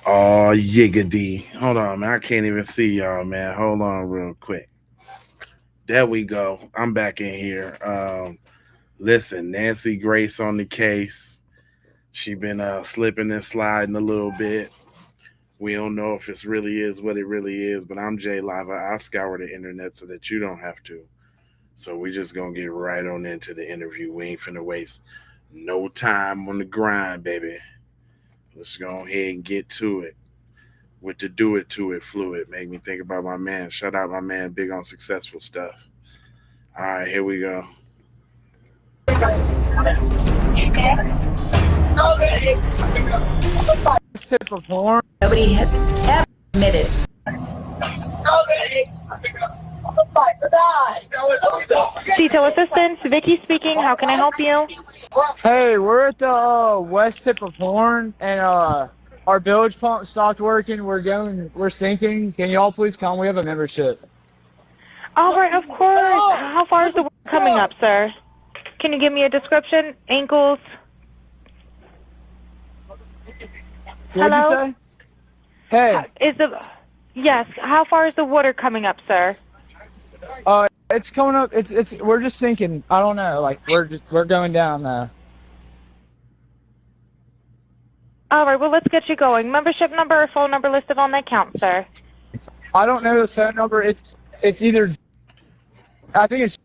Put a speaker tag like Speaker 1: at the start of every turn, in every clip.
Speaker 1: Oh, yiggity. Hold on, man. I can't even see y'all, man. Hold on real quick. There we go. I'm back in here. Listen, Nancy Grace on the case. She been slipping and sliding a little bit. We don't know if it really is what it really is, but I'm Jay Lava. I scour the internet so that you don't have to. So we just gonna get right on into the interview. We ain't finna waste no time on the grind, baby. Let's go ahead and get to it with the do it to it fluid. Make me think about my man. Shout out my man, big on successful stuff. All right, here we go.
Speaker 2: Nobody has ever admitted.
Speaker 3: Detail assistance, Vicky speaking. How can I help you?
Speaker 4: Hey, we're at the west tip of Horn, and our bilge pump stopped working. We're sinking. Can y'all please come? We have a membership.
Speaker 3: All right, of course. How far is the work coming up, sir? Can you give me a description? Ankles?
Speaker 4: What'd you say? Hey.
Speaker 3: Yes. How far is the water coming up, sir?
Speaker 4: It's coming up. We're just sinking. I don't know. Like we're going down now.
Speaker 3: All right. Well, let's get you going. Membership number or phone number listed on the account, sir.
Speaker 4: I don't know the phone number. It's either. I think it's.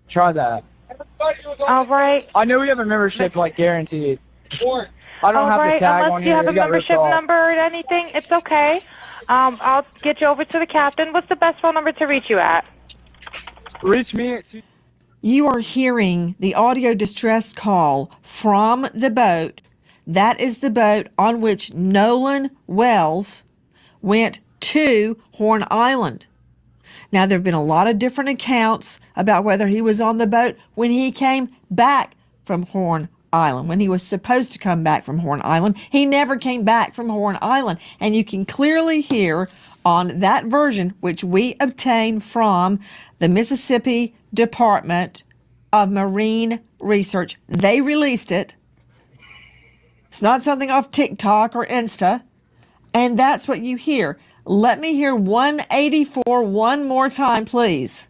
Speaker 4: Try that.
Speaker 3: All right.
Speaker 4: I know we have a membership, like guaranteed. I don't have the tag
Speaker 3: Unless
Speaker 4: on
Speaker 3: you
Speaker 4: here.
Speaker 3: have a
Speaker 4: It got ripped
Speaker 3: membership
Speaker 4: off.
Speaker 3: number or anything, it's okay. I'll get you over to the captain. What's the best phone number to reach you at?
Speaker 4: Reach me at.
Speaker 5: You are hearing the audio distress call from the boat. That is the boat on which Nolan Wells went to Horn Island. Now, there have been a lot of different accounts about whether he was on the boat when he came back from Horn Island, when he was supposed to come back from Horn Island. He never came back from Horn Island. And you can clearly hear on that version, which we obtained from the Mississippi Department of Marine Research. They released it. It's not something off TikTok or Insta. And that's what you hear. Let me hear 184 one more time, please.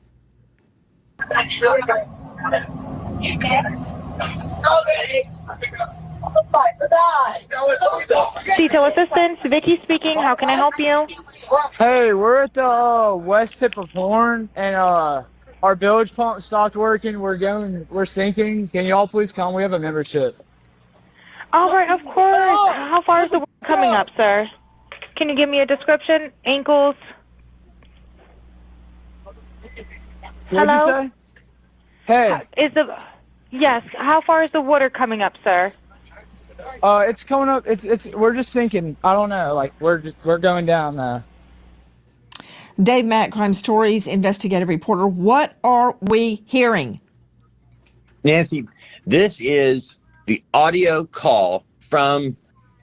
Speaker 3: Detail assistance, Vicky speaking. How can I help you?
Speaker 4: Hey, we're at the west tip of Horn, and our bilge pump stopped working. We're sinking. Can y'all please come? We have a membership.
Speaker 3: All right, of course. How far is the work coming up, sir? Can you give me a description? Ankles?
Speaker 4: What'd you say? Hey.
Speaker 3: Yes. How far is the water coming up, sir?
Speaker 4: It's coming up. We're just sinking. I don't know. Like we're going down now.
Speaker 5: Dave Mack, Crime Stories investigative reporter. What are we hearing?
Speaker 6: Nancy, this is the audio call from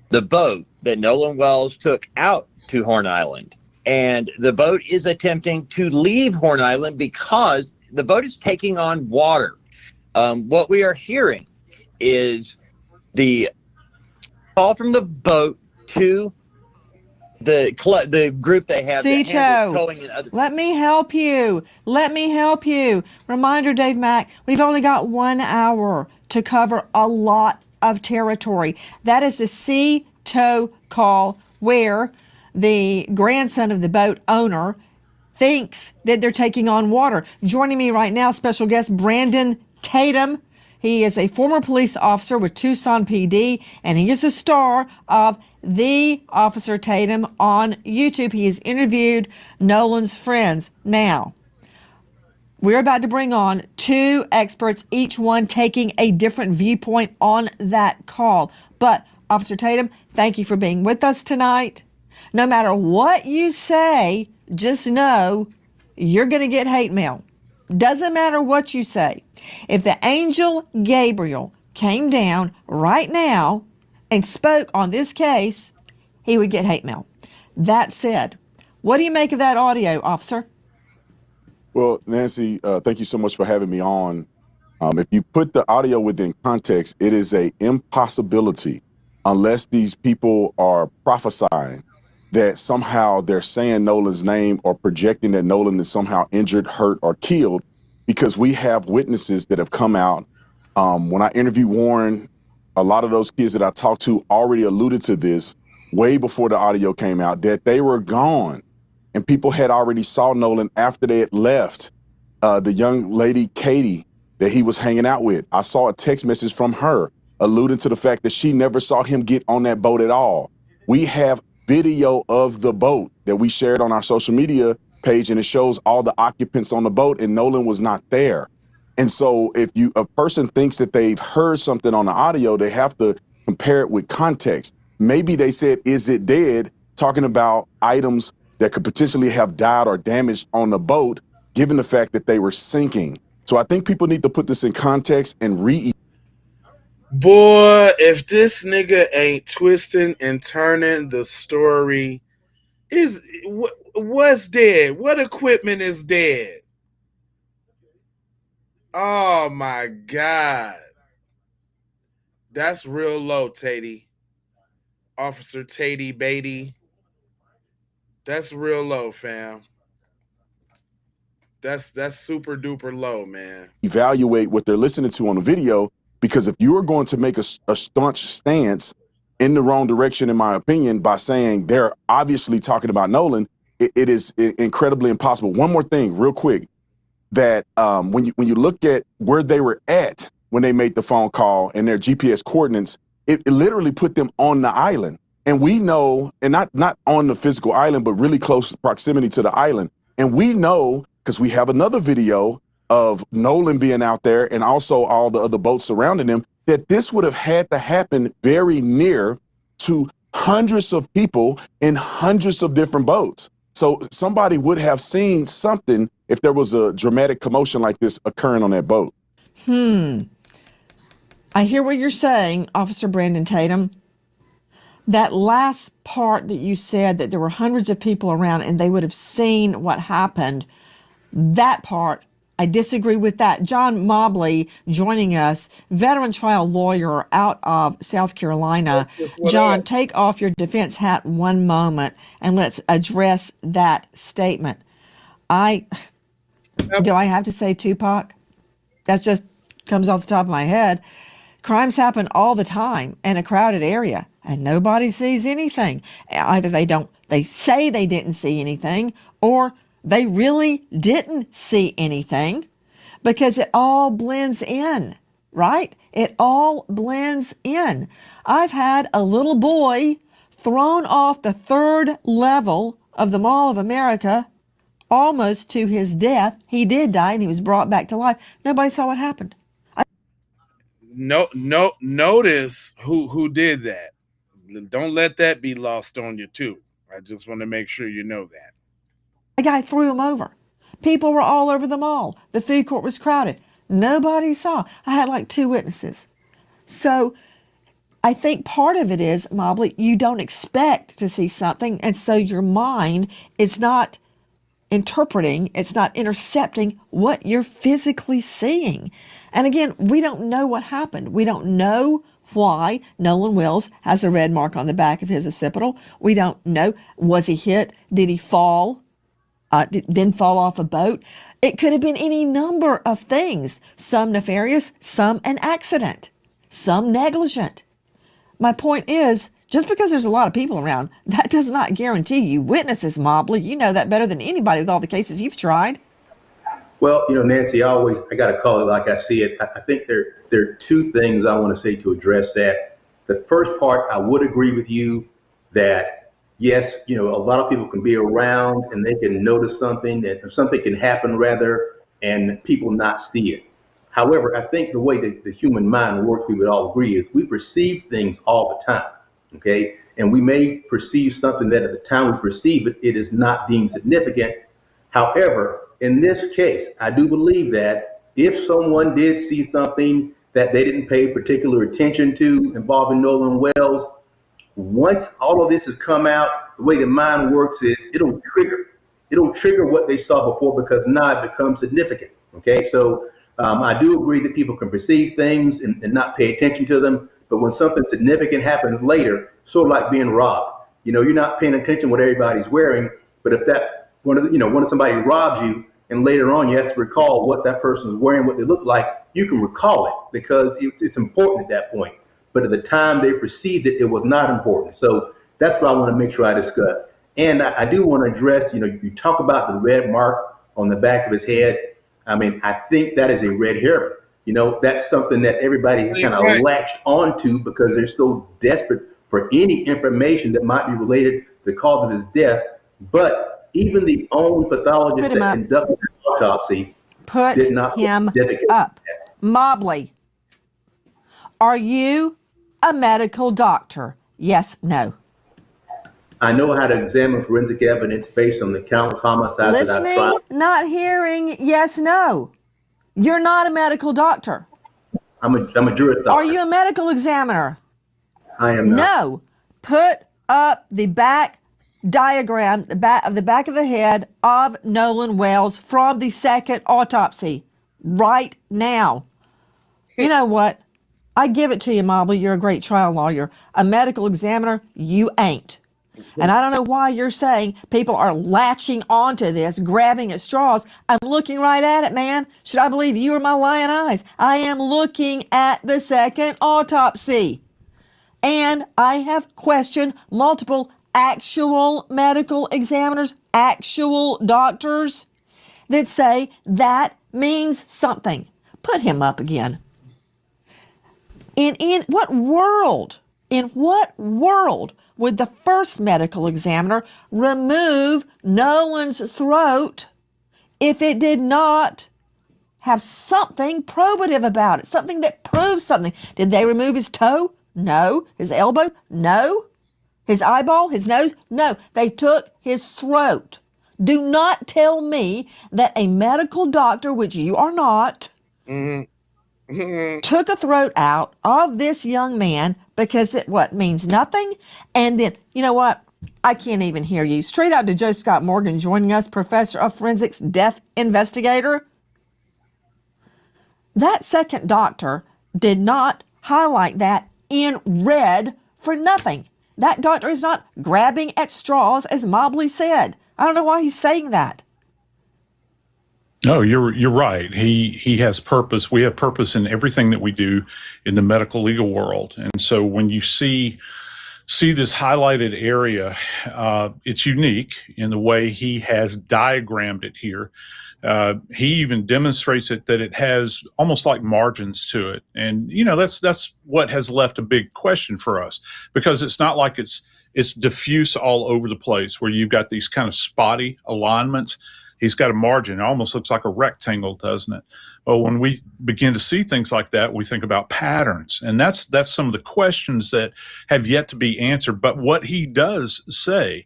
Speaker 6: the boat that Nolan Wells took out to Horn Island. And the boat is attempting to leave Horn Island because the boat is taking on water. What we are hearing is the call from the boat to the group they have.
Speaker 5: Cito, let me help you. Reminder, Dave Mack, we've only got 1 hour to cover a lot of territory. That is the Cito call where the grandson of the boat owner thinks that they're taking on water. Joining me right now, special guest Brandon Tatum. He is a former police officer with Tucson PD, and he is the star of The Officer Tatum on YouTube. He has interviewed Nolan's friends. Now, we're about to bring on two experts, each one taking a different viewpoint on that call. But, Officer Tatum, thank you for being with us tonight. No matter what you say, just know you're going to get hate mail. Doesn't matter what you say. If the angel Gabriel came down right now and spoke on this case, he would get hate mail. That said, what do you make of that audio, officer?
Speaker 7: Well, Nancy, thank you so much for having me on. If you put the audio within context, it is an impossibility unless these people are prophesying that somehow they're saying Nolan's name or projecting that Nolan is somehow injured, hurt, or killed, because we have witnesses that have come out. When I interviewed Warren, a lot of those kids that I talked to already alluded to this way before the audio came out, that they were gone. And people had already saw Nolan after they had left. The young lady, Katie, that he was hanging out with, I saw a text message from her alluding to the fact that she never saw him get on that boat at all. We have video of the boat that we shared on our social media page, and it shows all the occupants on the boat, and Nolan was not there. And so if a person thinks that they've heard something on the audio, they have to compare it with context. Maybe they said, "Is it dead?" talking about items that could potentially have died or damaged on the boat, given the fact that they were sinking. So I think people need to put this in context and
Speaker 1: Boy, if this nigga ain't twisting and turning the story, what's dead? What equipment is dead? Oh my God. That's real low, Tatey. Officer Tatey Beatty. That's real low, fam. That's super duper low, man.
Speaker 7: evaluate what they're listening to on the video, because if you are going to make a staunch stance in the wrong direction, in my opinion, by saying they're obviously talking about Nolan, it is incredibly impossible. One more thing, real quick, that when you look at where they were at when they made the phone call and their GPS coordinates, it literally put them on the island. And we know, and not on the physical island, but really close proximity to the island. And we know, because we have another video of Nolan being out there and also all the other boats surrounding him, that this would have had to happen very near to hundreds of people in hundreds of different boats. So somebody would have seen something if there was a dramatic commotion like this occurring on that boat.
Speaker 5: I hear what you're saying, Officer Brandon Tatum. That last part that you said, that there were hundreds of people around and they would have seen what happened, that part, I disagree with that. John Mobley joining us, veteran trial lawyer out of South Carolina. John, take off your defense hat one moment and let's address that statement. Do I have to say Tupac? That just comes off the top of my head. Crimes happen all the time in a crowded area and nobody sees anything. Either they say they didn't see anything, or they really didn't see anything, because it all blends in, right? It all blends in. I've had a little boy thrown off the 3rd level of the Mall of America almost to his death. He did die and he was brought back to life. Nobody saw what happened.
Speaker 1: Notice who did that. Don't let that be lost on you too. I just want to make sure you know that.
Speaker 5: The guy threw him over. People were all over the mall. The food court was crowded. Nobody saw. I had like 2 witnesses. So I think part of it is, Mobley, you don't expect to see something, and so your mind is not interpreting, it's not intercepting what you're physically seeing. And again, we don't know what happened. We don't know why Nolan Wells has a red mark on the back of his occipital. We don't know. Was he hit? Did he fall? Then fall off a boat? It could have been any number of things. Some nefarious, some an accident, some negligent. My point is, just because there's a lot of people around, that does not guarantee you witnesses, Mobley. You know that better than anybody with all the cases you've tried.
Speaker 8: Well, Nancy, I got to call it like I see it. I think there are 2 things I want to say to address that. The first part, I would agree with you that, yes, a lot of people can be around and they can notice something, and something can happen rather, and people not see it. However, I think the way that the human mind works, we would all agree, is we perceive things all the time. Okay, and we may perceive something that at the time we perceive it, it is not deemed significant. However, in this case, I do believe that if someone did see something that they didn't pay particular attention to involving Nolan Wells, once all of this has come out, the way the mind works is it'll trigger what they saw before, because now it becomes significant. Okay, so I do agree that people can perceive things and not pay attention to them. But when something significant happens later, sort of like being robbed, you're not paying attention what everybody's wearing. But if that one of somebody robs you, and later on you have to recall what that person is wearing, what they look like, you can recall it because it's important at that point. But at the time they perceived it, it was not important. So that's what I want to make sure I discuss. And I do want to address, you talk about the red mark on the back of his head. I mean, I think that is a red herring. That's something that everybody has kind of latched onto because they're so desperate for any information that might be related to the cause of his death. But even the own pathologist that conducted the autopsy did not
Speaker 5: him up. Mobley, are you a medical doctor? Yes, no.
Speaker 8: I know how to examine forensic evidence based on the countless homicides that I've tried.
Speaker 5: Listening, not hearing, yes, no. You're not a medical doctor.
Speaker 8: I'm a juris doctor.
Speaker 5: Are you a medical examiner?
Speaker 8: I am not.
Speaker 5: No. Put up the back diagram, the back of the head of Nolan Wells from the second autopsy right now. You know what? I give it to you, Mobley. You're a great trial lawyer. A medical examiner, you ain't. And I don't know why you're saying people are latching onto this, grabbing at straws. I'm looking right at it, man. Should I believe you or my lying eyes? I am looking at the second autopsy. And I have questioned multiple actual medical examiners, actual doctors that say that means something. Put him up again. In what world would the first medical examiner remove Nolan's throat if it did not have something probative about it, something that proves something? Did they remove his toe? No. His elbow? No. His eyeball? His nose? No. They took his throat. Do not tell me that a medical doctor, which you are not, took a throat out of this young man because it means nothing. And then, you know what? I can't even hear you. Straight out to Joe Scott Morgan joining us, professor of forensics, death investigator. That second doctor did not highlight that in red for nothing. That doctor is not grabbing at straws, as Mobley said. I don't know why he's saying that.
Speaker 9: No, you're right. He has purpose. We have purpose in everything that we do in the medical legal world. And so when you see this highlighted area, it's unique in the way he has diagrammed it here. He even demonstrates it that it has almost like margins to it. And, that's what has left a big question for us, because it's not like it's diffuse all over the place where you've got these kind of spotty alignments. He's got a margin. It almost looks like a rectangle, doesn't it? Well, when we begin to see things like that, we think about patterns. And that's some of the questions that have yet to be answered. But what he does say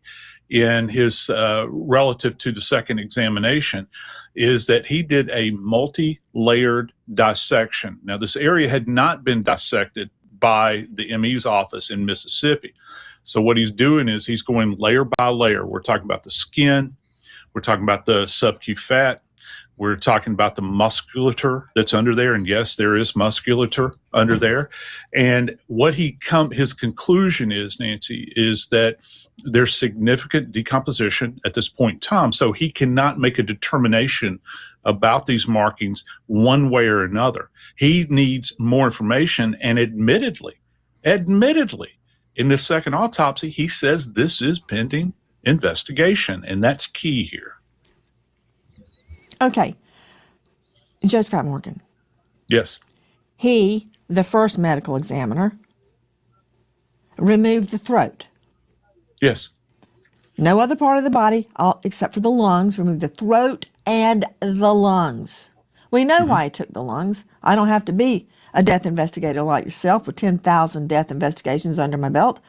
Speaker 9: in his relative to the second examination is that he did a multi-layered dissection. Now, this area had not been dissected by the ME's office in Mississippi. So what he's doing is he's going layer by layer. We're talking about the skin. We're talking about the subcu fat. We're talking about the musculature that's under there. And yes, there is musculature under there. And what his conclusion is, Nancy, is that there's significant decomposition at this point in time. So he cannot make a determination about these markings one way or another. He needs more information. And admittedly, in this second autopsy, he says this is pending investigation, and that's key here.
Speaker 5: Okay. Joe Scott Morgan.
Speaker 9: Yes.
Speaker 5: He, the first medical examiner, removed the throat.
Speaker 9: Yes.
Speaker 5: No other part of the body, except for the lungs, removed the throat and the lungs. We know why he took the lungs. I don't have to be a death investigator like yourself with 10,000 death investigations under my belt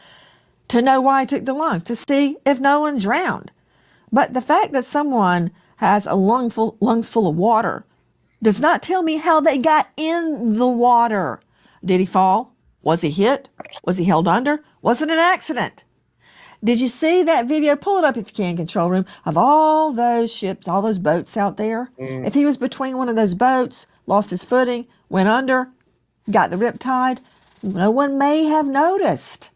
Speaker 5: to know why I took the lungs, to see if no one drowned. But the fact that someone has a lungs full of water does not tell me how they got in the water. Did he fall? Was he hit? Was he held under? Was it an accident? Did you see that video? Pull it up if you can, control room, of all those ships, all those boats out there. If he was between one of those boats, lost his footing, went under, got the rip tide, No one may have noticed.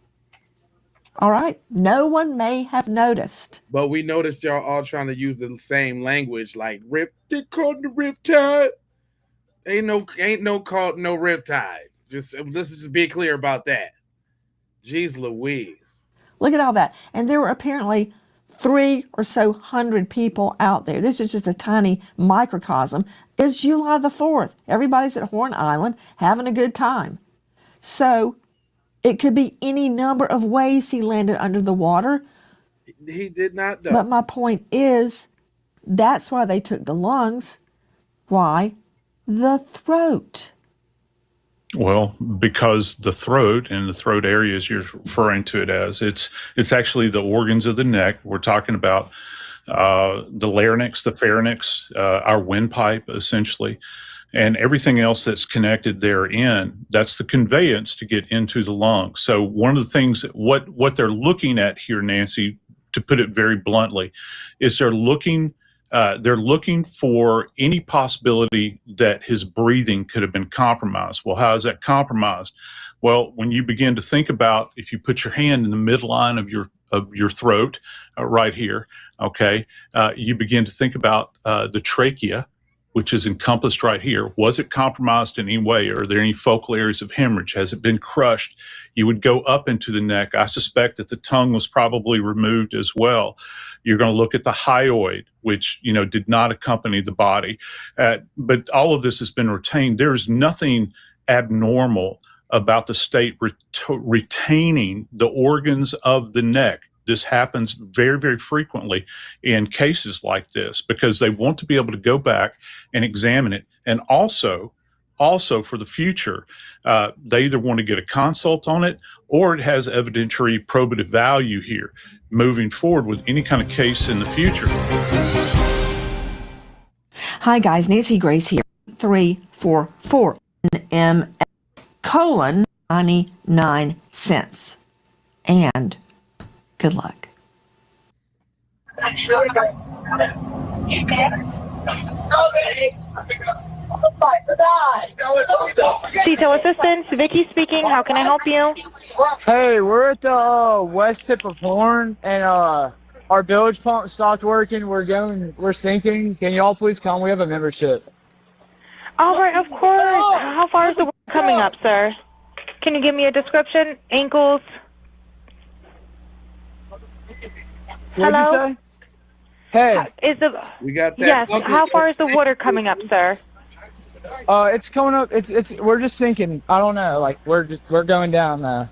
Speaker 5: All right? No one may have noticed.
Speaker 1: But we noticed y'all all trying to use the same language, like rip. They called the riptide. Ain't no called no riptide. Let's just be clear about that. Jeez Louise.
Speaker 5: Look at all that. And there were apparently 300 or so people out there. This is just a tiny microcosm. It's July the 4th. Everybody's at Horn Island having a good time. So it could be any number of ways he landed under the water.
Speaker 1: He did not die.
Speaker 5: But my point is, that's why they took the lungs. Why? The throat.
Speaker 9: Well, because the throat and the throat area, as you're referring to it as, it's actually the organs of the neck. We're talking about the larynx, the pharynx, our windpipe, essentially, and everything else that's connected therein. That's the conveyance to get into the lungs. So one of the things, what they're looking at here, Nancy, to put it very bluntly, is they're looking for any possibility that his breathing could have been compromised. Well, how is that compromised? Well, when you begin to think about, if you put your hand in the midline of your throat, right here, okay, you begin to think about the trachea, which is encompassed right here. Was it compromised in any way? Are there any focal areas of hemorrhage? Has it been crushed? You would go up into the neck. I suspect that the tongue was probably removed as well. You're going to look at the hyoid, which, did not accompany the body. But all of this has been retained. There's nothing abnormal about the state retaining the organs of the neck. This happens very, very frequently in cases like this because they want to be able to go back and examine it. And also for the future, they either want to get a consult on it or it has evidentiary probative value here moving forward with any kind of case in the future.
Speaker 5: Hi guys, Nancy Grace here. 344 NM colon 99 cents. And good luck.
Speaker 3: Detail assistance, Vicky speaking. How can I help you?
Speaker 4: Hey, we're at the west tip of Horn, and our bilge pump stopped working. We're sinking. Can y'all please come? We have a membership.
Speaker 3: All right, of course. How far is the water coming up, sir? Can you give me a description? Ankles?
Speaker 4: What'd
Speaker 3: Hello?
Speaker 4: you say? Hey,
Speaker 1: We got that.
Speaker 3: Yes. How far is the water coming up, sir?
Speaker 4: it's coming up. We're just sinking. I don't know. Like we're going down.
Speaker 3: All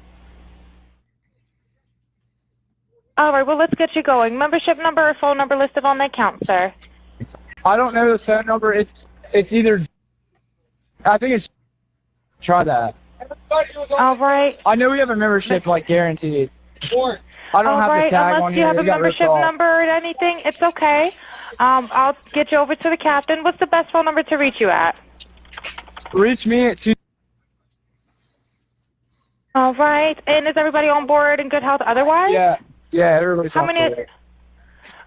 Speaker 3: right. Well, let's get you going. Membership number or phone number listed on the account, sir.
Speaker 4: I don't know the phone number. It's either. I think it's. Try that.
Speaker 3: All right.
Speaker 4: I know we have a membership, like guaranteed. I don't
Speaker 3: All
Speaker 4: have
Speaker 3: right.
Speaker 4: the tag
Speaker 3: Unless
Speaker 4: on
Speaker 3: you
Speaker 4: here.
Speaker 3: have a
Speaker 4: It got ripped
Speaker 3: membership
Speaker 4: off.
Speaker 3: number or anything, it's okay. I'll get you over to the captain. What's the best phone number to reach you at?
Speaker 4: Reach me at 2.
Speaker 3: All right. And is everybody on board in good health otherwise?
Speaker 4: Yeah, everybody's
Speaker 3: How
Speaker 4: on
Speaker 3: many?
Speaker 4: board.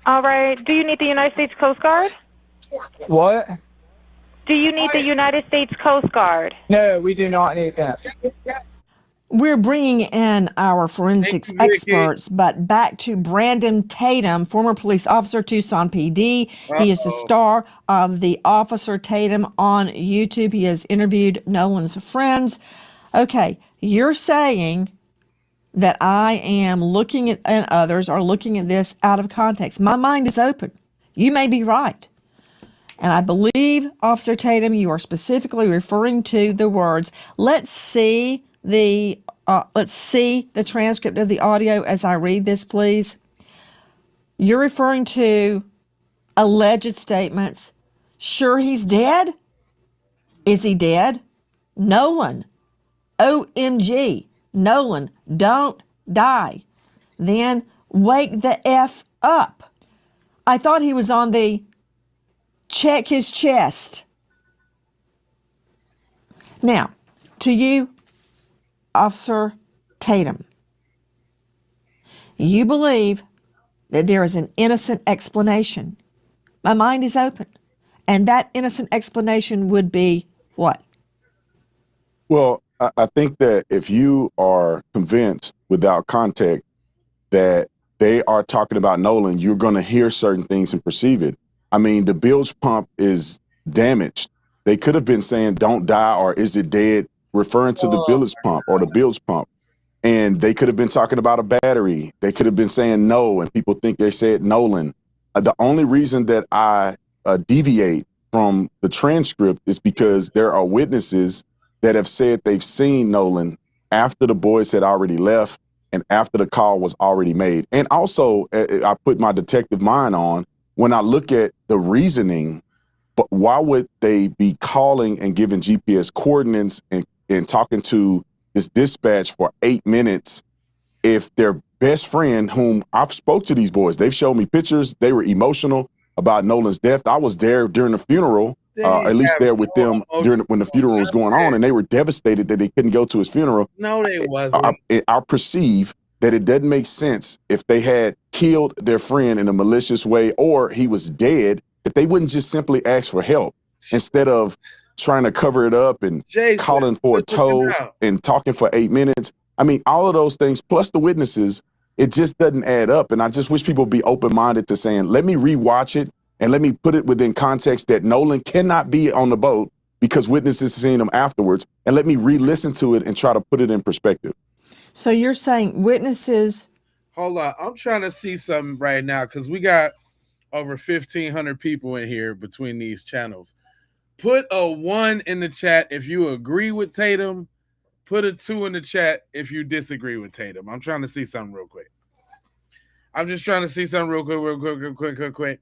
Speaker 3: All right. Do you need the United States Coast Guard?
Speaker 4: What?
Speaker 3: Do you need the United States Coast Guard?
Speaker 4: No, we do not need that.
Speaker 5: We're bringing in our forensics
Speaker 1: Thank you, Vicky.
Speaker 5: experts, but back to Brandon Tatum, former police officer, Tucson PD. He is the star of the Officer Tatum on YouTube. He has interviewed Nolan's friends. Okay, you're saying that I am looking at, and others are looking at this out of context. My mind is open. You may be right. And I believe, Officer Tatum, you are specifically referring to the words, let's see the transcript of the audio as I read this, please. You're referring to alleged statements. Sure, he's dead? Is he dead? Nolan. OMG. Nolan, don't die. Then wake the F up. I thought he was on the check his chest. Now, to you, Officer Tatum, you believe that there is an innocent explanation. My mind is open. And that innocent explanation would be what?
Speaker 7: Well, I think that if you are convinced without context that they are talking about Nolan, you're going to hear certain things and perceive it. I mean, the bilge pump is damaged. They could have been saying "don't die" or "is it dead," referring to the bilge pump or the bilge pump. And they could have been talking about a battery. They could have been saying no, and people think they said Nolan. The only reason that I deviate from the transcript is because there are witnesses that have said they've seen Nolan after the boys had already left and after the call was already made. And also, I put my detective mind on when I look at the reasoning, but why would they be calling and giving GPS coordinates and talking to this dispatch for 8 minutes if their best friend, whom I've spoke to these boys, they've showed me pictures, they were emotional about Nolan's death. I was there during the funeral, at least there with them during when the funeral was going on, and they were devastated that they couldn't go to his funeral.
Speaker 1: No, they wasn't.
Speaker 7: I perceive that it doesn't make sense if they had killed their friend in a malicious way or he was dead, that they wouldn't just simply ask for help instead of trying to cover it up and
Speaker 1: Jason,
Speaker 7: calling for a tow and talking for 8 minutes. I mean, all of those things, plus the witnesses, it just doesn't add up. And I just wish people would be open-minded to saying, let me rewatch it and let me put it within context that Nolan cannot be on the boat because witnesses seen him afterwards. And let me re-listen to it and try to put it in perspective.
Speaker 5: So you're saying witnesses...
Speaker 1: Hold on. I'm trying to see something right now because we got over 1,500 people in here between these channels. Put a 1 in the chat if you agree with Tatum. Put a 2 in the chat if you disagree with Tatum. I'm trying to see something real quick. I'm just trying to see something real quick.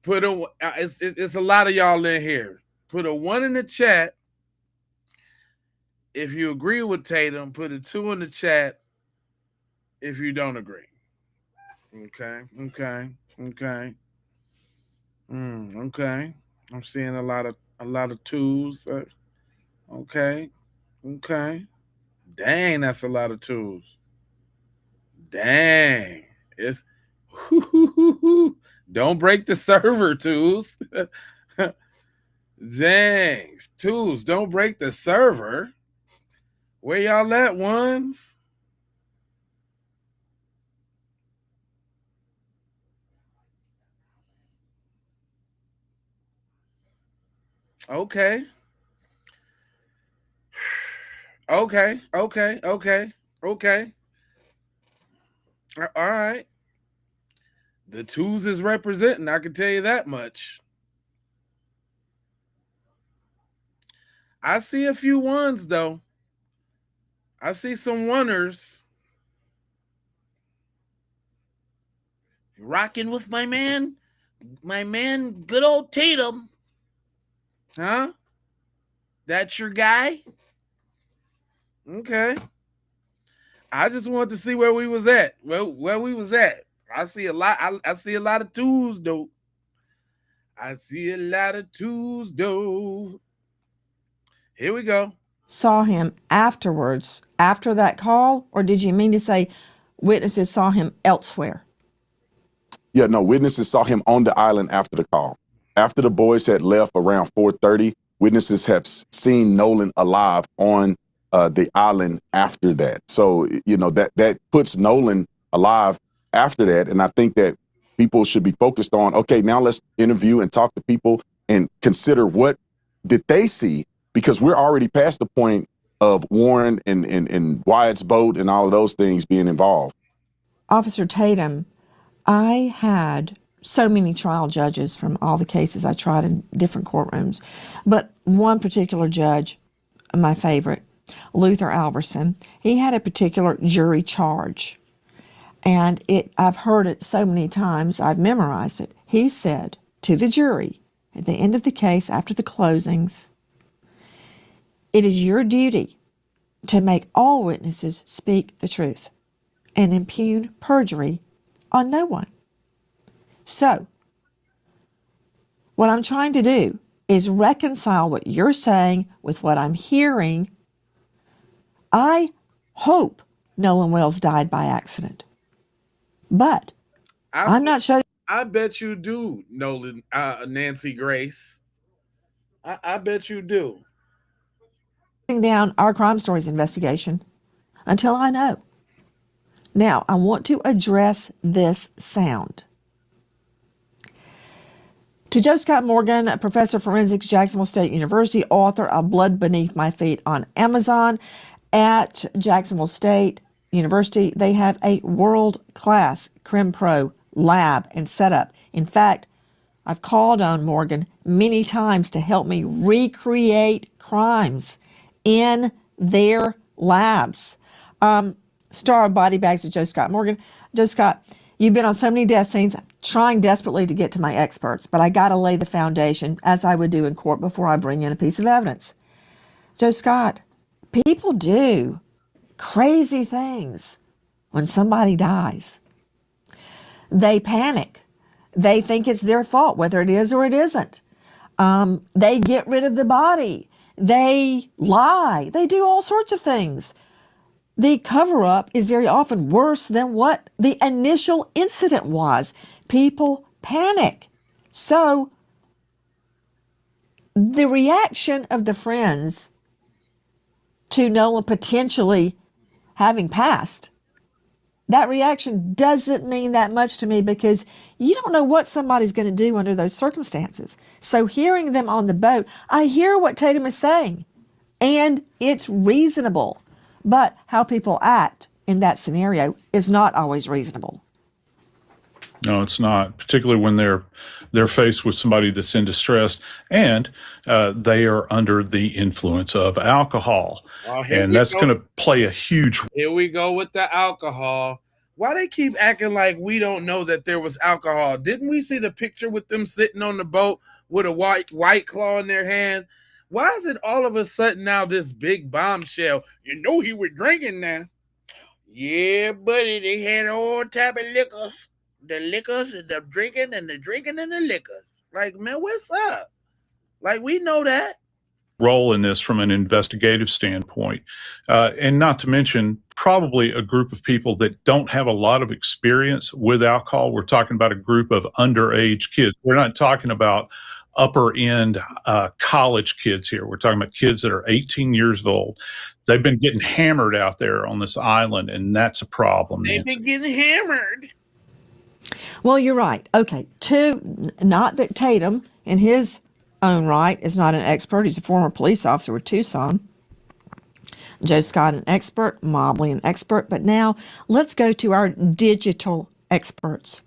Speaker 1: Put a it's a lot of y'all in here. Put a 1 in the chat if you agree with Tatum. Put a 2 in the chat if you don't agree. Okay. Okay. I'm seeing a lot of 2s. Okay. Dang, that's a lot of 2s. Dang. It's don't break the server, 2s. Dang. 2s, don't break the server. Where y'all at, 1s? Okay. All right. The 2s is representing, I can tell you that much. I see a few 1s though. I see some 1ers. Rocking with my man, good old Tatum. Huh? That's your guy? Okay. I just wanted to see where we was at. Where we was at. I see a lot. I see a lot of 2s though. Here we go.
Speaker 5: Saw him afterwards, after that call, or did you mean to say witnesses saw him elsewhere?
Speaker 7: Yeah, no, witnesses saw him on the island after the call. After the boys had left around 4:30, witnesses have seen Nolan alive on the island after that. So, you know, that puts Nolan alive after that. And I think that people should be focused on, okay, now let's interview and talk to people and consider what did they see, because we're already past the point of Warren and Wyatt's boat and all of those things being involved.
Speaker 5: Officer Tatum, I had so many trial judges from all the cases I tried in different courtrooms, but one particular judge, my favorite, Luther Alverson, he had a particular jury charge. And I've heard it so many times, I've memorized it. He said to the jury at the end of the case, after the closings, it is your duty to make all witnesses speak the truth and impugn perjury on no one. So, what I'm trying to do is reconcile what you're saying with what I'm hearing. I hope Nolan Wells died by accident, but I'm not sure.
Speaker 1: I bet you do, Nolan, Nancy Grace. I bet you do.
Speaker 5: down our crime stories investigation until I know. Now, I want to address this sound. To Joe Scott Morgan, a professor of forensics, Jacksonville State University, author of Blood Beneath My Feet on Amazon. At Jacksonville State University, they have a world-class Crim Pro lab and setup. In fact, I've called on Morgan many times to help me recreate crimes in their labs. Star of Body Bags with Joe Scott Morgan. Joe Scott, you've been on so many death scenes, trying desperately to get to my experts, but I got to lay the foundation, as I would do in court, before I bring in a piece of evidence. Joe Scott, people do crazy things when somebody dies. They panic. They think it's their fault, whether it is or it isn't. They get rid of the body. They lie. They do all sorts of things. The cover-up is very often worse than what the initial incident was. People panic. So the reaction of the friends to Nolan potentially having passed, that reaction doesn't mean that much to me, because you don't know what somebody's going to do under those circumstances. So hearing them on the boat, I hear what Tatum is saying, and it's reasonable. But how people act in that scenario is not always reasonable.
Speaker 9: No, it's not, particularly when they're faced with somebody that's in distress and they are under the influence of alcohol. And that's going to play a huge role.
Speaker 1: Here we go with the alcohol. Why they keep acting like we don't know that there was alcohol? Didn't we see the picture with them sitting on the boat with a white claw in their hand? Why is it all of a sudden now this big bombshell? You know he was drinking now. Yeah, buddy, they had all type of liquors. The liquors and the drinking and the drinking and the liquors. Like, man, what's up? Like, we know that.
Speaker 9: Role in this from an investigative standpoint. And not to mention probably a group of people that don't have a lot of experience with alcohol. We're talking about a group of underage kids. We're not talking about upper end college kids here. We're talking about kids that are 18 years old. They've been getting hammered out there on this island, and that's a problem.
Speaker 1: They've been getting hammered.
Speaker 5: Well, you're right. Okay, not that Tatum, in his own right, is not an expert. He's a former police officer with Tucson. Joe Scott, an expert. Mobley, an expert. But now let's go to our digital experts.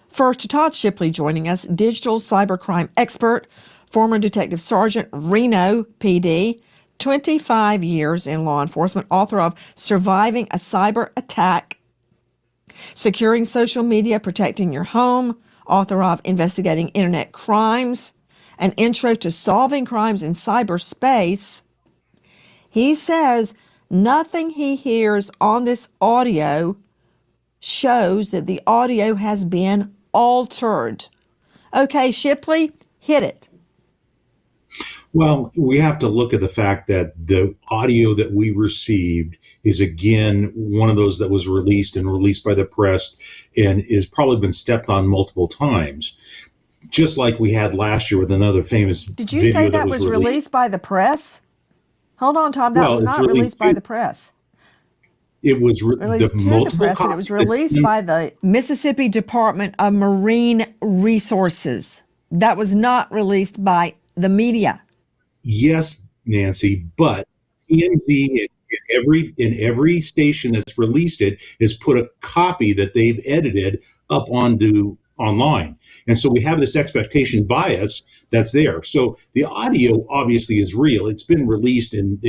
Speaker 5: First, Todd Shipley joining us, digital cybercrime expert, former Detective Sergeant, Reno PD, 25 years in law enforcement, author of Surviving a Cyber Attack, Securing Social Media, Protecting Your Home, author of Investigating Internet Crimes, An Intro to Solving Crimes in Cyberspace. He says nothing he hears on this audio shows that the audio has been altered. Okay, Shipley, hit it.
Speaker 10: Well, we have to look at the fact that the audio that we received is, again, one of those that was released by the press and is probably been stepped on multiple times. Just like we had last year with another famous video.
Speaker 5: Did you say that was released by the press? Hold on, Tom. That was not released by the press.
Speaker 10: It was
Speaker 5: released to the press, but it was released by the Mississippi Department of Marine Resources. That was not released by the media.
Speaker 10: Yes, Nancy, but TMZ in every station that's released it has put a copy that they've edited up online. And so we have this expectation bias that's there. So the audio obviously is real. It's been released, and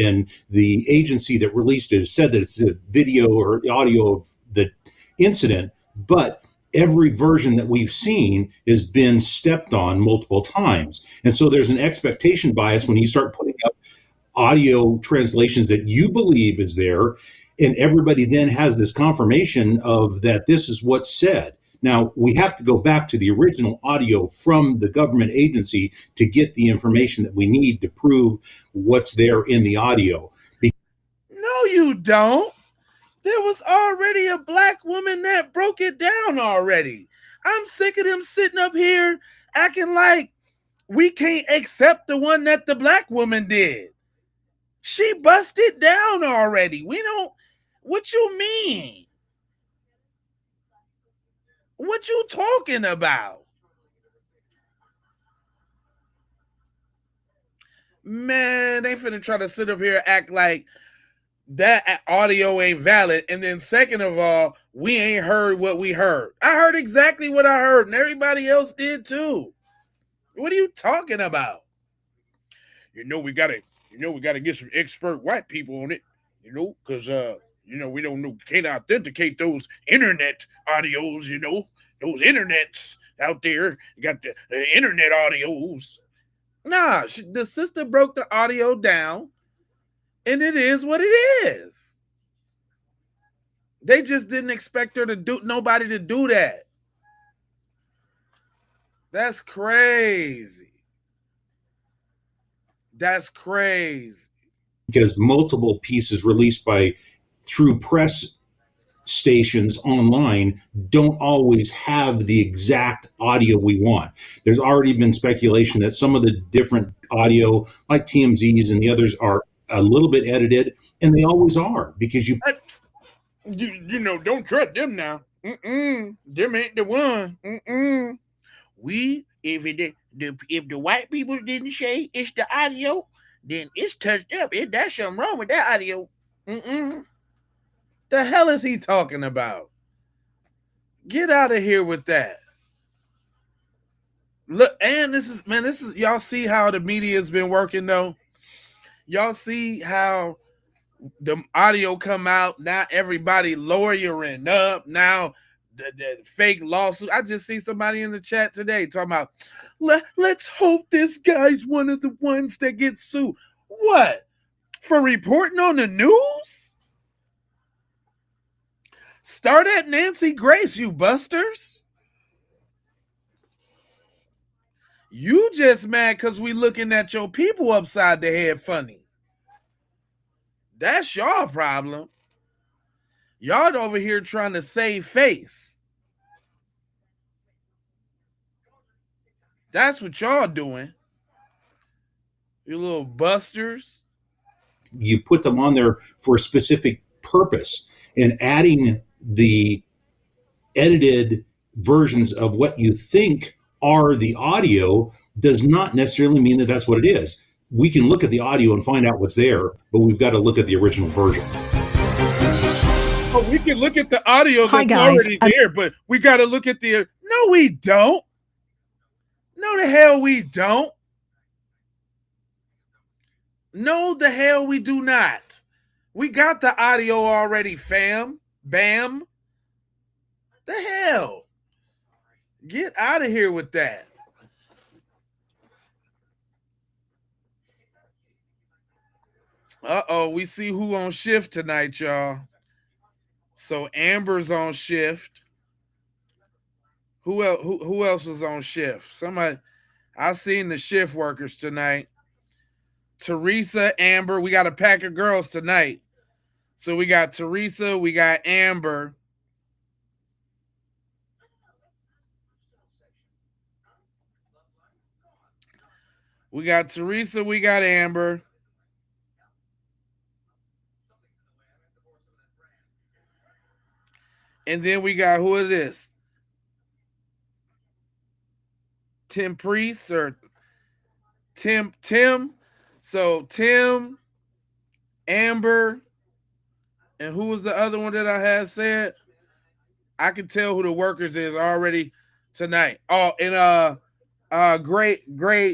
Speaker 10: the agency that released it has said that it's a video or audio of the incident, but every version that we've seen has been stepped on multiple times. And so there's an expectation bias when you start putting up audio translations that you believe is there, and everybody then has this confirmation of that this is what's said. Now, we have to go back to the original audio from the government agency to get the information that we need to prove what's there in the audio.
Speaker 1: No, you don't. There was already a black woman that broke it down already. I'm sick of them sitting up here acting like we can't accept the one that the black woman did. She busted down already. We don't. What you mean? What you talking about? Man, they finna try to sit up here and act like that audio ain't valid. And then second of all, we ain't heard what we heard. I heard exactly what I heard, and everybody else did too. What are you talking about? We gotta get some expert white people on it, because we don't know, can't authenticate those internet audios, those internets out there. You got the internet audios. Nah, the sister broke the audio down, and it is what it is. They just didn't expect nobody to do that. That's crazy. That's crazy.
Speaker 10: Because multiple pieces released through press stations online don't always have the exact audio we want. There's already been speculation that some of the different audio, like TMZ's and the others, are a little bit edited, and they always are, because
Speaker 1: don't trust them now. Them ain't the one. If the white people didn't say it's the audio, then it's touched up. That's something wrong with that audio. The hell is he talking about? Get out of here with that. Look, and this is y'all see how the media has been working though. Y'all see how the audio come out now. Everybody lawyering up now. The fake lawsuit. I just see somebody in the chat today talking about let's hope this guy's one of the ones that gets sued. What? For reporting on the news? Start at Nancy Grace, you busters. You just mad because we looking at your people upside the head funny. That's y'all problem. Y'all over here trying to save face. That's what y'all doing. You little busters.
Speaker 10: You put them on there for a specific purpose, and adding the edited versions of what you think are the audio does not necessarily mean that that's what it is. We can look at the audio and find out what's there, but we've got to look at the original version.
Speaker 1: Oh, we can look at the audio that's already there, but we got to look at the... No, we don't. No, the hell we don't. No, the hell we do not. We got the audio already, fam. Bam. The hell? Get out of here with that. Uh-oh, we see who on shift tonight, y'all. So Amber's on shift. Who else was on shift? Somebody. I seen the shift workers tonight. Teresa, Amber. We got a pack of girls tonight. So we got Teresa, we got Amber. We got Teresa, we got Amber. And then we got, who is this? Tim Priest or Tim. So Tim, Amber, and who was the other one that I had said? I can tell who the workers is already tonight. Oh, and Gray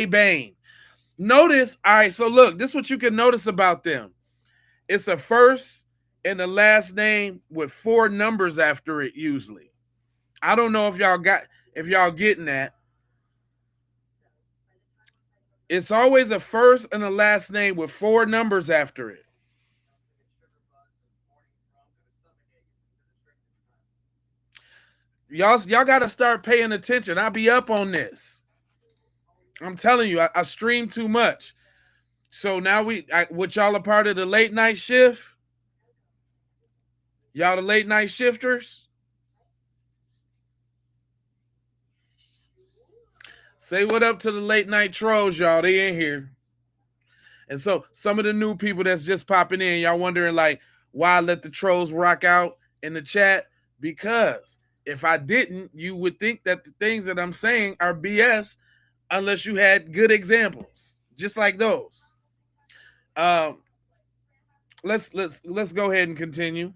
Speaker 1: Bane. Notice, all right, so look, this is what you can notice about them. It's a first and the last name with 4 numbers after it usually. I don't know if y'all getting that. It's always a first and a last name with 4 numbers after it. Y'all got to start paying attention. I'll be up on this. I'm telling you, I stream too much. So now what y'all a part of the late night shift? Y'all the late night shifters? Say what up to the late night trolls, y'all. They in here. And so some of the new people that's just popping in, y'all wondering like why I let the trolls rock out in the chat? Because if I didn't, you would think that the things that I'm saying are BS unless you had good examples, just like those. Let's go ahead and continue.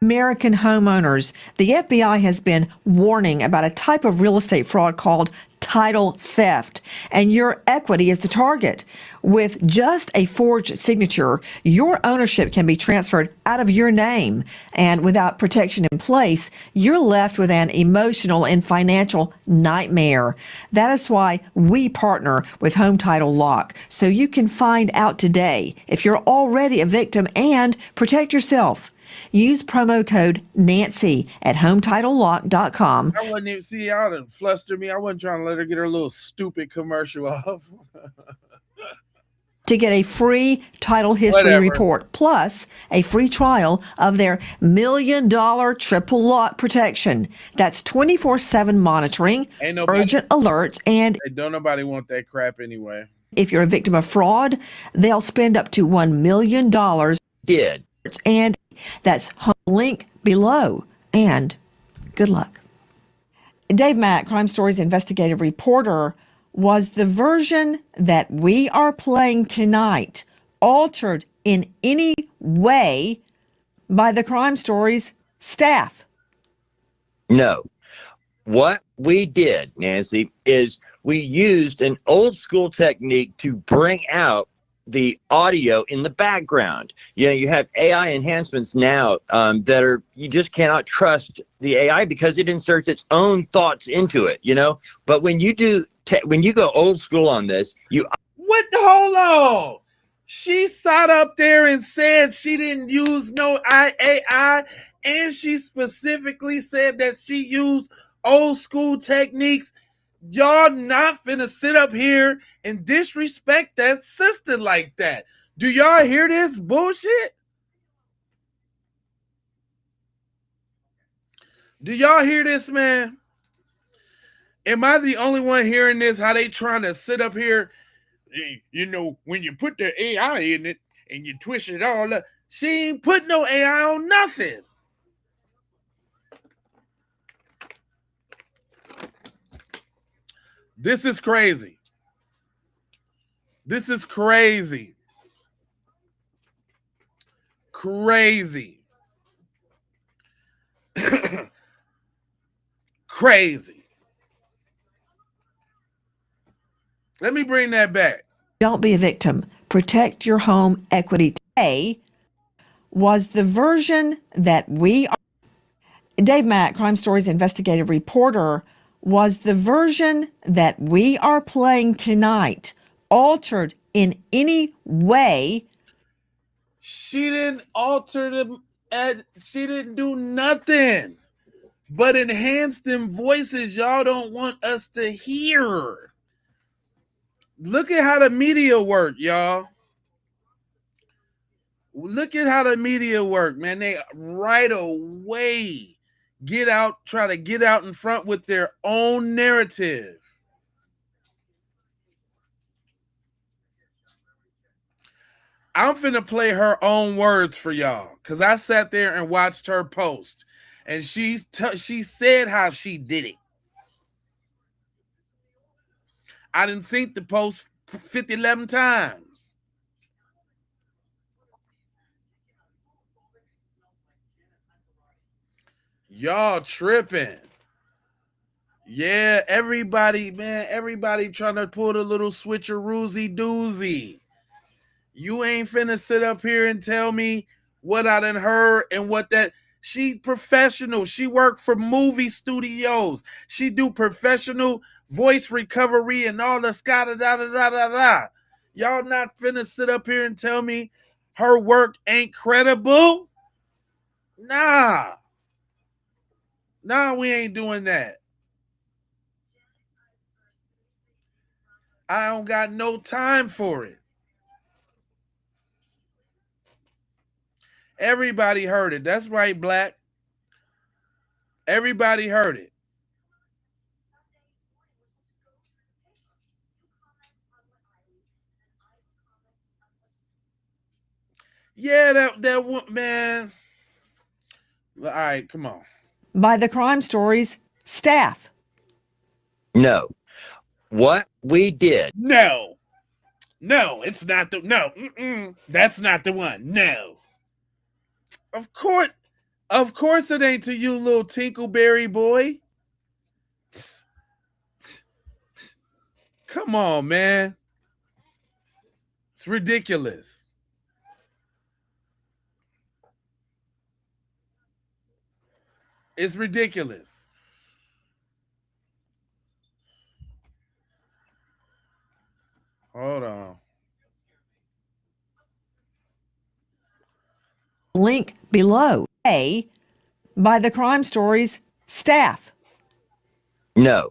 Speaker 5: American homeowners, the FBI has been warning about a type of real estate fraud called title theft, and your equity is the target. With just a forged signature, your ownership can be transferred out of your name, and without protection in place, you're left with an emotional and financial nightmare. That is why we partner with Home Title Lock, so you can find out today if you're already a victim and protect yourself. Use promo code Nancy at HometitleLock.com.
Speaker 1: I wasn't even, see, y'all done flustered me. I wasn't trying to let her get her little stupid commercial off.
Speaker 5: To get a free title history report, plus a free trial of their $1 million triple lock protection. That's 24/7 monitoring, urgent alerts, and
Speaker 1: don't nobody want that crap anyway.
Speaker 5: If you're a victim of fraud, they'll spend up to $1 million. And that's link below. And good luck. Dave Mack, Crime Stories investigative reporter. Was the version that we are playing tonight altered in any way by the Crime Stories staff?
Speaker 6: No. What we did, Nancy, is we used an old school technique to bring out the audio in the background. You know, you have AI enhancements now that are, you just cannot trust the AI because it inserts its own thoughts into it, you know? But when you do, when you go old school on this,
Speaker 1: hold on. She sat up there and said she didn't use no AI, and she specifically said that she used old school techniques. Y'all not finna sit up here and disrespect that sister like that. Do y'all hear this bullshit? Do y'all hear this, man? Am I the only one hearing this? How they trying to sit up here? You know, when you put the AI in it and you twist it all up, she ain't put no AI on nothing. This is crazy. This is crazy. Crazy. Crazy. Let me bring that back.
Speaker 5: Don't be a victim. Protect your home equity today. Was the version that we are... Dave Mack, Crime Stories investigative reporter. Was the version that we are playing tonight altered in any way?
Speaker 1: She didn't alter them. She didn't do nothing but enhance them voices y'all don't want us to hear. Look at how the media work, y'all. Look at how the media work, man. They right away try to get out in front with their own narrative. I'm finna play her own words for y'all because I sat there and watched her post, and she said how she did it. I didn't see the post 11 times. Y'all tripping. Yeah, everybody trying to pull the little switcheroozy doozy. You ain't finna sit up here and tell me what I done heard and what that. She's professional. She worked for movie studios. She do professional voice recovery and all the da. Y'all not finna sit up here and tell me her work ain't credible? Nah, we ain't doing that. I don't got no time for it. Everybody heard it. That's right, Black. Everybody heard it. Yeah, that one, man. All right, come on.
Speaker 5: By the Crime Stories staff.
Speaker 6: No. What we did.
Speaker 1: No, it's not the no. That's not the one. No. Of course, it ain't to you, little Tinkleberry boy. Come on, man. It's ridiculous. It's ridiculous. Hold on.
Speaker 5: Link below. A. By the Crime Stories staff.
Speaker 6: No.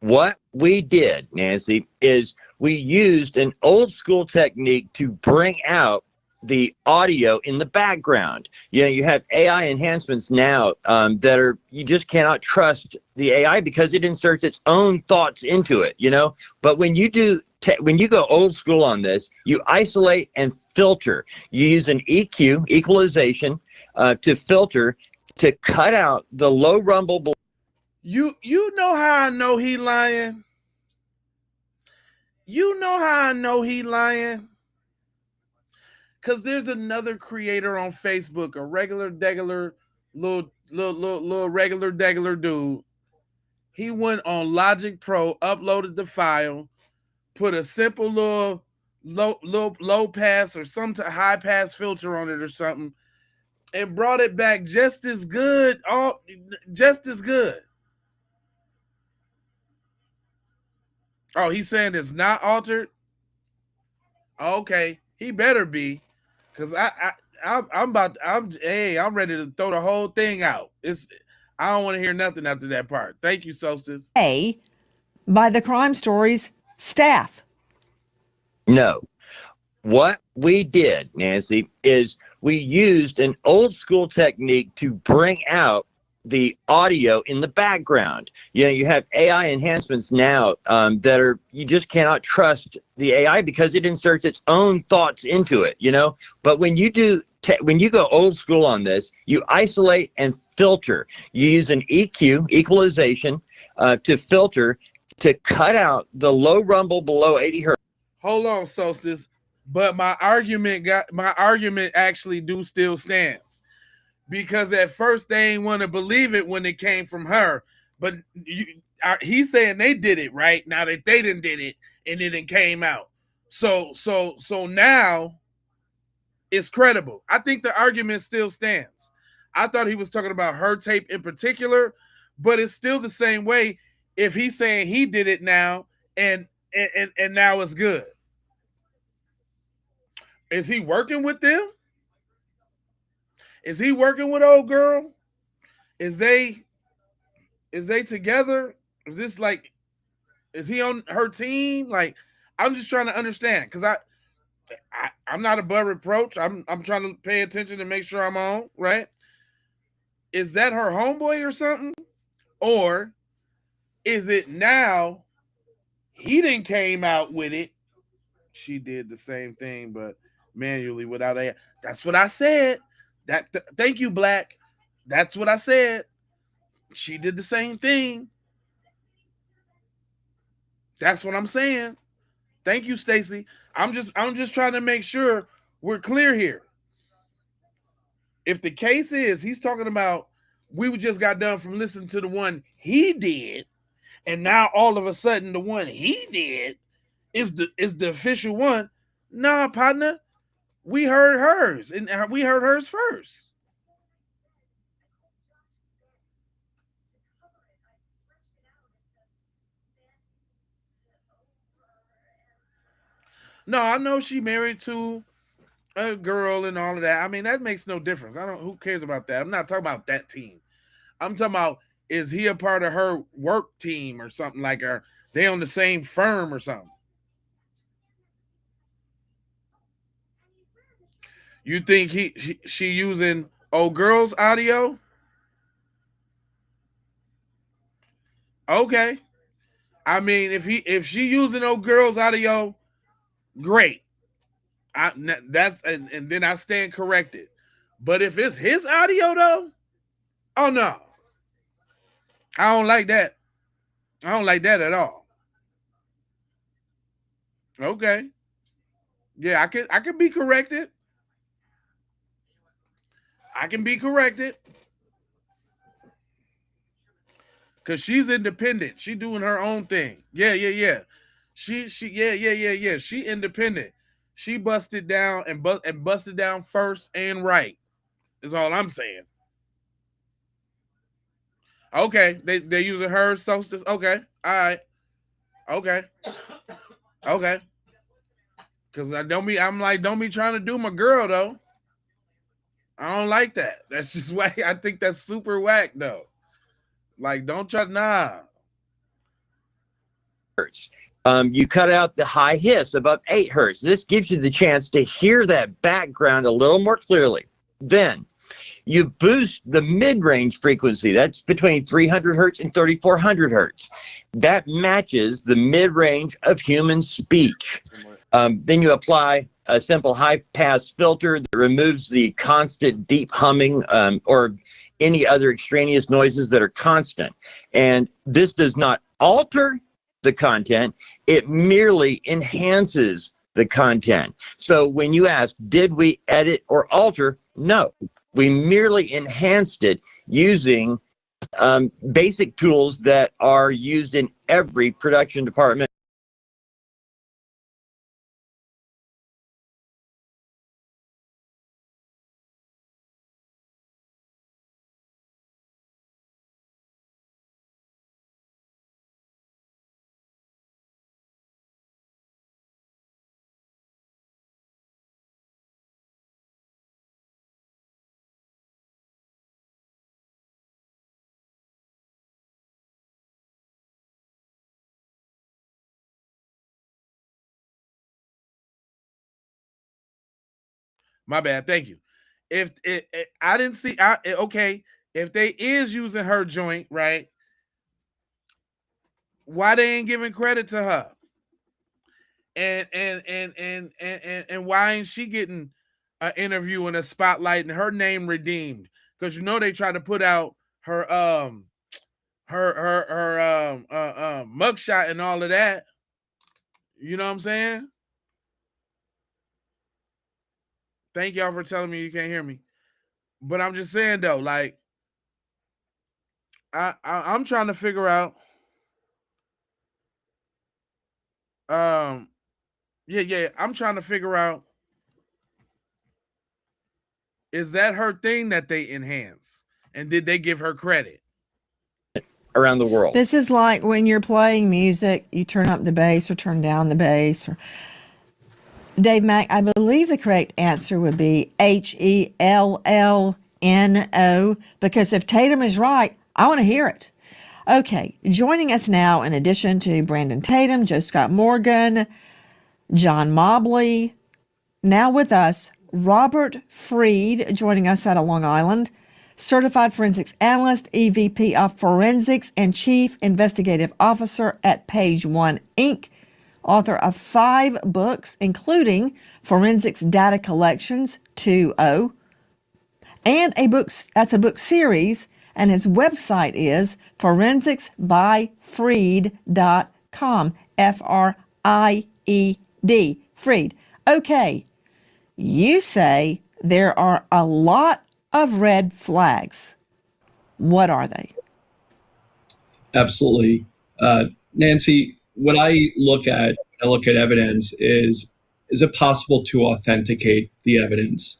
Speaker 6: What we did, Nancy, is we used an old school technique to bring out the audio in the background. You know, you have AI enhancements now that are, you just cannot trust the AI because it inserts its own thoughts into it, you know? But when you do, when you go old school on this, you isolate and filter. You use an EQ, equalization, to filter, to cut out the low rumble.
Speaker 1: You know how I know he lying? You know how I know he lying? Because there's another creator on Facebook, a regular degular, little regular degular dude. He went on Logic Pro, uploaded the file, put a simple little low pass or some high pass filter on it or something, and brought it back just as good. Just as good. Oh, he's saying it's not altered? Okay, he better be, because I'm ready to throw the whole thing out. I don't want to hear nothing after that part. Thank you, Solstice.
Speaker 5: A. By the Crime Stories staff.
Speaker 6: No. What we did, Nancy, is we used an old school technique to bring out the audio in the background. You know, you have AI enhancements now that are, you just cannot trust the AI because it inserts its own thoughts into it, you know? But when you do, when you go old school on this, you isolate and filter. You use an EQ, equalization, to filter, to cut out the low rumble below 80 hertz.
Speaker 1: Hold on, Solstice. But my argument actually still stands. Because at first they ain't want to believe it when it came from her. But he's saying they did it right now that they didn't did it and it didn't came out. So now it's credible. I think the argument still stands. I thought he was talking about her tape in particular, but it's still the same way if he's saying he did it now and now it's good. Is he working with them? Is he working with old girl? Is they together? Is this like, is he on her team? Like, I'm just trying to understand because I'm not above reproach. I'm trying to pay attention and make sure I'm on, right? Is that her homeboy or something? Or is it now he didn't came out with it? She did the same thing, but manually without AI. That's what I said. Thank you, Black. That's what I said. She did the same thing. That's what I'm saying. Thank you, Stacy. I'm just trying to make sure we're clear here. If the case is he's talking about we just got done from listening to the one he did, and now all of a sudden the one he did is the official one. Nah, partner. We heard hers, and we heard hers first. No, I know she married to a girl and all of that. I mean, that makes no difference. Who cares about that? I'm not talking about that team. I'm talking about, is he a part of her work team or something like her? They on the same firm or something. You think she using old girl's audio? Okay. I mean, if she using old girl's audio, great. That's and then I stand corrected. But if it's his audio though, oh no, I don't like that. I don't like that at all. Okay, yeah, I can be corrected. I can be corrected because she's independent. She doing her own thing. Yeah. Yeah. She independent. She busted down and busted down first and right. Is all I'm saying. Okay, they using her solstice. Okay, all right. Okay. Cause I'm like, don't be trying to do my girl though. I don't like that. That's just why I think that's super whack though. Like, don't try, nah.
Speaker 6: Hertz. You cut out the high hiss above 8 hertz. This gives you the chance to hear that background a little more clearly. Then you boost the mid-range frequency. That's between 300 hertz and 3400 hertz. That matches the mid-range of human speech. Then you apply a simple high-pass filter that removes the constant deep humming or any other extraneous noises that are constant. And this does not alter the content, it merely enhances the content. So when you ask, did we edit or alter? No, we merely enhanced it using basic tools that are used in every production department.
Speaker 1: My bad. Thank you. If I didn't see, okay. If they is using her joint, right? Why they ain't giving credit to her? And why ain't she getting an interview and a spotlight and her name redeemed? Because they try to put out her mugshot and all of that. You know what I'm saying? Thank y'all for telling me you can't hear me. But I'm just saying though, like I'm trying to figure out. Yeah. I'm trying to figure out. Is that her thing that they enhance? And did they give her credit?
Speaker 6: Around the world.
Speaker 5: This is like when you're playing music, you turn up the bass or turn down the bass. Or Dave Mack, I believe the correct answer would be HELLNO, because if Tatum is right, I want to hear it. Okay, joining us now, in addition to Brandon Tatum, Joe Scott Morgan, John Mobley, now with us, Robert Freed, joining us out of Long Island, Certified Forensics Analyst, EVP of Forensics, and Chief Investigative Officer at Page One, Inc., author of 5 books, including Forensics Data Collections 2.0, and a book series, and his website is forensicsbyfreed.com, F-R-I-E-D, Freed. Okay, you say there are a lot of red flags. What are they?
Speaker 11: Absolutely. Nancy, what I look at evidence is it possible to authenticate the evidence,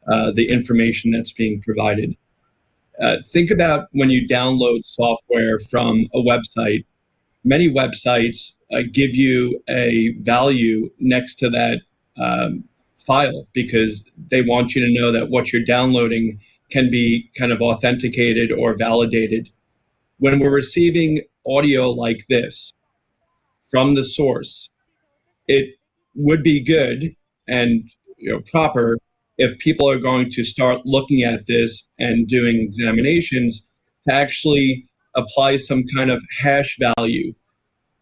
Speaker 11: the information that's being provided? Think about when you download software from a website. Many websites give you a value next to that file because they want you to know that what you're downloading can be kind of authenticated or validated. When we're receiving audio like this from the source, it would be good and proper if people are going to start looking at this and doing examinations to actually apply some kind of hash value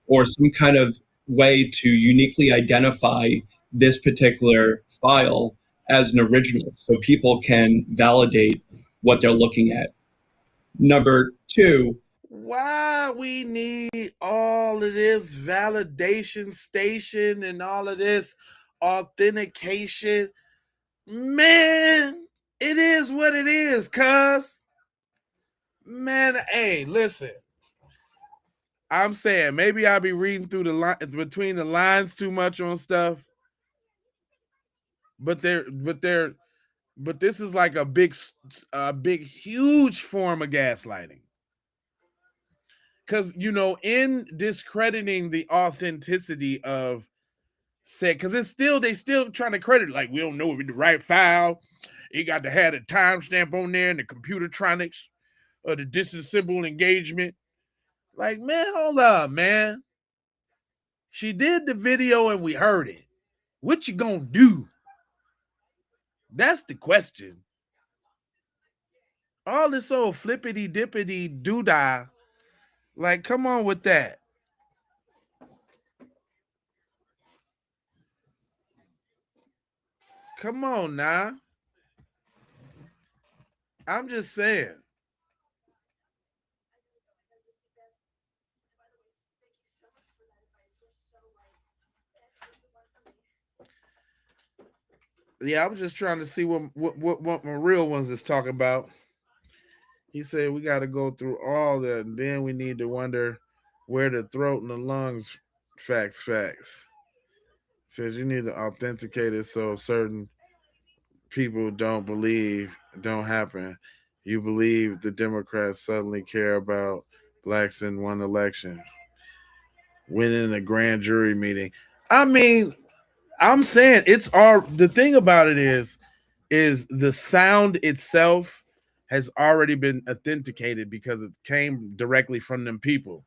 Speaker 11: or some kind of way to uniquely identify this particular file as an original so people can validate what they're looking at. Number two,
Speaker 1: why we need all of this validation station and all of this authentication? Man, it is what it is, cuz. Man, hey, listen. I'm saying maybe I'll be reading through the line between the lines too much on stuff. But this is like a big, huge form of gaslighting. Because, you know, in discrediting the authenticity of said, because they still trying to credit, like, we don't know if it's the right file. You got to have a timestamp on there and the computertronics or the disassembled engagement. Like, man, hold up, man. She did the video and we heard it. What you gonna do? That's the question. All this old flippity dippity doodah. Like, come on with that. Come on now. I'm just saying. Yeah, I was just trying to see what my real ones is talking about. He said we got to go through all that, and then we need to wonder where the throat and the lungs. Facts. Says you need to authenticate it so certain people don't happen. You believe the Democrats suddenly care about blacks in one election, winning a grand jury meeting. I mean, I'm saying the thing about it is the sound itself has already been authenticated because it came directly from them people.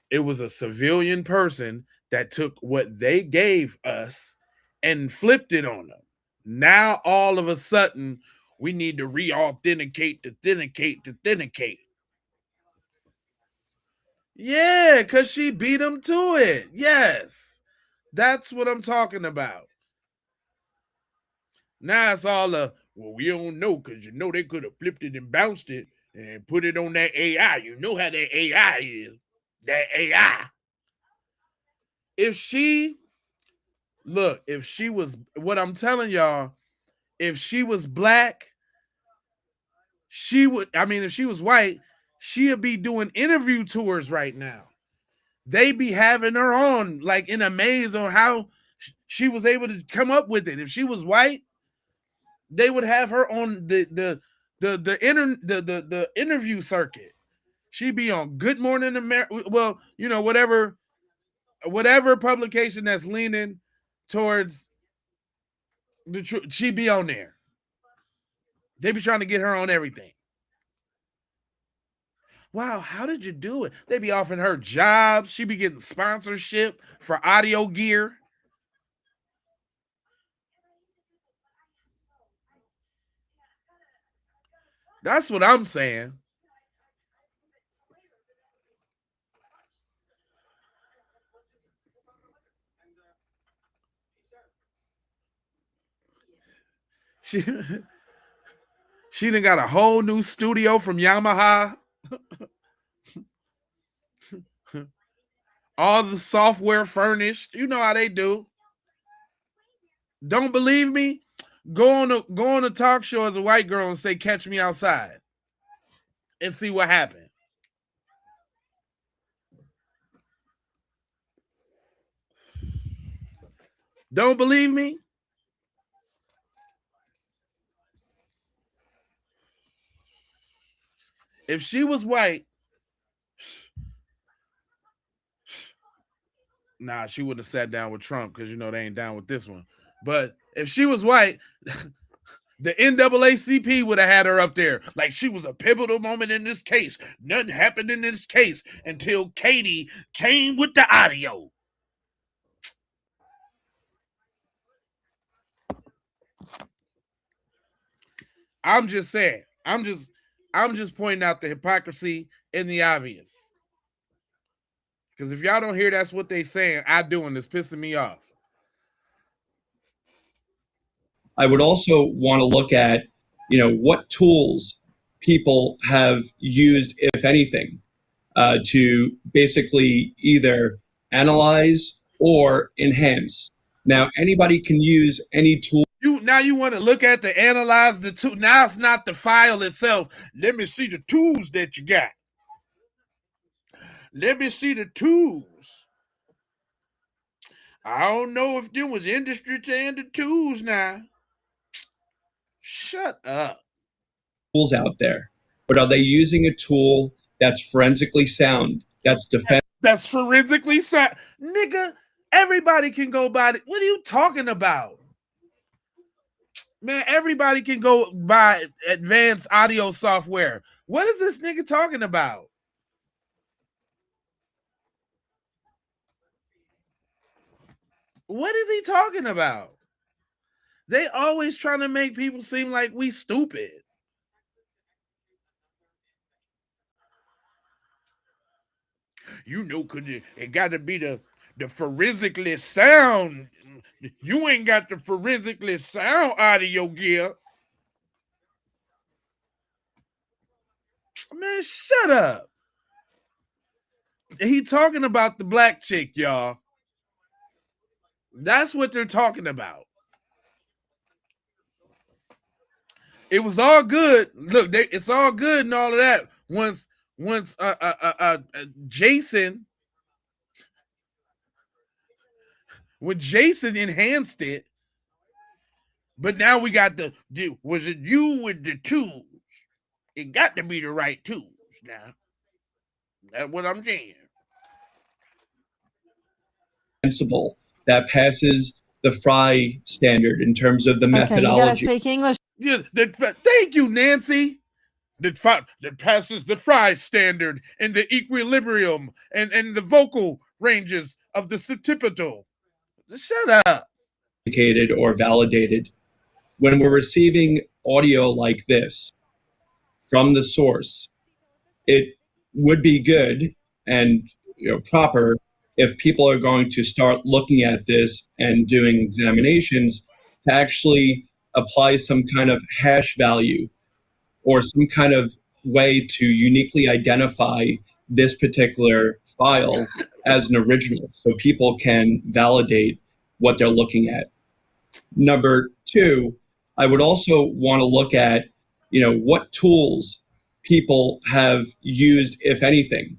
Speaker 1: It was a civilian person that took what they gave us and flipped it on them. Now all of a sudden we need to re-authenticate. Yeah, because she beat him to it. Yes. That's what I'm talking about. Now it's all we don't know because, you know, they could have flipped it and bounced it and put it on that AI. You know how that AI is. That AI. If she was, what I'm telling y'all, if she was black, if she was white, she'd be doing interview tours right now. They be having her on like in a maze on how she was able to come up with it. If she was white, they would have her on the interview circuit. She'd be on Good Morning America. Well, you know, whatever publication that's leaning towards the truth, she'd be on there. They be trying to get her on everything. Wow, how did you do it? They be offering her jobs. She be getting sponsorship for audio gear. That's what I'm saying. She done got a whole new studio from Yamaha. All the software furnished. You know how they do. Don't believe me? Go on a talk show as a white girl and say, "Catch me outside," and see what happened. Don't believe me? If she was white, nah, she would have sat down with Trump because, you know, they ain't down with this one. But if she was white, the NAACP would have had her up there. Like, she was a pivotal moment in this case. Nothing happened in this case until Katie came with the audio. I'm just saying. I'm just pointing out the hypocrisy and the obvious. Because if y'all don't hear that's what they saying, I do, and it's pissing me off.
Speaker 11: I would also want to look at, what tools people have used, if anything, to basically either analyze or enhance. Now, anybody can use any tool.
Speaker 1: You want to look at the analyze the tool. Now it's not the file itself. Let me see the tools that you got. Let me see the tools. I don't know if there was industry and the tools now. Shut up.
Speaker 11: Tools out there, but are they using a tool that's forensically sound, that's
Speaker 1: That's forensically sound? Nigga, everybody can go by it. What are you talking about? Man, everybody can go buy advanced audio software. What is this nigga talking about? What is he talking about? They always trying to make people seem like we stupid. Cause it got to be the forensically sound. You ain't got the forensically sound audio gear. Man, shut up. He talking about the black chick, y'all. That's what they're talking about. It was all good. Look, it's all good and all of that. Once Jason, when Jason enhanced it, but now we got was it you with the tools? It got to be the right tools now. That's what I'm saying.
Speaker 11: Principle that passes the Fry standard in terms of the methodology.
Speaker 5: Okay, you gotta speak English.
Speaker 1: Yeah, thank you, Nancy. That passes the Fry standard and the equilibrium and the vocal ranges of the septipital. Shut up.
Speaker 11: Or validated. When we're receiving audio like this from the source, it would be good and proper if people are going to start looking at this and doing examinations to actually apply some kind of hash value or some kind of way to uniquely identify this particular file as an original so people can validate what they're looking at. Number two, I would also want to look at, what tools people have used, if anything,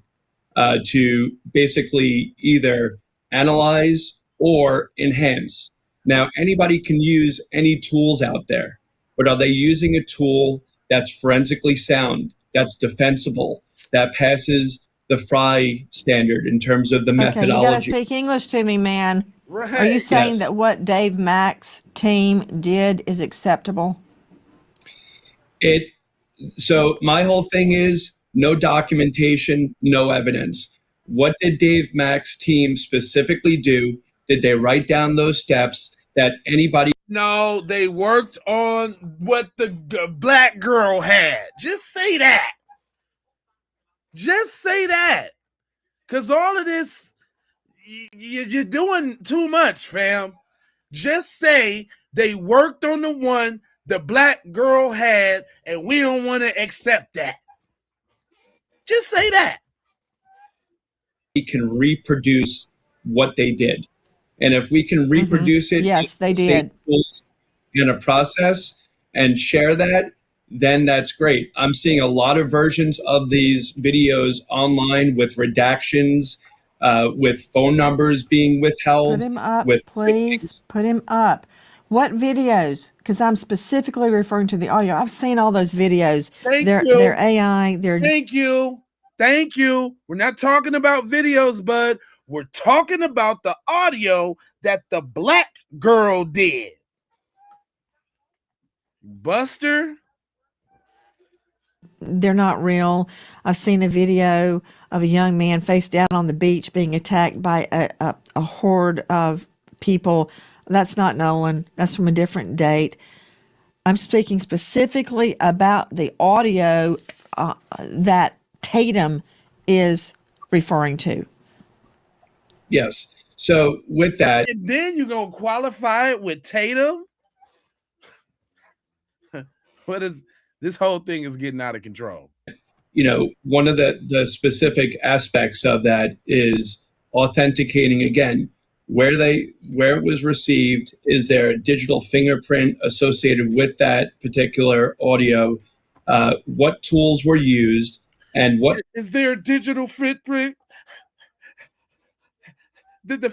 Speaker 11: to basically either analyze or enhance. Now, anybody can use any tools out there, but are they using a tool that's forensically sound, that's defensible, that passes the Fry standard in terms of the methodology?
Speaker 5: Okay, you got to speak English to me, man.
Speaker 1: Right.
Speaker 5: Are you saying
Speaker 11: Yes.
Speaker 5: that what Dave Mack's team did is acceptable?
Speaker 11: So my whole thing is no documentation, no evidence. What did Dave Mack's team specifically do? Did they write down those steps that anybody?
Speaker 1: No, they worked on what the black girl had. Just say that. Just say that. Because all of this, you're doing too much, fam. Just say they worked on the one the black girl had, and we don't want to accept that. Just say that.
Speaker 11: We can reproduce what they did. And if we can reproduce it,
Speaker 5: Yes, they did.
Speaker 11: In a process and share that, then that's great. I'm seeing a lot of versions of these videos online with redactions, with phone numbers being withheld.
Speaker 5: Put him up,
Speaker 11: with
Speaker 5: please. Put him up. What videos? Because I'm specifically referring to the audio. I've seen all those videos.
Speaker 1: Thank
Speaker 5: They're
Speaker 1: you.
Speaker 5: AI.
Speaker 1: Thank you. Thank you. We're not talking about videos, bud. We're talking about the audio that the black girl did. Buster?
Speaker 5: They're not real. I've seen a video of a young man face down on the beach being attacked by a horde of people. That's not Nolan. That's from a different date. I'm speaking specifically about the audio that Tatum is referring to.
Speaker 11: Yes. So with that,
Speaker 1: And then you're going to qualify it with Tatum? What is this whole thing is getting out of control?
Speaker 11: One of the specific aspects of that is authenticating again where it was received. Is there a digital fingerprint associated with that particular audio? What tools were used, and what
Speaker 1: is there a digital footprint? Did the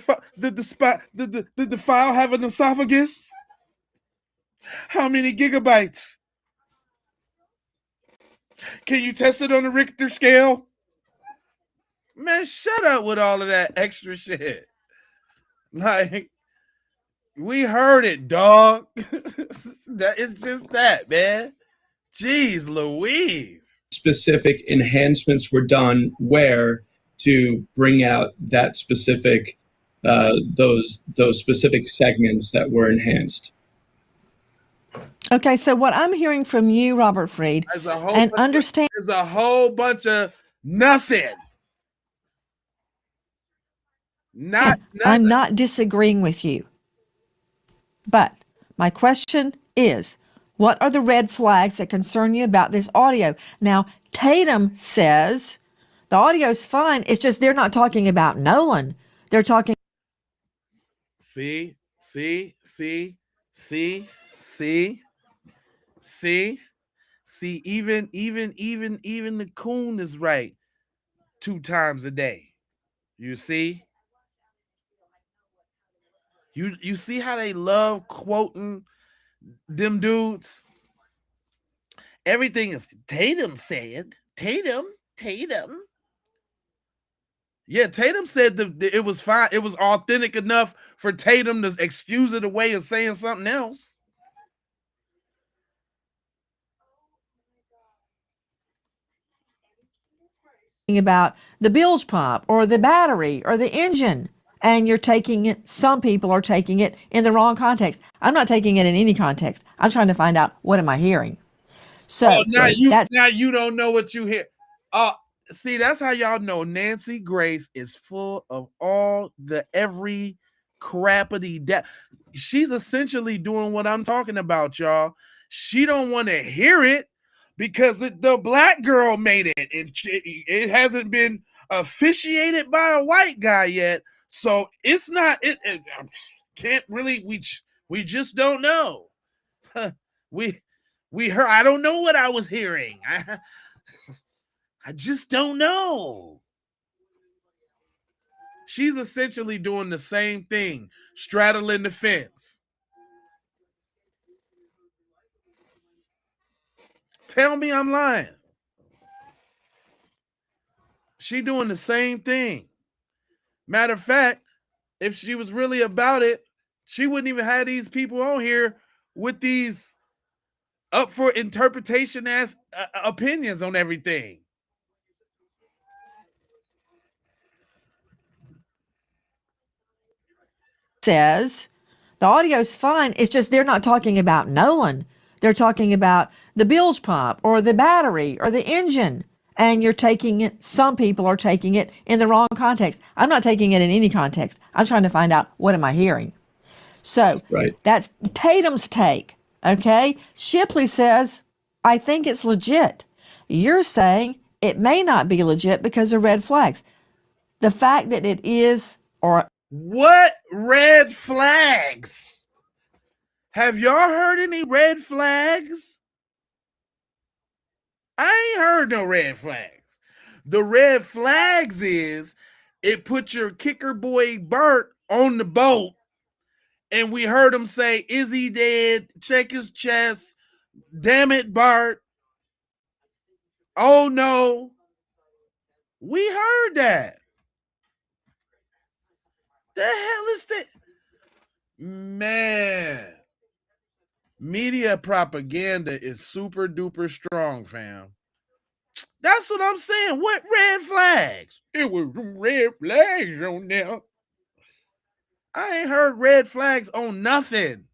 Speaker 1: file have an esophagus? How many gigabytes? Can you test it on the Richter scale? Man, shut up with all of that extra shit. Like, we heard it, dog. That is just that, man. Jeez Louise.
Speaker 11: specific enhancements were done where to bring out that specific those specific segments that were enhanced?
Speaker 5: Okay, so what I'm hearing from you, Robert Freed, and understand
Speaker 1: there's a whole bunch of nothing.
Speaker 5: I'm not disagreeing with you. But my question is, what are the red flags that concern you about this audio? Now, Tatum says the audio's fine. It's just they're not talking about Nolan. They're talking.
Speaker 1: See, even the coon is right 2 times a day. You see? You see how they love quoting them dudes? Everything is Tatum said. Tatum. Yeah, Tatum said it was fine. It was authentic enough for Tatum to excuse it away as saying something else.
Speaker 5: About the bilge pump or the battery or the engine, and you're taking it, some people are taking it in the wrong context. I'm not taking it in any context. I'm trying to find out, what am I hearing? So
Speaker 1: now you don't know what you hear. See, that's how y'all know Nancy Grace is full of all the every crappity that she's essentially doing what I'm talking about, y'all. She don't want to hear it because the black girl made it, and it hasn't been officiated by a white guy yet. So it's not. It can't really. We just don't know. We heard. I don't know what I was hearing. I just don't know. She's essentially doing the same thing, straddling the fence. Tell me I'm lying. She doing the same thing. Matter of fact, if she was really about it, she wouldn't even have these people on here with these up for interpretation as opinions on everything.
Speaker 5: Says the audio's fine. It's just they're not talking about Nolan. They're talking about the bilge pump or the battery or the engine. And you're taking it, some people are taking it in the wrong context. I'm not taking it in any context. I'm trying to find out, what am I hearing? So That's Tatum's take. Okay. Shipley says, I think it's legit. You're saying it may not be legit because of red flags. The fact that it is, or
Speaker 1: what red flags? Have y'all heard any red flags? I ain't heard no red flags. The red flags is it put your kicker boy Bert on the boat, and we heard him say, is he dead? Check his chest. Damn it, Bart. Oh no. We heard that. The hell is that? Man. Media propaganda is super duper strong, fam. That's what I'm saying. What red flags? It was red flags on there. I ain't heard red flags on nothing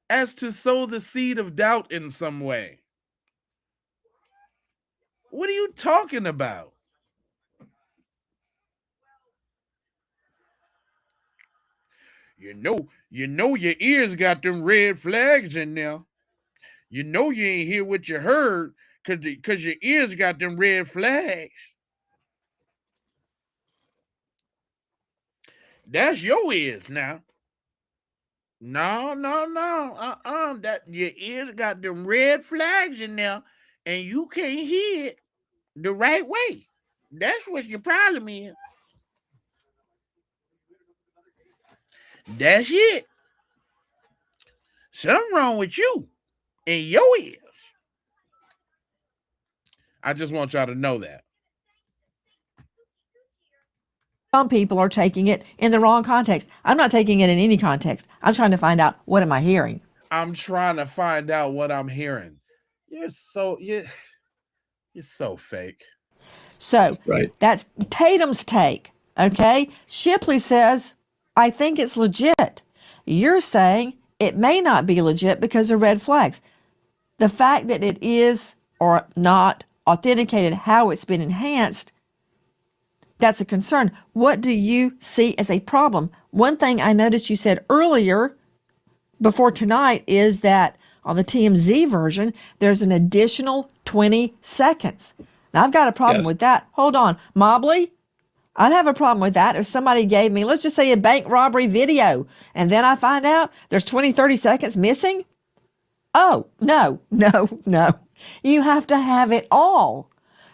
Speaker 1: as to sow the seed of doubt in some way. What are you talking about? You know your ears got them red flags in there. You know you ain't hear what you heard because your ears got them red flags. That's your ears now. No. That your ears got them red flags in there, and you can't hear it the right way. That's what your problem is. That's it. Something wrong with you and your ears. I just want y'all to know that.
Speaker 5: Some people are taking it in the wrong context. I'm not taking it in any context. I'm trying to find out, what am I hearing?
Speaker 1: I'm trying to find out what I'm hearing. You're so fake.
Speaker 5: So
Speaker 11: Right.
Speaker 5: that's Tatum's take. Okay. Shipley says, I think it's legit. You're saying it may not be legit because of red flags. The fact that it is or not authenticated, how it's been enhanced, that's a concern. What do you see as a problem? One thing I noticed you said earlier before tonight is that on the TMZ version, there's an additional 20 seconds. Now, I've got a problem with that. Hold on. Mobley, I'd have a problem with that if somebody gave me, let's just say, a bank robbery video, and then I find out there's 20, 30 seconds missing. Oh, no. You have to have it all.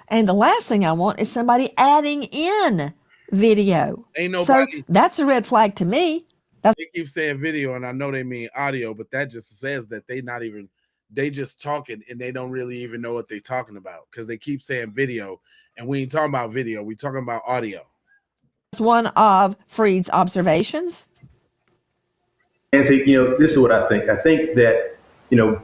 Speaker 5: And the last thing I want is somebody adding in video.
Speaker 1: Ain't nobody.
Speaker 5: So that's a red flag to me.
Speaker 1: They keep saying video, and I know they mean audio, but that just says that they just talking and they don't really even know what they're talking about because they keep saying video, and we ain't talking about video. We talking about audio.
Speaker 5: That's one of Freed's observations.
Speaker 8: Nancy, this is what I think. I think that,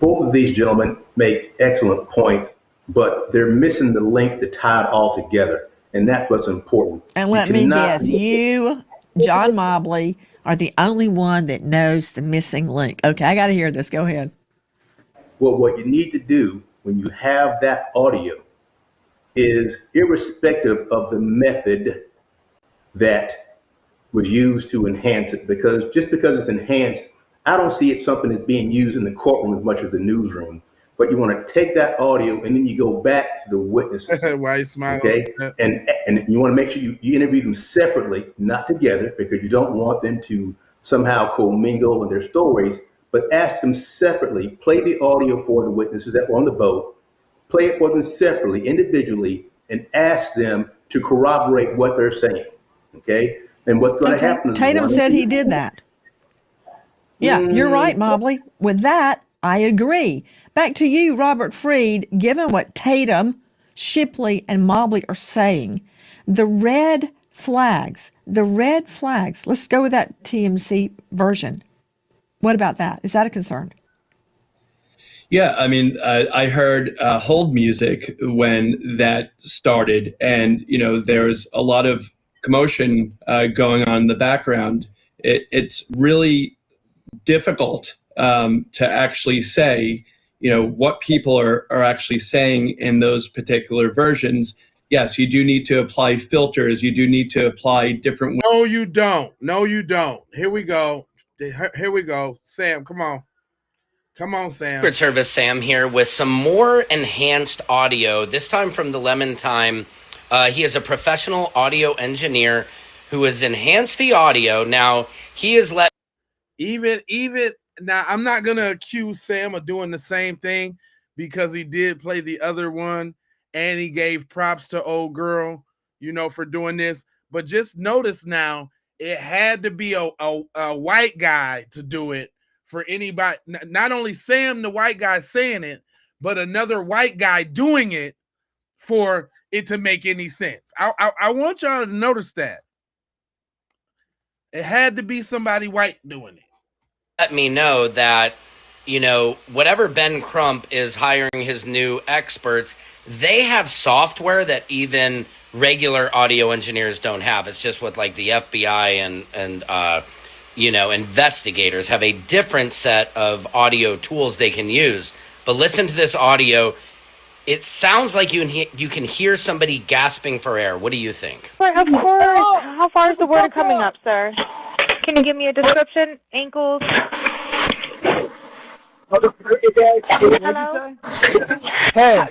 Speaker 8: both of these gentlemen make excellent points, but they're missing the link to tie it all together. And that's what's important.
Speaker 5: And let me guess, you, John Mobley, are the only one that knows the missing link. Okay, I got to hear this. Go ahead.
Speaker 8: Well, what you need to do when you have that audio is, irrespective of the method that was used to enhance it, because just because it's enhanced, I don't see it something that's being used in the courtroom as much as the newsroom. But you want to take that audio and then you go back to the witnesses.
Speaker 1: Why you smiling?
Speaker 8: Okay, and you want to make sure you interview them separately, not together, because you don't want them to somehow commingle in their stories. But ask them separately. Play the audio for the witnesses that were on the boat. Play it for them separately, individually, and ask them to corroborate what they're saying. Okay, and what's going to happen?
Speaker 5: Tatum said he did that. Yeah, you're right, Mobley. With that, I agree. Back to you, Robert Freed. Given what Tatum, Shipley, and Mobley are saying, the red flags, let's go with that TMC version. What about that? Is that a concern?
Speaker 11: Yeah, I mean, I heard hold music when that started, and there's a lot of commotion going on in the background. It's really difficult to actually say, what people are actually saying in those particular versions. Yes, you do need to apply filters. You do need to apply different.
Speaker 1: No, you don't. Here we go. Sam, come on. Come on, Sam.
Speaker 12: Secret Service Sam here with some more enhanced audio, this time from the Lemon Time. He is a professional audio engineer who has enhanced the audio. Now, he has let...
Speaker 1: Even now, I'm not going to accuse Sam of doing the same thing because he did play the other one and he gave props to old girl, for doing this. But just notice now, it had to be a white guy to do it for anybody. Not only Sam, the white guy, saying it, but another white guy doing it for it to make any sense. I want y'all to notice that. It had to be somebody white doing it.
Speaker 12: Let me know that, whatever Ben Crump is hiring his new experts, they have software that even regular audio engineers don't have. It's just what like the FBI and investigators have a different set of audio tools they can use. But listen to this audio. It sounds like you can hear somebody gasping for air. What do you think?
Speaker 3: Of course. How far is the water coming up, sir? Can you give me a description? Ankles? Hello?
Speaker 4: Hey,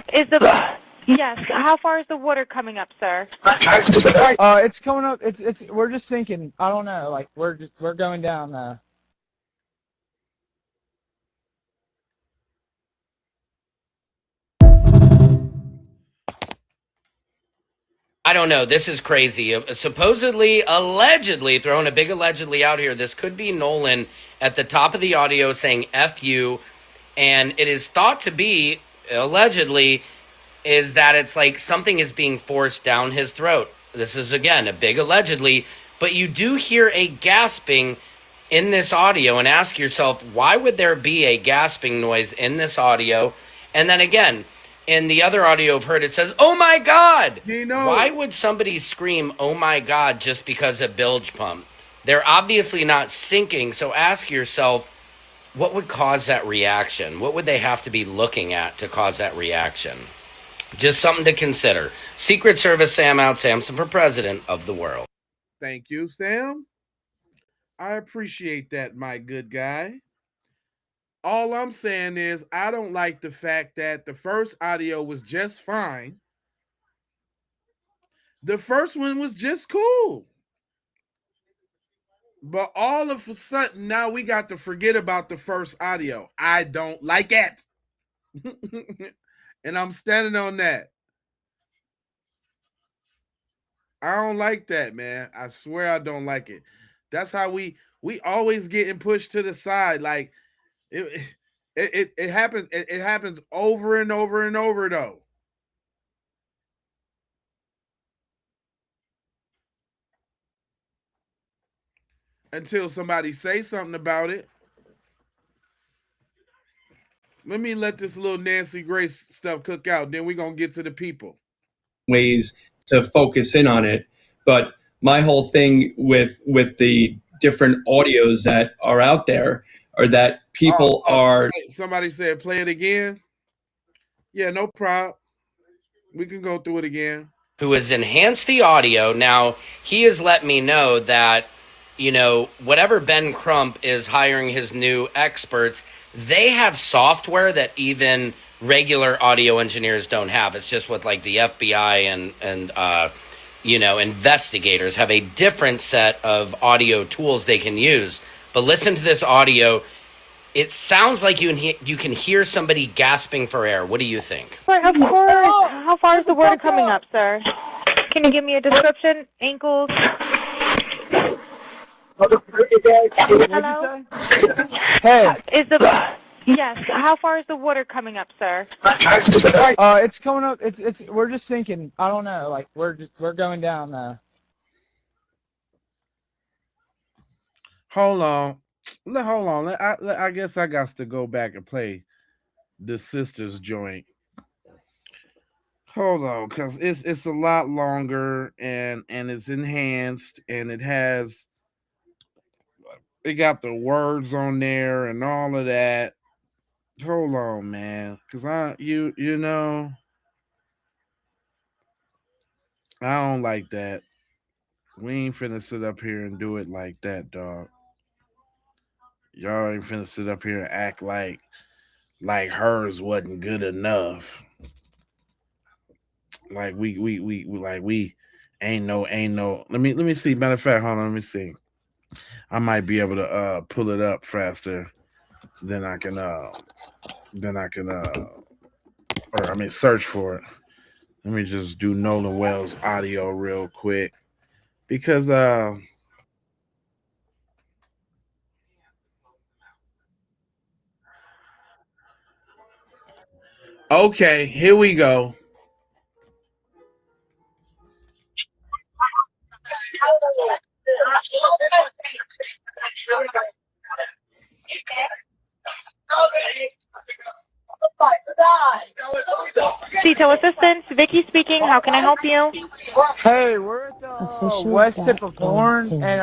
Speaker 3: Yes, how far is the water coming up, sir?
Speaker 4: it's coming up. We're just sinking. I don't know. Like we're going down.
Speaker 12: I don't know. This is crazy. Supposedly, allegedly, throwing a big allegedly out here, this could be Nolan at the top of the audio saying F you. And it is thought to be, allegedly, is that it's like something is being forced down his throat. This is, again, a big allegedly. But you do hear a gasping in this audio and ask yourself, why would there be a gasping noise in this audio? And then again, in the other audio I've heard, it says, oh my God! Why would somebody scream, oh my God, just because of bilge pump? They're obviously not sinking, so ask yourself, what would cause that reaction? What would they have to be looking at to cause that reaction? Just something to consider. Secret Service Sam out, Samson for president of the world.
Speaker 1: Thank you, Sam. I appreciate that, my good guy. All I'm saying is I don't like the fact that the first audio was just fine. The first one was just cool. But all of a sudden, now we got to forget about the first audio. I don't like it. And I'm standing on that. I don't like that, man. I swear I don't like it. That's how we always getting pushed to the side. Like it happens. It happens over and over and over though. Until somebody say something about it. Let me let this little Nancy Grace stuff cook out. Then we're going to get to the people.
Speaker 11: Ways to focus in on it. But my whole thing with the different audios that are out there are that people are...
Speaker 1: Somebody said play it again. Yeah, no problem. We can go through it again.
Speaker 12: Who has enhanced the audio. Now, he has let me know that, you know, whatever Ben Crump is hiring his new experts, they have software that even regular audio engineers don't have. It's just what like the FBI and you know, investigators have a different set of audio tools they can use. But listen to this audio. It sounds like you can hear somebody gasping for air. What do you think?
Speaker 3: Right, of course. How far is the water coming up, sir? Can you give me a description? Ankles? Hello?
Speaker 4: Hey.
Speaker 3: Yes, how far is the water coming up, sir?
Speaker 4: It's coming up. We're just sinking. I don't know. Like we're going down.
Speaker 1: Hold on. I guess I got to go back and play the sisters joint. Hold on, because it's a lot longer and it's enhanced and it got the words on there and all of that. Hold on, man, because you know, I don't like that. We ain't finna sit up here and do it like that, dog. Y'all ain't finna sit up here and act like hers wasn't good enough. Like we ain't no. Let me see. Matter of fact, hold on. Let me see. I might be able to pull it up faster than I can search for it. Let me just do Nolan Wells audio real quick because okay, here we go.
Speaker 3: CTO Assistance, Vicky speaking. How can I help you?
Speaker 4: Hey, we're at the west tip of Horn, and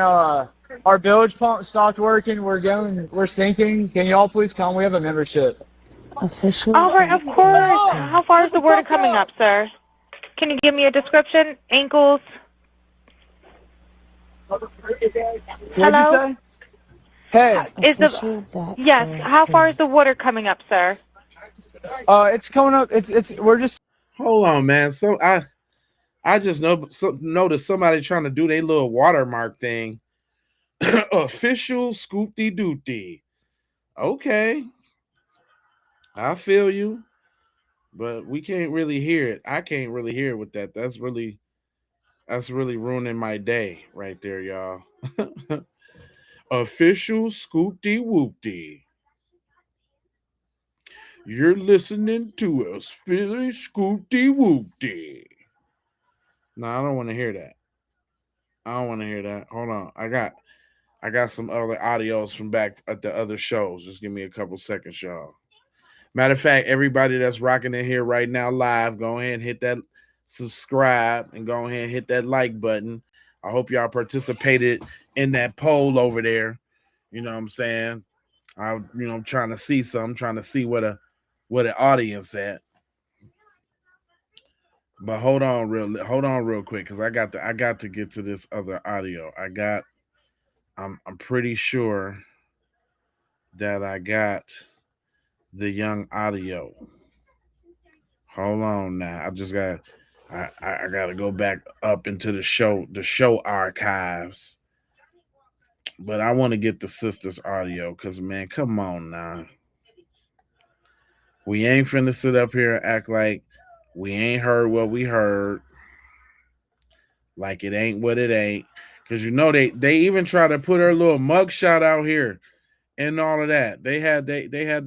Speaker 4: our bilge pump stopped working. We're sinking. Can y'all please come? We have a membership.
Speaker 3: All right, of course. How far is the water coming up, sir? Can you give me a description? Ankles? Hello?
Speaker 4: Hey,
Speaker 3: Yes, how far is the water coming up, sir?
Speaker 4: it's coming up. We're just.
Speaker 1: Hold on, man. So I just noticed somebody trying to do their little watermark thing. Official scoopty doopty. Okay, I feel you, but we can't really hear it. I can't really hear it with that. That's really ruining my day right there, y'all. Official scoopty whoopty. You're listening to us, Philly scoopty whoopty. No, I don't want to hear that. I don't want to hear that. Hold on. I got some other audios from back at the other shows. Just give me a couple seconds, y'all. Matter of fact, everybody that's rocking in here right now live, go ahead and hit that subscribe and go ahead and hit that like button. I hope y'all participated in that poll over there. You know what I'm saying? I'm trying to see some, trying to see what the audience at. But hold on real quick, because I got to get to this other audio. I'm pretty sure that I got the young audio. Hold on now. I gotta go back up into the show archives. But I want to get the sisters audio, because man, come on now. We ain't finna sit up here and act like we ain't heard what we heard. Like it ain't what it ain't. Cause they even try to put her little mugshot out here and all of that. They had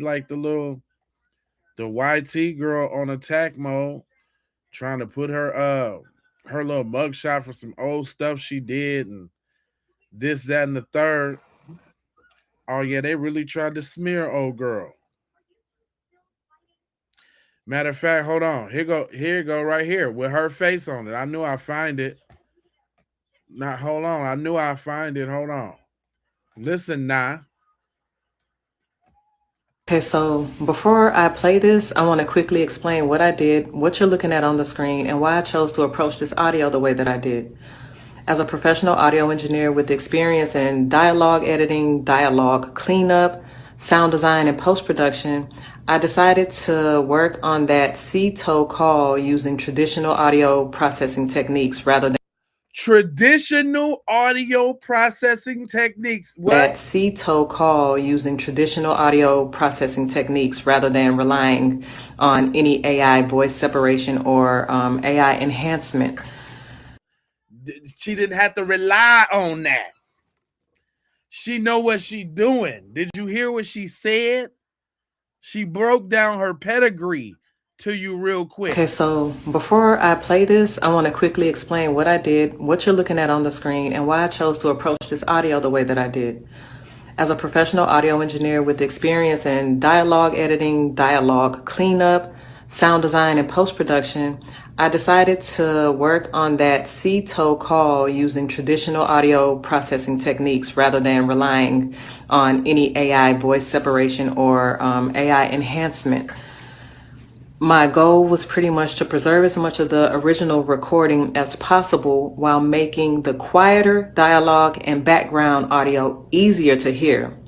Speaker 1: like the YT girl on attack mode, trying to put her little mugshot for some old stuff she did and this, that, and the third. Oh yeah, they really tried to smear old girl. Matter of fact, hold on. Here you go right here with her face on it. I knew I'd find it. Now hold on. I knew I'd find it. Hold on. Listen now.
Speaker 13: Okay, so before I play this, I want to quickly explain what I did, what you're looking at on the screen, and why I chose to approach this audio the way that I did. As a professional audio engineer with experience in dialogue editing, dialogue cleanup, sound design, and post-production, I decided to work on that C-toe call using traditional audio processing techniques rather than
Speaker 1: Traditional audio processing techniques. What?
Speaker 13: That C-toe call using traditional audio processing techniques rather than relying on any AI voice separation or AI enhancement.
Speaker 1: She didn't have to rely on that. She know what she doing. Did you hear what she said? She broke down her pedigree to you real quick.
Speaker 13: Okay, so before I play this, I want to quickly explain what I did, what you're looking at on the screen, and why I chose to approach this audio the way that I did. As a professional audio engineer with experience in dialogue editing, dialogue cleanup, sound design, and post-production, I decided to work on that C-toe call using traditional audio processing techniques rather than relying on any AI voice separation or AI enhancement. My goal was pretty much to preserve as much of the original recording as possible while making the quieter dialogue and background audio easier to hear.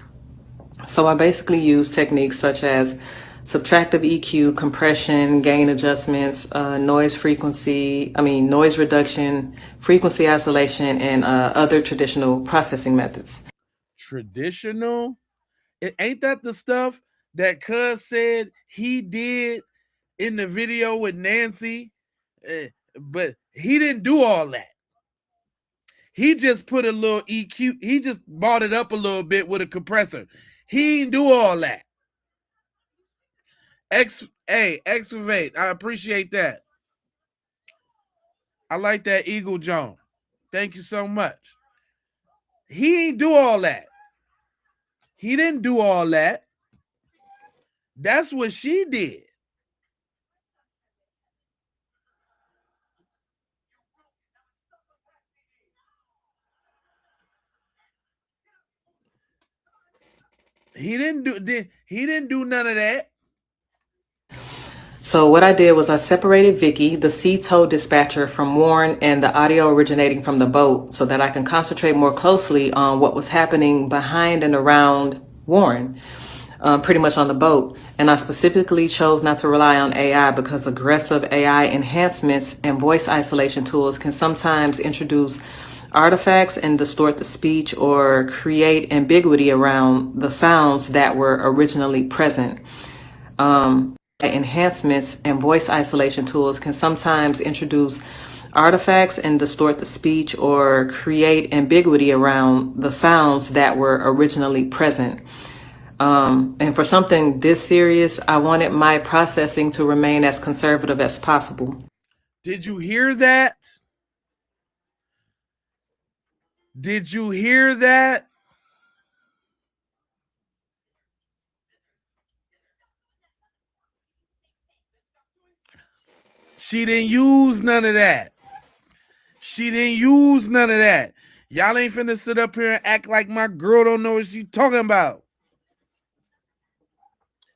Speaker 13: So I basically used techniques such as subtractive EQ, compression, gain adjustments, noise reduction, frequency isolation, and other traditional processing methods.
Speaker 1: Traditional? Ain't that the stuff that Cuz said he did in the video with Nancy? But he didn't do all that. He just put a little EQ. He just bought it up a little bit with a compressor. He didn't do all that. Excavate. I appreciate that. I like that Eagle John. Thank you so much. He ain't do all that. He didn't do all that. That's what she did. He didn't do none of that.
Speaker 13: So what I did was I separated Vicky, the sea tow dispatcher, from Warren and the audio originating from the boat so that I can concentrate more closely on what was happening behind and around Warren, pretty much on the boat. And I specifically chose not to rely on AI because aggressive AI enhancements and voice isolation tools can sometimes introduce artifacts and distort the speech or create ambiguity around the sounds that were originally present. Enhancements and voice isolation tools can sometimes introduce artifacts and distort the speech or create ambiguity around the sounds that were originally present. And for something this serious, I wanted my processing to remain as conservative as possible.
Speaker 1: Did you hear that? Did you hear that? She didn't use none of that. She didn't use none of that. Y'all ain't finna sit up here and act like my girl don't know what she talking about.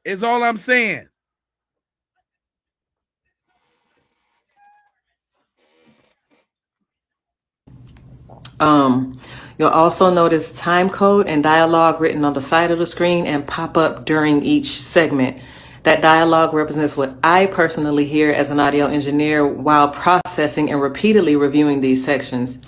Speaker 1: Is all I'm saying.
Speaker 13: You'll also notice time code and dialogue written on the side of the screen and pop up during each segment. That dialogue represents what I personally hear as an audio engineer while processing and repeatedly reviewing these sections.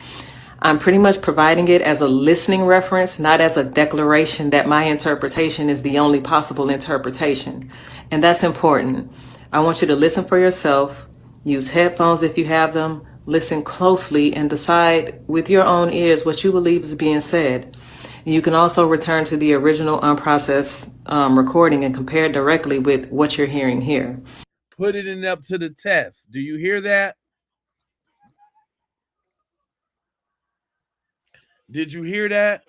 Speaker 13: I'm pretty much providing it as a listening reference, not as a declaration that my interpretation is the only possible interpretation. And that's important. I want you to listen for yourself, use headphones if you have them, listen closely, and decide with your own ears what you believe is being said. You can also return to the original unprocessed recording and compare directly with what you're hearing here.
Speaker 1: Put it up to the test. Do you hear that? Did you hear that?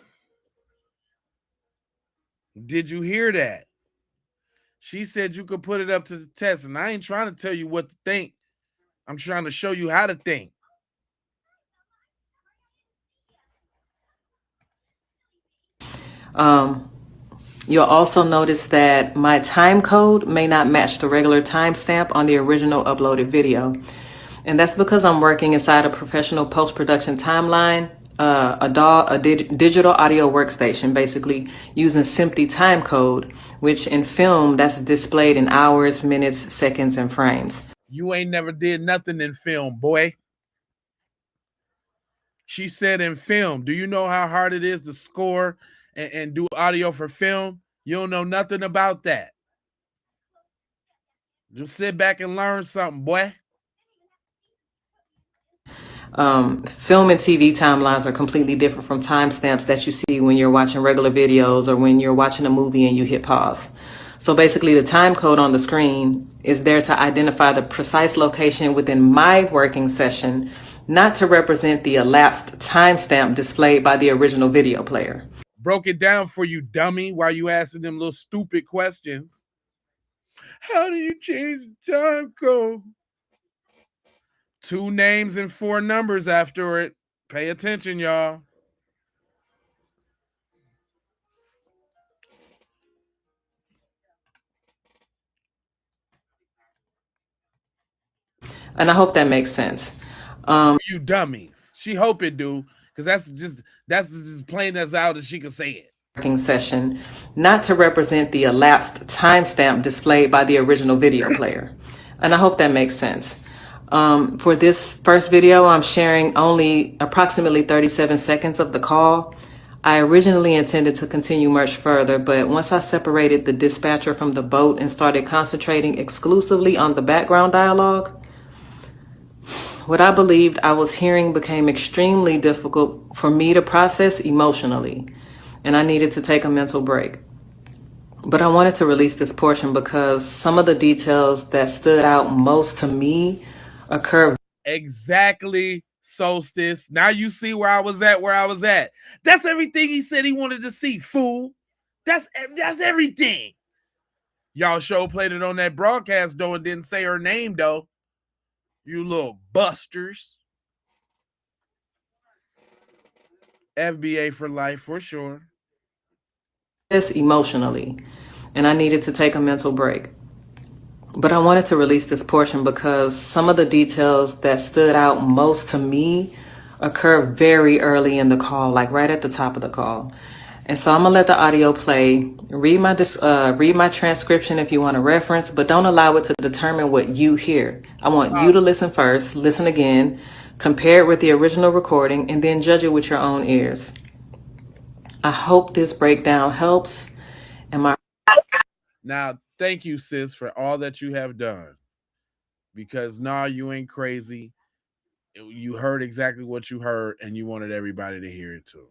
Speaker 1: Did you hear that? She said you could put it up to the test, and I ain't trying to tell you what to think. I'm trying to show you how to think.
Speaker 13: You'll also notice that my time code may not match the regular timestamp on the original uploaded video. And that's because I'm working inside a professional post-production timeline, a digital audio workstation, basically using SMPTE time code, which in film, that's displayed in hours, minutes, seconds, and frames.
Speaker 1: You ain't never did nothing in film, boy. She said in film. Do you know how hard it is to score and do audio for film? You don't know nothing about that. Just sit back and learn something, boy.
Speaker 13: Film and TV timelines are completely different from timestamps that you see when you're watching regular videos or when you're watching a movie and you hit pause. So basically the time code on the screen is there to identify the precise location within my working session, not to represent the elapsed timestamp displayed by the original video player.
Speaker 1: Broke it down for you, dummy, while you asking them little stupid questions. How do you change the time code? 2 names and 4 numbers after it. Pay attention, y'all.
Speaker 13: And I hope that makes sense.
Speaker 1: You dummies. She hope it do, because that's as plain as out as she could say it.
Speaker 13: Working session, not to represent the elapsed timestamp displayed by the original video player. And I hope that makes sense. For this first video, I'm sharing only approximately 37 seconds of the call. I originally intended to continue much further, but once I separated the dispatcher from the boat and started concentrating exclusively on the background dialogue, what I believed I was hearing became extremely difficult for me to process emotionally, and I needed to take a mental break. But I wanted to release this portion because some of the details that stood out most to me occur.
Speaker 1: Exactly, Solstice. Now you see where I was at. That's everything he said he wanted to see, fool. That's everything. Y'all show played it on that broadcast, though, and didn't say her name, though. You little busters. FBA for life, for sure.
Speaker 13: This emotionally, and I needed to take a mental break. but I wanted to release this portion because some of the details that stood out most to me occur very early in the call, like right at the top of the call. And so I'm gonna let the audio play. Read my transcription if you want to reference, but don't allow it to determine what you hear. I want you to listen first, listen again, compare it with the original recording, and then judge it with your own ears. I hope this breakdown helps.
Speaker 1: Now, thank you, sis, for all that you have done. Because nah, you ain't crazy. You heard exactly what you heard, and you wanted everybody to hear it too.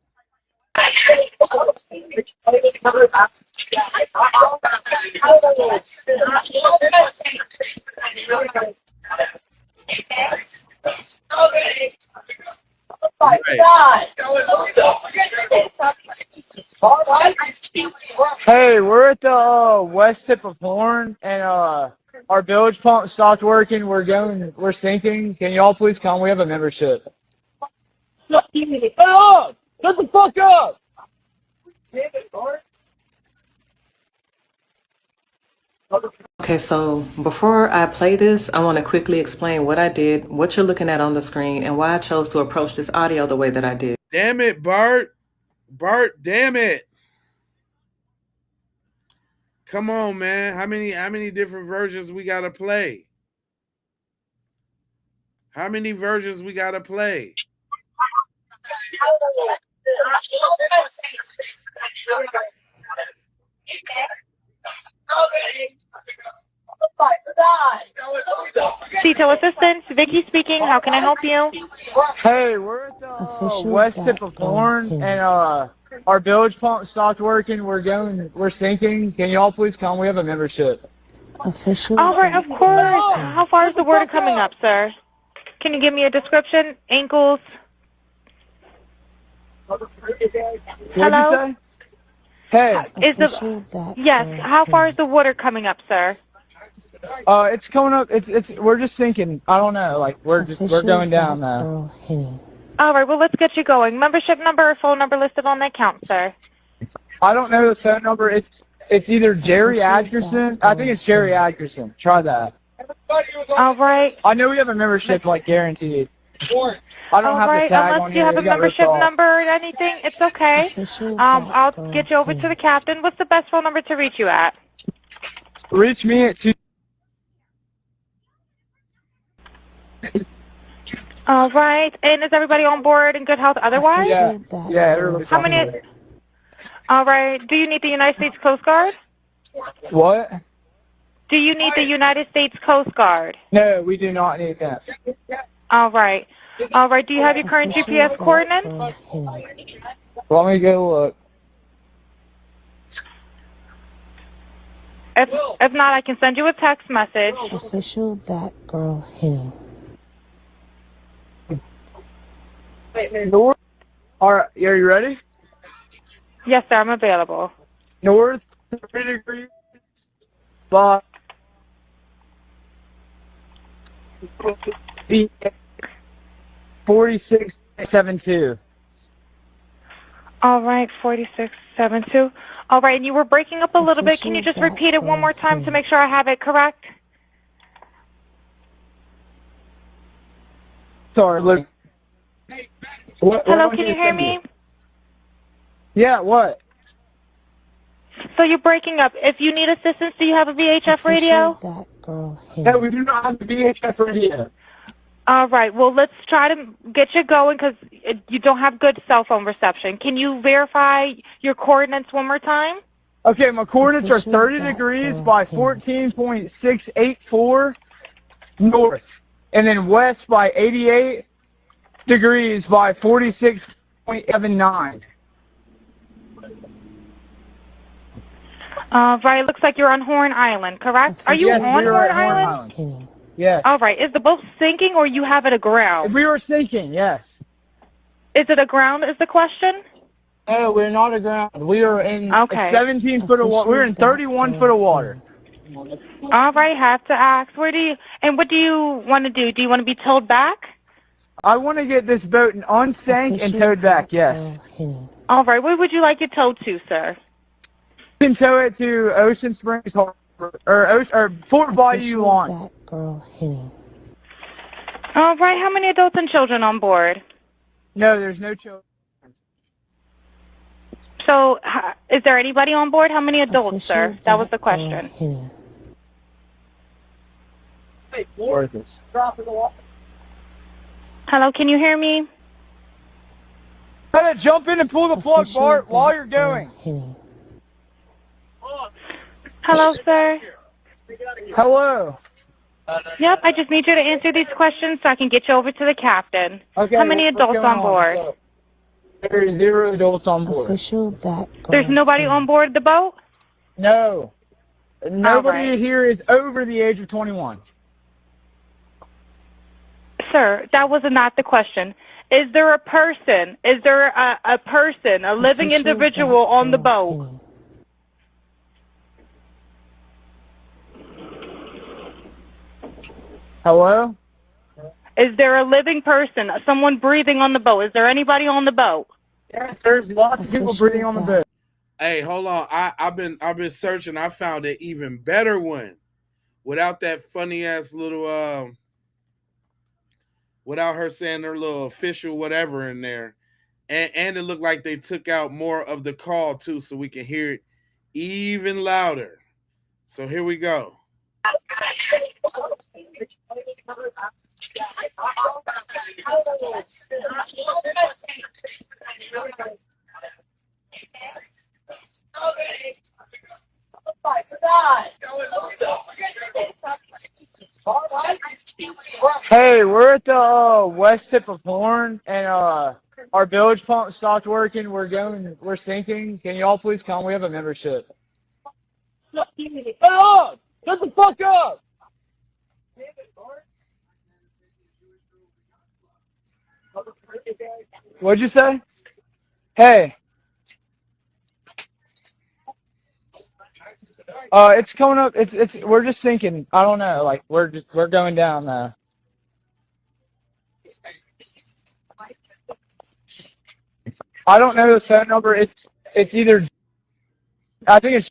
Speaker 4: Hey, we're at the west tip of Horn, and our bilge pump stopped working. We're sinking. Can y'all please come? We have a membership. Shut up! Shut the fuck up!
Speaker 13: Okay, so before I play this, I want to quickly explain what I did, what you're looking at on the screen, and why I chose to approach this audio the way that I did.
Speaker 1: Damn it, Bart. Bart, damn it. Come on, man. How many different versions we gotta play? How many versions we gotta play?
Speaker 3: CTO Assistance, Vicky speaking. How can I help you?
Speaker 4: Hey, we're at the west tip of Horn, and our bilge pump stopped working. We're sinking. Can y'all please come? We have a membership.
Speaker 3: All right, of course. How far is the water coming up, sir? Can you give me a description? Ankles? Hello?
Speaker 4: Hey.
Speaker 3: Yes. How far is the water coming up, sir?
Speaker 4: It's coming up. We're just sinking. I don't know. Like we're going down now.
Speaker 3: All right. Well, let's get you going. Membership number or phone number listed on the account, sir.
Speaker 4: I don't know the phone number. It's either Jerry Atkinson. I think it's Jerry Atkinson. Try that.
Speaker 3: All right.
Speaker 4: I know we have a membership, like guaranteed. I don't have the tag
Speaker 3: unless
Speaker 4: on
Speaker 3: you
Speaker 4: here.
Speaker 3: have a membership number or anything, it's okay. I'll get you over to the captain. What's the best phone number to reach you at?
Speaker 4: Reach me at 2.
Speaker 3: All right. And is everybody on board in good health otherwise?
Speaker 4: Yeah, everybody's
Speaker 3: How many? All right. Do you need the United States Coast Guard?
Speaker 4: What?
Speaker 3: Do you need the United States Coast Guard?
Speaker 4: No, we do not need that.
Speaker 3: All right. All right. Do you have your current GPS coordinates?
Speaker 4: Let me go look.
Speaker 3: If not, I can send you a text message.
Speaker 14: Official that girl hitting.
Speaker 4: North. All right, are you ready?
Speaker 3: Yes, sir. I'm available.
Speaker 4: North 30 degrees. But 4672.
Speaker 3: All right, 4672. All right, and you were breaking up a little bit. Can you just repeat it one more time to make sure I have it correct?
Speaker 4: Sorry, look.
Speaker 3: Hello, can you hear me?
Speaker 4: Yeah, what?
Speaker 3: So you're breaking up. If you need assistance, do you have a VHF radio?
Speaker 4: No, we do not have a VHF radio.
Speaker 3: All right, well, let's try to get you going because you don't have good cell phone reception. Can you verify your coordinates one more time?
Speaker 4: Okay, my coordinates are 30 degrees by 14.684 north, and then west by 88 degrees by 46.79.
Speaker 3: Right, looks like you're on Horn Island, correct? Are you
Speaker 4: Yes,
Speaker 3: on
Speaker 4: we are
Speaker 3: Horn
Speaker 4: at
Speaker 3: Island?
Speaker 4: Yes.
Speaker 3: All right, is the boat sinking or you have it aground?
Speaker 4: We were sinking, yes.
Speaker 3: Is it aground is the question?
Speaker 4: No, we're not aground. We are in
Speaker 3: 17
Speaker 4: foot of water. We're in 31 foot of water.
Speaker 3: All right, have to ask. What do you want to do? Do you want to be towed back?
Speaker 4: I want to get this boat unsank and towed back, yes.
Speaker 3: All right, where would you like it towed to, sir?
Speaker 4: You can tow it to Ocean Springs Harbor. or Fort Bayou
Speaker 14: Official
Speaker 4: launch.
Speaker 14: that girl Henny.
Speaker 3: All right. How many adults and children on board?
Speaker 4: No, there's no children.
Speaker 3: So, is there anybody on board? How many adults, sir? That was the question.
Speaker 14: Henny.
Speaker 4: Worthless.
Speaker 3: Hello, can you hear me?
Speaker 4: Gotta jump in and pull the plug, Bart, while you're going.
Speaker 14: Henny.
Speaker 3: Hello, sir.
Speaker 4: Hello.
Speaker 3: Yep, I just need you to answer these questions so I can get you over to the captain.
Speaker 4: Okay.
Speaker 3: How many
Speaker 4: what's
Speaker 3: adults
Speaker 4: going
Speaker 3: on board?
Speaker 4: There's 0 adults on board.
Speaker 14: Official that girl.
Speaker 3: There's nobody on board the boat?
Speaker 4: No. Nobody
Speaker 3: right.
Speaker 4: here is over the age of 21.
Speaker 3: Sir, that was not the question. Is there a person? Is there a person, a living
Speaker 14: Official
Speaker 3: individual
Speaker 14: that
Speaker 3: on the
Speaker 14: girl
Speaker 3: boat?
Speaker 14: Henny.
Speaker 4: Hello?
Speaker 3: Is there a living person, someone breathing on the boat? Is there anybody on the boat?
Speaker 4: Yes, there's lots of people breathing on the boat.
Speaker 1: Hey, hold on. I've been searching. I found an even better one, without that funny ass little without her saying her little official whatever in there, and it looked like they took out more of the call too, so we can hear it even louder. So here we go.
Speaker 4: Hey, we're at the west tip of Horn, and our bilge pump stopped working. We're sinking. Can y'all please come? We have a membership. Hey, up! Shut the fuck up! What'd you say? Hey. It's coming up. We're just sinking. I don't know. Like we're going down. I don't know the phone number. It's either. I think it's.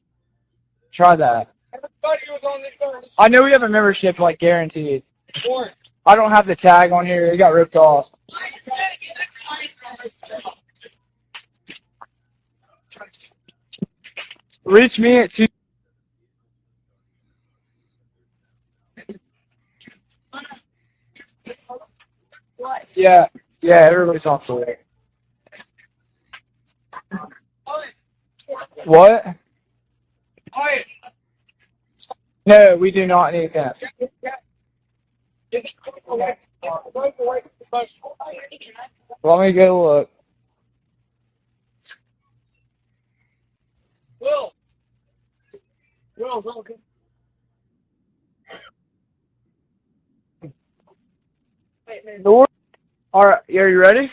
Speaker 4: Try that. I know we have a membership, like guaranteed. I don't have the tag on here. It got ripped off. Reach me at 2. Yeah, everybody's off the way. What? No, we do not need that. Let me go look. North. All right, are you ready?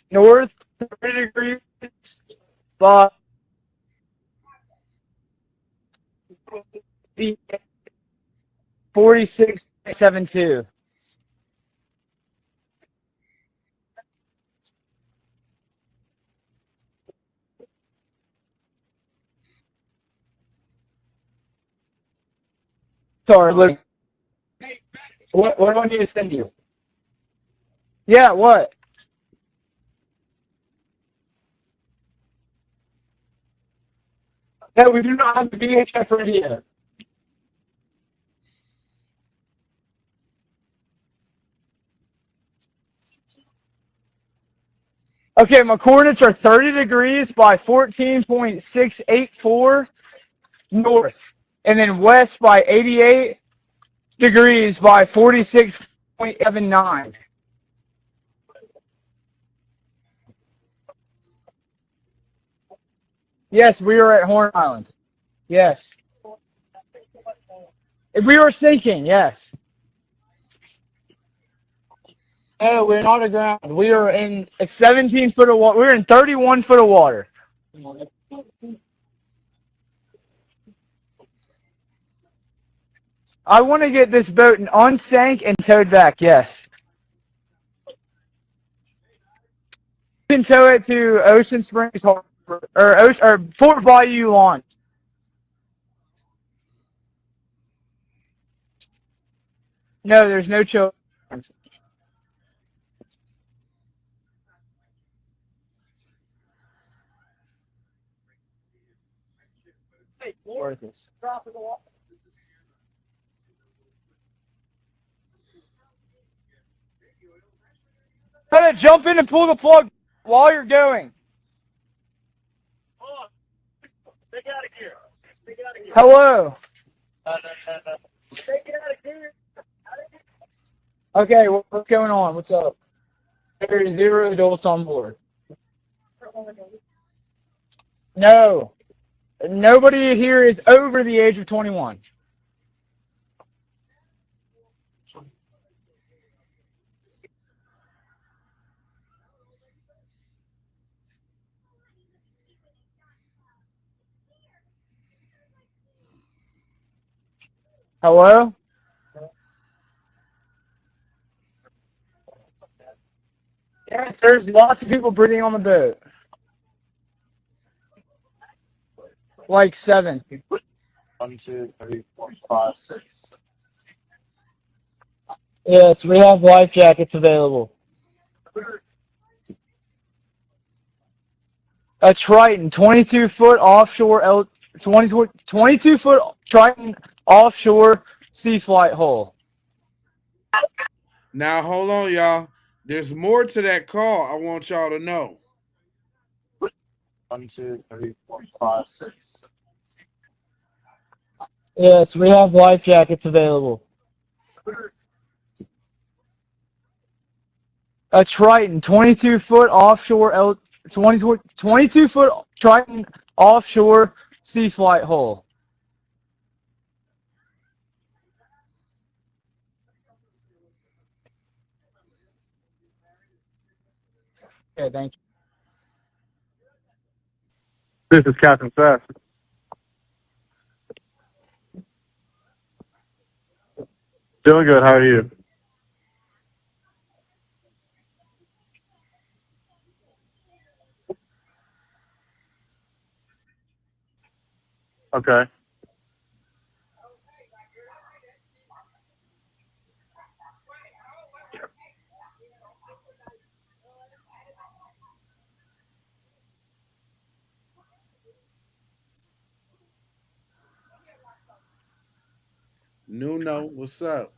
Speaker 4: North 30 degrees, but 46.72. Sorry, look. What do I need to send you? Yeah, what? No, we do not have the VHF radio. Okay, my coordinates are 30 degrees by 14.684 north, and then west by 88 degrees by 46.79. Yes, we are at Horn Island. Yes. We were sinking, yes. No, we're not aground. We are in 17 foot of water. We're in 31 foot of water. I want to get this boat unsank and towed back, yes. You can tow it to Ocean Springs Harbor, or Fort Bayou launch. No, there's no children. Try to jump in and pull the plug while you're going. Hello. Okay, what's going on? What's up? There's 0 adults on board. No. Nobody here is over the age of 21. Hello? Yes, there's lots of people breathing on the boat. Like 7. 1, 2, 3, 4, 5, 6. Yes, we have life jackets available. A Triton, 22-foot offshore, 22-foot Triton offshore sea flight hull.
Speaker 1: Now, hold on, y'all. There's more to that call I want y'all to know.
Speaker 4: 1, 2, 3, 4, 5, 6. Yes, we have life jackets available. A Triton, 22-foot offshore, 22-foot Triton offshore sea flight hull. Okay, thank you. This is Captain Seth. Doing good. How are you? Okay.
Speaker 1: Nuno, what's up?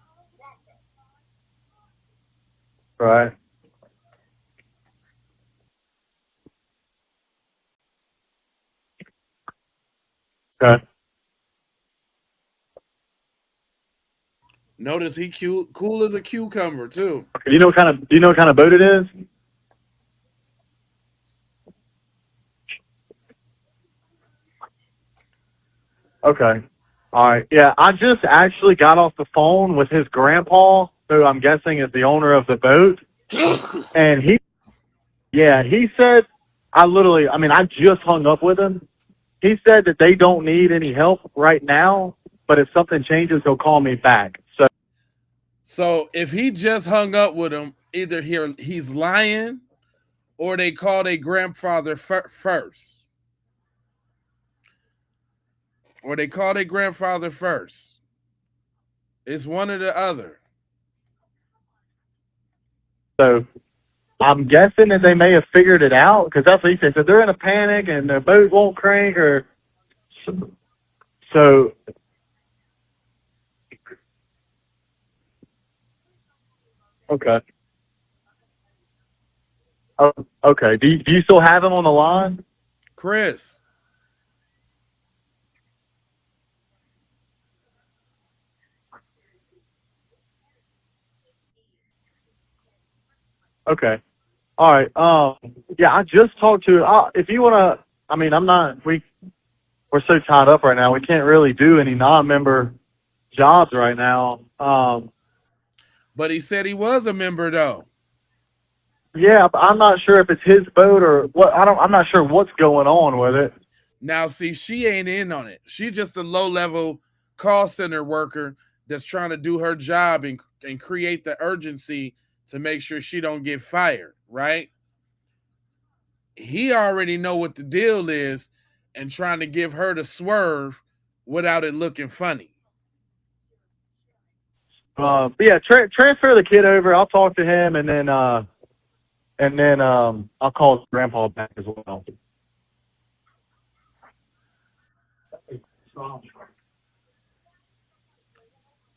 Speaker 4: Right. Okay.
Speaker 1: Notice he cool as a cucumber too.
Speaker 4: Do you know what kind of boat it is? Okay. All right. Yeah, I just actually got off the phone with his grandpa, who I'm guessing is the owner of the boat, and he said, I just hung up with him. He said that they don't need any help right now, but if something changes, he'll call me back.
Speaker 1: So if he just hung up with him, either he's lying or they called a grandfather first. Or they called a grandfather first. It's one or the other.
Speaker 4: So I'm guessing that they may have figured it out, because that's what he said. So they're in a panic and their boat won't crank, or so. Okay. Oh, okay. Do you still have him on the line?
Speaker 1: Chris.
Speaker 4: Okay. All right. Yeah, I just talked to. If you want to, we're so tied up right now. We can't really do any non-member jobs right now.
Speaker 1: But he said he was a member though.
Speaker 4: Yeah, but I'm not sure if it's his boat or what. I'm not sure what's going on with it.
Speaker 1: Now, see, she ain't in on it. She's just a low-level call center worker that's trying to do her job and create the urgency to make sure she don't get fired, right? He already know what the deal is and trying to give her the swerve without it looking funny.
Speaker 4: But yeah, transfer the kid over. I'll talk to him, and then I'll call his grandpa back as well.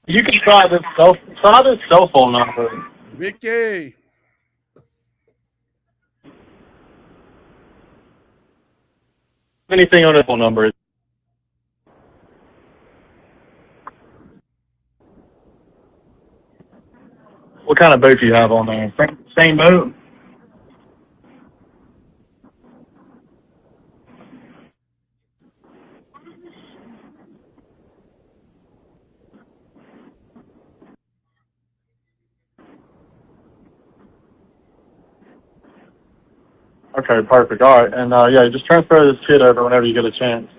Speaker 4: You can try this cell phone number.
Speaker 1: Vicky.
Speaker 4: Anything on this phone number. What kind of boat do you have on there? Same boat? Okay, perfect. All right, and yeah, just transfer this kid over whenever you get a chance.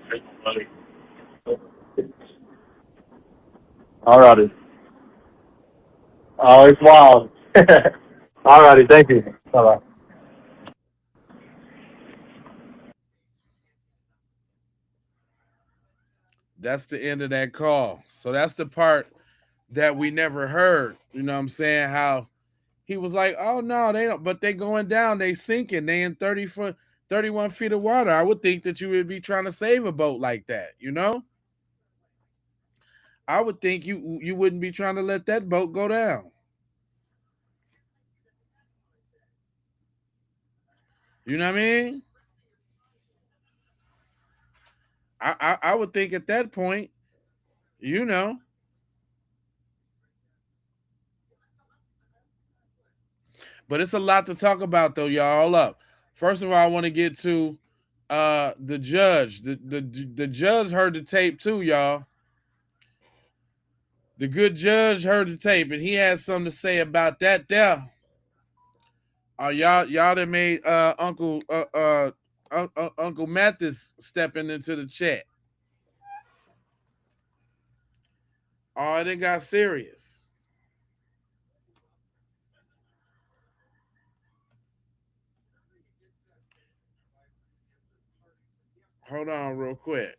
Speaker 4: All righty. Oh, it's wild. All righty, thank you. Bye-bye.
Speaker 1: That's the end of that call. So that's the part that we never heard. You know what I'm saying? How he was like, oh no, they don't, but they going down, they sinking, they in 31 feet of water. I would think that you would be trying to save a boat like that, you know? I would think you wouldn't be trying to let that boat go down. You know what I mean? I would think at that point, you know. But it's a lot to talk about though, y'all. Hold up. First of all, I want to get to the judge. The judge heard the tape too, y'all. The good judge heard the tape, and he has something to say about that there. Y'all that made Uncle Mathis stepping into the chat. Oh, it got serious. Hold on real quick.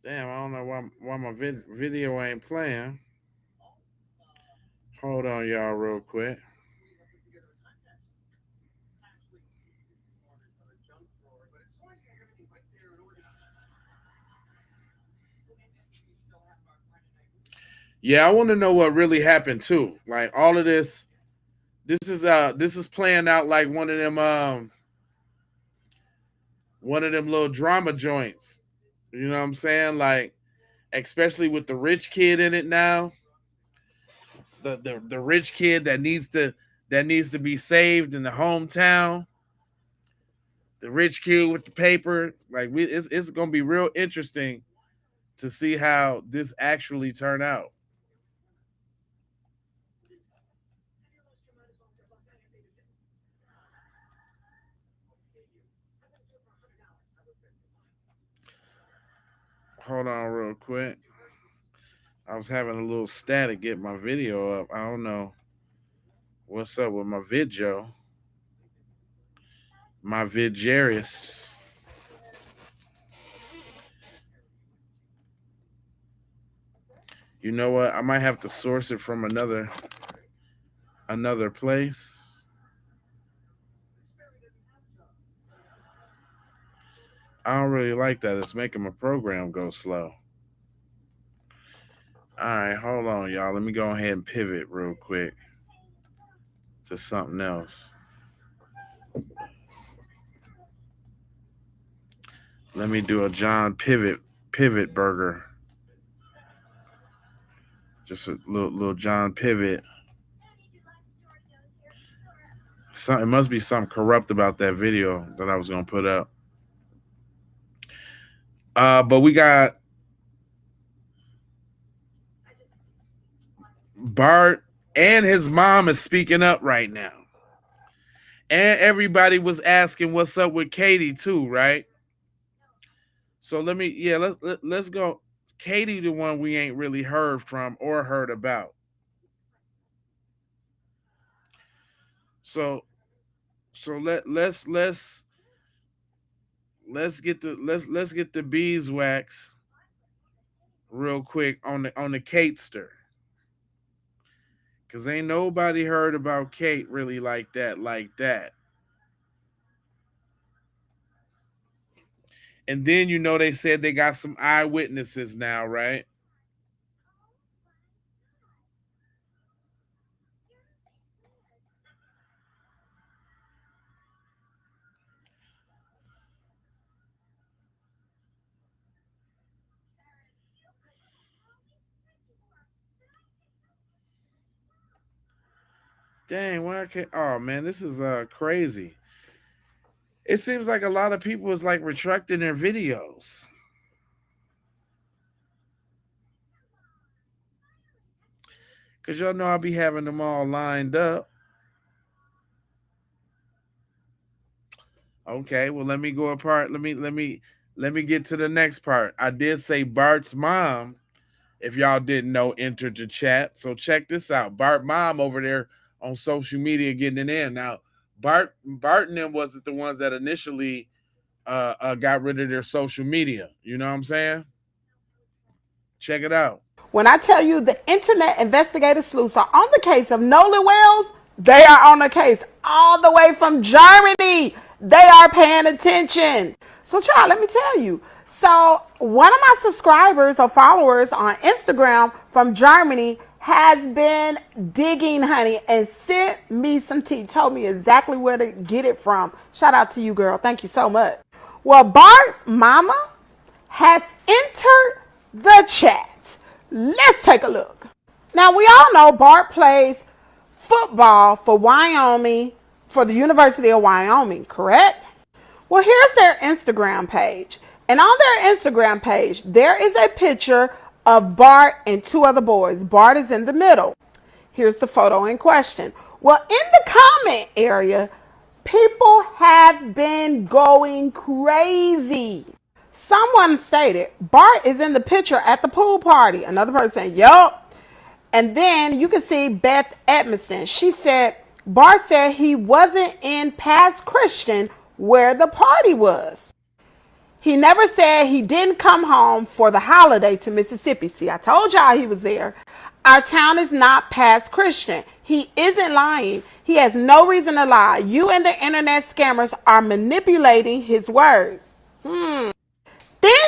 Speaker 1: Damn, I don't know why my video ain't playing. Hold on, y'all, real quick. Yeah, I want to know what really happened too. Like all of this is playing out like one of them little drama joints. You know what I'm saying? Like especially with the rich kid in it now. The rich kid that needs to be saved in the hometown. The rich kid with the paper. Like it's gonna be real interesting to see how this actually turn out. Hold on real quick. I was having a little static get my video up. I don't know what's up with my video. My Vidgerius. You know what? I might have to source it from another place. I don't really like that. It's making my program go slow. All right, hold on, y'all. Let me go ahead and pivot real quick to something else. Let me do a John pivot burger. Just a little John pivot. It must be something corrupt about that video that I was gonna put up. But we got Bart and his mom is speaking up right now. And everybody was asking what's up with Katie too, right? So let's go. Katie, the one we ain't really heard from or heard about. So So let's get the beeswax real quick on the Katester. Cause ain't nobody heard about Kate really like that, like that. And then they said they got some eyewitnesses now, right? Dang, why I can't? Oh man, this is crazy. It seems like a lot of people is like retracting their videos. Cause y'all know I'll be having them all lined up. Okay, well let me go apart. Let me get to the next part. I did say Bart's mom, if y'all didn't know, entered the chat. So check this out. Bart mom over there on social media getting it in. Now, Bart and them wasn't the ones that initially got rid of their social media. You know what I'm saying? Check it out.
Speaker 15: When I tell you the internet investigative sleuths are on the case of Nolan Wells, they are on the case all the way from Germany. They are paying attention. So, child, let me tell you. So, one of my subscribers or followers on Instagram from Germany has been digging, honey, and sent me some tea. Told me exactly where to get it from. Shout out to you, girl. Thank you so much. Well, Bart's mama has entered the chat. Let's take a look. Now, we all know Bart plays football for Wyoming, for the University of Wyoming, correct? Well, here's their Instagram page. And on their Instagram page, there is a picture of Bart and two other boys. Bart is in the middle. Here's the photo in question. Well, in the comment area, people have been going crazy. Someone stated, Bart is in the picture at the pool party. Another person said, yup. And then you can see Beth Edmiston. She said, Bart said he wasn't in Pass Christian where the party was. He never said he didn't come home for the holiday to Mississippi. See, I told y'all he was there. Our town is not Pass Christian. He isn't lying. He has no reason to lie. You and the internet scammers are manipulating his words. Then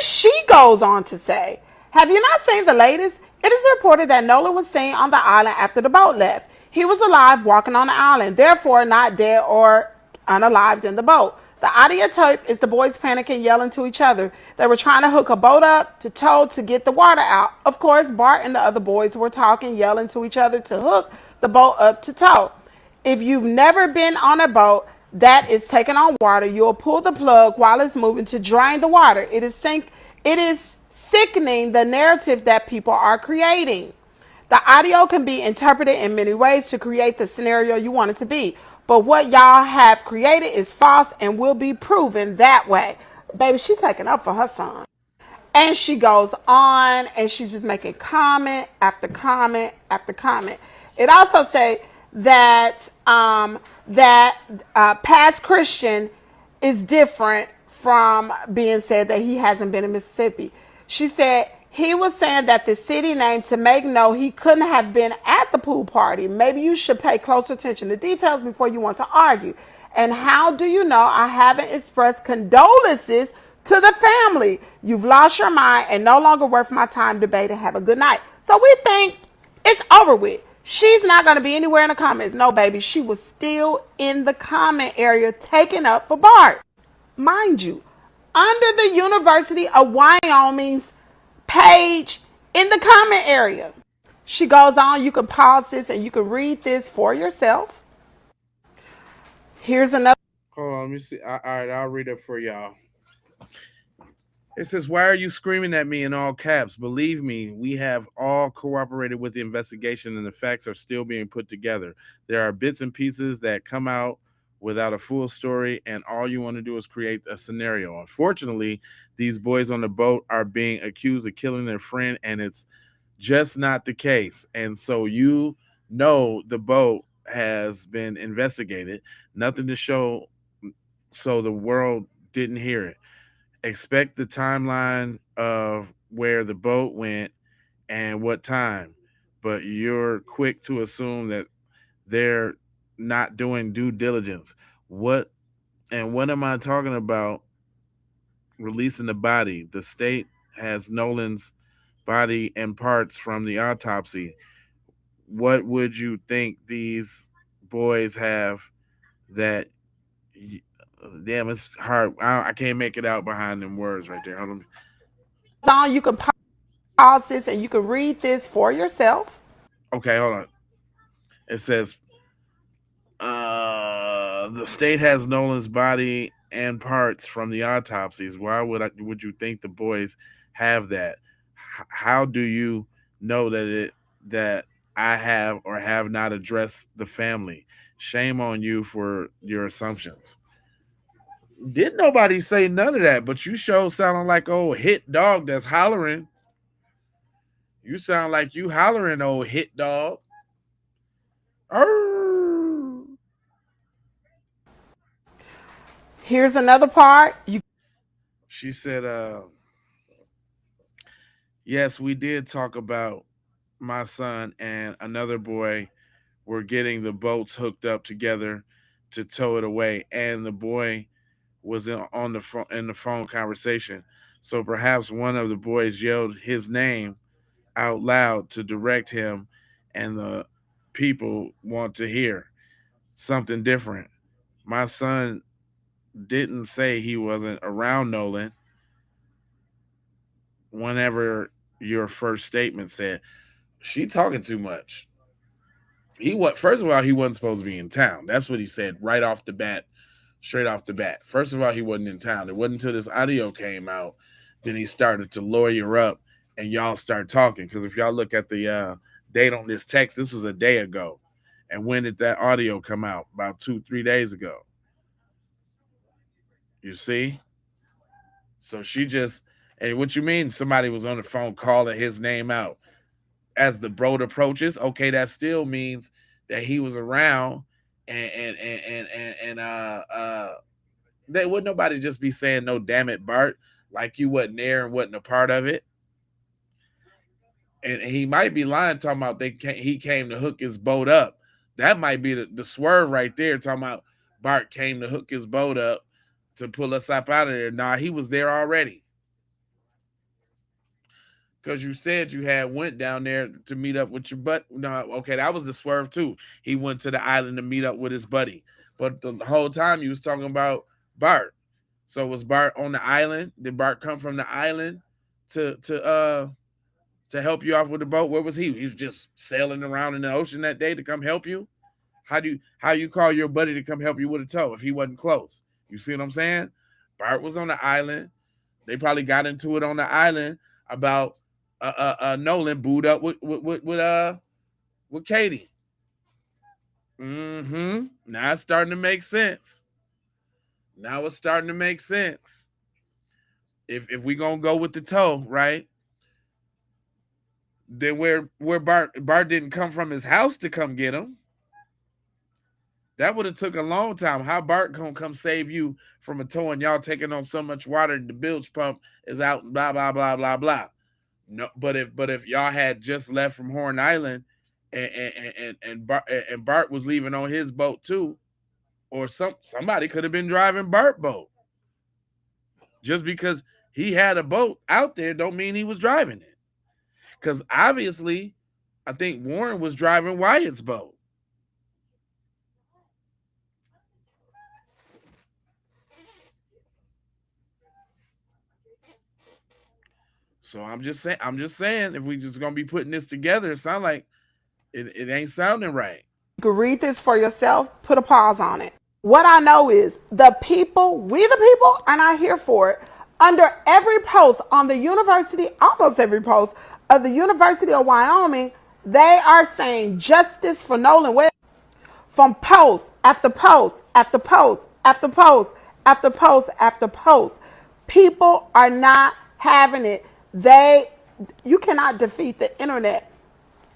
Speaker 15: she goes on to say, have you not seen the latest? It is reported that Nolan was seen on the island after the boat left. He was alive walking on the island, therefore not dead or unalived in the boat. The audio tape is the boys panicking, yelling to each other. They were trying to hook a boat up to tow to get the water out. Of course, Bart and the other boys were talking, yelling to each other to hook the boat up to tow. If you've never been on a boat that is taking on water, you'll pull the plug while it's moving to drain the water. It is sickening the narrative that people are creating. The audio can be interpreted in many ways to create the scenario you want it to be. But what y'all have created is false and will be proven that way. Baby, she's taking up for her son. And she goes on and she's just making comment after comment after comment. It also say that past Christian is different from being said that he hasn't been in Mississippi. She said he was saying that the city name to make know he couldn't have been at the pool party. Maybe you should pay close attention to details before you want to argue. And how do you know I haven't expressed condolences to the family? You've lost your mind and no longer worth my time debating. Have a good night. So we think it's over with. She's not going to be anywhere in the comments. No, baby. She was still in the comment area taking up for Bart. Mind you, under the University of Wyoming's page in the comment area. She goes on. You can pause this and you can read this for yourself. Here's another.
Speaker 1: Hold on, let me see. All right, I'll read it for y'all. It says, why are you screaming at me in all caps? Believe me, we have all cooperated with the investigation and the facts are still being put together. There are bits and pieces that come out without a full story, and all you want to do is create a scenario. Unfortunately, these boys on the boat are being accused of killing their friend, and it's just not the case. And so the boat has been investigated. Nothing to show, so the world didn't hear it. Expect the timeline of where the boat went and what time, but you're quick to assume that they're not doing due diligence. What what am I talking about? Releasing the body. The state has Nolan's body and parts from the autopsy. What would you think these boys have that? Damn, it's hard. I can't make it out behind them words right there. Hold on.
Speaker 15: So you can pause this and you can read this for yourself.
Speaker 1: Okay, hold on. It says the state has Nolan's body and parts from the autopsies. Why would you think the boys have that? How do you know that I have or have not addressed the family? Shame on you for your assumptions. Didn't nobody say none of that, but you show sounding like old hit dog that's hollering. You sound like you hollering, old hit dog. Arr!
Speaker 15: Here's another part.
Speaker 1: She said, yes, we did talk about my son and another boy were getting the boats hooked up together to tow it away, and the boy was on the phone in the phone conversation. So perhaps one of the boys yelled his name out loud to direct him, and the people want to hear something different. My son didn't say he wasn't around Nolan whenever your first statement said she talking too much. First of all, he wasn't supposed to be in town. That's what he said right off the bat, straight off the bat. First of all, he wasn't in town. It wasn't until this audio came out then he started to lawyer up and y'all start talking. Because if y'all look at the date on this text, this was a day ago. And when did that audio come out? About 2-3 days ago. You see? So she just, and what you mean somebody was on the phone calling his name out? As the boat approaches, okay, that still means that he was around and they would nobody just be saying no damn it, Bart, like you wasn't there and wasn't a part of it. And he might be lying talking about he came to hook his boat up. That might be the swerve right there, talking about Bart came to hook his boat up to pull us up out of there. Nah, he was there already. Because you said you had went down there to meet up with your buddy. No, okay, that was the swerve too. He went to the island to meet up with his buddy. But the whole time you was talking about Bart. So was Bart on the island? Did Bart come from the island to help you off with the boat? Where was he? He was just sailing around in the ocean that day to come help you? How you call your buddy to come help you with a tow if he wasn't close? You see what I'm saying? Bart was on the island. They probably got into it on the island about Nolan booed up with Katie. Now it's starting to make sense. Now it's starting to make sense. If we gonna go with the toe, right? Then where Bart didn't come from his house to come get him. That would have took a long time. How Bart gonna come save you from a tow and y'all taking on so much water and the bilge pump is out and blah blah blah blah blah. No, but if y'all had just left from Horn Island and Bart was leaving on his boat too, or somebody could have been driving Bart's boat. Just because he had a boat out there don't mean he was driving it. Because obviously, I think Warren was driving Wyatt's boat. So I'm just saying, if we just gonna be putting this together, it sounds like it ain't sounding right.
Speaker 15: You can read this for yourself, put a pause on it. What I know is the people, we the people, are not here for it. Under every post on the university, almost every post of the University of Wyoming, they are saying justice for Nolan Wells. From post after post after post after post after post after post. People are not having it. You cannot defeat the internet.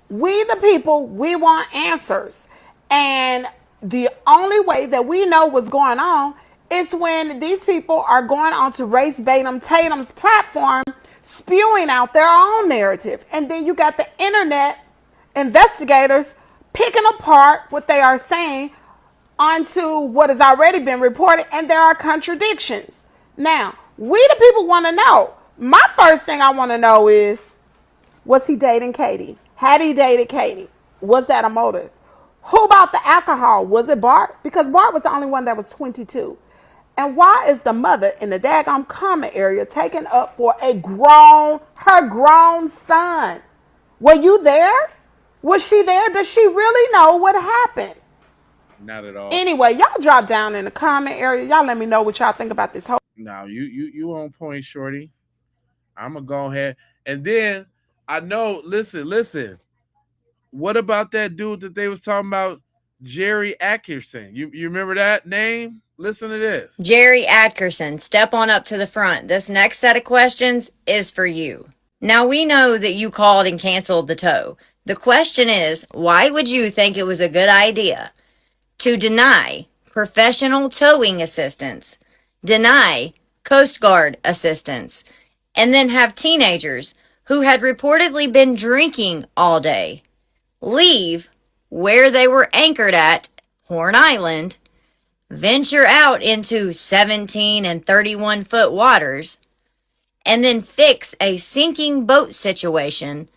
Speaker 15: We the people, we want answers. And the only way that we know what's going on is when these people are going onto Race Batum Tatum's platform, spewing out their own narrative. And then you got the internet investigators picking apart what they are saying onto what has already been reported, and there are contradictions. Now, we the people want to know. My first thing I want to know is, was he dating Katie? Had he dated Katie? Was that a motive? Who bought the alcohol? Was it Bart? Because Bart was the only one that was 22. And why is the mother in the daggone comment area taking up for her grown son? Were you there? Was she there? Does she really know what happened?
Speaker 1: Not at all.
Speaker 15: Anyway, y'all drop down in the comment area. Y'all let me know what y'all think about this whole.
Speaker 1: Now you on point, shorty. I'm gonna go ahead, and then I know. Listen. What about that dude that they was talking about, Jerry Atkerson? You remember that name? Listen to this.
Speaker 16: Jerry Atkerson, step on up to the front. This next set of questions is for you. Now, we know that you called and canceled the tow. The question is, why would you think it was a good idea to deny professional towing assistance, deny Coast Guard assistance, and then have teenagers who had reportedly been drinking all day leave where they were anchored at Horn Island, venture out into 17 and 31-foot waters, and then fix a sinking boat situation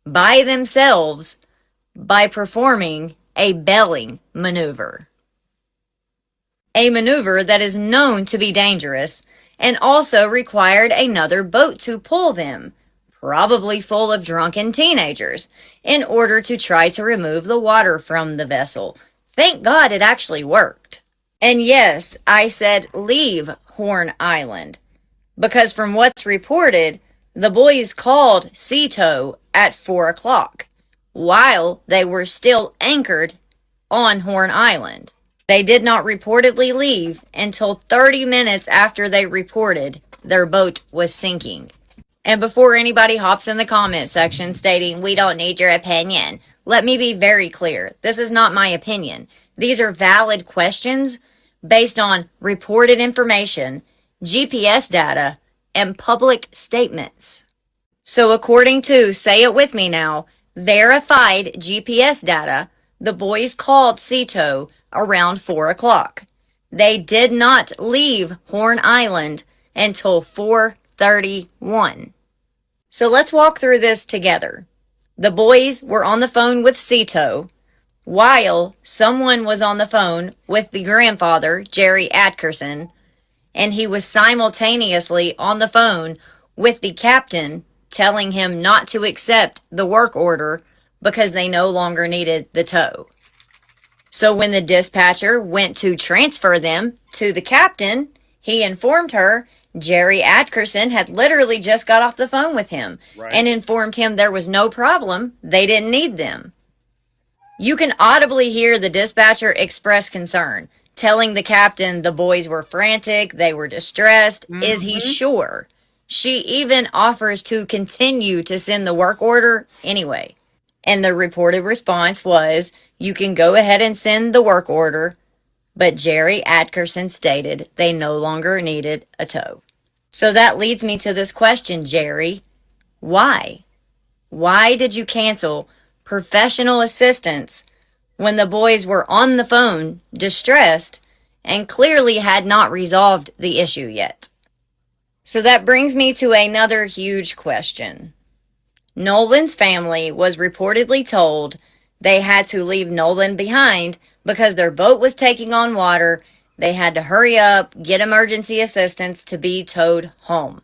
Speaker 16: by themselves by performing a belling maneuver? A maneuver that is known to be dangerous and also required another boat to pull them, probably full of drunken teenagers, in order to try to remove the water from the vessel. Thank God it actually worked. And yes, I said leave Horn Island, because from what's reported, the boys called sea tow at 4 o'clock while they were still anchored on Horn Island. They did not reportedly leave until 30 minutes after they reported their boat was sinking. And before anybody hops in the comment section stating, we don't need your opinion, let me be very clear. This is not my opinion. These are valid questions based on reported information, GPS data, and public statements. So according to, say it with me now, verified GPS data, the boys called sea tow around 4 o'clock. They did not leave Horn Island until 4:31. So let's walk through this together. The boys were on the phone with sea tow while someone was on the phone with the grandfather, Jerry Atkerson, and he was simultaneously on the phone with the captain telling him not to accept the work order because they no longer needed the tow. So when the dispatcher went to transfer them to the captain, he informed her Jerry Atkerson had literally just got off the phone with him and informed him there was no problem, they didn't need them. You can audibly hear the dispatcher express concern, telling the captain the boys were frantic, they were distressed. Is he sure? She even offers to continue to send the work order anyway. And the reported response was, you can go ahead and send the work order, but Jerry Atkerson stated they no longer needed a tow. So that leads me to this question, Jerry. Why? Why did you cancel professional assistance when the boys were on the phone, distressed, and clearly had not resolved the issue yet? So that brings me to another huge question. Nolan's family was reportedly told they had to leave Nolan behind because their boat was taking on water. They had to hurry up, get emergency assistance to be towed home.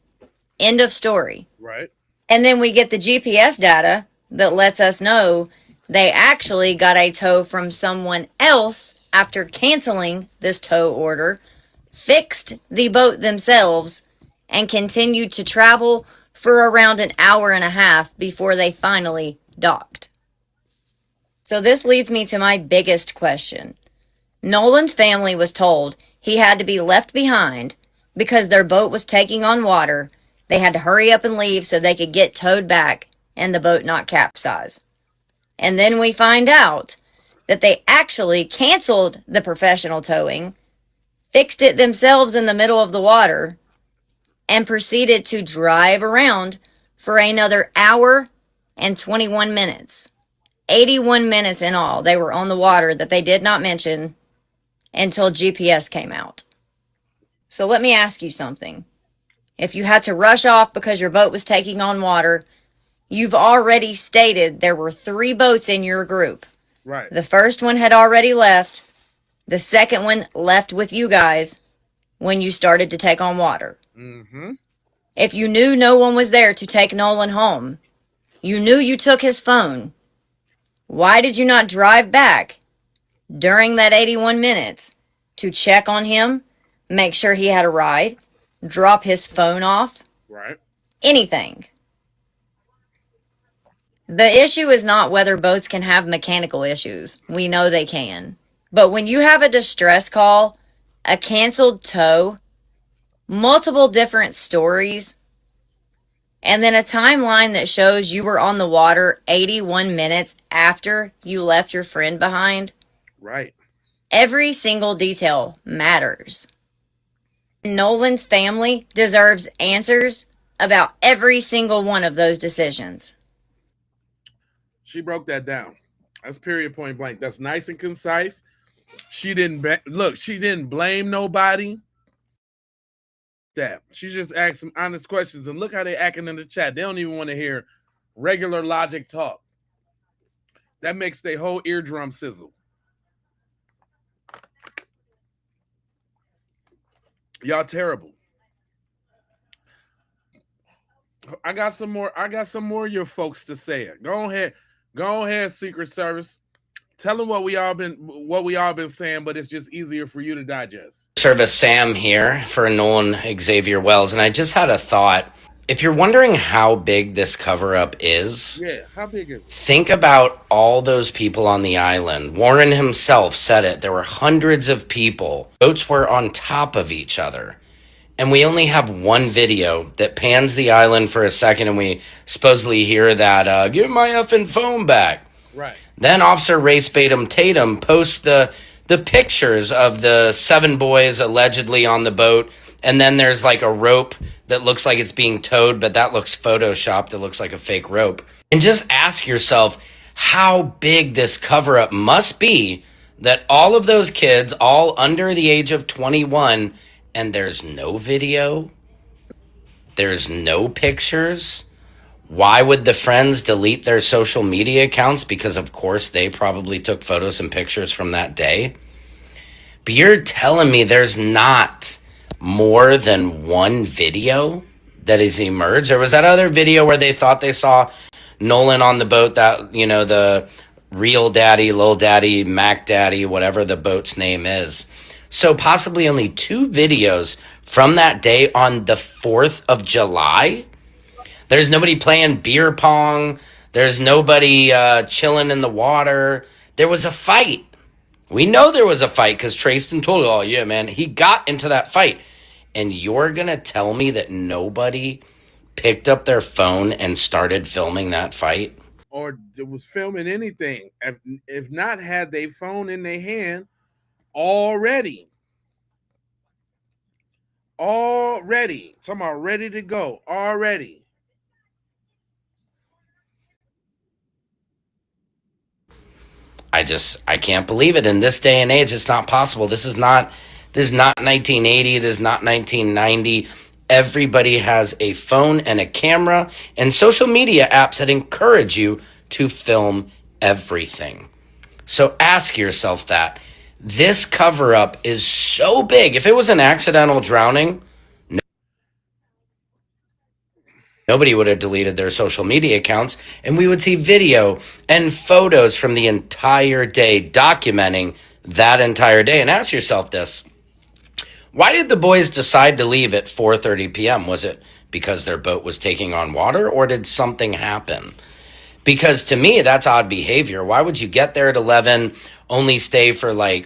Speaker 16: End of story.
Speaker 1: Right.
Speaker 16: And then we get the GPS data that lets us know they actually got a tow from someone else after canceling this tow order, fixed the boat themselves, and continued to travel for around an hour and a half before they finally docked. So this leads me to my biggest question. Nolan's family was told he had to be left behind because their boat was taking on water. They had to hurry up and leave so they could get towed back and the boat not capsize. And then we find out that they actually canceled the professional towing, fixed it themselves in the middle of the water, and proceeded to drive around for another hour and 21 minutes. 81 minutes in all they were on the water that they did not mention until GPS came out. So let me ask you something. If you had to rush off because your boat was taking on water, you've already stated there were 3 boats in your group.
Speaker 1: Right.
Speaker 16: The first one had already left. The second one left with you guys when you started to take on water.
Speaker 1: Mm-hmm.
Speaker 16: If you knew no one was there to take Nolan home, you knew you took his phone, why did you not drive back during that 81 minutes to check on him, make sure he had a ride, drop his phone off?
Speaker 1: Right.
Speaker 16: Anything. The issue is not whether boats can have mechanical issues. We know they can. But when you have a distress call, a canceled tow, multiple different stories, and then a timeline that shows you were on the water 81 minutes after you left your friend behind,
Speaker 1: Right.
Speaker 16: every single detail matters. Nolan's family deserves answers about every single one of those decisions.
Speaker 1: She broke that down. That's period, point blank. That's nice and concise. She didn't she didn't blame nobody. That she just asked some honest questions, and look how they acting in the chat. They don't even want to hear regular logic talk. That makes their whole eardrum sizzle. Y'all terrible. I got some more of your folks to say it. Go ahead, Secret Service. Tell them what we all been saying, but it's just easier for you to digest.
Speaker 12: Service Sam here for Nolan Xavier Wells, and I just had a thought. If you're wondering how big this cover-up is,
Speaker 1: Yeah, how big is it?
Speaker 12: think about all those people on the island. Warren himself said it. There were hundreds of people. Boats were on top of each other. And we only have one video that pans the island for a second, and we supposedly hear that, give my effing phone back.
Speaker 1: Right.
Speaker 12: Then Officer Race Tatum posts the pictures of the 7 boys allegedly on the boat, and then there's like a rope that looks like it's being towed, but that looks photoshopped. It looks like a fake rope. And just ask yourself how big this cover-up must be that all of those kids, all under the age of 21, and there's no video, there's no pictures. Why would the friends delete their social media accounts? Because, of course, they probably took photos and pictures from that day. But you're telling me there's not more than one video that has emerged? Or was that other video where they thought they saw Nolan on the boat, that, you know, the Real Daddy, Lil Daddy, Mac Daddy, whatever the boat's name is? So possibly only 2 videos from that day on the 4th of July? There's nobody playing beer pong. There's nobody chilling in the water. There was a fight. We know there was a fight because Trayston told, oh, yeah, man, he got into that fight. And you're going to tell me that nobody picked up their phone and started filming that fight?
Speaker 1: Or it was filming anything. If not, had they phone in their hand already. Talking about ready to go already.
Speaker 12: I can't believe it. In this day and age, it's not possible. This is not 1980. This is not 1990. Everybody has a phone and a camera and social media apps that encourage you to film everything. So ask yourself that. This cover-up is so big. If it was an accidental drowning, nobody would have deleted their social media accounts, and we would see video and photos from the entire day documenting that entire day. And ask yourself this. Why did the boys decide to leave at 4:30 p.m.? Was it because their boat was taking on water, or did something happen? Because to me, that's odd behavior. Why would you get there at 11, only stay for 4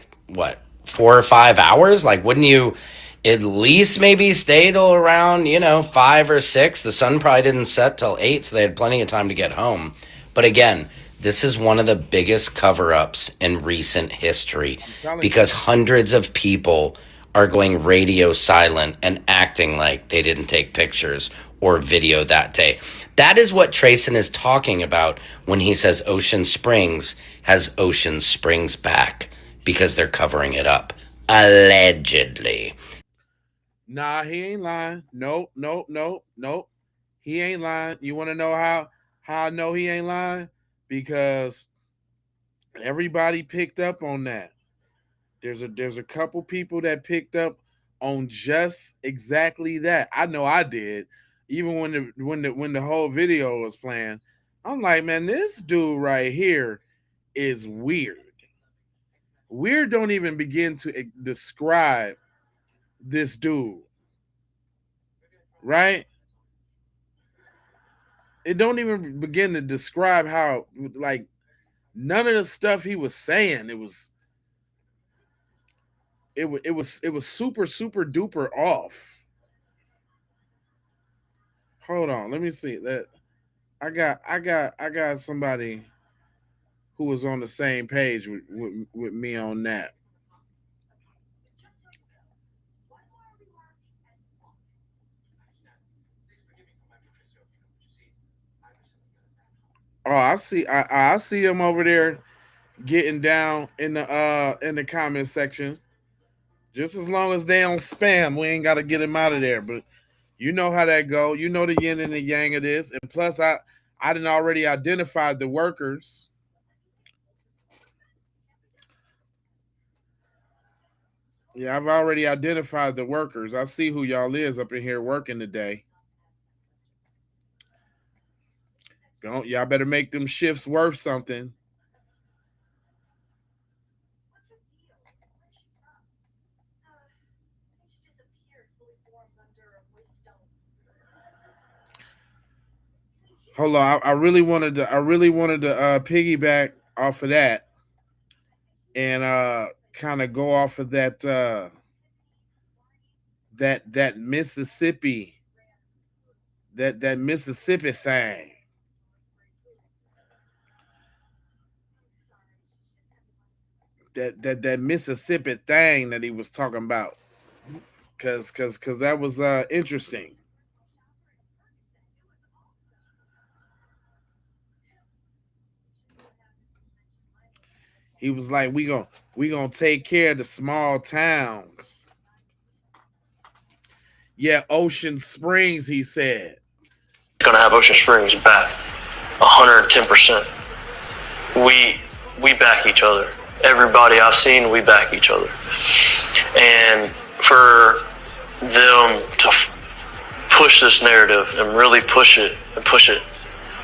Speaker 12: or 5 hours? Wouldn't you at least maybe stay till around, 5 or 6? The sun probably didn't set till 8, so they had plenty of time to get home. But again, This is one of the biggest cover-ups in recent history
Speaker 1: telling
Speaker 12: because hundreds of people are going radio silent and acting like they didn't take pictures or video that day. That is what Trayson is talking about when he says Ocean Springs has Ocean Springs back because they're covering it up. Allegedly.
Speaker 1: Nah, he ain't lying. Nope, nope, nope, nope. He ain't lying. You want to know how I know he ain't lying? Because everybody picked up on that. There's a couple people that picked up on just exactly that. I know I did. Even when the whole video was playing, I'm like, man, this dude right here is weird. Weird don't even begin to describe this dude, right? It don't even begin to describe how, like, none of the stuff he was saying, it was super super duper off. Hold on, let me see that. I got somebody who was on the same page with me on that. Oh, I see him over there getting down in the comment section. Just as long as they don't spam, we ain't got to get him out of there. But you know how that go. You know the yin and the yang of this. And plus, I didn't already identified the workers. Yeah, I've already identified the workers. I see who y'all is up in here working today. Y'all better make them shifts worth something. Hold on, I really wanted to piggyback off of that and kind of go off of that Mississippi that Mississippi thing. That Mississippi thing that he was talking about, cause that was interesting. He was like, we gonna take care of the small towns. Yeah, Ocean Springs, he said.
Speaker 17: Gonna have Ocean Springs back, 110%. We back each other. Everybody I've seen, we back each other. And for them to push this narrative and really push it,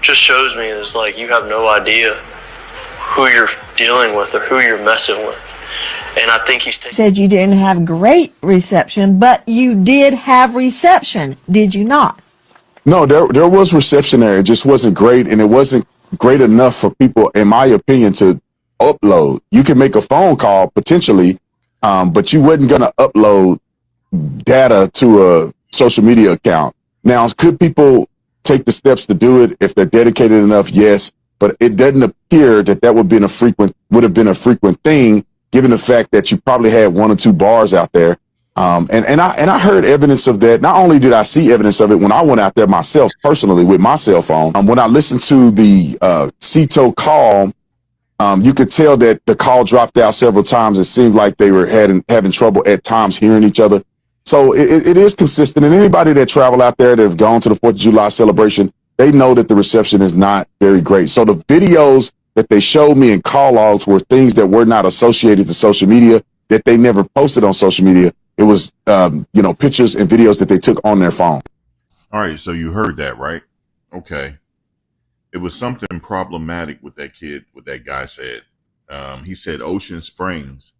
Speaker 17: just shows me is like you have no idea who you're dealing with or who you're messing with. And I think he's
Speaker 5: said you didn't have great reception, but you did have reception, did you not?
Speaker 7: No, there was reception there. It just wasn't great, and it wasn't great enough for people, in my opinion, to upload. You can make a phone call potentially, but you wasn't gonna upload data to a social media account. Now, could people take the steps to do it if they're dedicated enough? Yes, but it doesn't appear that would have been a frequent thing, given the fact that you probably had one or two bars out there. And I heard evidence of that. Not only did I see evidence of it when I went out there myself personally with my cell phone, when I listened to the CETO call, you could tell that the call dropped out several times. It seemed like they were having trouble at times hearing each other. So it is consistent. And anybody that travel out there that have gone to the 4th of July celebration, they know that the reception is not very great. So the videos that they showed me in call logs were things that were not associated to social media, that they never posted on social media. It was, pictures and videos that they took on their phone.
Speaker 18: All right. So you heard that, right? Okay. It was something problematic with that kid, what that guy said. He said Ocean Springs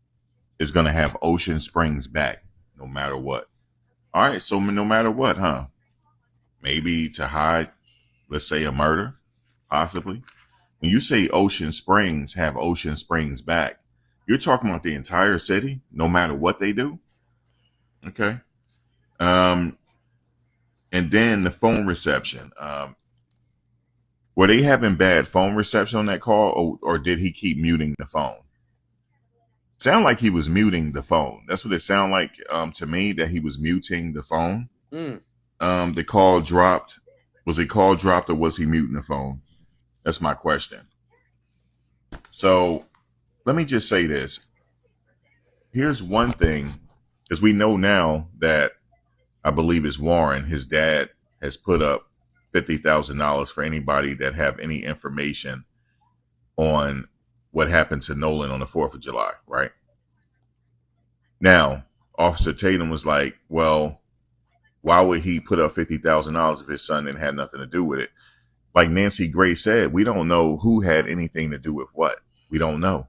Speaker 18: is going to have Ocean Springs back no matter what. All right. So no matter what, huh? Maybe to hide, let's say, a murder, possibly. When you say Ocean Springs have Ocean Springs back, you're talking about the entire city, no matter what they do. Okay. And then the phone reception. Were they having bad phone reception on that call, or did he keep muting the phone? Sound like he was muting the phone. That's what it sounded like to me, that he was muting the phone. The call dropped. Was it call dropped, or was he muting the phone? That's my question. So let me just say this. Here's one thing, because we know now that I believe it's Warren, his dad, has put up $50,000 for anybody that have any information on what happened to Nolan on the 4th of July, right? Now, Officer Tatum was like, well, why would he put up $50,000 if his son didn't have nothing to do with it? Like Nancy Gray said, we don't know who had anything to do with what. We don't know.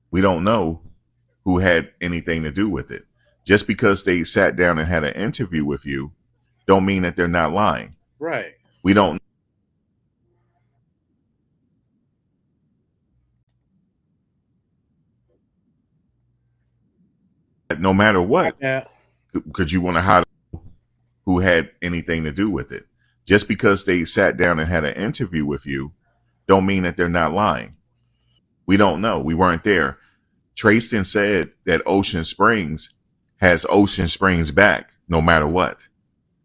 Speaker 18: We don't know who had anything to do with it. Just because they sat down and had an interview with you, don't mean that they're not lying.
Speaker 1: Right.
Speaker 18: We don't. No matter what, could you want to hide who had anything to do with it? Just because they sat down and had an interview with you, don't mean that they're not lying. We don't know. We weren't there. Trayston said that Ocean Springs has Ocean Springs back no matter what.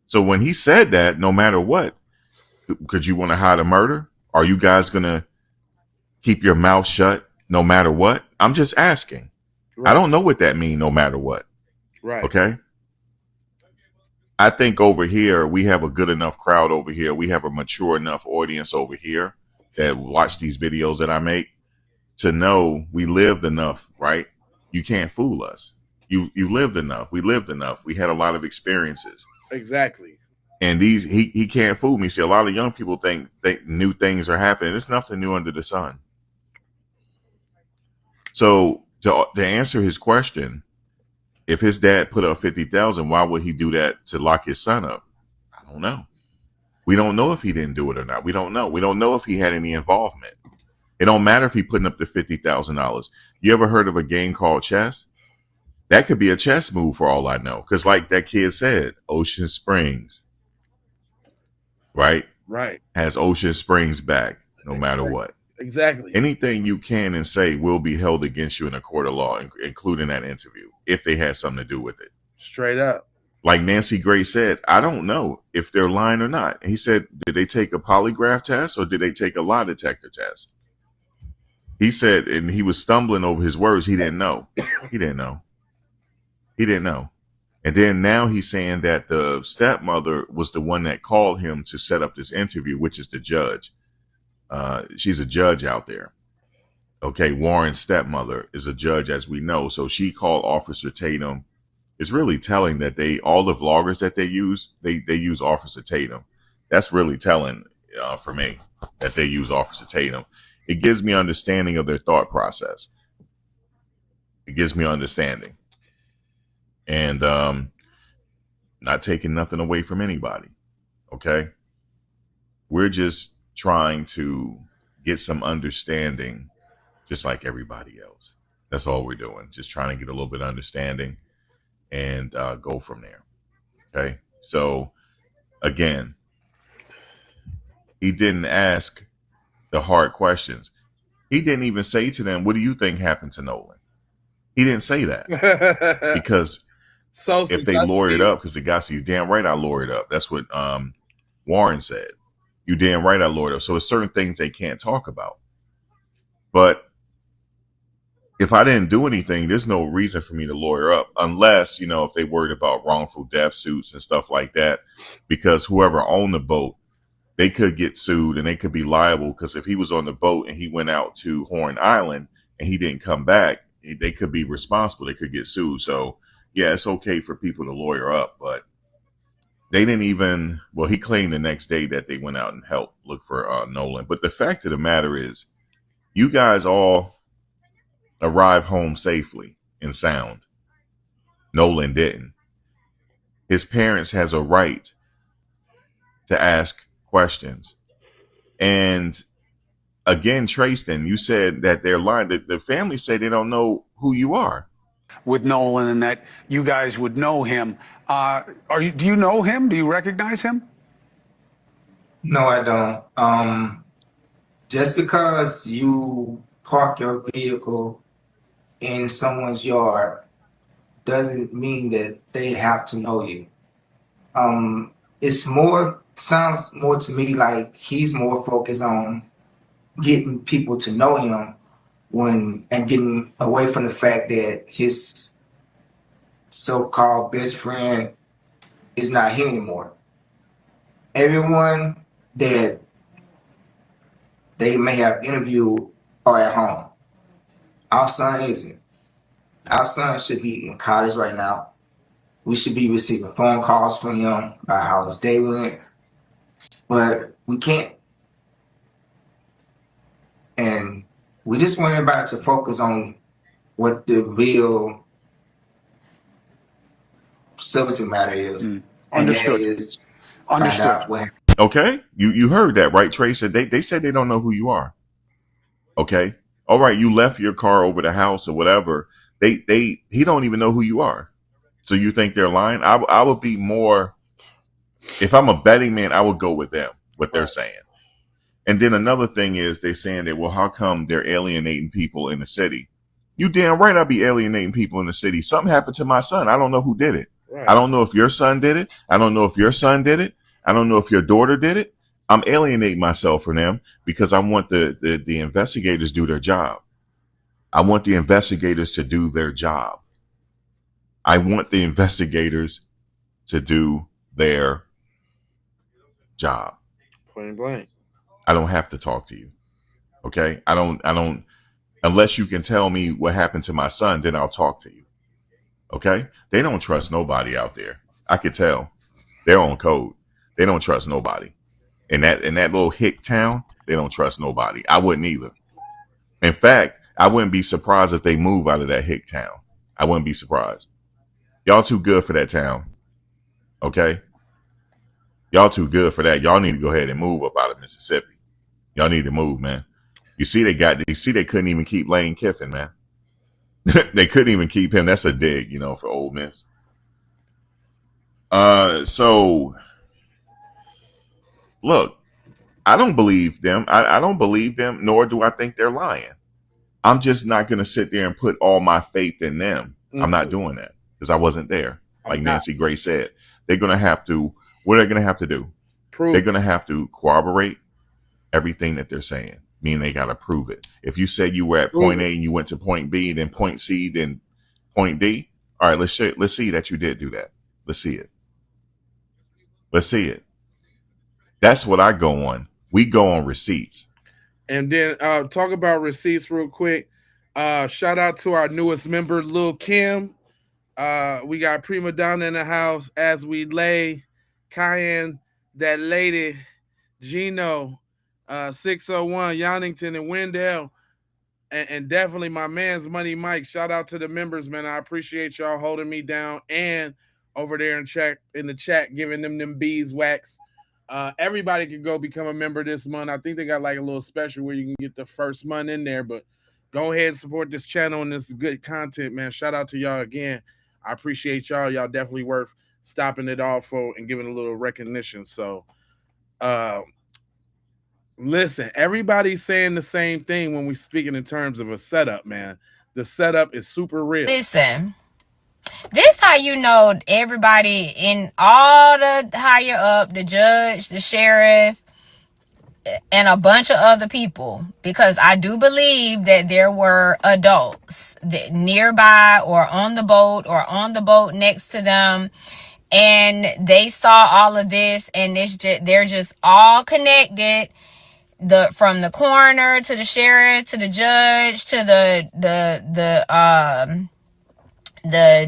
Speaker 18: So when he said that, no matter what, could you want to hide a murder? Are you guys going to keep your mouth shut no matter what? I'm just asking. Right. I don't know what that means, no matter what.
Speaker 1: Right.
Speaker 18: Okay. I think over here, we have a good enough crowd over here. We have a mature enough audience over here that watch these videos that I make to know we lived enough, right? You can't fool us. You lived enough. We lived enough. We had a lot of experiences.
Speaker 1: Exactly.
Speaker 18: And he can't fool me. See, a lot of young people think new things are happening. There's nothing new under the sun. So to answer his question, if his dad put up 50,000, why would he do that to lock his son up? I don't know. We don't know if he didn't do it or not. We don't know. We don't know if he had any involvement. It don't matter if he putting up the $50,000. You ever heard of a game called chess? That could be a chess move for all I know. Because like that kid said, Ocean Springs, right?
Speaker 1: Right.
Speaker 18: Has Ocean Springs back no matter what.
Speaker 1: Exactly.
Speaker 18: Anything you can and say will be held against you in a court of law, including that interview, if they had something to do with it.
Speaker 1: Straight up.
Speaker 18: Like Nancy Gray said, I don't know if they're lying or not. He said, did they take a polygraph test or did they take a lie detector test? He said, and he was stumbling over his words. He didn't know. He didn't know. He didn't know. And then now he's saying that the stepmother was the one that called him to set up this interview, which is the judge. She's a judge out there. Okay, Warren's stepmother is a judge, as we know. So she called Officer Tatum. It's really telling that all the vloggers that they use Officer Tatum. That's really telling for me that they use Officer Tatum. It gives me understanding of their thought process. It gives me understanding. And not taking nothing away from anybody. Okay? We're just trying to get some understanding, just like everybody else. That's all we're doing. Just trying to get a little bit of understanding and go from there. Okay? So, again, he didn't ask the hard questions. He didn't even say to them, what do you think happened to Nolan? He didn't say that. Because if they lawyered up, because the guy said, you damn right I lawyered up. That's what Warren said. You damn right I lawyered up. So there's certain things they can't talk about. But if I didn't do anything, there's no reason for me to lawyer up unless, if they worried about wrongful death suits and stuff like that, because whoever owned the boat, they could get sued and they could be liable, because if he was on the boat and he went out to Horn Island and he didn't come back, they could be responsible. They could get sued. So, yeah, it's okay for people to lawyer up, but they didn't even, well, he claimed the next day that they went out and helped look for Nolan. But the fact of the matter is, you guys all arrived home safely and sound. Nolan didn't. His parents has a right to ask questions. And again, Trayston, you said that they're lying. The family say they don't know who you are.
Speaker 19: With Nolan, and that you guys would know him. Do you know him? Do you recognize him?
Speaker 20: No, I don't. Just because you park your vehicle in someone's yard doesn't mean that they have to know you. It's more sounds more to me like he's more focused on getting people to know him and getting away from the fact that his so-called best friend is not here anymore. Everyone that they may have interviewed are at home. Our son isn't. Our son should be in college right now. We should be receiving phone calls from him about how his day went, but we can't. And we just want everybody to focus on what the real subject matter is. And
Speaker 19: Understood.
Speaker 20: that is
Speaker 19: Understood.
Speaker 20: find out what happened.
Speaker 18: Okay, you heard that, right, Tracer? They said they don't know who you are. Okay, all right, you left your car over the house or whatever. He don't even know who you are. So you think they're lying? I would be more, if I'm a betting man, I would go with them, what they're saying. And then another thing is they're saying that, well, how come they're alienating people in the city? You damn right I'll be alienating people in the city. Something happened to my son. I don't know who did it.
Speaker 1: Right.
Speaker 18: I don't know if your son did it. I don't know if your son did it. I don't know if your daughter did it. I'm alienating myself from them because I want the investigators to do their job. I want the investigators to do their job. I want the investigators to do their job.
Speaker 1: Point blank.
Speaker 18: I don't have to talk to you. Okay? I don't unless you can tell me what happened to my son, then I'll talk to you. Okay? They don't trust nobody out there. I could tell. They're on code. They don't trust nobody. In that little hick town, they don't trust nobody. I wouldn't either. In fact, I wouldn't be surprised if they move out of that hick town. I wouldn't be surprised. Y'all too good for that town. Okay? Y'all too good for that. Y'all need to go ahead and move up out of Mississippi. Y'all need to move, man. You see they couldn't even keep Lane Kiffin, man. They couldn't even keep him. That's a dig, for Ole Miss. So look, I don't believe them. I don't believe them, nor do I think they're lying. I'm just not going to sit there and put all my faith in them. I'm not doing that because I wasn't there. Like Nancy Gray said, they're going to have to, what are they going to have to do? They're going to have to corroborate everything that they're saying, meaning they got to prove it. If you said you were at point A and you went to point B, then point C, then point D, all right, let's see that you did do that. Let's see it. Let's see it. That's what I go on. We go on receipts.
Speaker 1: And then talk about receipts real quick. Shout out to our newest member, Lil Kim. We got Prima Donna in the house as we lay. Cayenne, that lady, Gino, 601, Yonington and Wendell. And definitely my man's Money Mike. Shout out to the members, man. I appreciate y'all holding me down and over there in the chat, giving them beeswax. Everybody can go become a member this month. I think they got like a little special where you can get the first month in there, but go ahead and support this channel and this good content, man. Shout out to y'all again. I appreciate y'all. Y'all definitely worth stopping it all for and giving a little recognition. So, listen, everybody's saying the same thing when we're speaking in terms of a setup, man. The setup is super real.
Speaker 16: Listen, this how you know everybody in all the higher up, the judge, the sheriff, and a bunch of other people, because I do believe that there were adults that nearby or on the boat next to them, and they saw all of this, and they're just all connected. From the coroner to the sheriff to the judge to the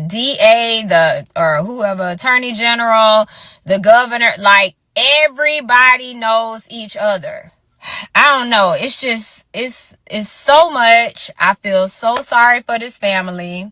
Speaker 16: DA, or whoever, attorney general, the governor, like everybody knows each other. I don't know. It's just, it's so much. I feel so sorry for this family.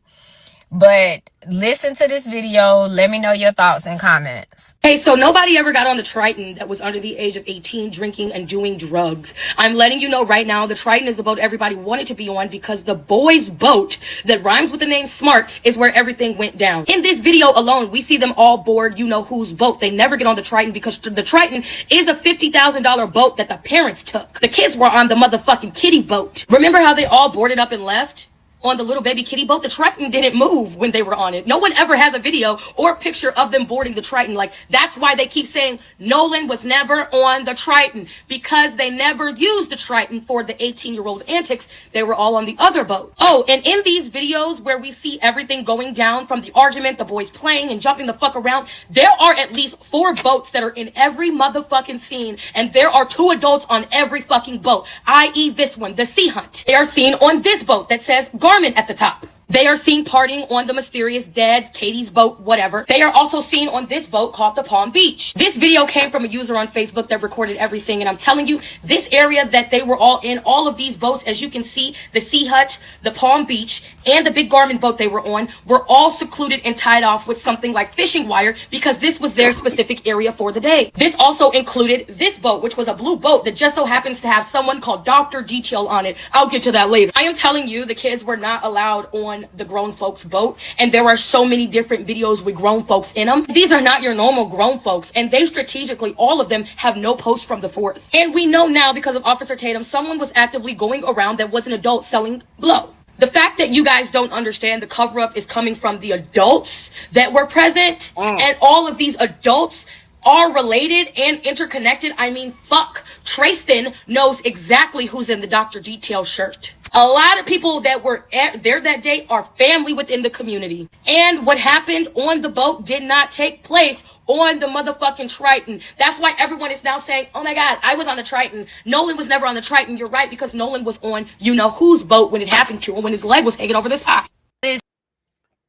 Speaker 16: But listen to this video. Let me know your thoughts and comments.
Speaker 21: Hey, so nobody ever got on the Triton that was under the age of 18 drinking and doing drugs. I'm letting you know right now, the Triton is the boat everybody wanted to be on because the boys' boat that rhymes with the name Smart is where everything went down. In this video alone, we see them all board you know whose boat. They never get on the Triton because the Triton is a $50,000 boat that the parents took. The kids were on the motherfucking kiddie boat. Remember how they all boarded up and left? On the little baby kiddie boat, the Triton didn't move when they were on it. No one ever has a video or a picture of them boarding the Triton. Like, that's why they keep saying Nolan was never on the Triton, because they never used the Triton for the 18-year-old antics. They were all on the other boat. Oh, and in these videos where we see everything going down, from the argument, the boys playing and jumping the fuck around, there are at least 4 boats that are in every motherfucking scene, and there are 2 adults on every fucking boat, i.e. this one, the Sea Hunt. They are seen on this boat that says Garment at the top. They are seen partying on the mysterious dead Katie's boat, whatever. They are also seen on this boat called the Palm Beach. This video came from a user on Facebook that recorded everything, and I'm telling you, this area that they were all in, all of these boats, as you can see, the Sea Hut, the Palm Beach, and the big Garment boat they were on, were all secluded and tied off with something like fishing wire because this was their specific area for the day. This also included this boat, which was a blue boat that just so happens to have someone called Dr. Detail on it. I'll get to that later. I am telling you, the kids were not allowed on the grown folks boat, and there are so many different videos with grown folks in them. These are not your normal grown folks, and they strategically, all of them, have no posts from the 4th. And we know now, because of Officer Tatum, someone was actively going around that was an adult selling blow. The fact that you guys don't understand the cover-up is coming from the adults that were present, and all of these adults are related and interconnected. I mean, fuck. Trayston knows exactly who's in the Dr. Detail shirt. A lot of people that were there that day are family within the community. And what happened on the boat did not take place on the motherfucking Triton. That's why everyone is now saying, oh my God, I was on the Triton. Nolan was never on the Triton. You're right, because Nolan was on you know whose boat when it happened to him, when his leg was hanging over the side.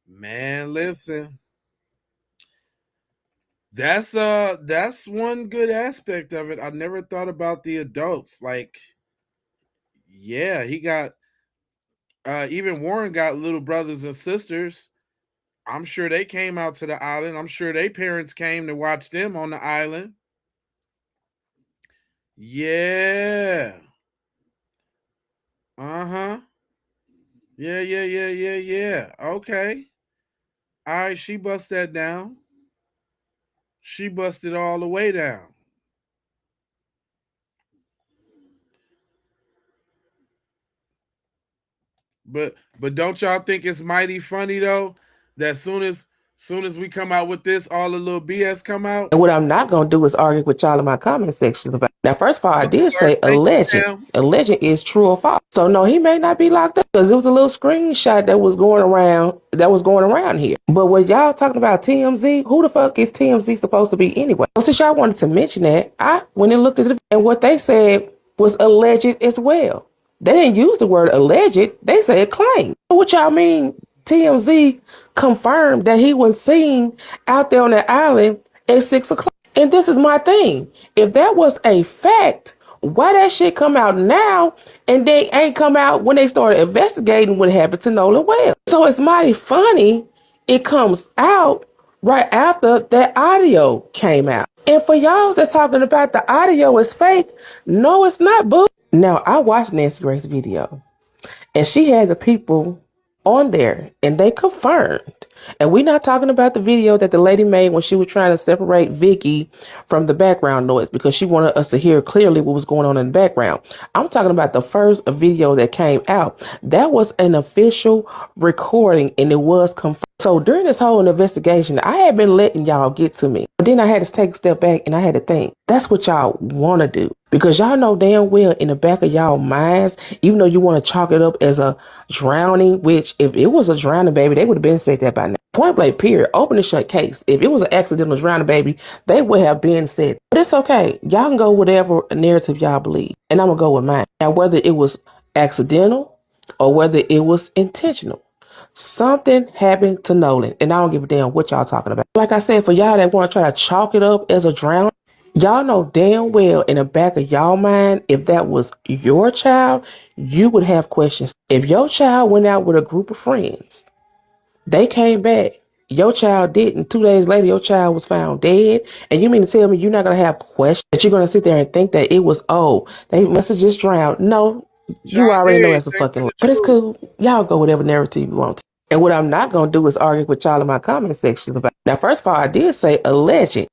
Speaker 1: Man, listen. That's one good aspect of it. I never thought about the adults. Like, yeah, he got even Warren got little brothers and sisters. I'm sure they came out to the island. I'm sure their parents came to watch them on the island. Yeah. Uh-huh. Yeah. Okay. All right, she bust that down. She busted all the way down. But don't y'all think it's mighty funny though that soon as we come out with this, all the little BS come out?
Speaker 22: And what I'm not going to do is argue with y'all in my comment section about. Now, first of all, I did say alleged. Alleged is true or false. So no, he may not be locked up because it was a little screenshot that was going around here. But what y'all talking about TMZ? Who the fuck is TMZ supposed to be anyway? Well, since y'all wanted to mention that, I went and looked at it, and what they said was alleged as well. They didn't use the word alleged. They said claim. What y'all mean? TMZ confirmed that he was seen out there on the island at 6 o'clock. And this is my thing. If that was a fact, why that shit come out now and they ain't come out when they started investigating what happened to Nolan Wells? So it's mighty funny it comes out right after that audio came out. And for y'all that's talking about the audio is fake, no, it's not, boo. Now, I watched Nancy Grace's video, and she had the people on there, and they confirmed. And we're not talking about the video that the lady made when she was trying to separate Vicky from the background noise because she wanted us to hear clearly what was going on in the background. I'm talking about the first video that came out. That was an official recording, and it was confirmed. So during this whole investigation, I had been letting y'all get to me. But then I had to take a step back and I had to think, that's what y'all want to do. Because y'all know damn well in the back of y'all minds, even though you want to chalk it up as a drowning, which if it was a drowning baby, they would have been said that by now. Point blank, period. Open and shut case. If it was an accidental drowning baby, they would have been said. But it's okay. Y'all can go whatever narrative y'all believe. And I'm going to go with mine. Now, whether it was accidental or whether it was intentional, something happened to Nolan, and I don't give a damn what y'all talking about. Like I said, for y'all that want to try to chalk it up as a drown, y'all know damn well in the back of y'all mind, if that was your child, you would have questions. If your child went out with a group of friends, They came back. Your child didn't. 2 days later, your child was found dead. And you mean to tell me you're not going to have questions? That you're going to sit there and think that it was, oh, they must have just drowned. No, you already know that's a fucking lie. But it's cool. Y'all go whatever narrative you want to. And what I'm not going to do is argue with y'all in my comment section about. Now, first of all, I did say alleged.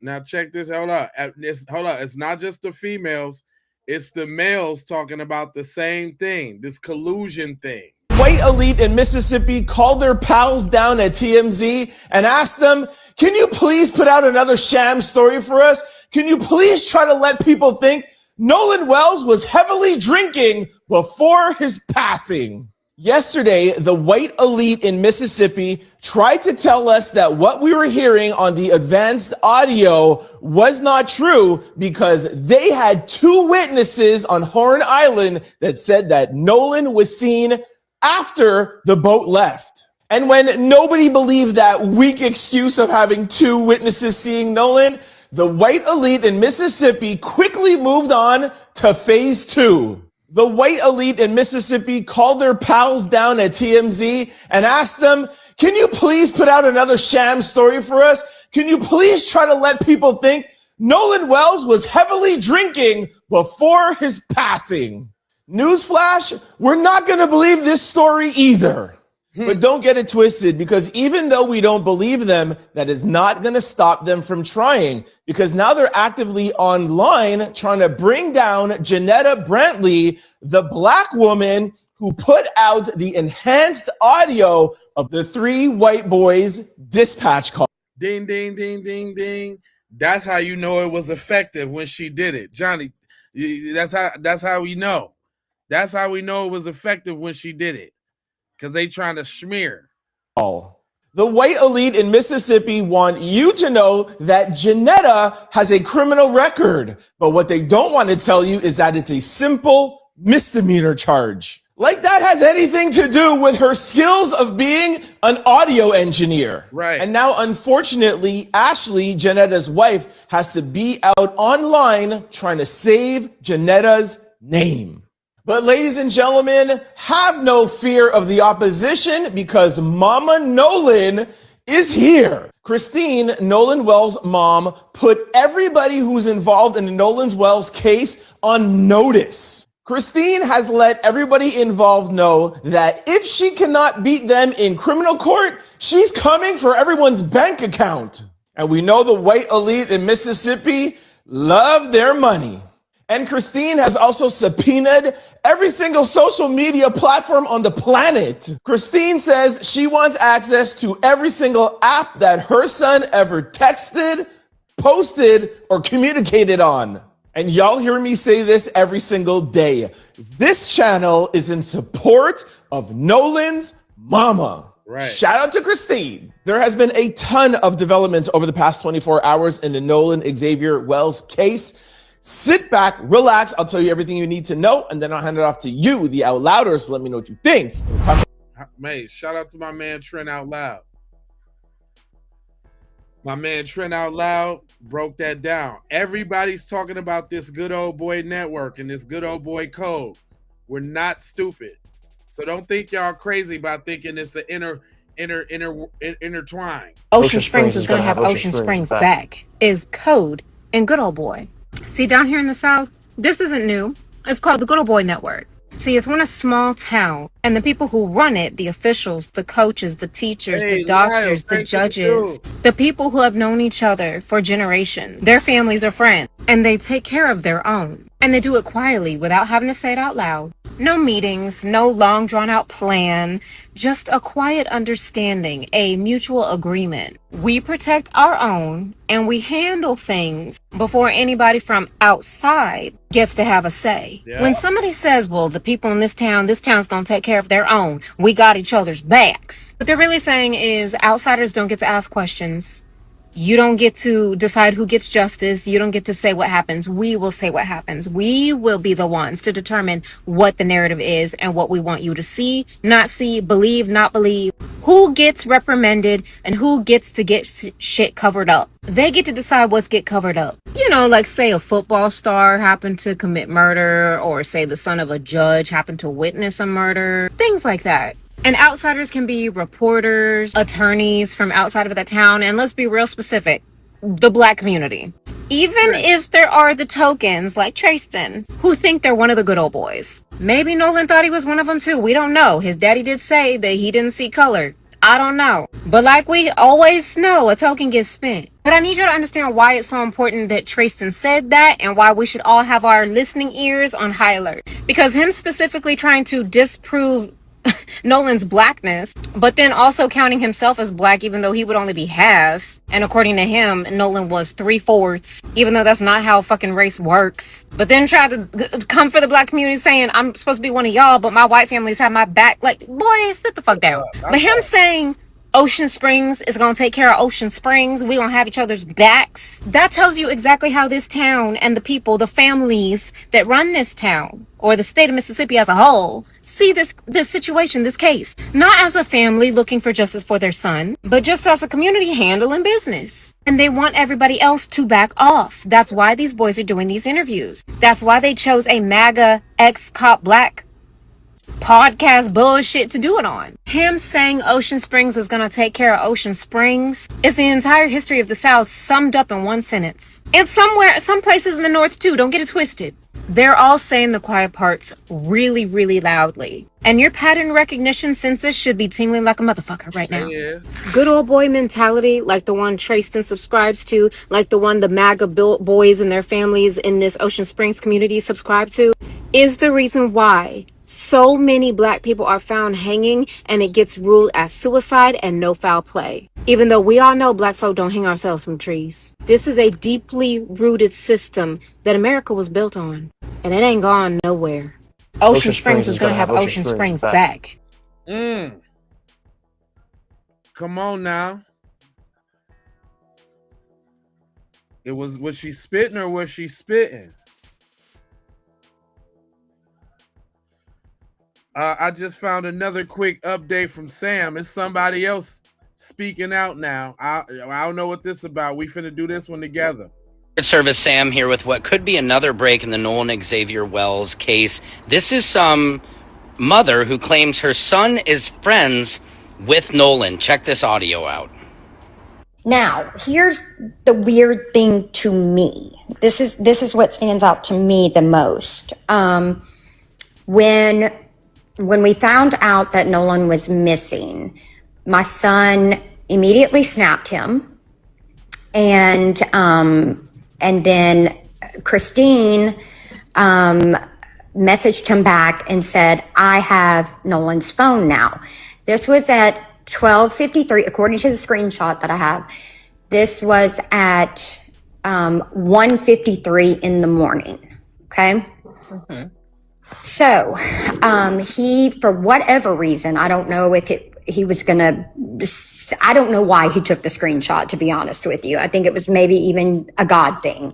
Speaker 1: Now check this. Hold up. It's not just the females. It's the males talking about the same thing. This collusion thing.
Speaker 2: White elite in Mississippi called their pals down at TMZ and asked them, can you please put out another sham story for us? Can you please try to let people think Nolan Wells was heavily drinking before his passing? Yesterday, the white elite in Mississippi tried to tell us that what we were hearing on the advanced audio was not true because they had 2 witnesses on Horn Island that said that Nolan was seen after the boat left. And when nobody believed that weak excuse of having 2 witnesses seeing Nolan, the white elite in Mississippi quickly moved on to phase 2. The white elite in Mississippi called their pals down at TMZ and asked them, can you please put out another sham story for us? Can you please try to let people think Nolan Wells was heavily drinking before his passing? Newsflash, we're not going to believe this story either. But don't get it twisted, because even though we don't believe them, that is not going to stop them from trying, because now they're actively online trying to bring down Janetta Brantley, the black woman who put out the enhanced audio of the 3 white boys' dispatch call.
Speaker 1: Ding, ding, ding, ding, ding. That's how you know it was effective when she did it. Johnny, that's how we know. That's how we know it was effective when she did it. Because they trying to smear.
Speaker 2: The white elite in Mississippi want you to know that Janetta has a criminal record. But what they don't want to tell you is that it's a simple misdemeanor charge. Like that has anything to do with her skills of being an audio engineer.
Speaker 1: Right.
Speaker 2: And now, unfortunately, Ashley, Janetta's wife, has to be out online trying to save Janetta's name. But ladies and gentlemen, have no fear of the opposition because Mama Nolan is here. Christine, Nolan Wells' mom, put everybody who's involved in the Nolan Wells case on notice. Christine has let everybody involved know that if she cannot beat them in criminal court, she's coming for everyone's bank account. And we know the white elite in Mississippi love their money. And Christine has also subpoenaed every single social media platform on the planet. Christine says she wants access to every single app that her son ever texted, posted, or communicated on. And y'all hear me say this every single day. This channel is in support of Nolan's mama.
Speaker 1: Right.
Speaker 2: Shout out to Christine. There has been a ton of developments over the past 24 hours in the Nolan Xavier Wells case. Sit back, relax. I'll tell you everything you need to know, and then I'll hand it off to you, the Out Louders, so let me know what you think.
Speaker 1: Man, shout out to my man Trent Out Loud. My man Trent Out Loud broke that down. Everybody's talking about this good old boy network and this good old boy code. We're not stupid. So don't think y'all crazy about thinking it's an intertwined.
Speaker 9: Ocean Springs is going to have Ocean Springs back. Is code and good old boy. See, down here in the South, this isn't new. It's called the Good Old Boy Network. See, it's one a small town, and the people who run it, the officials, the coaches, the teachers, the doctors, the judges, the people who have known each other for generations, their families are friends, and they take care of their own. And they do it quietly without having to say it out loud. No meetings, no long drawn out plan, just a quiet understanding, a mutual agreement. We protect our own and we handle things before anybody from outside gets to have a say. Yeah. When somebody says, well, the people in this town's gonna take care of their own, we got each other's backs. What they're really saying is outsiders don't get to ask questions. You don't get to decide who gets justice. You don't get to say what happens. We will say what happens. We will be the ones to determine what the narrative is and what we want you to see, not see, believe, not believe, who gets reprimanded and who gets to get shit covered up. They get to decide what's get covered up. You know, like say a football star happened to commit murder, or say the son of a judge happened to witness a murder, things like that. And outsiders can be reporters, attorneys from outside of that town, and let's be real specific, the black community. Even if there are the tokens like Tristan who think they're one of the good old boys. Maybe Nolan thought he was one of them too. We don't know. His daddy did say that he didn't see color. I don't know. But like we always know, a token gets spent. But I need you to understand why it's so important that Tristan said that and why we should all have our listening ears on high alert. Because him specifically trying to disprove Nolan's blackness, but then also counting himself as black even though he would only be half. And according to him, Nolan was 3/4, even though that's not how fucking race works. But then try to come for the black community saying, I'm supposed to be one of y'all, but my white families have my back. Like, boy, sit the fuck down. But him saying Ocean Springs is gonna take care of Ocean Springs, we gonna have each other's backs, that tells you exactly how this town and the people, the families that run this town, or the state of Mississippi as a whole, see this situation, this case. Not as a family looking for justice for their son, but just as a community handling business. And they want everybody else to back off. That's why these boys are doing these interviews. That's why they chose a MAGA ex-cop black podcast bullshit to do it on. Him saying Ocean Springs is gonna take care of Ocean Springs is the entire history of the South summed up in one sentence. And some places in the North too, don't get it twisted. They're all saying the quiet parts really, really loudly. And your pattern recognition senses should be tingling like a motherfucker right now. Good old boy mentality, like the one Tristan subscribes to, like the one the MAGA boys and their families in this Ocean Springs community subscribe to, is the reason why so many black people are found hanging and it gets ruled as suicide and no foul play. Even though we all know black folk don't hang ourselves from trees. This is a deeply rooted system that America was built on. And it ain't gone nowhere. Ocean Springs is gonna have Ocean Springs back.
Speaker 1: Come on now. Was she spitting or was she spitting? I just found another quick update from Sam. It's somebody else speaking out now. I don't know what this is about. We finna do this one together.
Speaker 12: Service Sam here with what could be another break in the Nolan Xavier Wells case. This is some mother who claims her son is friends with Nolan. Check this audio out.
Speaker 6: Now, here's the weird thing to me. This is what stands out to me the most. When we found out that Nolan was missing, my son immediately snapped him, and then Christine messaged him back and said, I have Nolan's phone now. This was at 12:53, according to the screenshot that I have. This was at 1:53 in the morning, okay? Mm-hmm. So he, for whatever reason, I don't know if he was gonna, I don't know why he took the screenshot, to be honest with you. I think it was maybe even a God thing.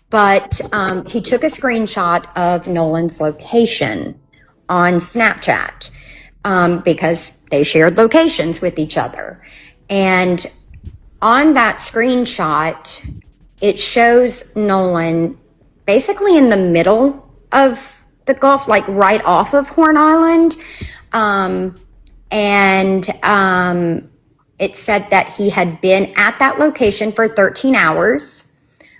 Speaker 6: But he took a screenshot of Nolan's location on Snapchat because they shared locations with each other. And on that screenshot, it shows Nolan basically in the middle of the Gulf, like right off of Horn Island. It said that he had been at that location for 13 hours,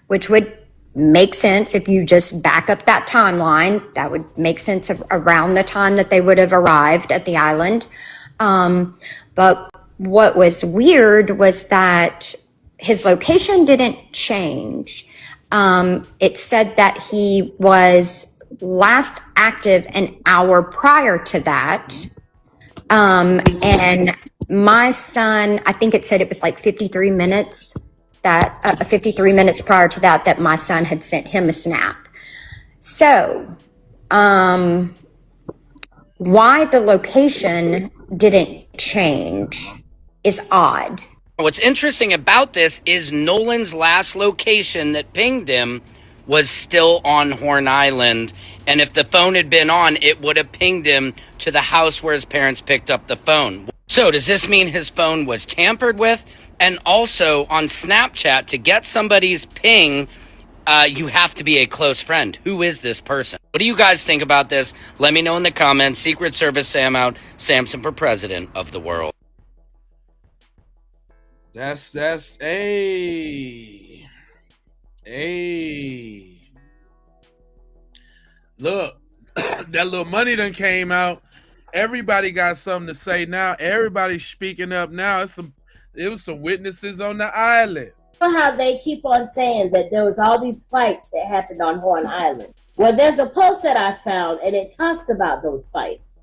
Speaker 6: which would make sense if you just back up that timeline. That would make sense around the time that they would have arrived at the island. But what was weird was that his location didn't change. It said that he was last active an hour prior to that. And my son, I think it said it was like 53 minutes that 53 minutes prior to that my son had sent him a snap. So, why the location didn't change is odd.
Speaker 12: What's interesting about this is Nolan's last location that pinged him was still on Horn Island. And if the phone had been on, it would have pinged him to the house where his parents picked up the phone. So does this mean his phone was tampered with? And also on Snapchat, to get somebody's ping, you have to be a close friend. Who is this person? What do you guys think about this? Let me know in the comments. Secret Service Sam out. Samson for president of the world.
Speaker 1: That's hey. Look, that little money done came out. Everybody got something to say now. Everybody's speaking up now. It was some witnesses on the island.
Speaker 8: You know how they keep on saying that there was all these fights that happened on Horn Island? Well, there's a post that I found, and it talks about those fights.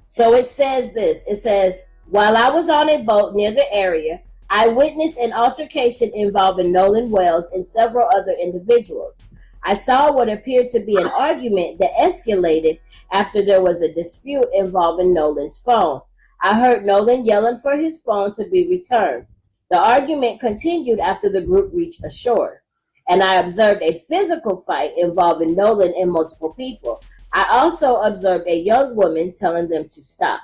Speaker 8: So it says this. It says, while I was on a boat near the area, I witnessed an altercation involving Nolan Wells and several other individuals. I saw what appeared to be an argument that escalated after there was a dispute involving Nolan's phone. I heard Nolan yelling for his phone to be returned. The argument continued after the group reached ashore, and I observed a physical fight involving Nolan and multiple people. I also observed a young woman telling them to stop.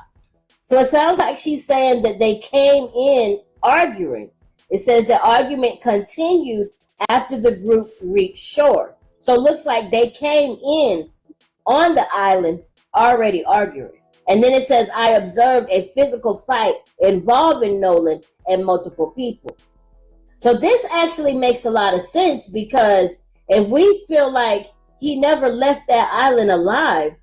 Speaker 8: So it sounds like she's saying that they came in arguing. It says the argument continued after the group reached shore. So it looks like they came in on the island already arguing. And then it says, I observed a physical fight involving Nolan and multiple people. So this actually makes a lot of sense, because if we feel like he never left that island alive,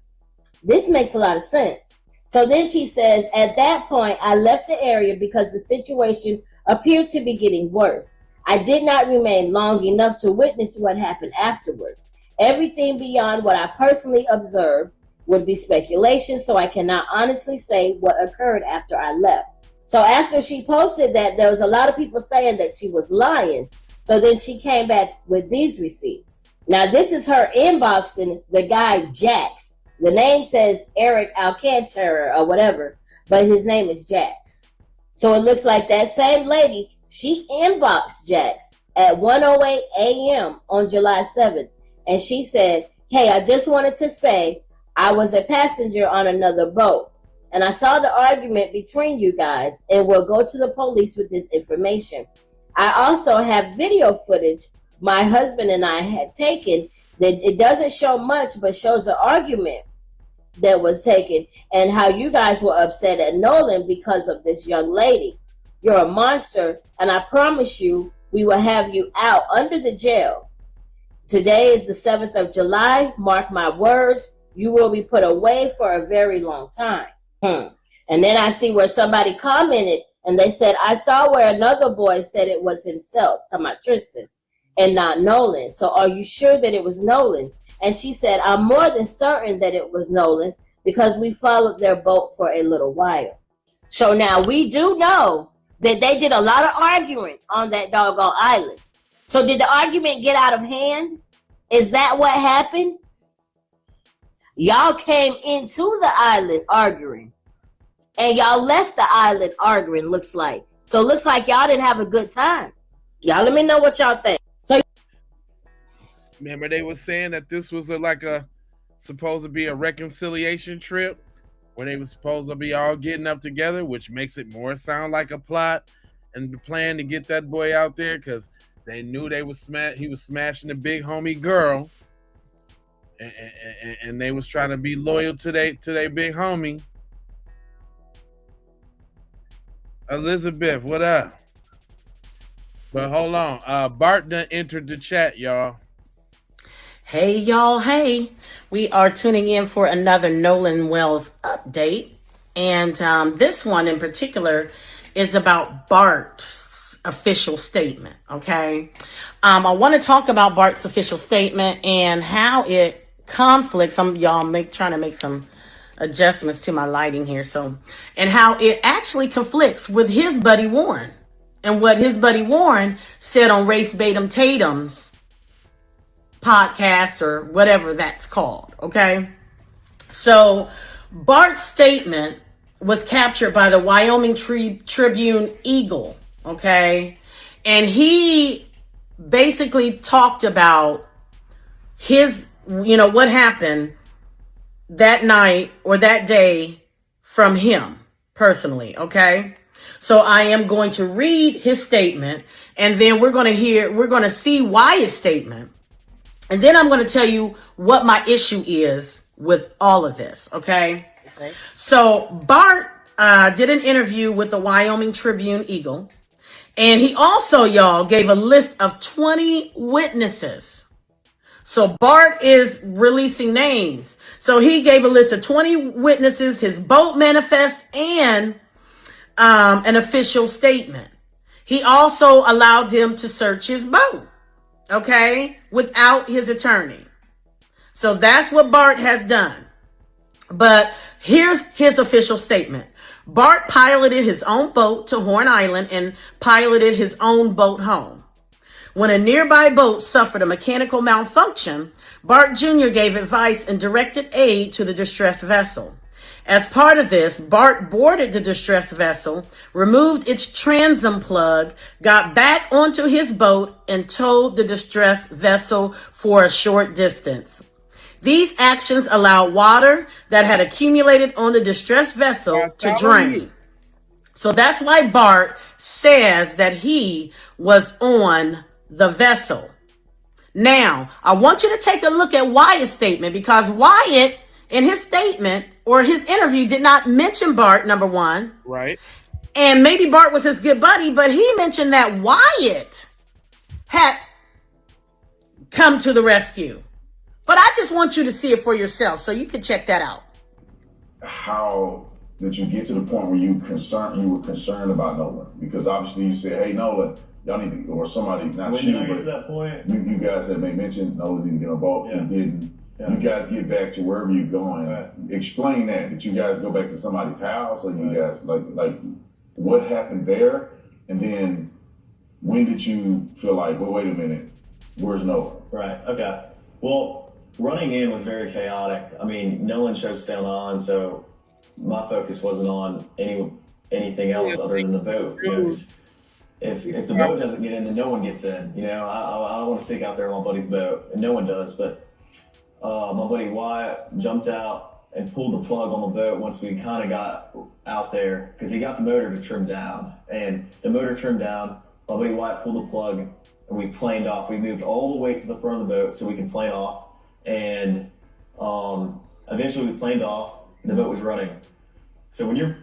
Speaker 8: this makes a lot of sense. So then she says, at that point, I left the area because the situation appeared to be getting worse. I did not remain long enough to witness what happened afterward. Everything beyond what I personally observed would be speculation, so I cannot honestly say what occurred after I left. So after she posted that, there was a lot of people saying that she was lying. So then she came back with these receipts. Now this is her inboxing the guy Jax. The name says Eric Alcantara or whatever, but his name is Jax. So it looks like that same lady, she inboxed Jax at 1:08 a.m. on July 7th. And she said, hey, I just wanted to say I was a passenger on another boat, and I saw the argument between you guys, and will go to the police with this information. I also have video footage my husband and I had taken that it doesn't show much, but shows the argument that was taken and how you guys were upset at Nolan because of this young lady. You're a monster, and I promise you we will have you out under the jail. Today is the 7th of July. Mark my words. You will be put away for a very long time. And then I see where somebody commented and they said, I saw where another boy said it was himself, talking about Tristan, and not Nolan. So are you sure that it was Nolan? And she said, I'm more than certain that it was Nolan because we followed their boat for a little while. So now we do know that they did a lot of arguing on that doggone island. So did the argument get out of hand? Is that what happened? Y'all came into the island arguing, and y'all left the island arguing, looks like. So it looks like y'all didn't have a good time. Y'all let me know what y'all think. So
Speaker 1: remember they were saying that this was supposed to be a reconciliation trip where they were supposed to be all getting up together, which makes it more sound like a plot and the plan to get that boy out there, because they knew he was smashing the big homie girl, and they was trying to be loyal to their big homie. Elizabeth, what up? But hold on, Bart done entered the chat, y'all.
Speaker 10: Hey y'all, hey. We are tuning in for another Nolan Wells update. And this one in particular is about Bart's official statement, okay? I want to talk about Bart's official statement and how it conflicts. Some y'all trying to make some adjustments to my lighting here. And how it actually conflicts with his buddy Warren and what his buddy Warren said on Race Batum Tatum's podcast or whatever that's called, okay? So Bart's statement was captured by the Wyoming Tribune Eagle, okay? And he basically talked about his, what happened that night or that day from him personally, okay? So I am going to read his statement, and then we're going to see why his statement And then I'm going to tell you what my issue is with all of this, okay? So Bart did an interview with the Wyoming Tribune Eagle, and he also, y'all, gave a list of 20 witnesses. So Bart is releasing names. So he gave a list of 20 witnesses, his boat manifest, and an official statement. He also allowed them to search his boat, okay, without his attorney. So that's what Bart has done. But here's his official statement. Bart piloted his own boat to Horn Island and piloted his own boat home. When a nearby boat suffered a mechanical malfunction, Bart Jr. gave advice and directed aid to the distressed vessel. As part of this, Bart boarded the distressed vessel, removed its transom plug, got back onto his boat, and towed the distressed vessel for a short distance. These actions allowed water that had accumulated on the distressed vessel to drain. So that's why Bart says that he was on the vessel. Now, I want you to take a look at Wyatt's statement, because Wyatt, in his statement or his interview, did not mention Bart, number one.
Speaker 1: Right.
Speaker 10: And maybe Bart was his good buddy, but he mentioned that Wyatt had come to the rescue. But I just want you to see it for yourself, so you can check that out.
Speaker 7: How did you get to the point where you were concerned about Nolan? Because obviously you said, hey, Nolan, y'all need to, or somebody, not
Speaker 17: When
Speaker 7: you,
Speaker 17: did I get
Speaker 7: but
Speaker 17: to that point?
Speaker 7: you guys had mentioned Nolan didn't get involved and didn't. You guys get back to wherever you're going. Right. Explain that. Did you guys go back to somebody's house, or you guys like what happened there? And then when did you feel like, well, wait a minute, where's Nolan?
Speaker 17: Right. Okay. Well, running in was very chaotic. I mean, Nolan chose to stay on, so my focus wasn't on anything else other than the boat. You know, if the boat doesn't get in, then no one gets in. You know, I don't want to stick out there on my buddy's boat, and no one does, but. My buddy Wyatt jumped out and pulled the plug on the boat once we kind of got out there, because he got the motor to trim down. And the motor trimmed down, my buddy Wyatt pulled the plug, and we planed off. We moved all the way to the front of the boat so we could plane off. And eventually we planed off, and the boat was running. So when you're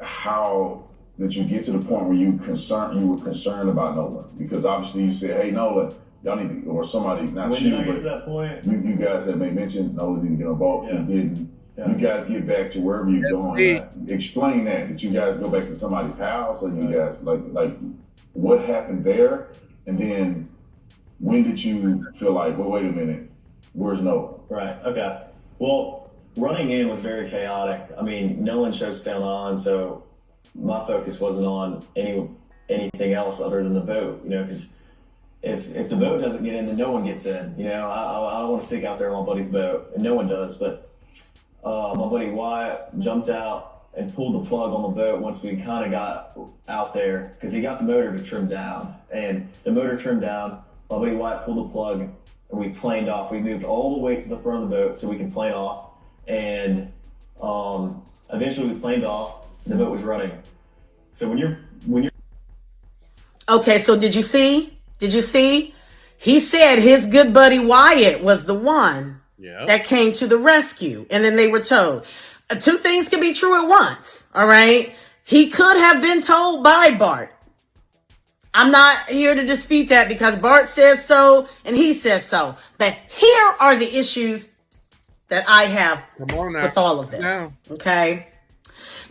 Speaker 7: how did you get to the point where you were concerned about Nolan? Because obviously you said, hey, Nolan, y'all need to, or somebody, not
Speaker 17: when
Speaker 7: you,
Speaker 17: did I get
Speaker 7: but
Speaker 17: to that point?
Speaker 7: you guys had mentioned Nolan didn't get involved and didn't. You guys get back to wherever you're going. Explain that. Did you guys go back to somebody's house, or you guys like what happened there? And then when did you feel like, well, wait a minute, where's Nolan?
Speaker 17: Right. Okay. Well, running in was very chaotic. I mean, Nolan chose to stay on, so my focus wasn't on anything else other than the boat. You know, because if the boat doesn't get in, then no one gets in. You know, I don't want to stick out there on my buddy's boat, and no one does. But my buddy Wyatt jumped out and pulled the plug on the boat once we kind of got out there, because he got the motor to trim down. And the motor trimmed down, my buddy Wyatt pulled the plug, and we planed off. We moved all the way to the front of the boat so we could plane off. And eventually we planed off, and the boat was running. So when you're
Speaker 10: Okay, so did you see? He said his good buddy Wyatt was the one that came to the rescue, and then they were told. Two things can be true at once, all right? He could have been told by Bart. I'm not here to dispute that, because Bart says so and he says so. But here are the issues that I have with all of this, okay?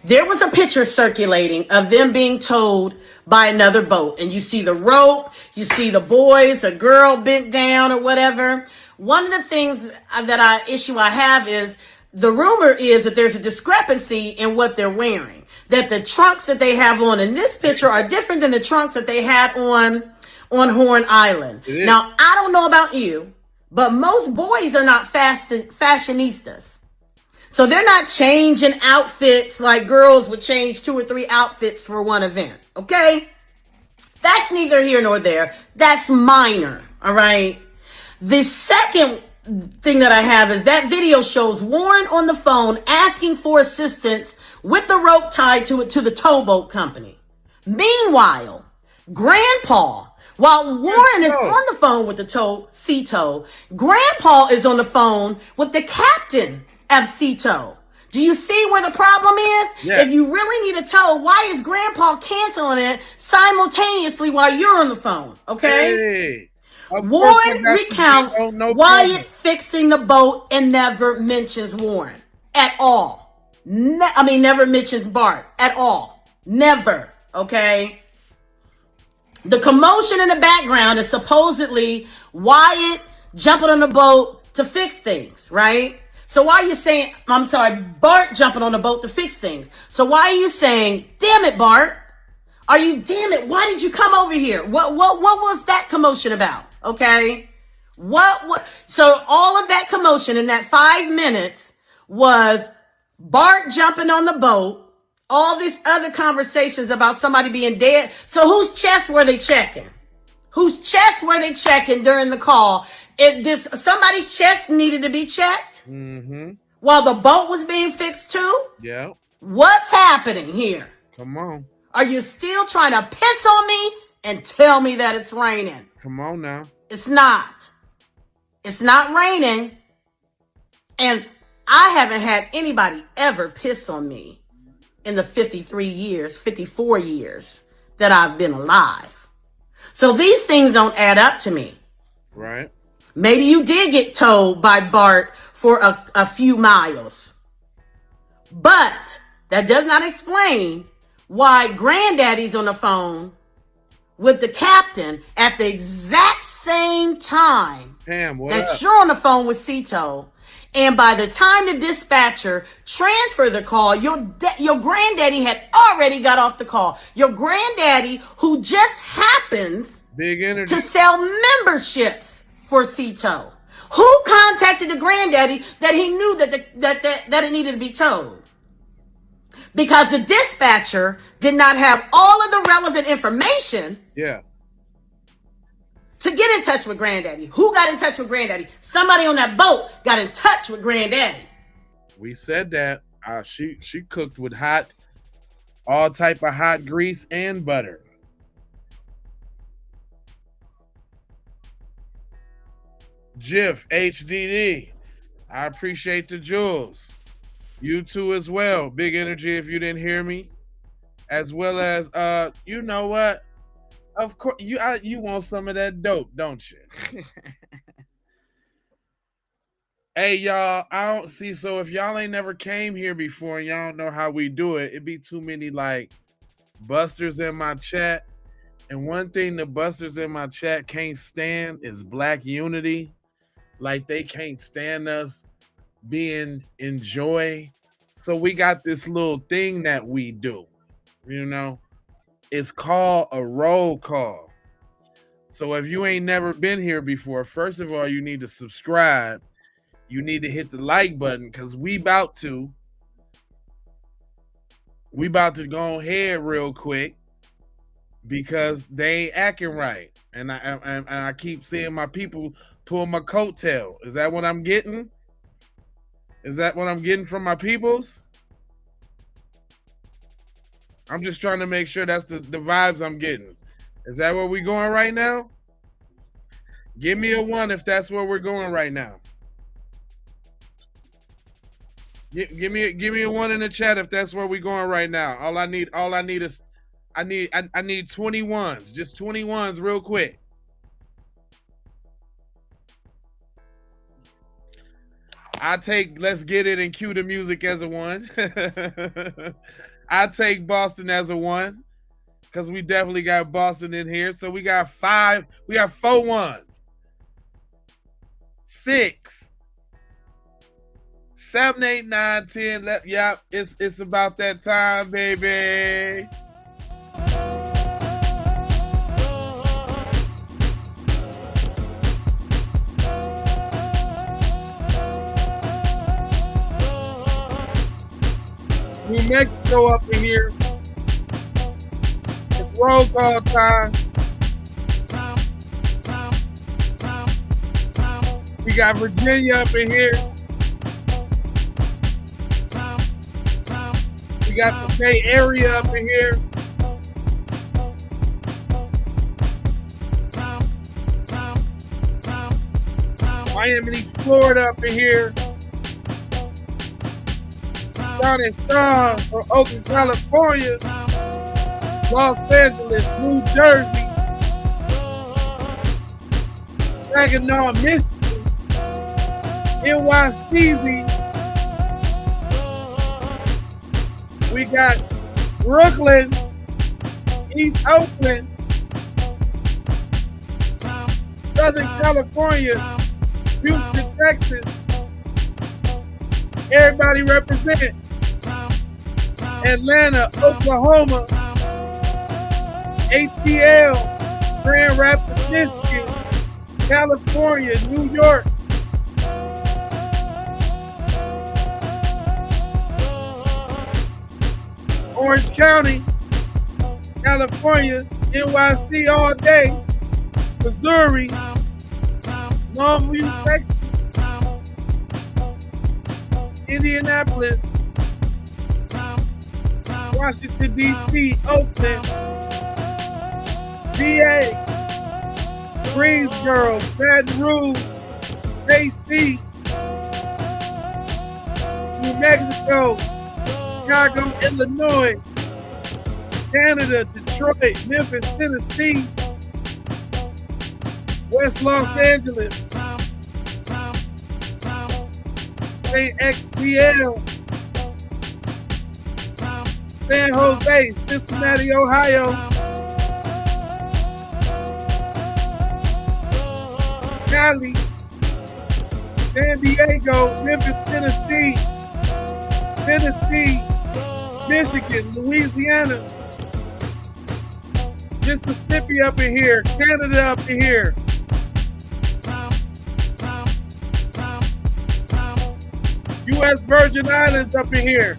Speaker 10: There was a picture circulating of them being towed by another boat, and you see the rope, you see the boys, a girl bent down or whatever. One of the things that I have is the rumor is that there's a discrepancy in what they're wearing, that the trunks that they have on in this picture are different than the trunks that they had on Horn Island. Now, I don't know about you, but most boys are not fashionistas. So they're not changing outfits like girls would change 2 or 3 outfits for one event, okay? That's neither here nor there. That's minor, all right? The second thing that I have is that video shows Warren on the phone asking for assistance with the rope tied to it to the towboat company. Meanwhile, Grandpa While Warren is on the phone with the CETO, Grandpa is on the phone with the captain of CETO. Do you see where the problem is?
Speaker 1: Yeah.
Speaker 10: If you really need a tow, why is Grandpa canceling it simultaneously while you're on the phone? Okay?
Speaker 1: Hey,
Speaker 10: Warren recounts Wyatt fixing the boat and never mentions Warren at all. Never mentions Bart at all. Never. Okay? The commotion in the background is supposedly Wyatt jumping on the boat to fix things, right? So why are you saying, Bart jumping on the boat to fix things? So why are you saying, damn it, Bart? Damn it, why did you come over here? What was that commotion about? Okay? What? So all of that commotion in that 5 minutes was Bart jumping on the boat, all these other conversations about somebody being dead. So whose chest were they checking? Whose chest were they checking during the call? Somebody's chest needed to be checked while the boat was being fixed too?
Speaker 1: Yeah.
Speaker 10: What's happening here?
Speaker 1: Come on.
Speaker 10: Are you still trying to piss on me and tell me that it's raining?
Speaker 1: Come on now.
Speaker 10: It's not. It's not raining. And I haven't had anybody ever piss on me in the 54 years that I've been alive. So these things don't add up to me.
Speaker 1: Right.
Speaker 10: Maybe you did get towed by Bart for a few miles. But that does not explain why Granddaddy's on the phone with the captain at the exact same time
Speaker 1: Pam, what
Speaker 10: that
Speaker 1: up?
Speaker 10: you're on the phone with CETO. And by the time the dispatcher transferred the call, your granddaddy had already got off the call. Your granddaddy, who just happens
Speaker 1: Big energy.
Speaker 10: to sell memberships for CETO. Who contacted the granddaddy that he knew that it needed to be towed? Because the dispatcher did not have all of the relevant information
Speaker 1: Yeah.
Speaker 10: to get in touch with Granddaddy. Who got in touch with Granddaddy? Somebody on that boat got in touch with Granddaddy.
Speaker 1: We said that. She cooked with all type of hot grease and butter. Jiff, HDD. I appreciate the jewels. You too as well. Big energy if you didn't hear me. As well as, you know what? Of course, you want some of that dope, don't you? Hey, y'all, I don't see. So if y'all ain't never came here before and y'all don't know how we do it, it'd be too many like busters in my chat. And one thing the busters in my chat can't stand is black unity. Like they can't stand us being in joy. So we got this little thing that we do, you know? It's called a roll call. So if you ain't never been here before, first of all, you need to subscribe. You need to hit the like button because we about to go ahead real quick because they ain't acting right. And I keep seeing my people pull my coattail. Is that what I'm getting? Is that what I'm getting from my peoples? I'm just trying to make sure that's the vibes I'm getting. Is that where we're going right now? Give me a 1 if that's where we're going right now. Give me a 1 in the chat if that's where we're going right now. All I need is I need 21s. Just 21s real quick. I take Let's Get It and cue the music as a 1. I take Boston as a 1 because we definitely got Boston in here. So we got 4 1s. 6, 7, 8, 9, 10. Yep, it's about that time, baby. New Mexico up in here. It's roll call time. We got Virginia up in here. We got the Bay Area up in here. Miami, Florida up in here. Johnny Strong from Oakland, California. Los Angeles, New Jersey. Saginaw, Michigan. NYC. We got Brooklyn, East Oakland, Southern California, Houston, Texas. Everybody represent. Atlanta, Oklahoma, ATL, Grand Rapids, Michigan, California, New York. Orange County, California, NYC all day, Missouri, Longview, Texas, Indianapolis, Washington, D.C., Oakland, VA, Greensboro, Baton Rouge, KC, New Mexico, Chicago, Illinois, Canada, Detroit, Memphis, Tennessee, West Los Angeles, XCL, San Jose, Cincinnati, Ohio, Cali, San Diego, Memphis, Tennessee, Michigan, Louisiana, Mississippi up in here, Canada up in here. U.S. Virgin Islands up in here.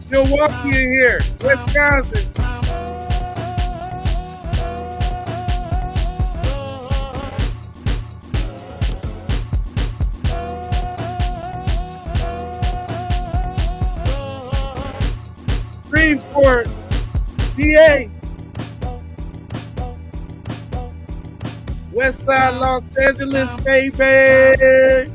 Speaker 1: Milwaukee in here, Wisconsin. Shreveport, PA. West Side Los Angeles, baby. Hey.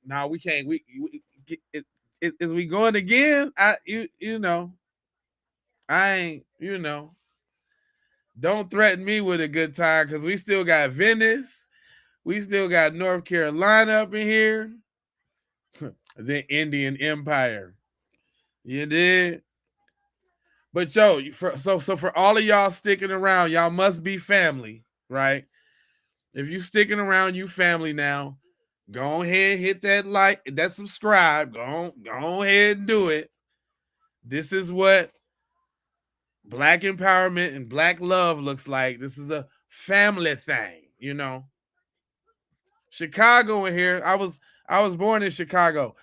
Speaker 1: Nah, we can't. Is we going again? You know. I ain't, don't threaten me with a good time because we still got Venice. We still got North Carolina up in here. The Indian Empire. You did? But yo, so for all of y'all sticking around, y'all must be family, right? If you sticking around, you family now. Go ahead, hit that like, that subscribe. Go ahead and do it. This is what Black empowerment and Black love looks like. This is a family thing, Chicago in here. I was born in Chicago.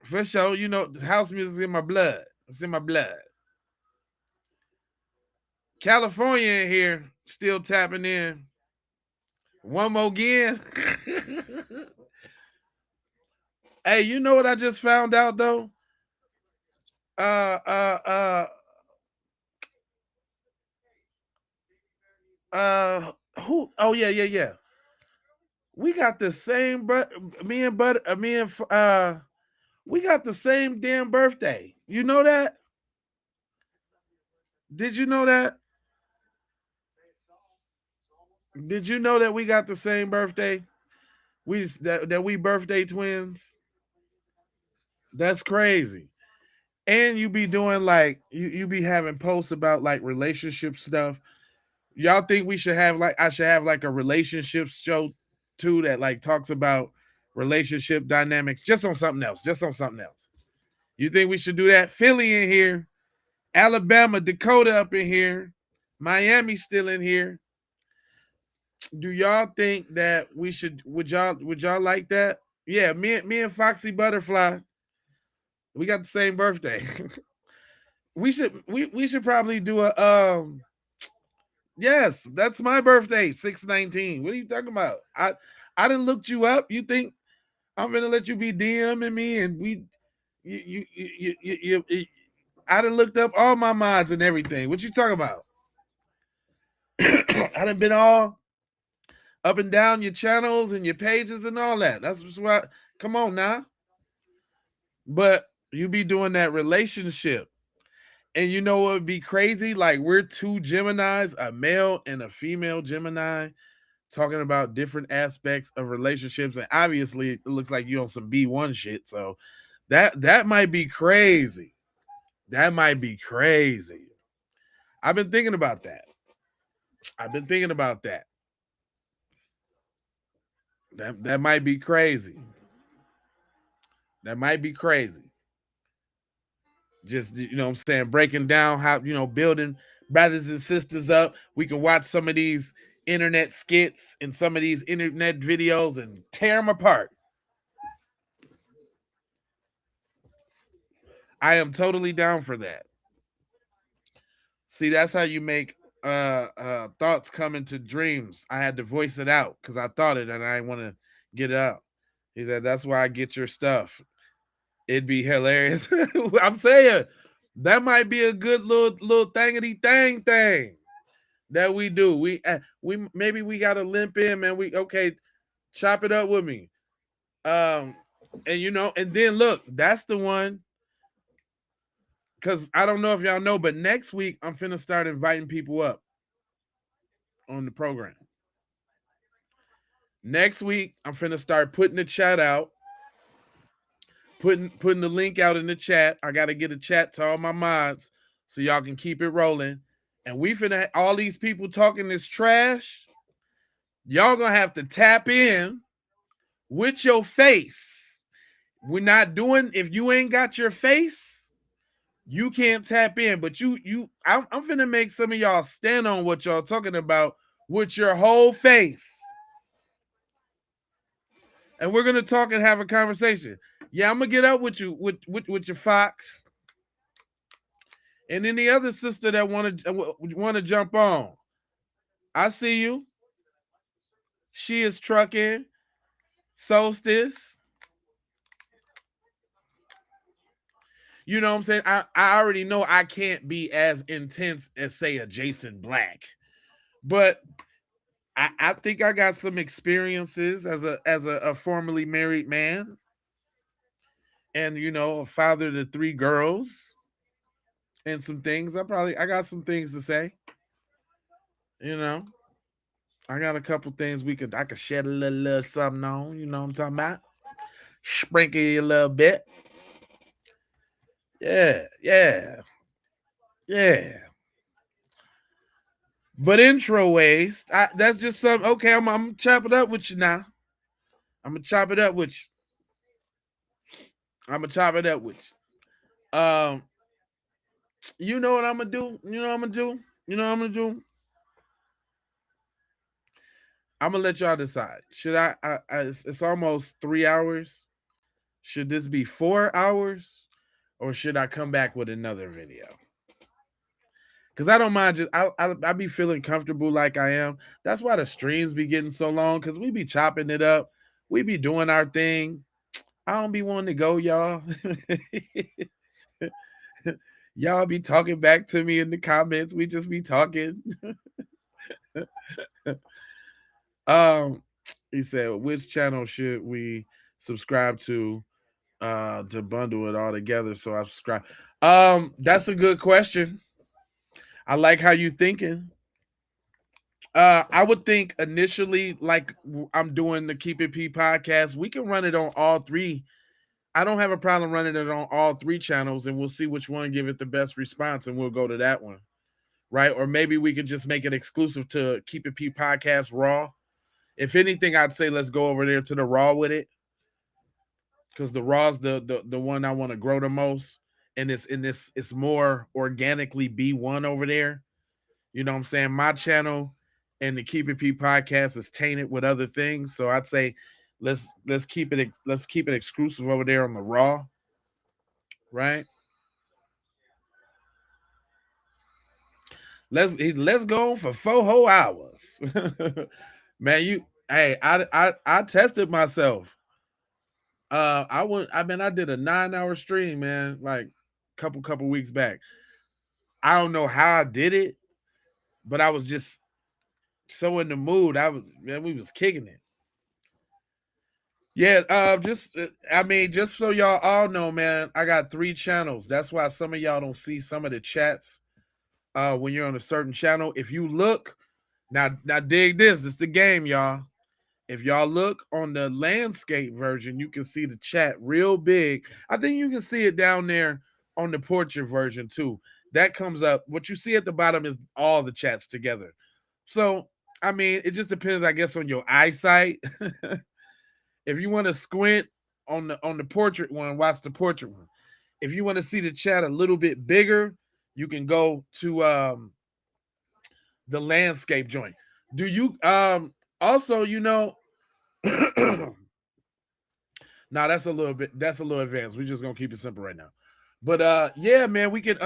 Speaker 1: For sure, house music is in my blood. It's in my blood. California in here, still tapping in. One more again. Hey, you know what I just found out though? Who? Oh yeah. We got the same, we got the same damn birthday. You know that? Did you know that? Did you know that we got the same birthday? That we birthday twins? That's crazy. And you be doing like you be having posts about like relationship stuff. Y'all think we should have I should have like a relationship show too that like talks about relationship dynamics just on something else. You think we should do that? Philly in here, Alabama, Dakota up in here, Miami still in here. Do y'all think that we should? Would y'all like that? Yeah, me and Foxy Butterfly, we got the same birthday. we should probably do a yes, that's my birthday, 6/19. What are you talking about? I didn't look you up. You think I'm gonna let you be DMing me, and you I done looked up all my mods and everything. What you talking about? I done been all up and down your channels and your pages and all that. That's just why. Come on now. But you be doing that relationship. And you know what would be crazy? Like, we're two Geminis, a male and a female Gemini, talking about different aspects of relationships. And obviously, it looks like you on some B1 shit. So that might be crazy. That might be crazy. I've been thinking about that. That might be crazy. That might be crazy. Just, you know what I'm saying, breaking down how, you know, building brothers and sisters up. We can watch some of these internet skits and some of these internet videos and tear them apart. I am totally down for that. See, that's how you make thoughts come into dreams. I had to voice it out because I thought it and I didn't want to get it out. He said, that's why I get your stuff. It'd be hilarious. I'm saying that might be a good little thingity thing that we do. We maybe we gotta limp in, man. We okay, chop it up with me. And you know, and then look, that's the one. Cause I don't know if y'all know, but next week I'm finna start inviting people up on the program. Next week I'm finna start putting the chat out. Putting the link out in the chat. I gotta get a chat to all my mods so y'all can keep it rolling. And we finna all these people talking this trash. Y'all gonna have to tap in with your face. We're not doing, if you ain't got your face, you can't tap in. But I'm finna make some of y'all stand on what y'all talking about with your whole face. And we're gonna talk and have a conversation. Yeah, I'm gonna get up with you with your fox. And then the other sister that want to jump on. I see you. She is trucking. Solstice. You know what I'm saying? I already know I can't be as intense as, say, a Jason Black. But I think I got some experiences as a formerly married man. And, you know, a father to 3 girls. And some things. I got some things to say. You know. I got a couple things I could shed a little something on. You know what I'm talking about? Sprinkle you a little bit. Yeah. But intro ways, that's just something. Okay, I'm gonna chop it up with you now. I'm gonna chop it up with you. You know what I'm gonna do? I'm gonna let y'all decide. Should I it's almost 3 hours. Should this be 4 hours? Or should I come back with another video? Because I don't mind I be feeling comfortable like I am. That's why the streams be getting so long, because we be chopping it up. We be doing our thing. I don't be wanting to go, y'all. Y'all be talking back to me in the comments. We just be talking. He said, which channel should we subscribe to bundle it all together? So I subscribe. That's a good question. I like how you thinking. I would think initially, like I'm doing the Keep It P podcast, we can run it on all 3. I don't have a problem running it on all 3 channels, and we'll see which one give it the best response, and we'll go to that one, right? Or maybe we could just make it exclusive to Keep It P podcast Raw. If anything, I'd say let's go over there to the Raw with it, because the Raw's the one I want to grow the most, and it's more organically B1 over there. You know what I'm saying? My channel and the Keep It P podcast is tainted with other things, so I'd say let's keep it exclusive over there on the Raw, right? Let's go for 4 whole hours. Man, I tested myself. I did a 9-hour stream, man, like couple weeks back. I don't know how I did it, but I was just so in the mood. We was kicking it. Yeah, just so y'all all know, man, I got 3 channels. That's why some of y'all don't see some of the chats when you're on a certain channel. If you look, now dig this. This is the game, y'all. If y'all look on the landscape version, you can see the chat real big. I think you can see it down there on the portrait version too. That comes up. What you see at the bottom is all the chats together. So, I mean, it just depends, I guess, on your eyesight. If you want to squint on the portrait one, watch the portrait one. If you want to see the chat a little bit bigger, you can go to the landscape joint. Do you also, nah, that's a little advanced. We're just gonna keep it simple right now. But yeah, man, we could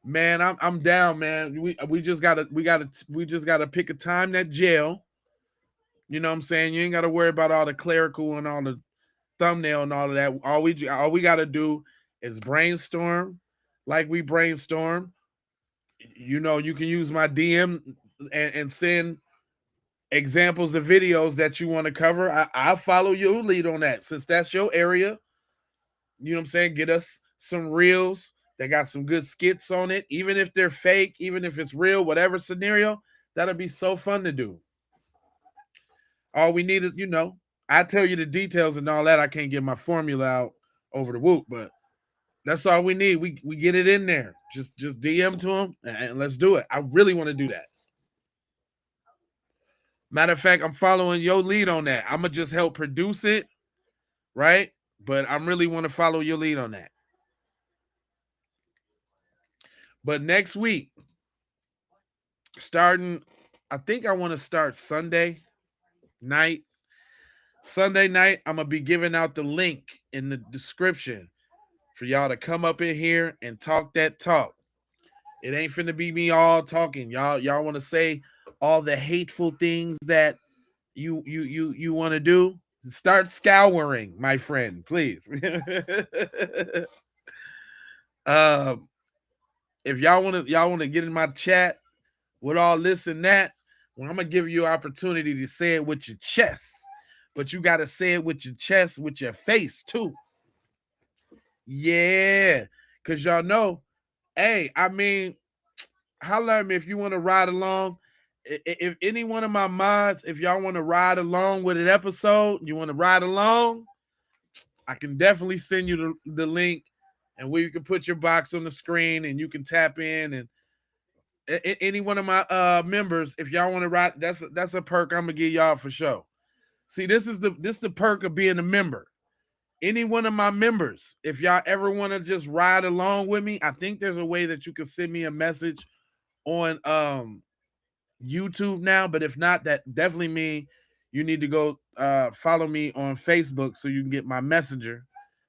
Speaker 1: man, I'm down, man. We just gotta pick a time that gel. You know what I'm saying? You ain't gotta worry about all the clerical and all the thumbnail and all of that. All we gotta do is brainstorm like we brainstorm. You can use my DM and send examples of videos that you want to cover. I'll follow your lead on that since that's your area. You know what I'm saying? Get us some reels that got some good skits on it, even if they're fake, even if it's real, whatever scenario. That'll be so fun to do. All we need is, I tell you the details and all that. I can't get my formula out over the whoop, but that's all we need. We get it in there. Just DM to them and let's do it. I really want to do that. Matter of fact, I'm following your lead on that. I'm gonna just help produce it, right? But I really want to follow your lead on that. But next week, I think I want to start Sunday night. Sunday night, I'm gonna be giving out the link in the description for y'all to come up in here and talk that talk. It ain't finna be me all talking. Y'all want to say all the hateful things that you want to do? Start scouring, my friend, please. If y'all want to get in my chat with all this and that, well, I'm gonna give you an opportunity to say it with your chest, but you got to say it with your chest, with your face too. Yeah, because y'all know, hey, I mean, holler at me if you want to ride along. If any one of my mods, if y'all want to ride along with an episode, you want to ride along, I can definitely send you the link and where you can put your box on the screen and you can tap in. And any one of my members, if y'all want to ride, that's a perk I'm gonna give y'all for sure. See, this is the perk of being a member. Any one of my members, if y'all ever want to just ride along with me, I think there's a way that you can send me a message on YouTube now. But if not, that definitely mean you need to go follow me on Facebook so you can get my messenger.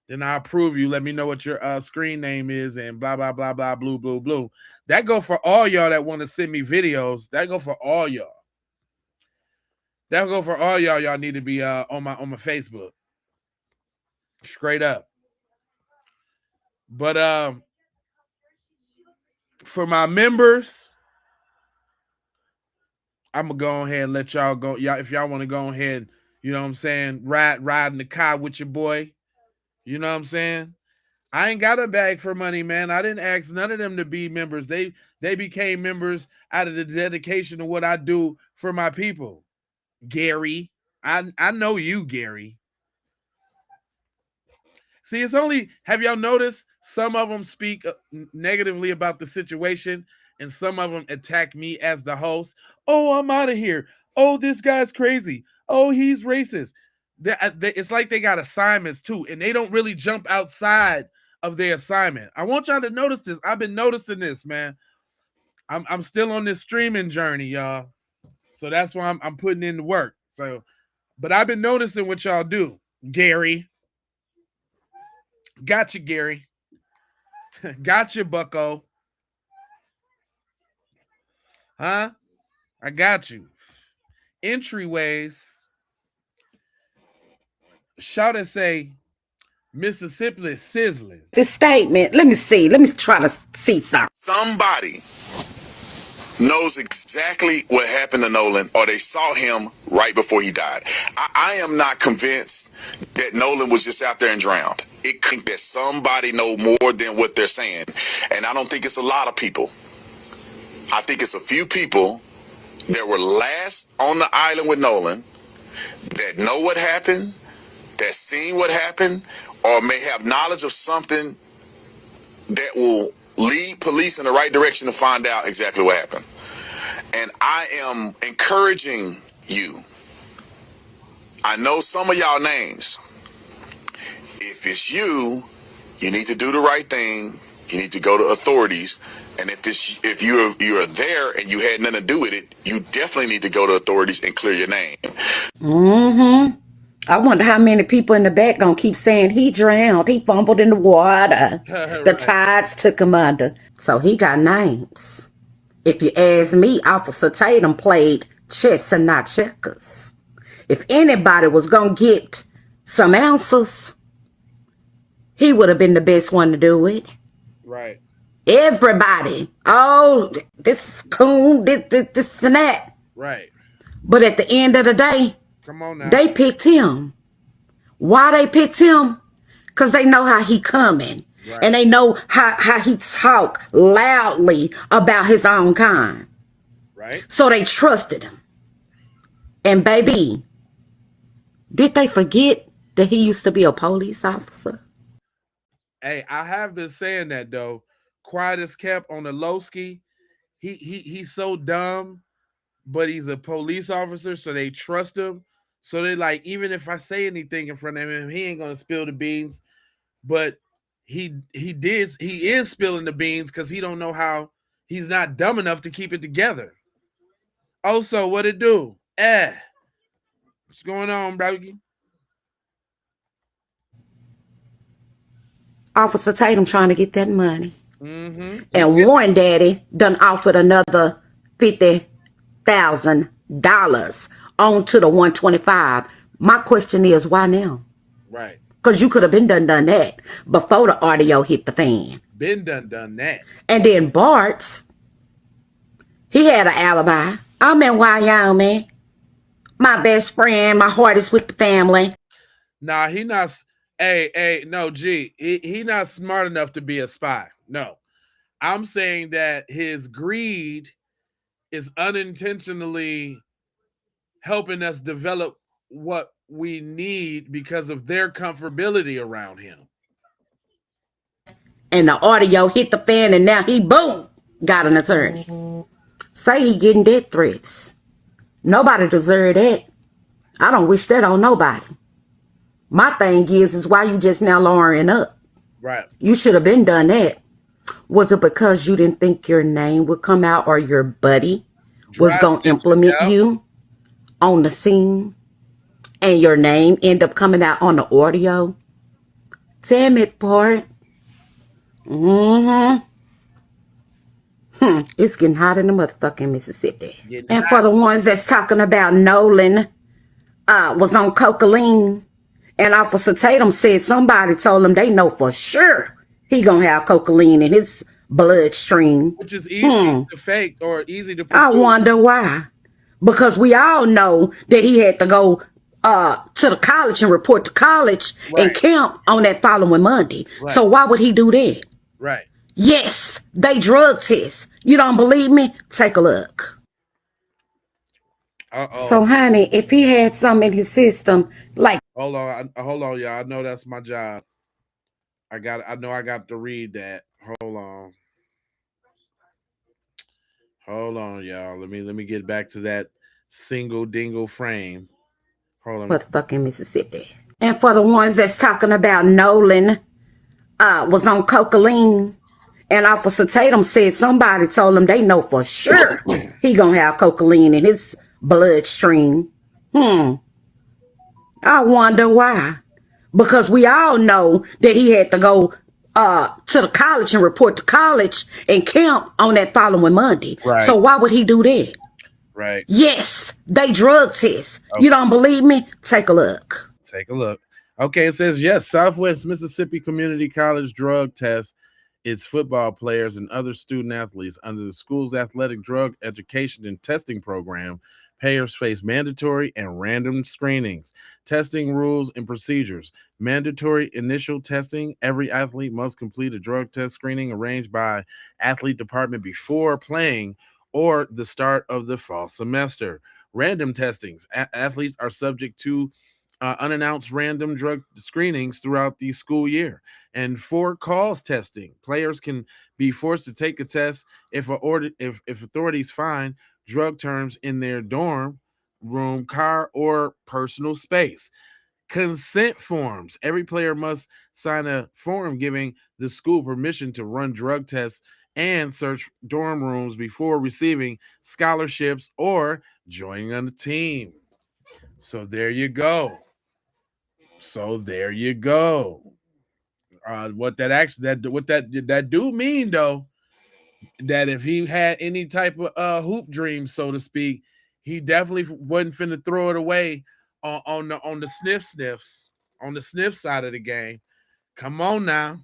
Speaker 1: Then I'll approve you. Let me know what your screen name is and blah, blah, blah, blah, blue, blue, blue. That go for all y'all that want to send me videos. That go for all y'all. That go for all y'all. Y'all need to be on my Facebook. Straight up. But for my members, I'm gonna go ahead and let y'all go. Y'all, if y'all want to go ahead, you know what I'm saying, ride in the car with your boy. You know what I'm saying? I ain't got a bag for money, man. I didn't ask none of them to be members. They became members out of the dedication of what I do for my people. Gary, I know you, Gary. See, it's only, have y'all noticed some of them speak negatively about the situation and some of them attack me as the host. Oh, I'm out of here. Oh, this guy's crazy. Oh, he's racist. It's like they got assignments too, and they don't really jump outside of their assignment. I want y'all to notice this. I've been noticing this, man. I'm still on this streaming journey, y'all. So that's why I'm putting in the work. So, but I've been noticing what y'all do, Gary. Gotcha, Gary. Gotcha, Bucko. Huh? I got you. Entryways. shout and say Mississippi is sizzling.
Speaker 14: This statement, let me see. Let me try to see something.
Speaker 7: Somebody knows exactly what happened to Nolan, or they saw him right before he died. I am not convinced that Nolan was just out there and drowned. It could be that somebody know more than what they're saying. And I don't think it's a lot of people. I think it's a few people that were last on the island with Nolan that know what happened, that seen what happened, or may have knowledge of something that will lead police in the right direction to find out exactly what happened. And I am encouraging you. I know some of y'all names. If it's you, you need to do the right thing. You need to go to authorities. And if you're there and you had nothing to do with it, you definitely need to go to authorities and clear your name.
Speaker 14: Mm-hmm. I wonder how many people in the back gonna keep saying he drowned, he fumbled in the water, the tides took him under. So he got names. If you ask me, Officer Tatum played chess and not checkers. If anybody was gonna get some answers, he would have been the best one to do it.
Speaker 1: Right.
Speaker 14: Everybody. Oh, this coon, this and that.
Speaker 1: Right.
Speaker 14: But at the end of the day,
Speaker 1: come on now,
Speaker 14: they picked him. Why they picked him? Because they know how he coming. Right. And they know how he talk loudly about his own kind.
Speaker 1: Right.
Speaker 14: So they trusted him. And baby, did they forget that he used to be a police officer?
Speaker 1: Hey, I have been saying that though. Quiet as kept on the low ski. He's so dumb, but he's a police officer, so they trust him. So they like, even if I say anything in front of him, he ain't gonna spill the beans. But he is spilling the beans because he don't know how. He's not dumb enough to keep it together. Also, what it do? What's going on, bro?
Speaker 14: Officer Tatum trying to get that money.
Speaker 1: Mm-hmm.
Speaker 14: And Warren Daddy done offered another $50,000 on to the 125. My question is, why now?
Speaker 1: Right.
Speaker 14: Because you could have been done that before the audio hit the fan.
Speaker 1: Been done that.
Speaker 14: And then Bart, he had an alibi. I'm in Wyoming. My best friend, my heart is with the family.
Speaker 1: Nah, he not. No, G. He not smart enough to be a spy. No. I'm saying that his greed is unintentionally helping us develop what we need because of their comfortability around him.
Speaker 14: And the audio hit the fan and now he, boom, got an attorney. Say he getting death threats. Nobody deserve that. I don't wish that on nobody. My thing is why you just now lowering up?
Speaker 1: Right.
Speaker 14: You should have been done that. Was it because you didn't think your name would come out or your buddy was going to implement you on the scene and your name end up coming out on the audio? Damn it, Bart. Mm-hmm. It's getting hot in the motherfucking Mississippi. And for the ones that's talking about Nolan was on cocaine, and Officer Tatum said somebody told him they know for sure he gonna have cocaine in his bloodstream.
Speaker 1: Which is easy to fake or easy to prove.
Speaker 14: I wonder why. Because we all know that he had to go to the college and report to college and camp on that following Monday.
Speaker 1: Right.
Speaker 14: So why would he do that?
Speaker 1: Right.
Speaker 14: Yes, they drug test. You don't believe me? Take a look.
Speaker 1: Uh-oh.
Speaker 14: So, honey, if he had some in his system, like...
Speaker 1: Hold on, y'all. I know that's my job. I know I got to read that. Hold on, y'all. Let me get back to that single dingle frame. Hold on.
Speaker 14: Motherfucking Mississippi. And for the ones that's talking about Nolan was on cocaine, and Officer Tatum said somebody told him they know for sure he gonna have cocaine in his bloodstream. I wonder why. Because we all know that he had to go to the college and report to college and camp on that following Monday.
Speaker 1: Right.
Speaker 14: So why would he do that?
Speaker 1: Right.
Speaker 14: Yes, they drug test. Okay. You don't believe me? Take a look.
Speaker 1: Take a look. Okay, it says yes. Southwest Mississippi Community College drug test its football players and other student athletes under the school's athletic drug education and testing program. Payers face mandatory and random screenings. Testing rules and procedures. Mandatory initial testing. Every athlete must complete a drug test screening arranged by athlete department before playing or the start of the fall semester. Random testings. Athletes are subject to unannounced random drug screenings throughout the school year. And for cause testing, players can be forced to take a test if authorities find drug terms in their dorm room, car, or personal space. Consent forms. Every player must sign a form giving the school permission to run drug tests and search dorm rooms before receiving scholarships or joining on the team. So there you go. So there you go. What that actually that do mean though, that if he had any type of hoop dream, so to speak, he definitely wasn't finna throw it away on the sniffs on the sniff side of the game. Come on now.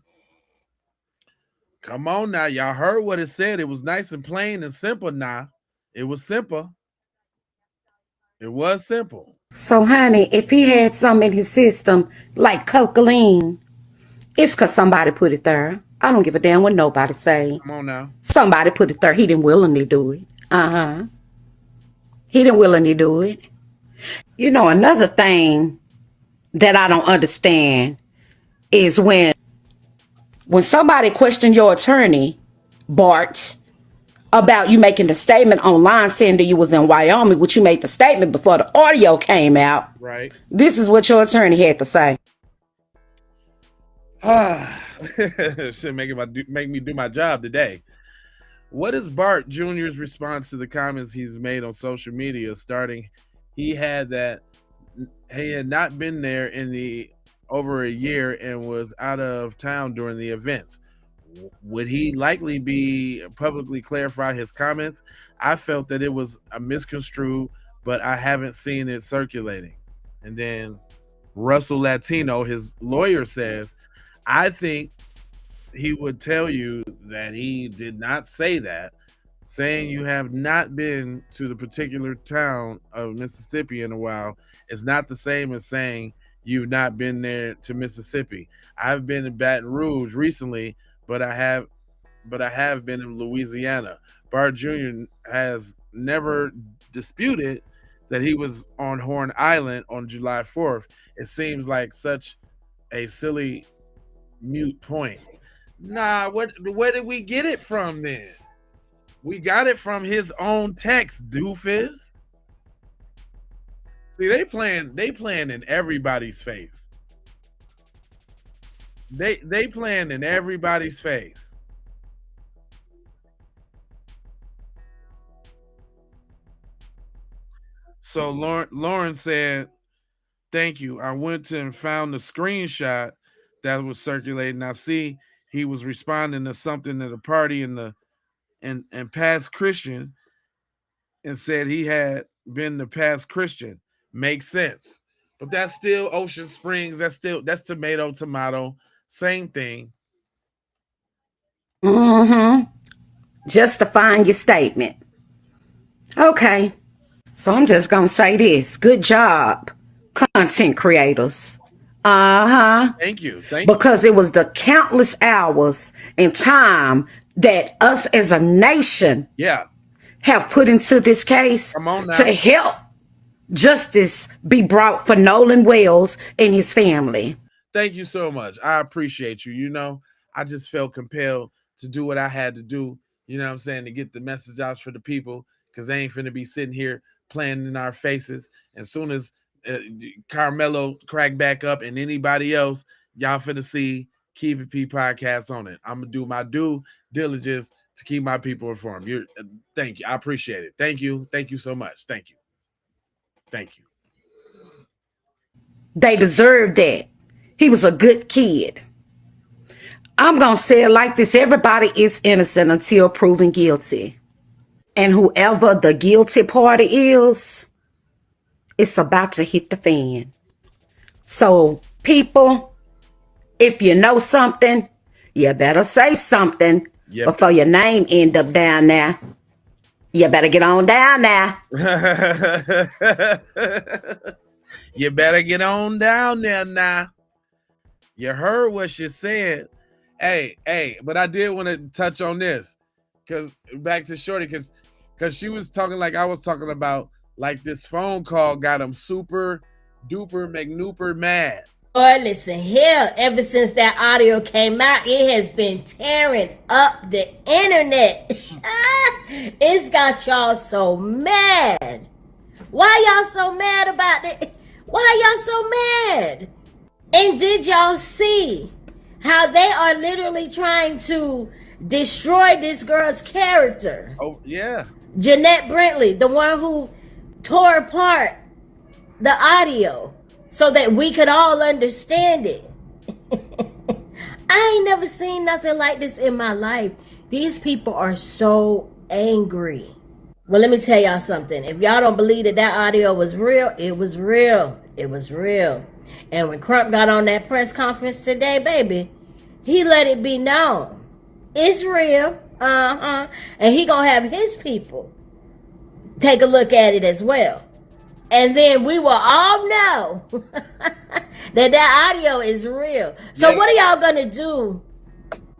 Speaker 1: Come on now. Y'all heard what it said. It was nice and plain and simple now. It was simple. It was simple.
Speaker 14: So, honey, if he had some in his system like cocaine, it's because somebody put it there. I don't give a damn what nobody say.
Speaker 1: Come on now.
Speaker 14: Somebody put it there. He didn't willingly do it. He didn't willingly do it. You know, another thing that I don't understand is when somebody questioned your attorney, Bart, about you making the statement online saying that you was in Wyoming, which you made the statement before the audio came out.
Speaker 1: Right.
Speaker 14: This is what your attorney had to say.
Speaker 1: Should make me do my job today. What is Bart Jr.'s response to the comments he's made on social media? Starting, he had not been there in over a year and was out of town during the events. Would he likely be publicly clarify his comments? I felt that it was a misconstrued, but I haven't seen it circulating. And then Russell Latino, his lawyer, says, I think he would tell you that he did not say that. Saying you have not been to the particular town of Mississippi in a while is not the same as saying you've not been there to Mississippi. I've been in Baton Rouge recently, but I have been in Louisiana. Bart Jr. has never disputed that he was on Horn Island on July 4th. It seems like such a silly mute point. Nah, where did we get it from then? We got it from his own text, doofus. See, they playing in everybody's face. They playing in everybody's face. So Lauren said, thank you. I went to and found the screenshot that was circulating. I see he was responding to something at a party and past Christian and said he had been the past Christian. Makes sense. But that's still Ocean Springs. That's tomato. Same thing.
Speaker 14: Justifying your statement. Okay. So I'm just going to say this. Good job, content creators.
Speaker 1: Thank you.
Speaker 14: Because it was the countless hours and time that us as a nation have put into this case to help justice be brought for Nolan Wells and his family.
Speaker 1: Thank you so much. I appreciate you. You know, I just felt compelled to do what I had to do, you know what I'm saying, to get the message out for the people, because they ain't finna be sitting here playing in our faces. As soon as Carmelo crack back up and anybody else, y'all finna see Keep It P podcast on it. I'm gonna do my due diligence to keep my people informed. Thank you. I appreciate it. Thank you. Thank you so much. Thank you. Thank you.
Speaker 14: They deserve that. He was a good kid. I'm going to say it like this. Everybody is innocent until proven guilty. And whoever the guilty party is, it's about to hit the fan. So People, if you know something, you better say something before your name end up down there. You better get on down there.
Speaker 1: You better get on down there now. You heard what she said. Hey, but I did want to touch on this. Because back to Shorty, because she was talking like I was talking about, like this phone call got him super duper McNooper mad.
Speaker 8: Boy, listen here. Ever since that audio came out, it has been tearing up the internet. It's got y'all so mad. Why y'all so mad about it? Why y'all so mad? And did y'all see how they are literally trying to destroy this girl's character?
Speaker 1: Oh, yeah.
Speaker 8: Jeanette Brentley, the one who tore apart the audio so that we could all understand it. I ain't never seen nothing like this in my life. These people are so angry. Well, let me tell y'all something. If y'all don't believe that audio was real, it was real. It was real. And when Crump got on that press conference today, baby, he let it be known. It's real. And he gonna have his people take a look at it as well. And then we will all know that audio is real. So what are y'all gonna do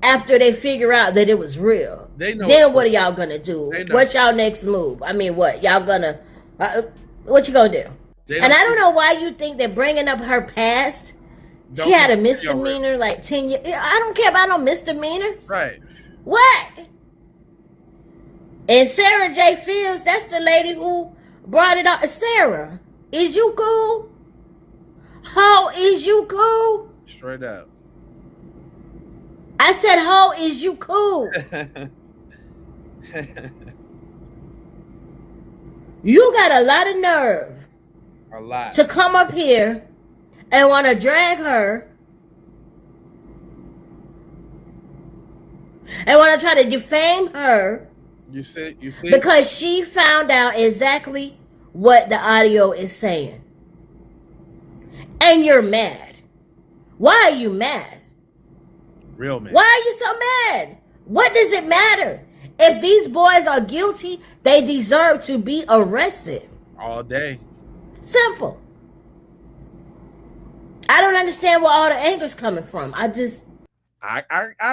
Speaker 8: after they figure out that it was real?
Speaker 1: They know.
Speaker 8: Then what are y'all gonna do? What's y'all next move? I mean, what? Y'all gonna, what you gonna do? And I don't know why you think that bringing up her past, she had a misdemeanor like 10 years. I don't care about no misdemeanors.
Speaker 1: Right.
Speaker 8: What? And Sarah J. Fields, that's the lady who brought it up. Sarah, is you cool? Ho, is you cool?
Speaker 1: Straight up.
Speaker 8: I said, ho, is you cool? You got a lot of nerve.
Speaker 1: A lot.
Speaker 8: To come up here and want to drag her and want to try to defame her.
Speaker 1: You see?
Speaker 8: Because she found out exactly what the audio is saying. And you're mad. Why are you mad?
Speaker 1: Real mad.
Speaker 8: Why are you so mad? What does it matter? If these boys are guilty, they deserve to be arrested.
Speaker 1: All day.
Speaker 8: Simple. I don't understand where all the anger's coming from. I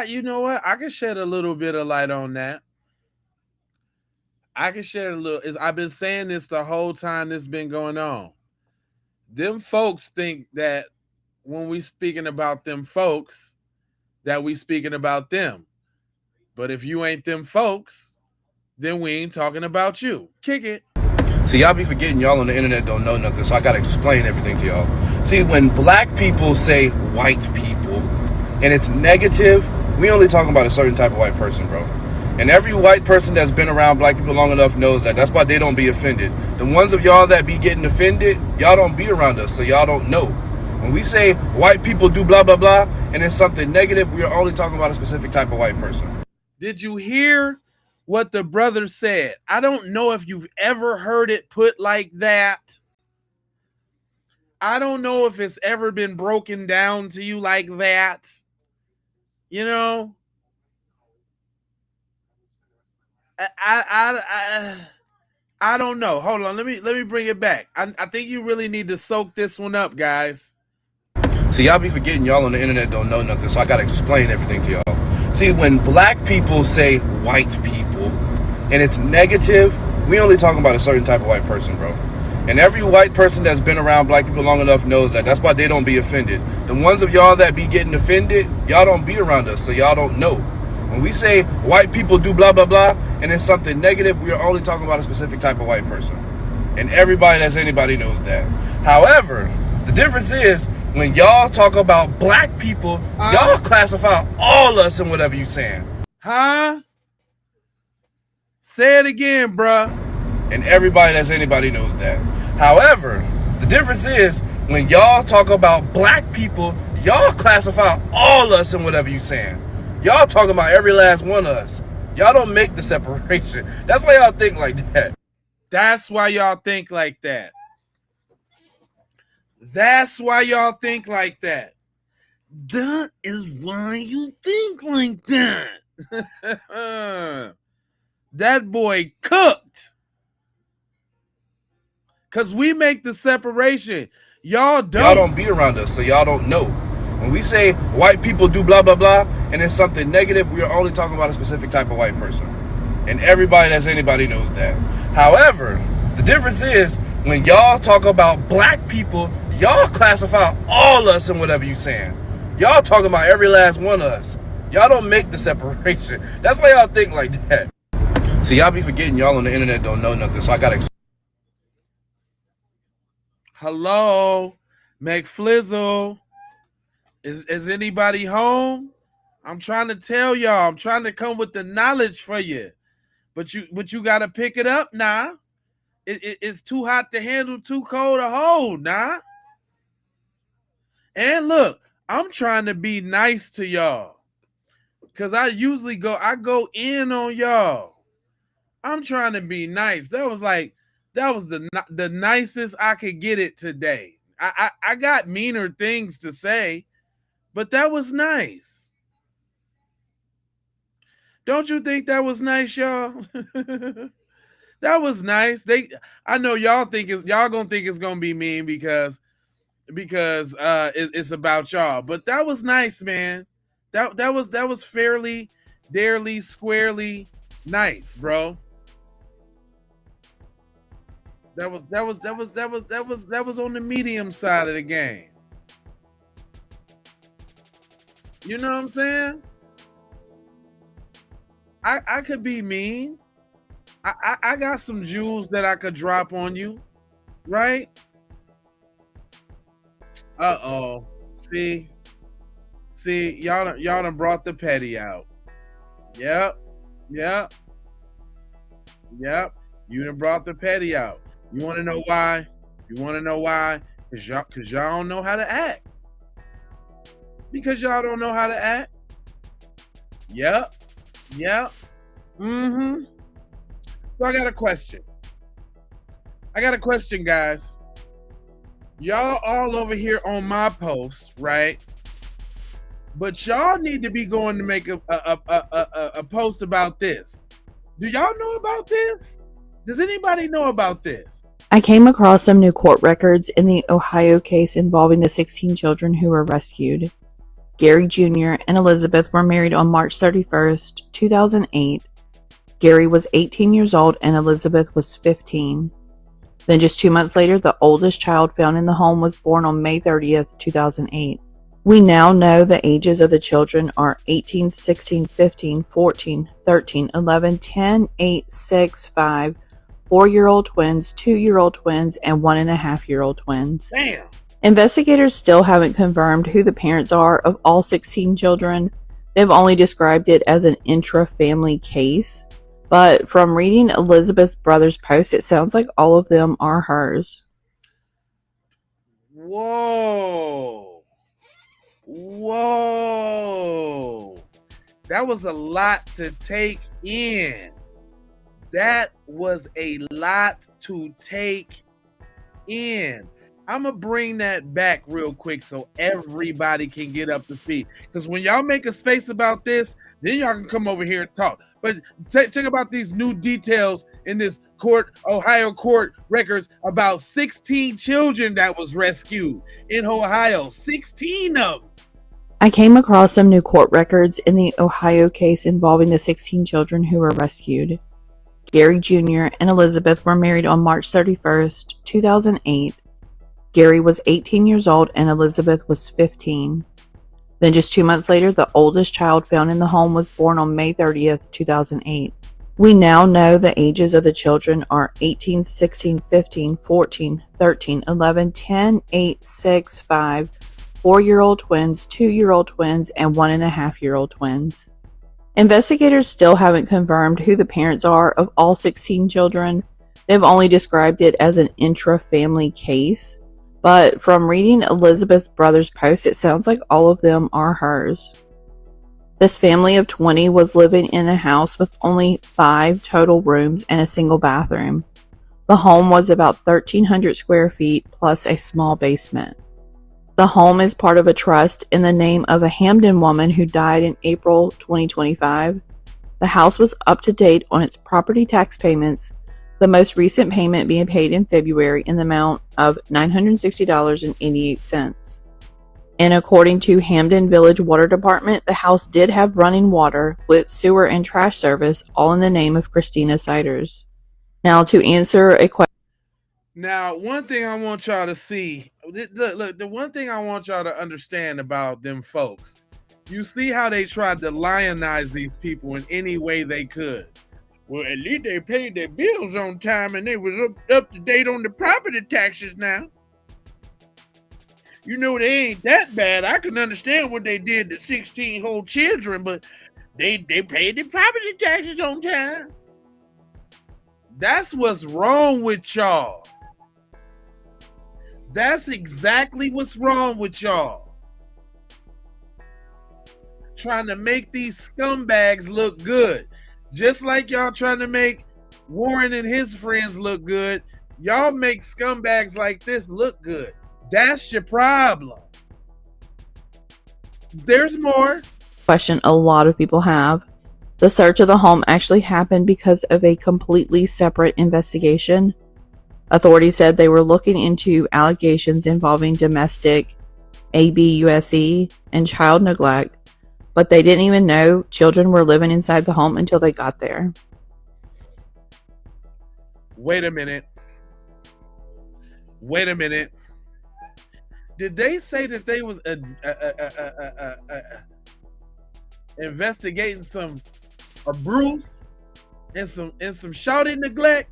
Speaker 1: you know what? I can shed a little bit of light on that. I can share a little. I've been saying this the whole time this been going on. Them folks think that when we speaking about them folks, that we speaking about them. But if you ain't them folks, then we ain't talking about you. Kick it.
Speaker 11: See, y'all be forgetting y'all on the internet don't know nothing, so I gotta explain everything to y'all. See, when black people say white people, and it's negative, we only talking about a certain type of white person, bro. And every white person that's been around black people long enough knows that. That's why they don't be offended. The ones of y'all that be getting offended, y'all don't be around us, so y'all don't know. When we say white people do blah, blah, blah, and it's something negative, we are only talking about a specific type of white person.
Speaker 1: Did you hear what the brother said? I don't know if you've ever heard it put like that. I don't know if it's ever been broken down to you like that. You know? I don't know. Hold on. Let me bring it back. I think you really need to soak this one up, guys.
Speaker 11: See, y'all be forgetting y'all on the internet don't know nothing, so I gotta explain everything to y'all. See, when black people say white people, and it's negative, we only talking about a certain type of white person, bro. And every white person that's been around black people long enough knows that. That's why they don't be offended. The ones of y'all that be getting offended, y'all don't be around us, so y'all don't know. When we say white people do blah, blah, blah, and it's something negative, we are only talking about a specific type of white person. And everybody that's anybody knows that. However, the difference is, when y'all talk about black people, y'all classify all us in whatever you saying.
Speaker 1: Huh? Say it again, bruh.
Speaker 11: And everybody that's anybody knows that. However, the difference is, when y'all talk about black people, y'all classify all us in whatever you saying. Y'all talking about every last one of us. Y'all don't make the separation. That's why y'all think like that.
Speaker 1: That's why y'all think like that. That's why y'all think like that. That is why you think like that. That boy cooked. Because we make the separation. Y'all don't.
Speaker 11: Y'all don't be around us, so y'all don't know. When we say white people do blah, blah, blah, and it's something negative, we are only talking about a specific type of white person. And everybody that's anybody knows that. However, the difference is when y'all talk about black people, y'all classify all us in whatever you saying. Y'all talking about every last one of us. Y'all don't make the separation. That's why y'all think like that. See, y'all be forgetting y'all on the internet don't know nothing, so I gotta.
Speaker 1: Hello, McFlizzle. Is anybody home? I'm trying to tell y'all. I'm trying to come with the knowledge for you. But you gotta pick it up now. It's too hot to handle, too cold to hold now. And look, I'm trying to be nice to y'all. Cause I usually go in on y'all. I'm trying to be nice. That was the nicest I could get it today. I got meaner things to say, but that was nice. Don't you think that was nice, y'all? That was nice. I know y'all gonna think it's gonna be mean because it's about y'all, but that was nice, man. That was fairly, darely, squarely nice, bro. That was on the medium side of the game. You know what I'm saying? I could be mean. I got some jewels that I could drop on you, right? Uh-oh. See, y'all done brought the petty out. Yep. You done brought the petty out. You want to know why? Because y'all don't know how to act. Because y'all don't know how to act. Yep. Mm-hmm. So I got a question, guys. Y'all all over here on my post, right? But y'all need to be going to make a post about this. Do y'all know about this? Does anybody know about this?
Speaker 3: I came across some new court records in the Ohio case involving the 16 children who were rescued. Gary Jr. and Elizabeth were married on March 31st, 2008. Gary was 18 years old and Elizabeth was 15. Then just 2 months later, the oldest child found in the home was born on May 30th, 2008. We now know the ages of the children are 18, 16, 15, 14, 13, 11, 10, 8, 6, 5, 4-year-old twins, 2-year-old twins, and 1.5-year-old twins.
Speaker 1: Damn.
Speaker 3: Investigators still haven't confirmed who the parents are of all 16 children. They've only described it as an intra-family case. But from reading Elizabeth's brother's post, it sounds like all of them are hers.
Speaker 1: Whoa. That was a lot to take in. That was a lot to take in. I'm going to bring that back real quick so everybody can get up to speed. Because when y'all make a space about this, then y'all can come over here and talk. But think about these new details in this Ohio court records about 16 children that was rescued in Ohio. 16 of them.
Speaker 3: I came across some new court records in the Ohio case involving the 16 children who were rescued. Gary Jr. and Elizabeth were married on March 31st, 2008. Gary was 18 years old and Elizabeth was 15. Then just 2 months later, the oldest child found in the home was born on May 30th, 2008. We now know the ages of the children are 18, 16, 15, 14, 13, 11, 10, 8, 6, 5, 4-year-old twins, 2-year-old twins, and 1.5-year-old twins. Investigators still haven't confirmed who the parents are of all 16 children. They've only described it as an intra-family case. But from reading Elizabeth's brother's post, it sounds like all of them are hers. This family of 20 was living in a house with only 5 total rooms and a single bathroom. The home was about 1,300 square feet plus a small basement. The home is part of a trust in the name of a Hamden woman who died in April 2025. The house was up to date on its property tax payments, the most recent payment being paid in February in the amount of $960.88. And according to Hamden Village Water Department, the house did have running water with sewer and trash service, all in the name of Christina Siders. Now, to answer a question.
Speaker 1: Now, one thing I want y'all to see, look, the one thing I want y'all to understand about them folks, you see how they tried to lionize these people in any way they could. Well, at least they paid their bills on time and they was up to date on the property taxes now. You know, they ain't that bad. I can understand what they did to 16 whole children, but they paid their property taxes on time. That's what's wrong with y'all. That's exactly what's wrong with y'all. Trying to make these scumbags look good. Just like y'all trying to make Warren and his friends look good, y'all make scumbags like this look good. That's your problem. There's more.
Speaker 3: Question a lot of people have. The search of the home actually happened because of a completely separate investigation. Authorities said they were looking into allegations involving domestic abuse and child neglect, but they didn't even know children were living inside the home until they got there.
Speaker 1: Wait a minute. Did they say that they was investigating some abuse and some shawty neglect,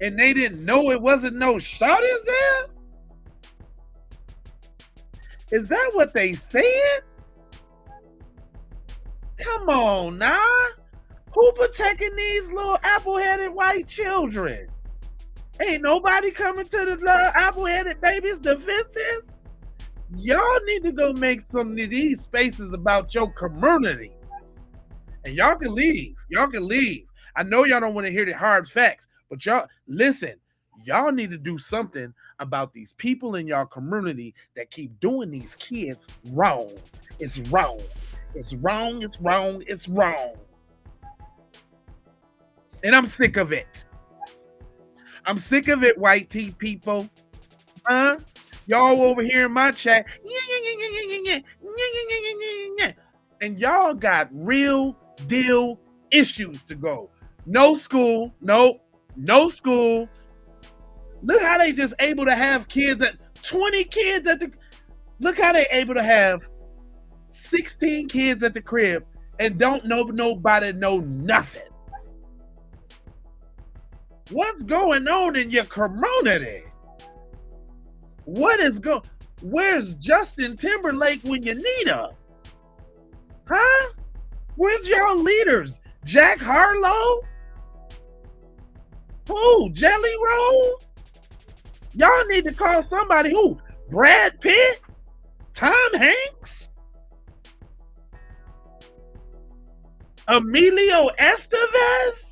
Speaker 1: and they didn't know it wasn't no shawties there? Is that what they said? Come on now. Who protecting these little apple-headed white children? Ain't nobody coming to the little apple-headed babies' defenses? Y'all need to go make some of these spaces about your community. And y'all can leave. I know y'all don't want to hear the hard facts, but y'all, listen, y'all need to do something about these people in y'all community that keep doing these kids wrong. It's wrong. It's wrong. It's wrong. It's wrong. And I'm sick of it. I'm sick of it, white tea people. Huh? Y'all over here in my chat. And y'all got real deal issues to go. No school. No school. Look how they just able to have kids at 20 kids at the. Look how they able to have 16 kids at the crib and don't know nobody know nothing. What's going on in your community? Where's Justin Timberlake when you need him? Huh? Where's your leaders? Jack Harlow? Who? Jelly Roll? Y'all need to call somebody. Who? Brad Pitt? Tom Hanks? Emilio Estevez?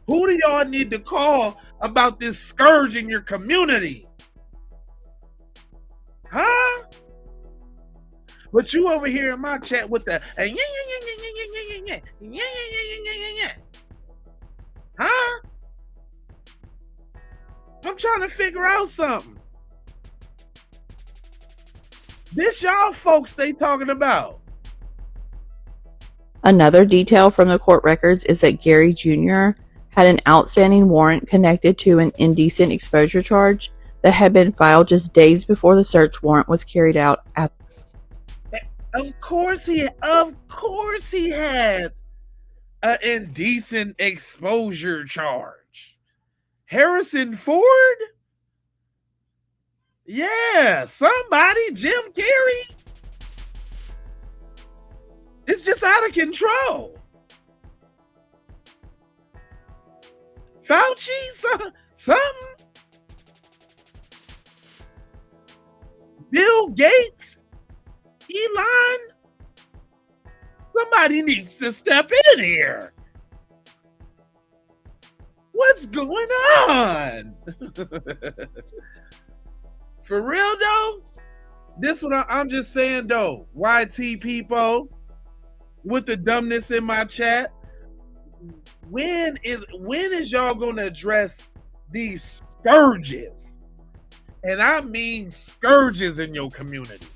Speaker 1: Who do y'all need to call about this scourge in your community? Huh? But you over here in my chat with the huh? I'm trying to figure out something. This y'all folks they talking about.
Speaker 3: Another detail from the court records is that Gary Jr. had an outstanding warrant connected to an indecent exposure charge that had been filed just days before the search warrant was carried out at.
Speaker 1: Of course he had an indecent exposure charge. Harrison Ford? Yeah, somebody, Jim Carrey. It's just out of control. Fauci, something. Bill Gates, Elon. Somebody needs to step in here. What's going on? For real though? This one I'm just saying though. YT people with the dumbness in my chat. When is y'all gonna address these scourges? And I mean scourges in your community.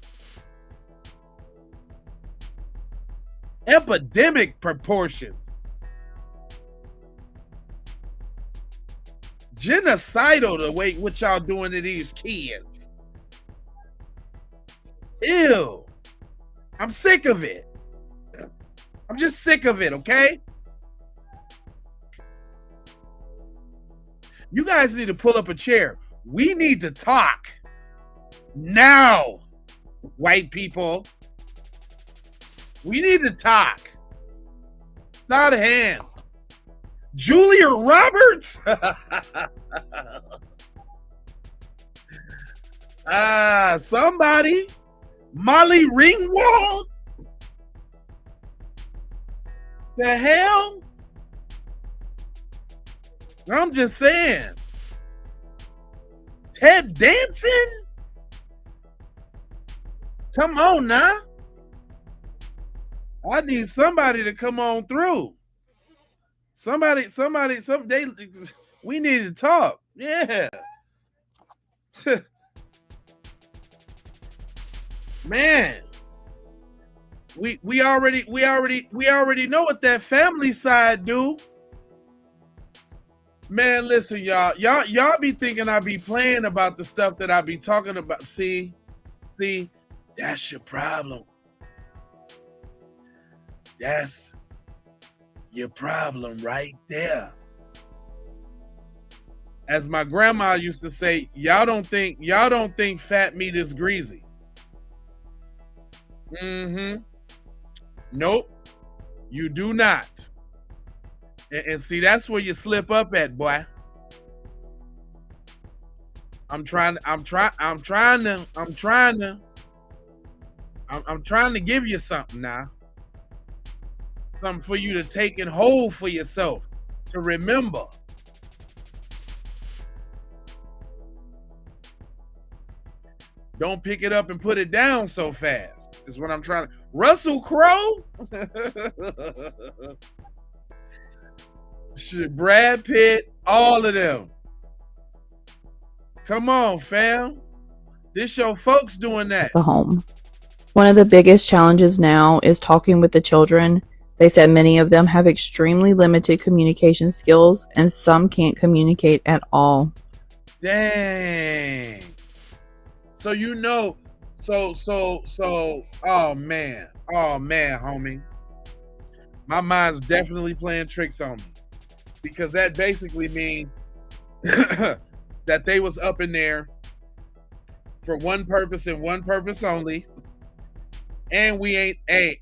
Speaker 1: Epidemic proportions. Genocidal the way what y'all doing to these kids. Ew. I'm sick of it. I'm just sick of it, okay? You guys need to pull up a chair. We need to talk now, white people. We need to talk. It's out of hand. Julia Roberts? Somebody. Molly Ringwald? The hell? I'm just saying. Ted Danson? Come on now. I need somebody to come on through. We need to talk. Yeah. Man. We already know what that family side do. Man, listen, y'all be thinking I be playing about the stuff that I be talking about. See, that's your problem. That's your problem right there. As my grandma used to say, y'all don't think fat meat is greasy. Nope, you do not. And see, that's where you slip up at, boy. I'm trying to give you something now. Something for you to take and hold for yourself, to remember. Don't pick it up and put it down so fast. Is what I'm trying to. Russell Crowe? Brad Pitt, all of them. Come on, fam. This your folks doing that.
Speaker 3: The home. One of the biggest challenges now is talking with the children. They said many of them have extremely limited communication skills and some can't communicate at all.
Speaker 1: Dang. So oh man, homie. My mind's definitely playing tricks on me. Because that basically means that they was up in there for one purpose and one purpose only. And we ain't and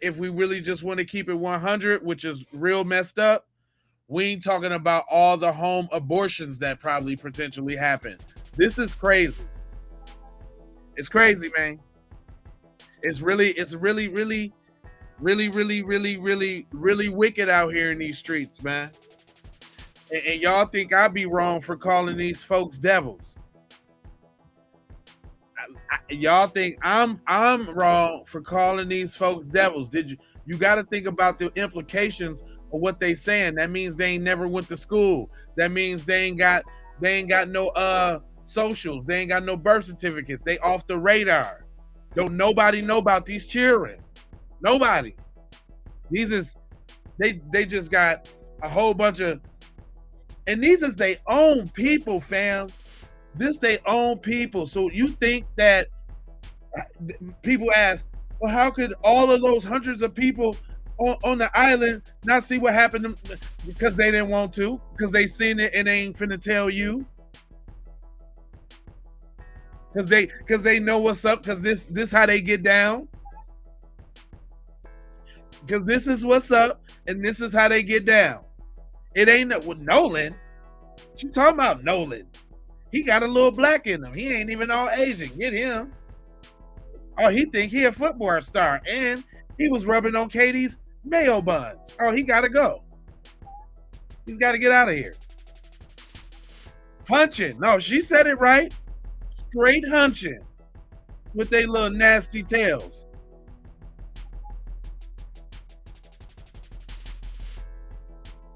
Speaker 1: if we really just want to keep it 100, which is real messed up, we ain't talking about all the home abortions that probably potentially happen. This is crazy. It's crazy, man. It's really wicked out here in these streets, man. And y'all think I'd be wrong for calling these folks devils. Y'all think I'm wrong for calling these folks devils. You got to think about the implications of what they saying. That means they ain't never went to school. That means they ain't got no socials. They ain't got no birth certificates. They off the radar. Don't nobody know about these children. Nobody. These is they just got a whole bunch of, and these is their own people, fam. This they own people. So you think that people ask, well, how could all of those hundreds of people on the island not see what happened? Because they didn't want to, because they seen it and they ain't finna tell you. Because they know what's up, because this how they get down. Because this is what's up, and this is how they get down. It ain't with Nolan. What you talking about, Nolan? He got a little black in him. He ain't even all Asian. Get him. Oh, he think he a football star, and he was rubbing on Katie's mayo buns. Oh, he gotta go. He's got to get out of here. Hunching. No, she said it right. Straight hunching with their little nasty tails.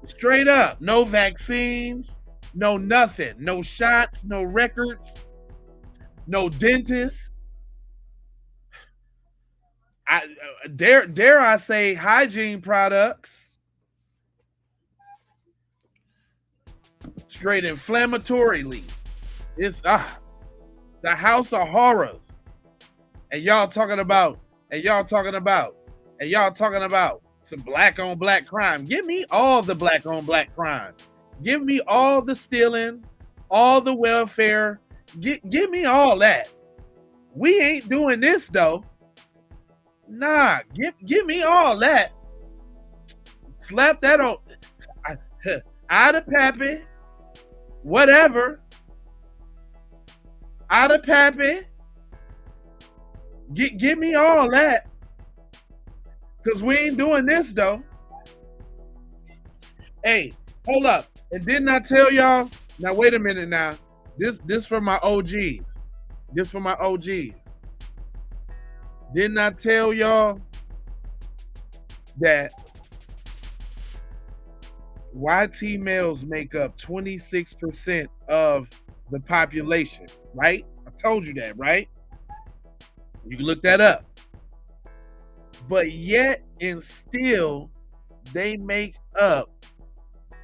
Speaker 1: Straight up. No vaccines, no nothing. No shots, no records, no dentists. Dare I say hygiene products. Straight inflammatorily. It's the house of horrors. And y'all talking about some black on black crime. Give me all the black on black crime. Give me all the stealing, all the welfare. Give me all that. We ain't doing this though. Nah, give me all that. Slap that on out of Pappy. Whatever. Out of Pappy. Give me all that. Because we ain't doing this though. Hey, hold up. And didn't I tell y'all? Now wait a minute now. This for my OGs. This for my OGs. Didn't I tell y'all that YT males make up 26% of the population, right? I told you that, right? You can look that up. But yet and still, they make up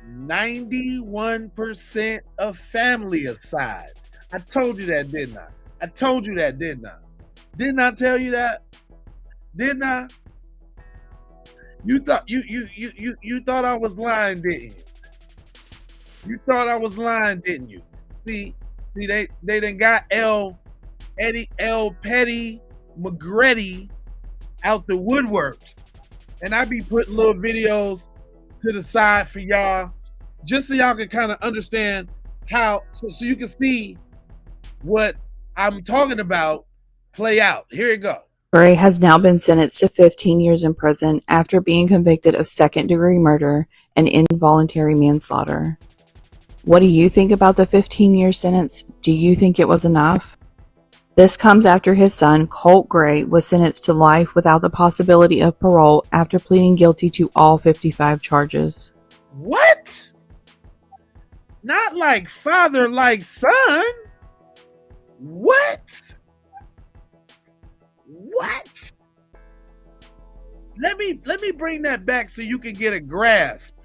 Speaker 1: 91% of family aside. I told you that, didn't I? I told you that, didn't I? Didn't I tell you that? Didn't I? You thought you thought I was lying, didn't you? You thought I was lying, didn't you? See, they done got L. Petty McGretty out the woodworks. And I be putting little videos to the side for y'all, just so y'all can kind of understand how, so you can see what I'm talking about play out. Here you go.
Speaker 3: Gray has now been sentenced to 15 years in prison after being convicted of second-degree murder and involuntary manslaughter. What do you think about the 15-year sentence? Do you think it was enough? This comes after his son, Colt Gray, was sentenced to life without the possibility of parole after pleading guilty to all 55 charges.
Speaker 1: What? Not like father, like son? What? What? Let me bring that back so you can get a grasp.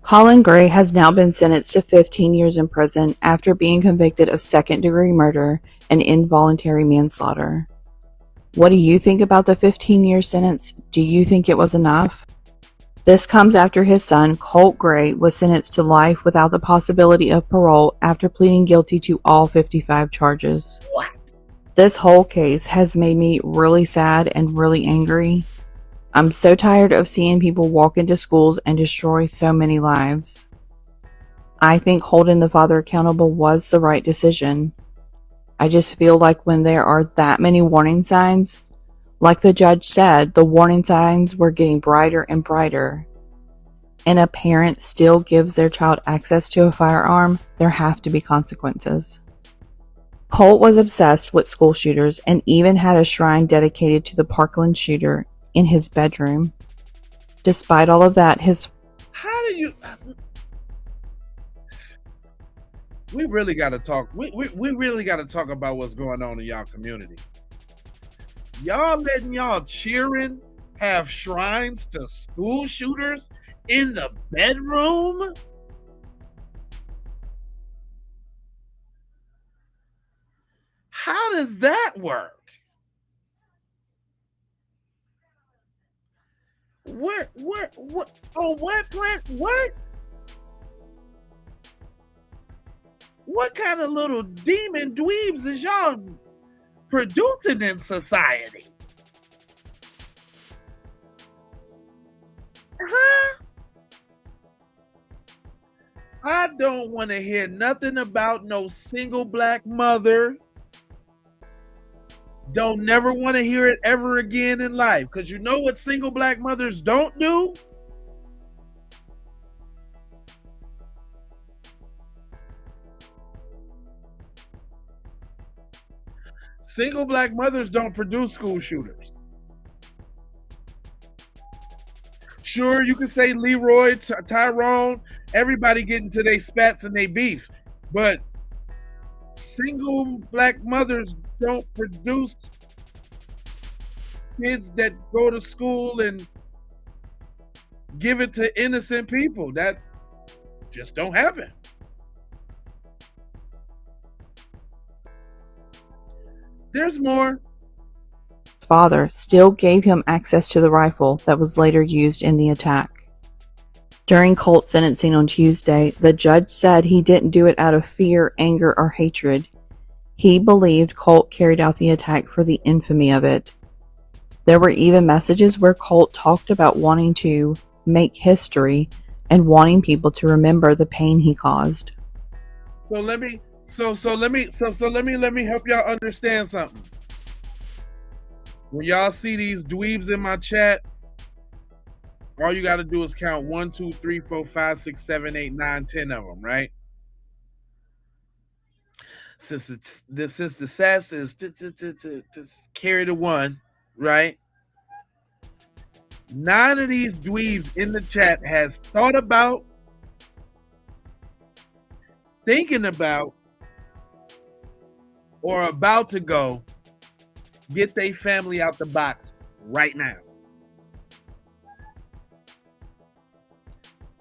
Speaker 3: Colin Gray has now been sentenced to 15 years in prison after being convicted of second-degree murder and involuntary manslaughter. What do you think about the 15-year sentence? Do you think it was enough? This comes after his son, Colt Gray, was sentenced to life without the possibility of parole after pleading guilty to all 55 charges.
Speaker 1: What?
Speaker 3: This whole case has made me really sad and really angry. I'm so tired of seeing people walk into schools and destroy so many lives. I think holding the father accountable was the right decision. I just feel like when there are that many warning signs, like the judge said, the warning signs were getting brighter and brighter, and a parent still gives their child access to a firearm, there have to be consequences. Colt was obsessed with school shooters and even had a shrine dedicated to the Parkland shooter in his bedroom. Despite all of that,
Speaker 1: How do you... We really got to talk. We really got to talk about what's going on in y'all community. Y'all letting y'all cheering have shrines to school shooters in the bedroom? How does that work? What, on what planet, what? What kind of little demon dweebs is y'all producing in society? Huh? I don't want to hear nothing about no single black mother. Don't never want to hear it ever again in life. Because you know what single black mothers don't do? Single black mothers don't produce school shooters. Sure, you can say Leroy, Tyrone, everybody getting to their spats and they beef, but single black mothers don't produce kids that go to school and give it to innocent people. That just don't happen. There's more.
Speaker 3: Father still gave him access to the rifle that was later used in the attack. During Colt's sentencing on Tuesday, the judge said he didn't do it out of fear, anger, or hatred. He believed Colt carried out the attack for the infamy of it. There were even messages where Colt talked about wanting to make history and wanting people to remember the pain he caused.
Speaker 1: So let me help y'all understand something. When y'all see these dweebs in my chat, all you got to do is count 1, 2, 3, 4, 5, 6, 7, 8, 9, 10 of them, right? Since the sass is to carry the one, right? 9 of these dweebs in the chat has thought about, thinking about, or about to go get their family out the box right now.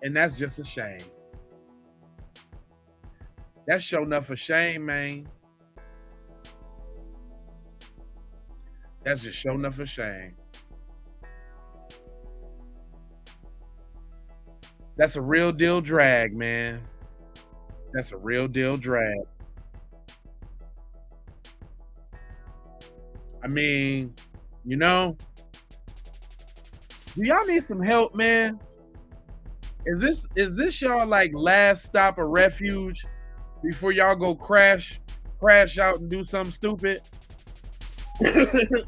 Speaker 1: And that's just a shame. That's sure enough a shame, man. That's just sure enough a shame. That's a real deal drag, man. That's a real deal drag. I mean, you know, do y'all need some help, man? Is this y'all like last stop of refuge before y'all go crash out and do something stupid? Do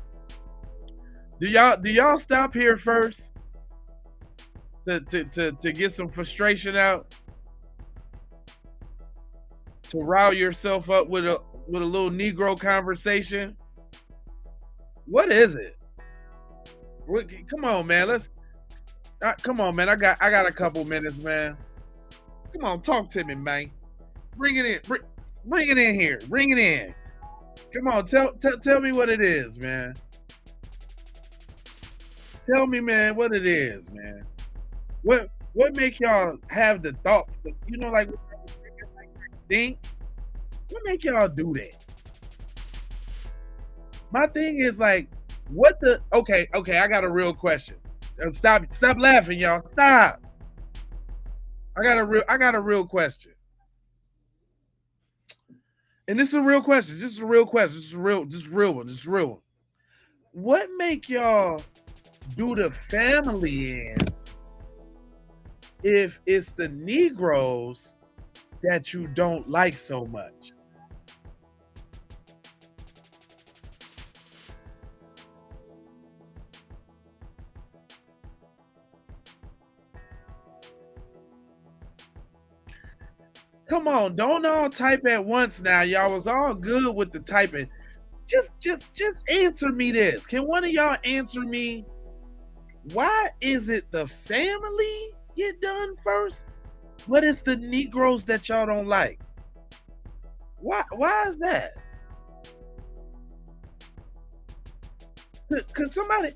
Speaker 1: y'all stop here first to get some frustration out? To rile yourself up with a little Negro conversation? What is it? Come on, man. Come on, man. I got a couple minutes, man. Come on, talk to me, man. Bring it in. Bring it in here. Bring it in. Come on, tell me what it is, man. Tell me, man, what it is, man. What make y'all have the thoughts that, you know, like think? What make y'all do that? My thing is like, what the? Okay, I got a real question. Stop laughing, y'all. Stop. I got a real question. And this is a real question. This is a real question. This is a real one. What make y'all do the family in if it's the Negroes that you don't like so much? Come on, don't all type at once now. Y'all was all good with the typing. Just answer me this. Can one of y'all answer me? Why is it the family get done first, but it's the Negroes that y'all don't like? Why is that? Cause somebody,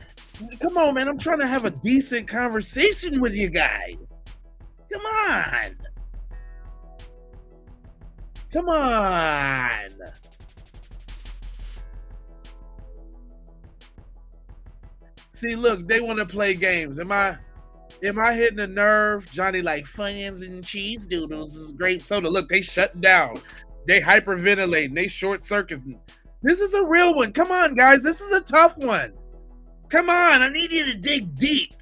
Speaker 1: come on, man. I'm trying to have a decent conversation with you guys. Come on. Come on. See, look, they want to play games. Am I hitting a nerve? Johnny like Funyuns and cheese doodles is grape soda. Look, they shut down. They hyperventilating. They short circuiting. This is a real one. Come on, guys. This is a tough one. Come on. I need you to dig deep.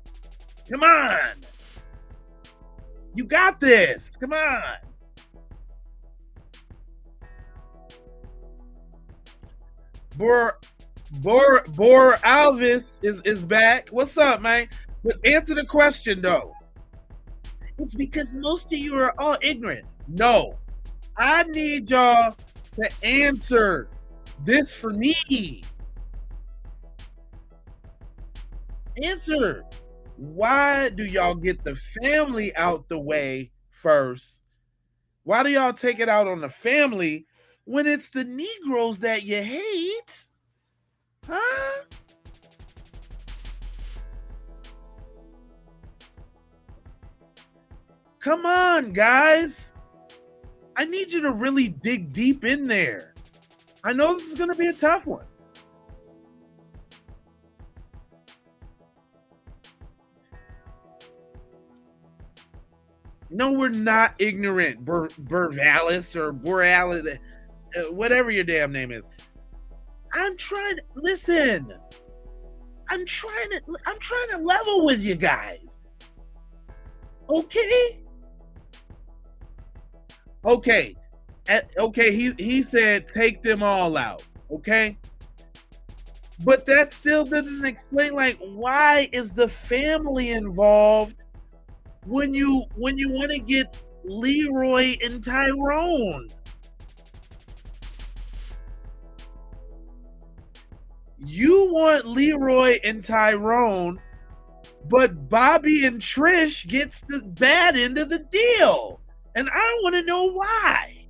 Speaker 1: Come on. You got this. Come on. Bor Alvis is back. What's up, man? But answer the question though. It's because most of you are all ignorant. No, I need y'all to answer this for me? Answer. Why do y'all get the family out the way first? Why do y'all take it out on the family when it's the Negroes that you hate? Huh? Come on, guys. I need you to really dig deep in there. I know this is going to be a tough one. No, we're not ignorant, Burvalis or Borealis, whatever your damn name is. I'm trying to listen. I'm trying to level with you guys. Okay? Okay. Okay, he said take them all out. Okay? But that still doesn't explain, like, why is the family involved when you want to get Leroy and Tyrone? You want Leroy and Tyrone, but Bobby and Trish gets the bad end of the deal. And I want to know why.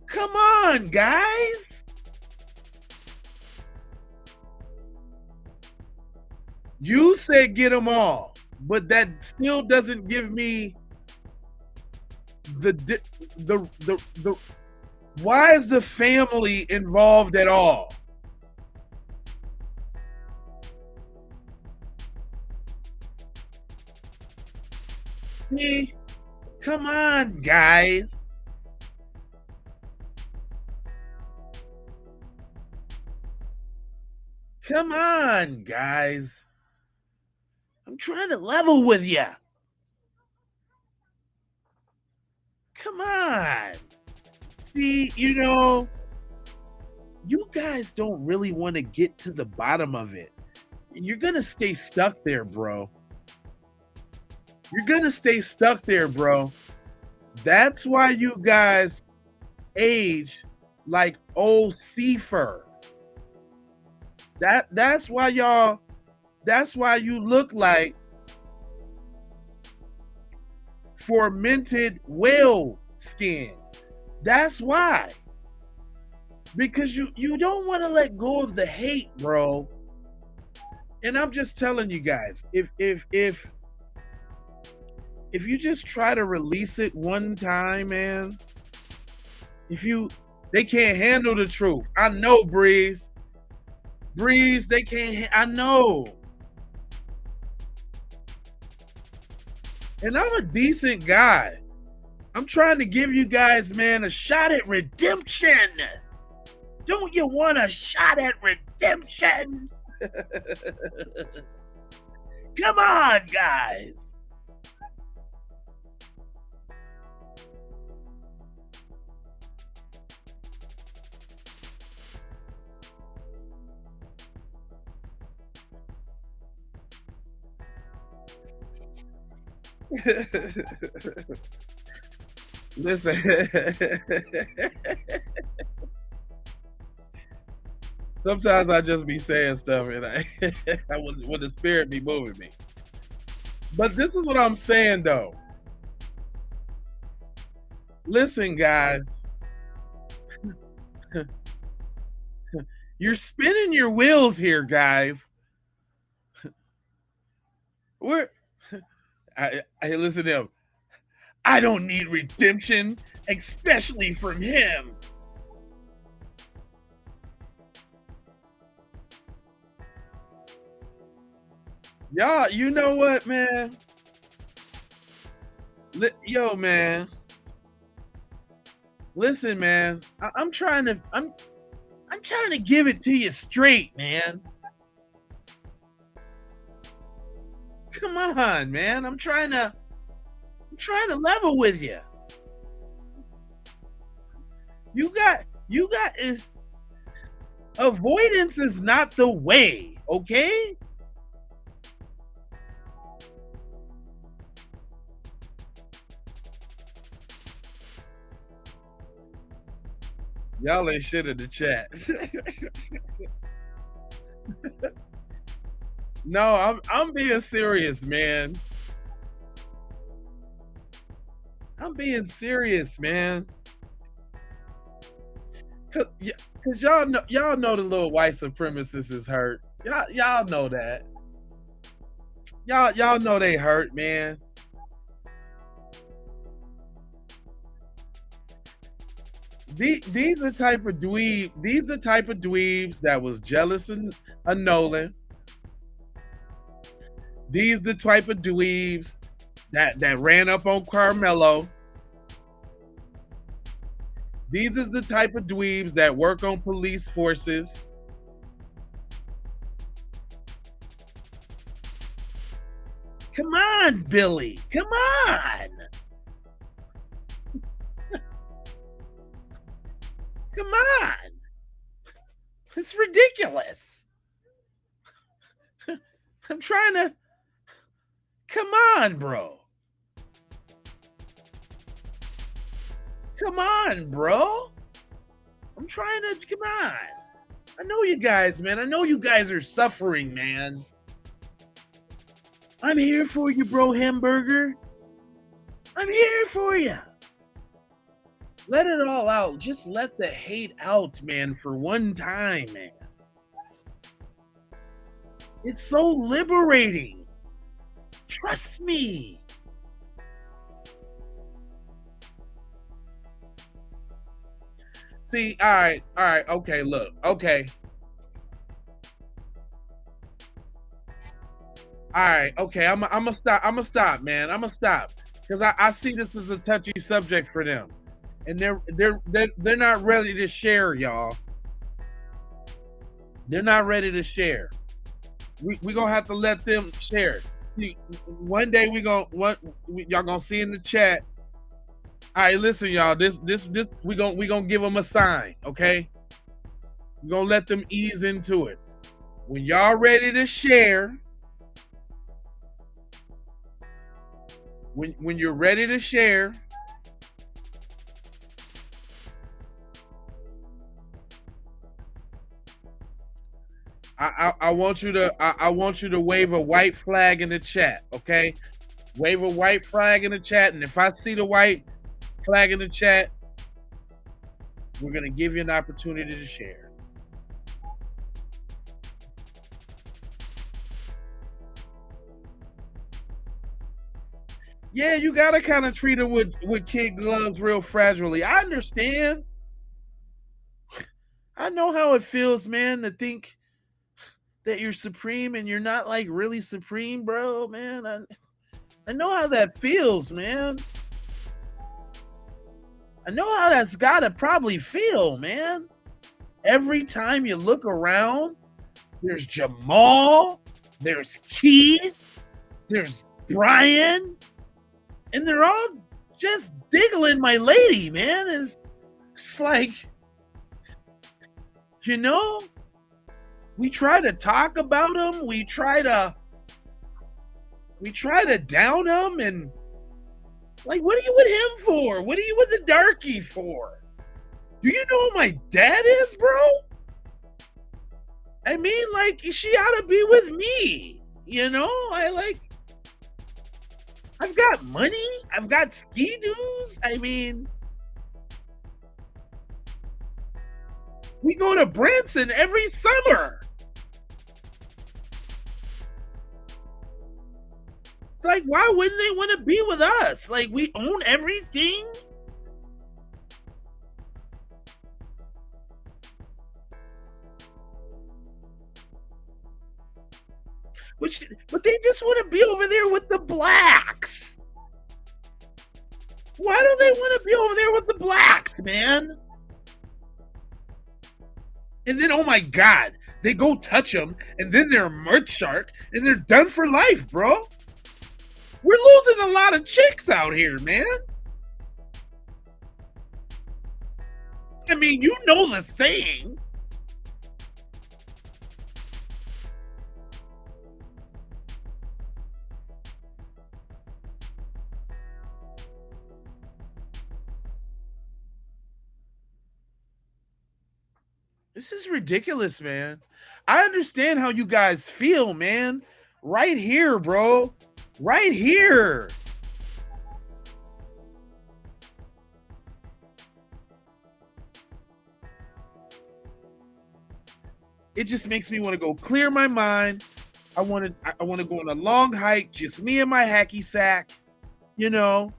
Speaker 1: Come on, guys. You said get them all, but that still doesn't give me the why is the family involved at all? See, come on, guys. Come on, guys. I'm trying to level with you. Come on. See, you know, you guys don't really want to get to the bottom of it. You're going to stay stuck there, bro. You're going to stay stuck there, bro. That's why you guys age like old sea fur. That's why you look like fermented whale skin. That's why. Because you don't want to let go of the hate, bro. And I'm just telling you guys, if you just try to release it one time, man, they can't handle the truth. I know, Breeze, they can't, I know. And I'm a decent guy. I'm trying to give you guys, man, a shot at redemption. Don't you want a shot at redemption? Come on, guys. Listen. Sometimes I just be saying stuff and when the spirit be moving me. But this is what I'm saying though. Listen, guys. You're spinning your wheels here, guys. I listen to him. I don't need redemption, especially from him. Y'all, you know what, man? Yo, man. Listen, man. I'm trying to give it to you straight, man. Come on, man. I'm trying to level with you. You got is avoidance is not the way, okay? Y'all ain't shit in the chat. No, I'm being serious, man. I'm being serious, man. Cause y'all know the little white supremacist is hurt. Y'all know that. Y'all know they hurt, man. These the type of dweeb. These the type of dweebs that was jealous of Nolan. These the type of dweebs that ran up on Carmelo. These is the type of dweebs that work on police forces. Come on, Billy. Come on. Come on. It's ridiculous. I'm trying to. Come on, bro. Come on, bro. I'm trying to. Come on. I know you guys, man. I know you guys are suffering, man. I'm here for you, bro, Hamburger. I'm here for you. Let it all out. Just let the hate out, man, for one time, man. It's so liberating. Trust me. See, all right, okay, look, okay. All right, okay, I'm gonna stop, man. I'm gonna stop because I see this as a touchy subject for them, and they're not ready to share, y'all. They're not ready to share. We gonna have to let them share. See, one day y'all gonna see in the chat. All right, listen, y'all. This we gonna give them a sign, okay? We gonna let them ease into it. When y'all ready to share. When you're ready to share, I want you to wave a white flag in the chat, okay? Wave a white flag in the chat, and if I see the white flag in the chat, we're gonna give you an opportunity to share. Yeah, you gotta kind of treat them with kid gloves real fragilely. I understand. I know how it feels, man, to think that you're supreme and you're not like really supreme, bro, man. I know how that feels, man. I know how that's gotta probably feel, man. Every time you look around, there's Jamal, there's Keith, there's Brian, and they're all just diggling my lady, man. It's like, you know, we try to talk about them, we try to down them, and like, what are you with him for? What are you with the darky for? Do you know who my dad is, bro? I mean, like, she ought to be with me, you know? I've got money. I've got ski-doos. I mean, we go to Branson every summer. It's like, why wouldn't they want to be with us? Like, we own everything. But they just want to be over there with the blacks. Why do they want to be over there with the blacks, man? And then, oh my God, they go touch them, and then they're a merch shark, and they're done for life, bro. We're losing a lot of chicks out here, man. I mean, you know the saying. This is ridiculous, man. I understand how you guys feel, man. Right here, bro. Right here. It just makes me want to go clear my mind. I want to go on a long hike, just me and my hacky sack, you know.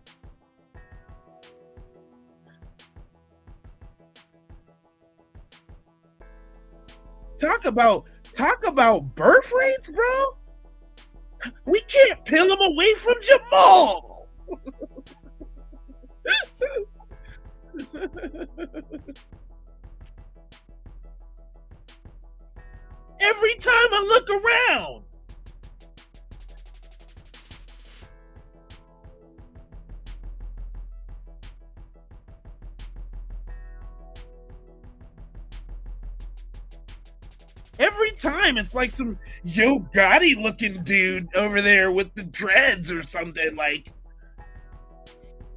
Speaker 1: Talk about birth rates, bro. We can't peel him away from Jamal. Every time I look around. Every time it's like some Yo Gotti looking dude over there with the dreads or something, like,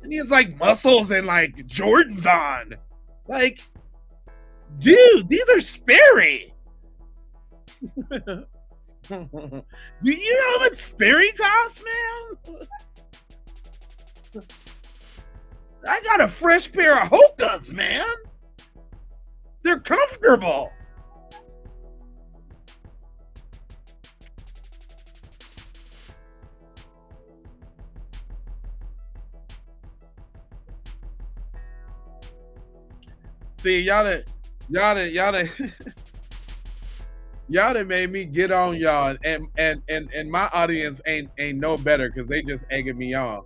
Speaker 1: and he has like muscles and like Jordans on. Like, dude, these are Sperry. Do you know how much Sperry costs, man? I got a fresh pair of Hokas, man. They're comfortable. See, y'all done made me get on y'all, and my audience ain't no better because they just egging me on.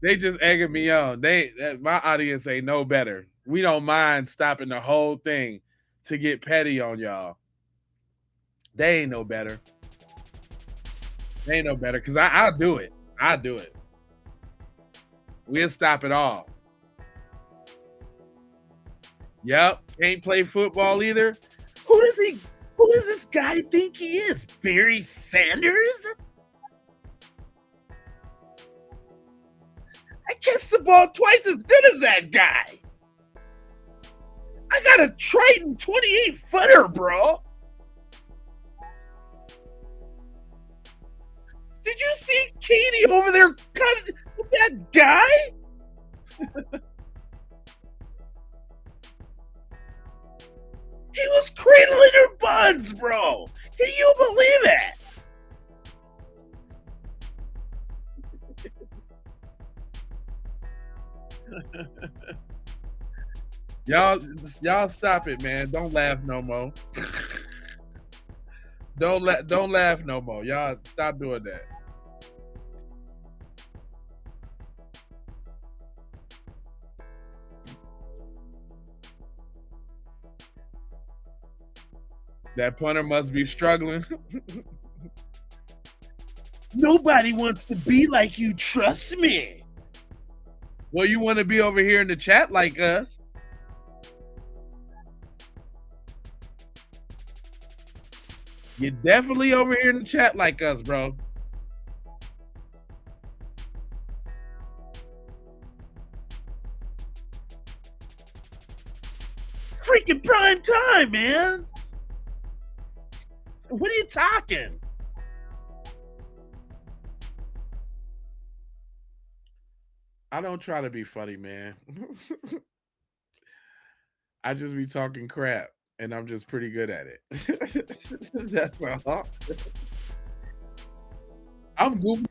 Speaker 1: They just egging me on. My audience ain't no better. We don't mind stopping the whole thing to get petty on y'all. They ain't no better. They ain't no better because I'll do it. I'll do it. We'll stop it all. Yep, can't play football either. Who does this guy think he is? Barry Sanders? I catch the ball twice as good as that guy. I got a Triton 28-footer, bro. Did you see Katie over there cutting with that guy? He was cradling her buns, bro. Can you believe it? Y'all stop it, man. Don't laugh no more. Don't laugh no more. Y'all stop doing that. That punter must be struggling. Nobody wants to be like you, trust me. Well, you want to be over here in the chat like us. You're definitely over here in the chat like us, bro. Freaking prime time, man. What are you talking? I don't try to be funny, man. I just be talking crap, and I'm just pretty good at it. That's all. I'm goofy.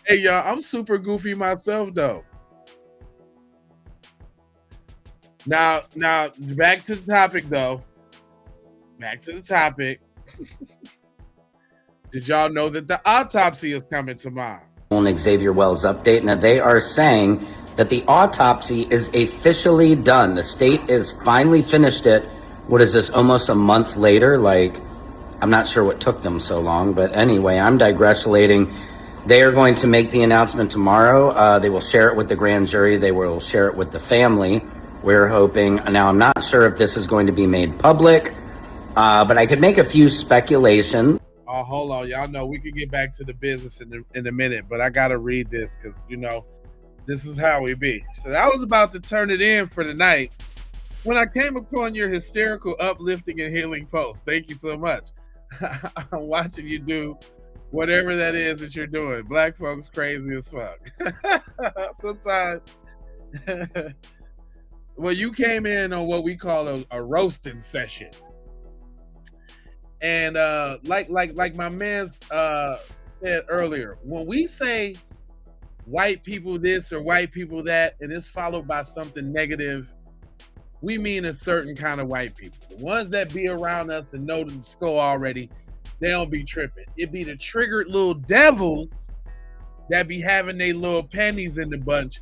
Speaker 1: Hey, y'all, I'm super goofy myself, though. Now, back to the topic, though. Back to the topic. Did y'all know that the autopsy is coming tomorrow?
Speaker 4: On Xavier Wells update. Now they are saying that the autopsy is officially done. The state is finally finished it. What is this, almost a month later? Like, I'm not sure what took them so long, but anyway, I'm digressulating. They are going to make the announcement tomorrow. They will share it with the grand jury. They will share it with the family. We're hoping. Now, I'm not sure if this is going to be made public. But I could make a few speculations.
Speaker 1: Oh, hold on. Y'all know we can get back to the business in a minute, but I got to read this because, you know, this is how we be. So I was about to turn it in for the night, when I came upon your hysterical, uplifting, and healing post, thank you so much. I'm watching you do whatever that is that you're doing. Black folks crazy as fuck. Sometimes. Well, you came in on what we call a roasting session. And like my man said earlier, when we say white people this or white people that, and it's followed by something negative, we mean a certain kind of white people. The ones that be around us and know the score already, they don't be tripping. It be the triggered little devils that be having their little panties in the bunch.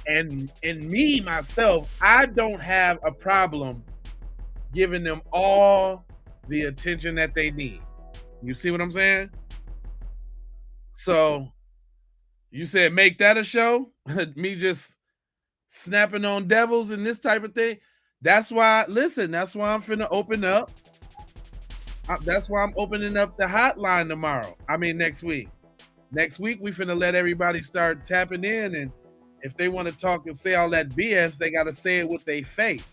Speaker 1: And me, myself, I don't have a problem giving them all the attention that they need. You see what I'm saying? So you said make that a show? Me just snapping on devils and this type of thing? That's why, listen, that's why I'm finna open up. That's why I'm opening up the hotline tomorrow. I mean, next week. Next week, we finna let everybody start tapping in, and if they want to talk and say all that BS, they got to say it with their face.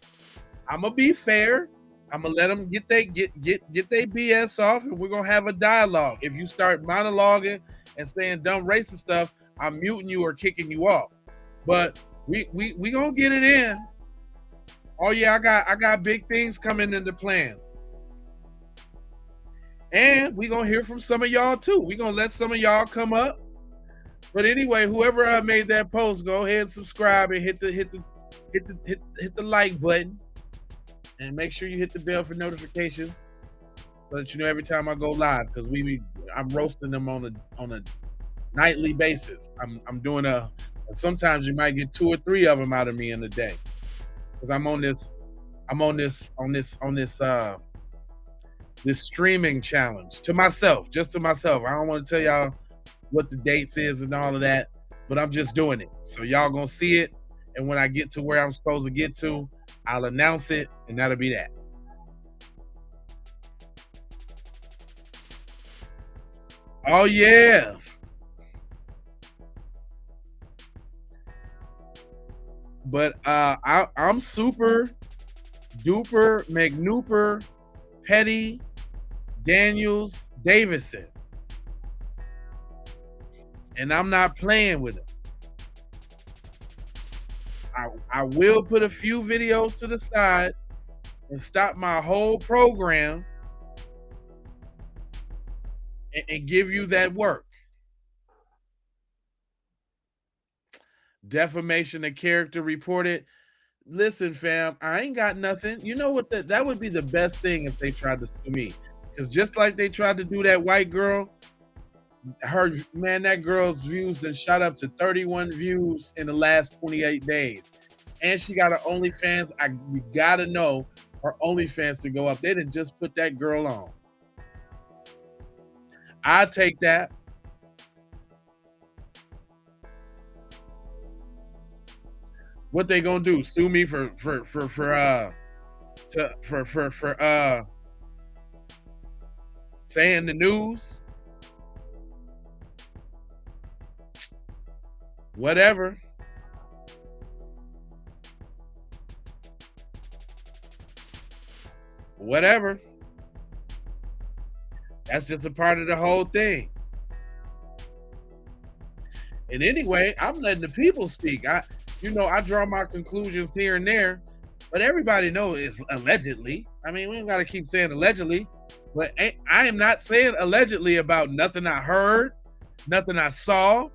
Speaker 1: I'm gonna be fair. I'm gonna let them get their BS off, and we're gonna have a dialogue. If you start monologuing and saying dumb racist stuff, I'm muting you or kicking you off. But we gonna get it in. Oh yeah, I got big things coming into plan. And we gonna hear from some of y'all too. We gonna let some of y'all come up. But anyway, whoever made that post, go ahead and subscribe and hit the like button, and make sure you hit the bell for notifications so that you know every time I go live, because I'm roasting them on a nightly basis. I'm doing sometimes you might get 2 or 3 of them out of me in a day, because I'm on this streaming challenge to myself, just to myself. I don't want to tell y'all what the dates is and all of that, but I'm just doing it. So y'all gonna see it, and when I get to where I'm supposed to get to, I'll announce it, and that'll be that. Oh yeah. But I'm super duper McNooper Petty Daniels Davison, and I'm not playing with him. I will put a few videos to the side and stop my whole program and give you that work. Defamation of character reported. Listen, fam, I ain't got nothing. You know what? That would be the best thing if they tried to sue me. Because just like they tried to do that white girl, that girl's views then shot up to 31 views in the last 28 days. And she got her OnlyFans. You gotta know her OnlyFans to go up. They didn't just put that girl on. I take that. What they gonna do? Sue me for saying the news? Whatever. Whatever. That's just a part of the whole thing. And anyway, I'm letting the people speak. I draw my conclusions here and there, but everybody knows it's allegedly. I mean, we don't got to keep saying allegedly, but I am not saying allegedly about nothing I heard, nothing I saw.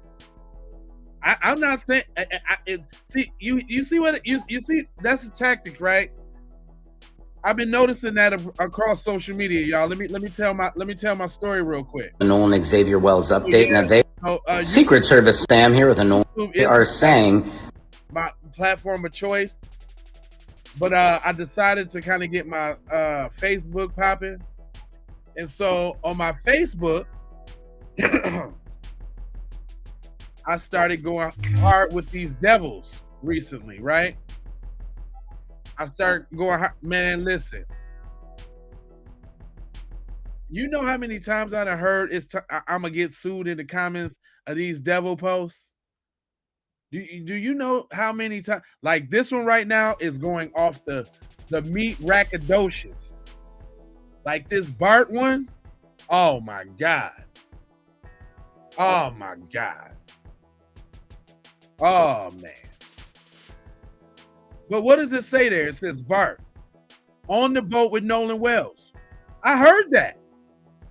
Speaker 1: I'm not saying. See, you see what you see? That's a tactic, right? I've been noticing that across social media, y'all. Let me tell my story real quick.
Speaker 4: The Nolan Xavier Wells update. Now Secret Service Sam here with a Nolan. They are saying
Speaker 1: my platform of choice, but I decided to kind of get my Facebook popping, and so on my Facebook, I started going hard with these devils recently, right? I started going hard. Man, listen. You know how many times I done heard I'm gonna get sued in the comments of these devil posts? Do you know how many times? Like this one right now is going off the the meat rackadocious. Like this Bart one. Oh my God. Oh my God. Oh man. But what does it say there? It says Bart on the boat with Nolan Wells. I heard that.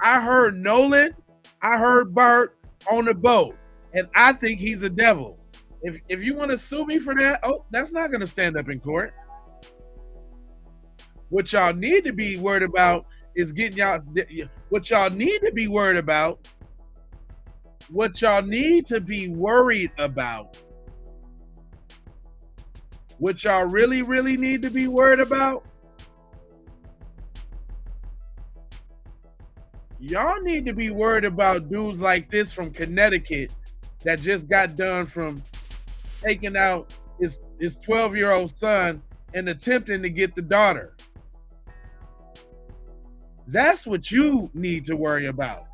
Speaker 1: I heard Nolan. I heard Bart on the boat. And I think he's a devil. If you want to sue me for that, oh, that's not going to stand up in court. What y'all need to be worried about is getting y'all. What y'all need to be worried about. What y'all need to be worried about. What y'all really, really need to be worried about. Y'all need to be worried about dudes like this from Connecticut that just got done from taking out his 12-year-old son and attempting to get the daughter. That's what you need to worry about.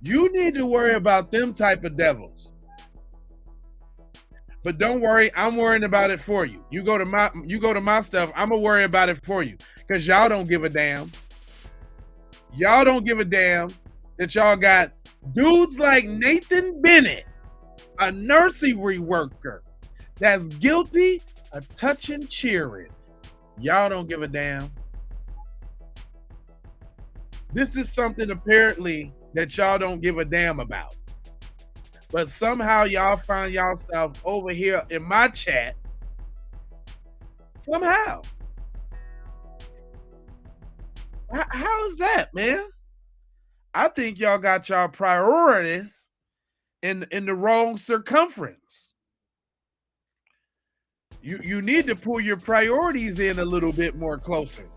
Speaker 1: You need to worry about them type of devils. But don't worry, I'm worrying about it for you. You go to my stuff, I'm gonna worry about it for you. Because y'all don't give a damn. Y'all don't give a damn that y'all got dudes like Nathan Bennett, a nursery worker, that's guilty of touching children. Y'all don't give a damn. This is something apparently that y'all don't give a damn about. But somehow y'all find yourself over here in my chat. Somehow. How is that, man? I think y'all got y'all priorities in the wrong circumference. You need to pull your priorities in a little bit more closer.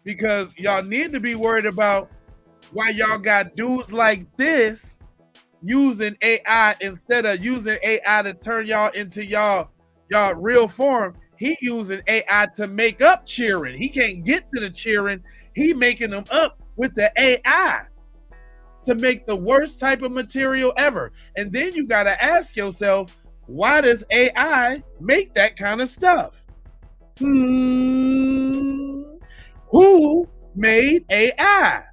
Speaker 1: Because y'all need to be worried about why y'all got dudes like this using AI instead of using AI to turn y'all into y'all real form. He using AI to make up cheering. He can't get to the cheering. He making them up with the AI to make the worst type of material ever. And then you got to ask yourself, why does AI make that kind of stuff? Who made AI?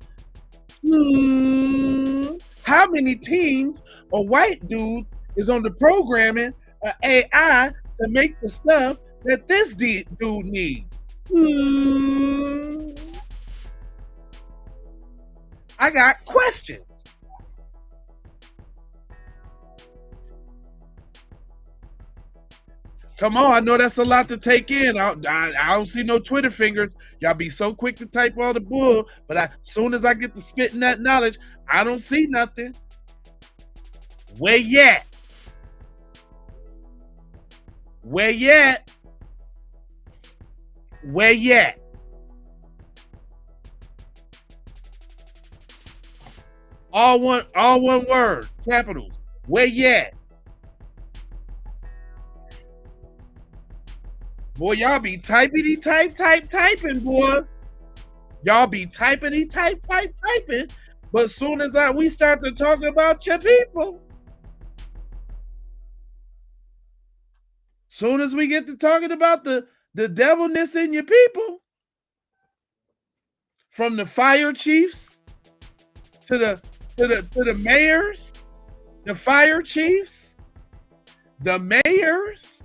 Speaker 1: How many teams of white dudes is on the programming of AI to make the stuff that this dude needs? I got questions. Come on, I know that's a lot to take in. I don't see no Twitter fingers. Y'all be so quick to type all the bull, but as soon as I get to spitting that knowledge, I don't see nothing. Where yet? Where yet? Where yet? All one word, capitals. Where yet? Boy, y'all be typing, boy. Y'all be typing, typing. But as soon as we start to talk about your people, soon as we get to talking about the devilness in your people, from the fire chiefs to the mayors, the fire chiefs, the mayors,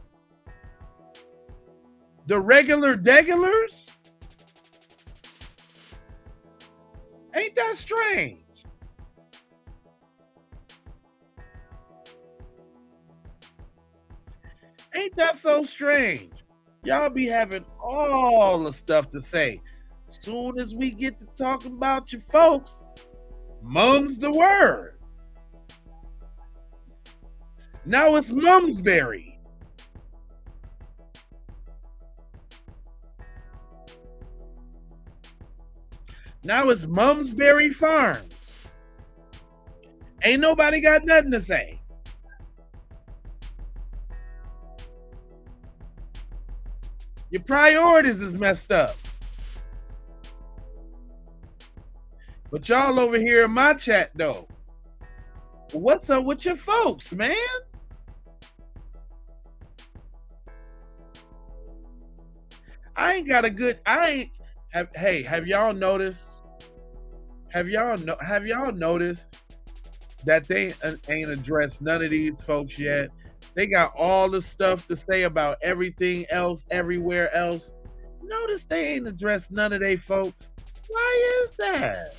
Speaker 1: the regular degulars. Ain't that strange? Ain't that so strange? Y'all be having all the stuff to say. Soon as we get to talking about your folks, mum's the word. Now it's Mumsbury. Now it's Mumsbury Farms. Ain't nobody got nothing to say. Your priorities is messed up. But y'all over here in my chat though, What's up with your folks, man? I ain't got a good. Hey, have y'all noticed? Have y'all noticed that they ain't addressed none of these folks yet? They got all the stuff to say about everything else, everywhere else. Notice they ain't addressed none of they folks. Why is that?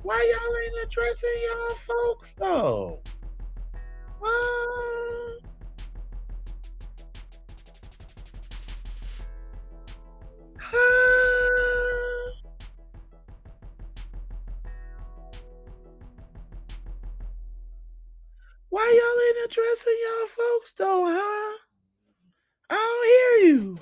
Speaker 1: Why y'all ain't addressing y'all folks though? What? Why y'all ain't addressing y'all folks though, huh? I don't hear you.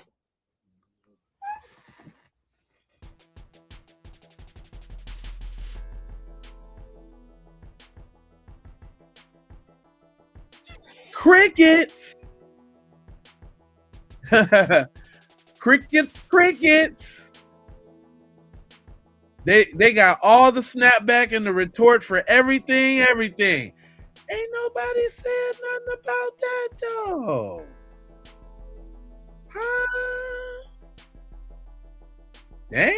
Speaker 1: Crickets. Crickets. They got all the snapback and the retort for everything. Ain't nobody said nothing about that though. Huh? Damn.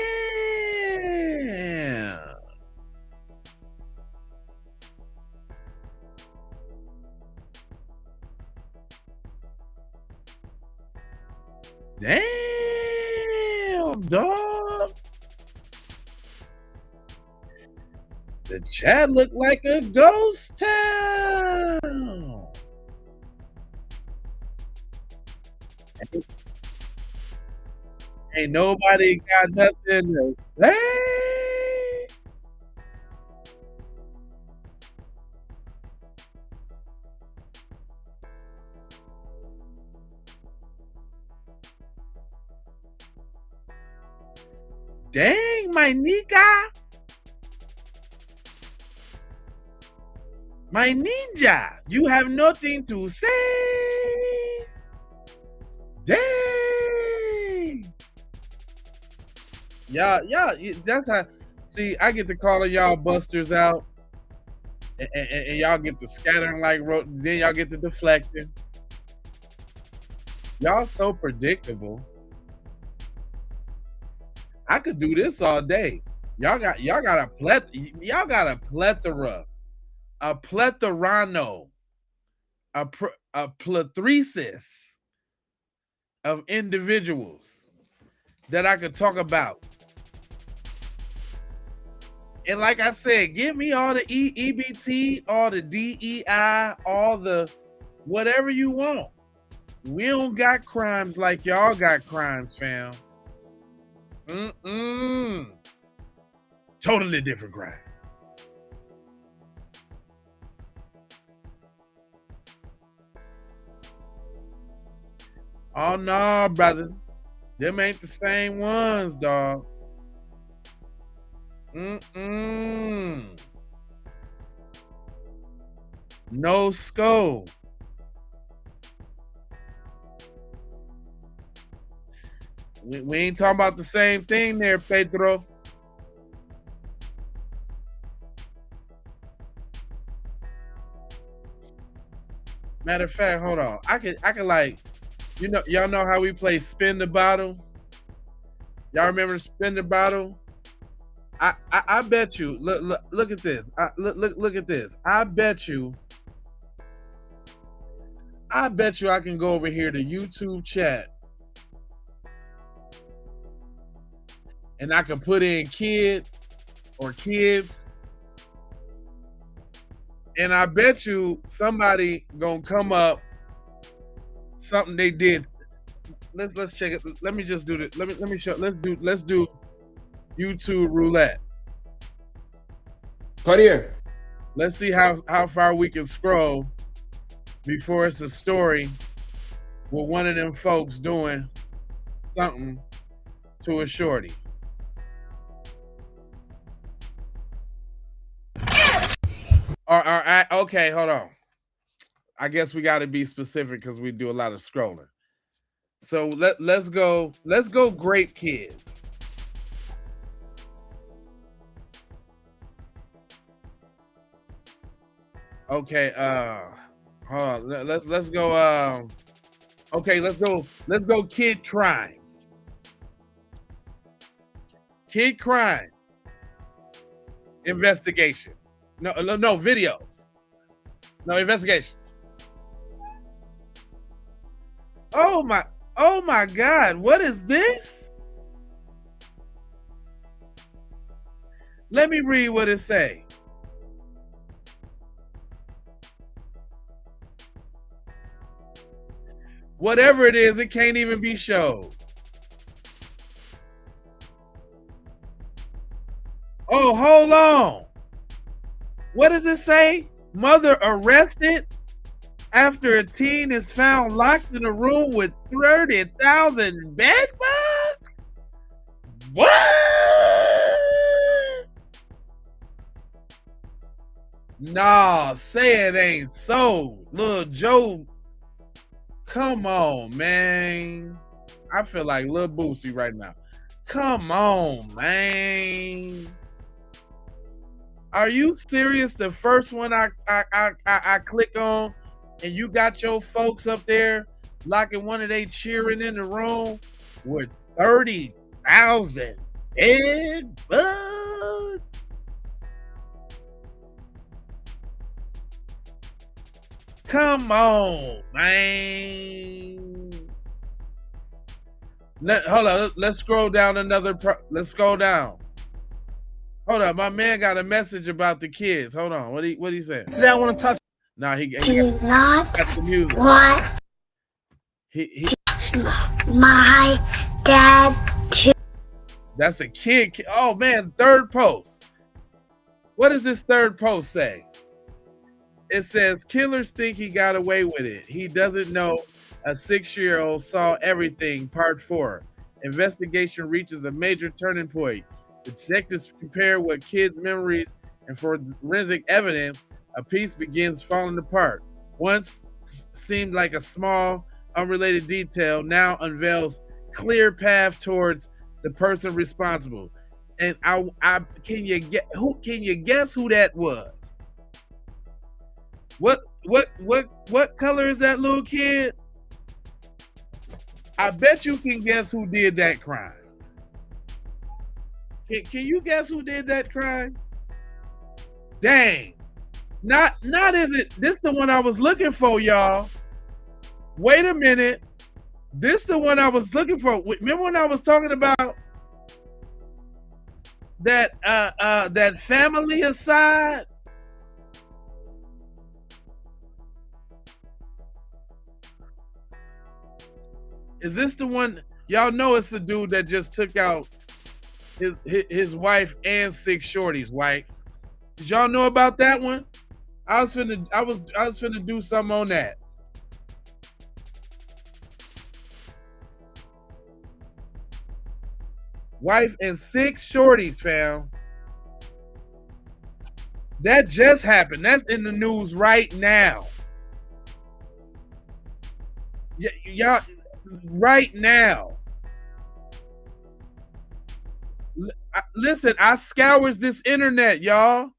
Speaker 1: Damn, dog. The chat looked like a ghost town. Ain't nobody got nothing to say. Dang, my nigga. My ninja, you have nothing to say. Dang. Y'all, that's how. See, I get to calling y'all busters out, and y'all get to scattering like then y'all get to deflecting. Y'all so predictable. I could do this all day. Y'all got a plethora, a plethrano, a plethresis of individuals that I could talk about. And like I said, give me all the EBT, all the DEI, all the whatever you want. We don't got crimes like y'all got crimes, fam. Totally different crime. Oh no, brother. Them ain't the same ones, dog. No scope. We ain't talking about the same thing there, Pedro. Matter of fact, hold on. I can like, y'all know how we play spin the bottle? Y'all remember spin the bottle? I bet you. Look at this. Look at this. I bet you I can go over here to YouTube chat and I can put in kid or kids, and I bet you somebody gonna come up something they did. Let's check it. Let me just do this. Let me show. Let's do YouTube roulette.
Speaker 22: Cut here.
Speaker 1: Let's see how far we can scroll before it's a story with one of them folks doing something to a shorty. Okay, hold on. I guess we got to be specific because we do a lot of scrolling. So let's go Grape Kids. Okay, hold on. Let's go. Okay, let's go. Kid crime. Kid crime. Investigation. No, videos. No, investigation. Oh my God, what is this? Let me read what it say. Whatever it is, it can't even be showed. Oh, hold on. What does it say? Mother arrested after a teen is found locked in a room with 30,000 bed bugs? What? Nah, say it ain't so. Lil Joe, come on, man. I feel like Lil Boosie right now. Come on, man. Are you serious? The first one I click on, and you got your folks up there locking one of they cheering in the room with 30,000 bed bugs? Come on, man. Hold on. Let's scroll down let's scroll down. Hold on. My man got a message about the kids. Hold on. What he said?
Speaker 13: Today I want to touch.
Speaker 1: Nah, he
Speaker 13: Do not
Speaker 1: got the music.
Speaker 13: want
Speaker 1: He
Speaker 13: my dad to.
Speaker 1: That's a kid. Oh man, third post. What does this third post say? It says, killers think he got away with it. He doesn't know a 6-year-old saw everything, part 4. Investigation reaches a major turning point. Detectives compare what kids' memories and forensic evidence, a piece begins falling apart. Once seemed like a small, unrelated detail, now unveils clear path towards the person responsible. And can you guess who that was? What color is that little kid? I bet you can guess who did that crime. Can you guess who did that crime? Dang. Not is it this the one I was looking for, y'all. Wait a minute. This the one I was looking for. Remember when I was talking about that family aside? Is this the one? Y'all know it's the dude that just took out his wife and 6 shorties, right? Did y'all know about that one? I was finna do something on that. Wife and 6 shorties, fam. That just happened. That's in the news right now. Y'all, right now. Listen, I scours this internet, y'all.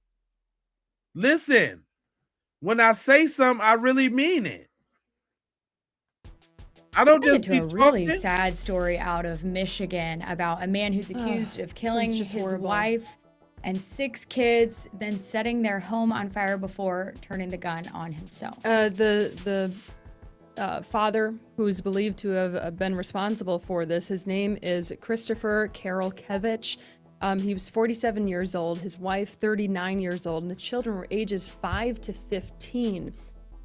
Speaker 1: Listen, when I say something, I really mean it. I don't just
Speaker 15: to a really sad story out of Michigan about a man who's accused of killing his wife and 6 kids, then setting their home on fire before turning the gun on himself.
Speaker 23: The father, who's believed to have been responsible for this, his name is Christopher Karolkevich. He was 47 years old, his wife 39 years old, and the children were ages 5 to 15.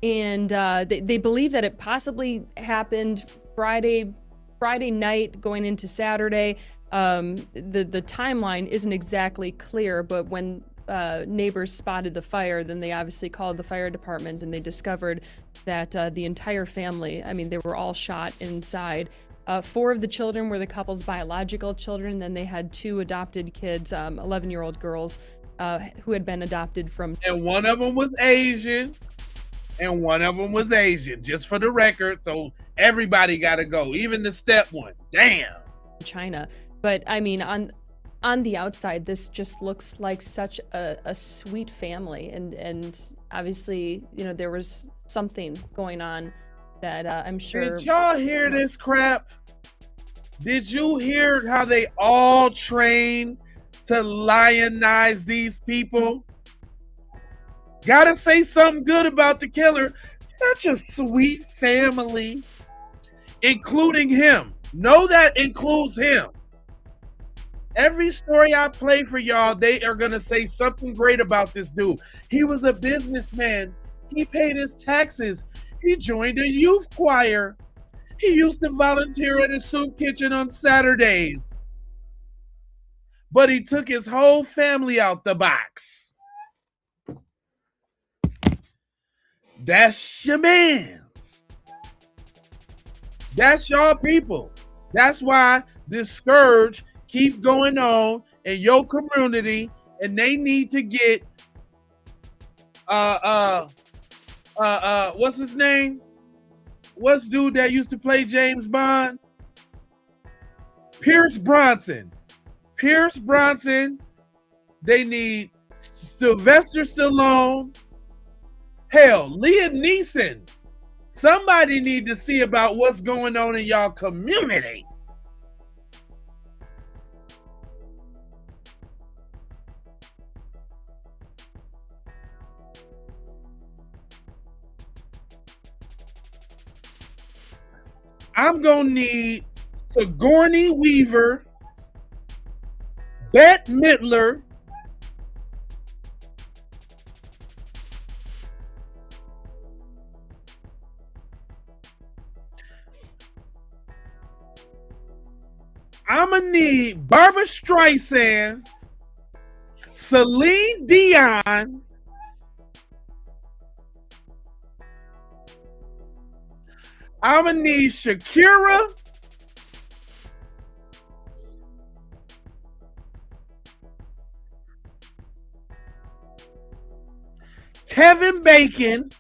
Speaker 23: And they believe that it possibly happened Friday night going into Saturday. The timeline isn't exactly clear, but when neighbors spotted the fire, then they obviously called the fire department, and they discovered that the entire family, I mean, they were all shot inside. 4 of the children were the couple's biological children. Then they had 2 adopted kids, 11-year-old girls who had been adopted from.
Speaker 1: And one of them was Asian. Just for the record. So everybody got to go, even the step one. Damn.
Speaker 23: China. But I mean, on the outside, this just looks like such a sweet family, and obviously, you know, there was something going on that I'm sure.
Speaker 1: Did y'all hear this crap? Did you hear how they all train to lionize these people? Gotta say something good about the killer. Such a sweet family, including him. Know that includes him. Every story I play for y'all, they are going to say something great about this dude. He was a businessman. He paid his taxes. He joined a youth choir. He used to volunteer at a soup kitchen on Saturdays. But he took his whole family out the box. That's your mans. That's y'all people. That's why this scourge keep going on in your community, and they need to get what's his name? What's dude that used to play James Bond? Pierce Bronson. Pierce Bronson. They need Sylvester Stallone. Hell, Liam Neeson. Somebody need to see about what's going on in y'all community. I'm gonna need Sigourney Weaver, Bette Midler, I'm gonna need Barbara Streisand, Celine Dion, I'm gonna need Shakira, Kevin Bacon,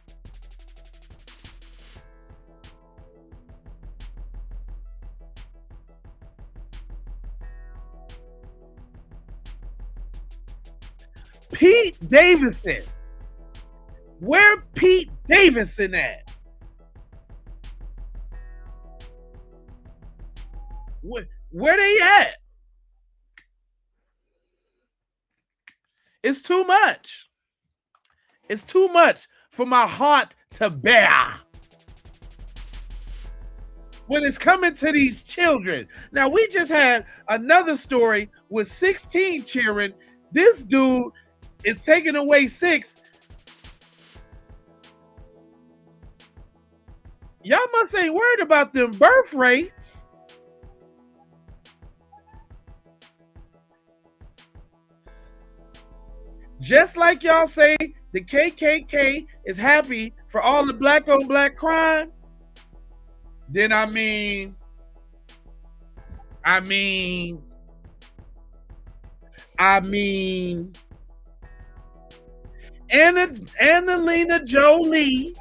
Speaker 1: Pete Davidson. Where Pete Davidson at? Where they at? It's too much. It's too much for my heart to bear. When it's coming to these children. Now, we just had another story with 16 children. This dude is taking away 6. Y'all must ain't worried about them birth rates. Just like y'all say the KKK is happy for all the black on black crime, then I mean, Angelina Jolie,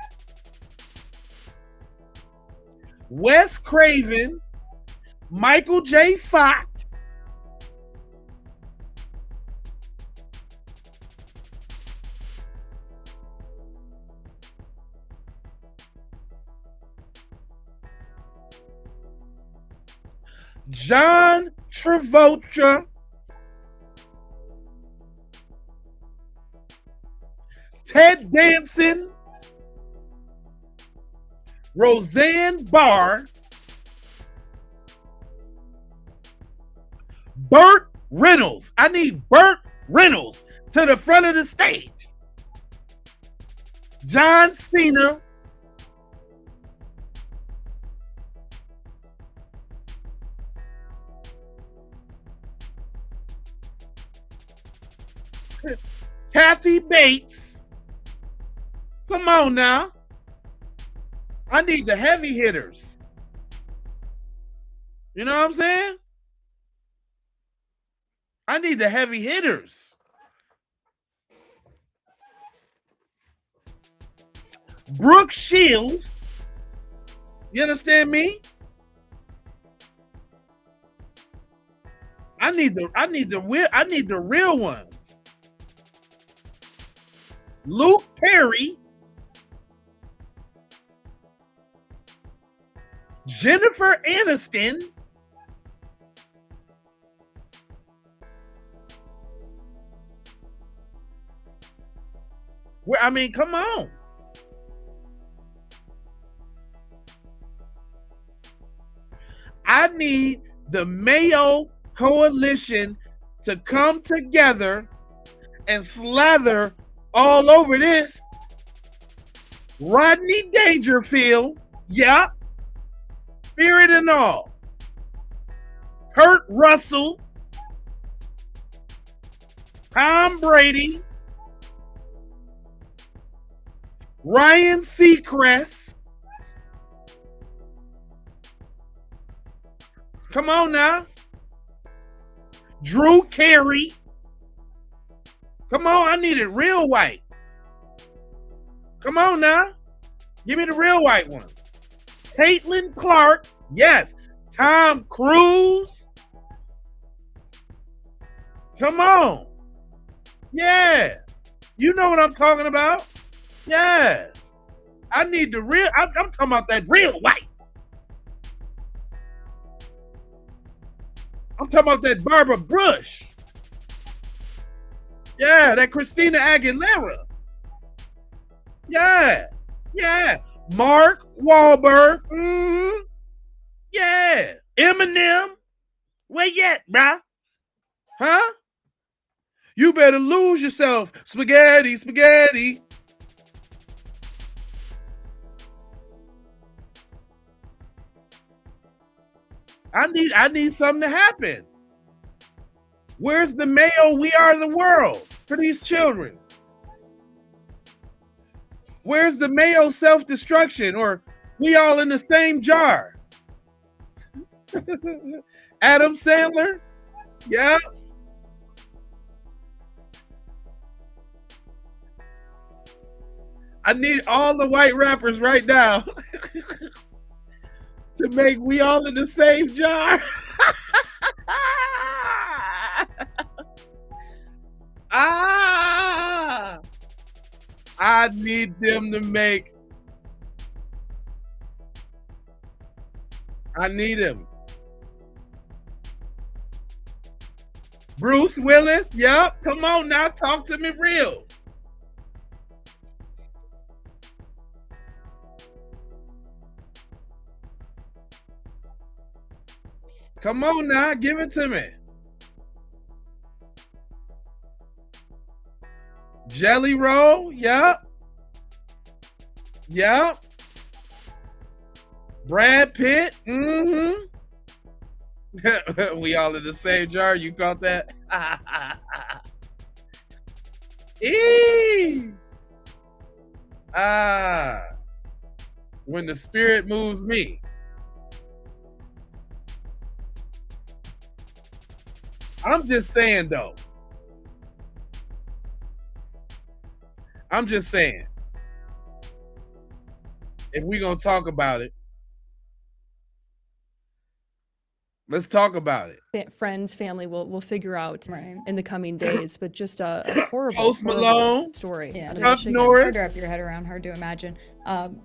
Speaker 1: Wes Craven, Michael J. Fox, John Travolta, Ted Danson, Roseanne Barr, Burt Reynolds. I need Burt Reynolds to the front of the stage. John Cena, Kathy Bates. Come on now. I need the heavy hitters. You know what I'm saying? I need the heavy hitters. Brooke Shields. You understand me? I need the real ones. Luke Perry, Jennifer Aniston, I mean, come on. I need the Mayo Coalition to come together and slather all over this. Rodney Dangerfield, yeah, Spirit and all. Kurt Russell, Tom Brady, Ryan Seacrest. Come on now. Drew Carey. Come on, I need it real white. Come on now. Give me the real white one. Caitlin Clark. Yes. Tom Cruise. Come on. Yeah. You know what I'm talking about. Yeah. I need the real, I'm talking about that real white. I'm talking about that Barbara Bush. Yeah, that Christina Aguilera. Yeah. Yeah. Mark Wahlberg. Mm-hmm. Yeah. Eminem. Where you at, bruh? Huh? You better lose yourself. Spaghetti, spaghetti. I need something to happen. Where's the Mayo We Are the World for these children? Where's the Mayo self-destruction or we all in the same jar? Adam Sandler? Yeah. I need all the white rappers right now to make We All in the Same Jar. I need them to make. I need him. Bruce Willis, yep. Come on now, talk to me real. Come on now, give it to me. Jelly Roll, yep. Yep. Brad Pitt, mm-hmm. We all in the same jar, you caught that? When the spirit moves me. I'm just saying though. I'm just saying. If we're gonna talk about it, let's talk about it.
Speaker 23: Friends, family will figure out in the coming days, but just a horrible,
Speaker 1: Post Malone
Speaker 23: story.
Speaker 15: Yeah,
Speaker 1: Chuck
Speaker 15: just
Speaker 1: Norris.
Speaker 15: hard to wrap your head around, hard to imagine.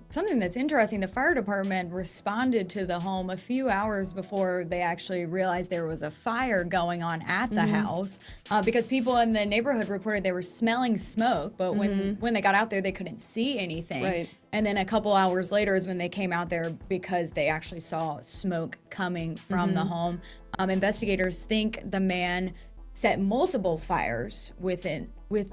Speaker 15: Something that's interesting, the fire department responded to the home a few hours before they actually realized there was a fire going on at the house, because people in the neighborhood reported they were smelling smoke, but when they got out there, they couldn't see anything.
Speaker 23: Right.
Speaker 15: And then a couple hours later is when they came out there because they actually saw smoke coming from the home. Investigators think the man set multiple fires within the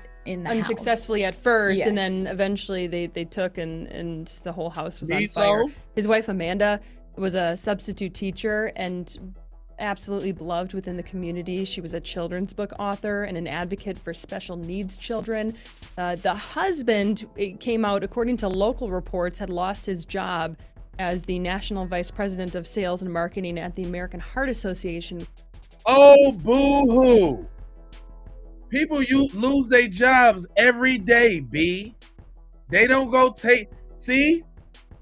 Speaker 23: unsuccessfully
Speaker 15: house.
Speaker 23: at first, and then
Speaker 15: Yes.
Speaker 23: eventually they took and the whole house was on
Speaker 1: Lethal?
Speaker 23: fire. His wife Amanda was a substitute teacher and absolutely beloved within the community. She was a children's book author and an advocate for special needs children. The husband, it came out, according to local reports, had lost his job as the National Vice President of Sales and Marketing at the American Heart Association.
Speaker 1: Oh, boo-hoo. People lose their jobs every day, B. They don't go see,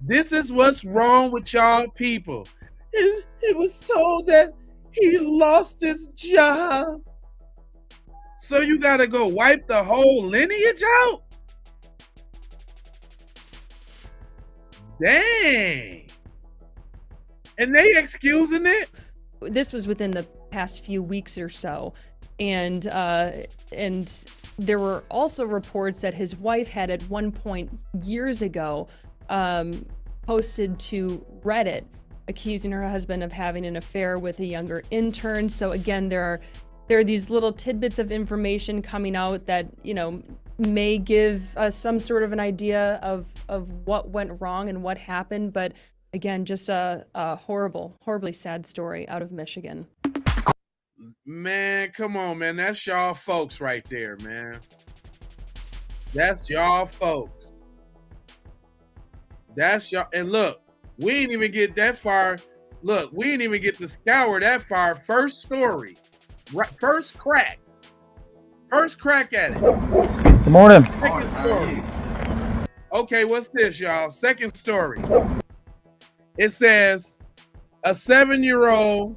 Speaker 1: this is what's wrong with y'all people. It was told that He lost his job. So you gotta go wipe the whole lineage out? Dang. And they excusing it?
Speaker 23: This was within the past few weeks or so. And there were also reports that his wife had at one point years ago posted to Reddit accusing her husband of having an affair with a younger intern. So again, there are these little tidbits of information coming out that, you know, may give us some sort of an idea of what went wrong and what happened. But again, just a horribly sad story out of Michigan.
Speaker 1: Man, come on, man. That's y'all folks right there, man. That's y'all folks. That's y'all. And look, we ain't even get that far. Look, we ain't even get to scour that far. First story. Right, first crack at it.
Speaker 5: Good morning.
Speaker 1: Second story. Okay, what's this, y'all? Second story. It says a 7-year-old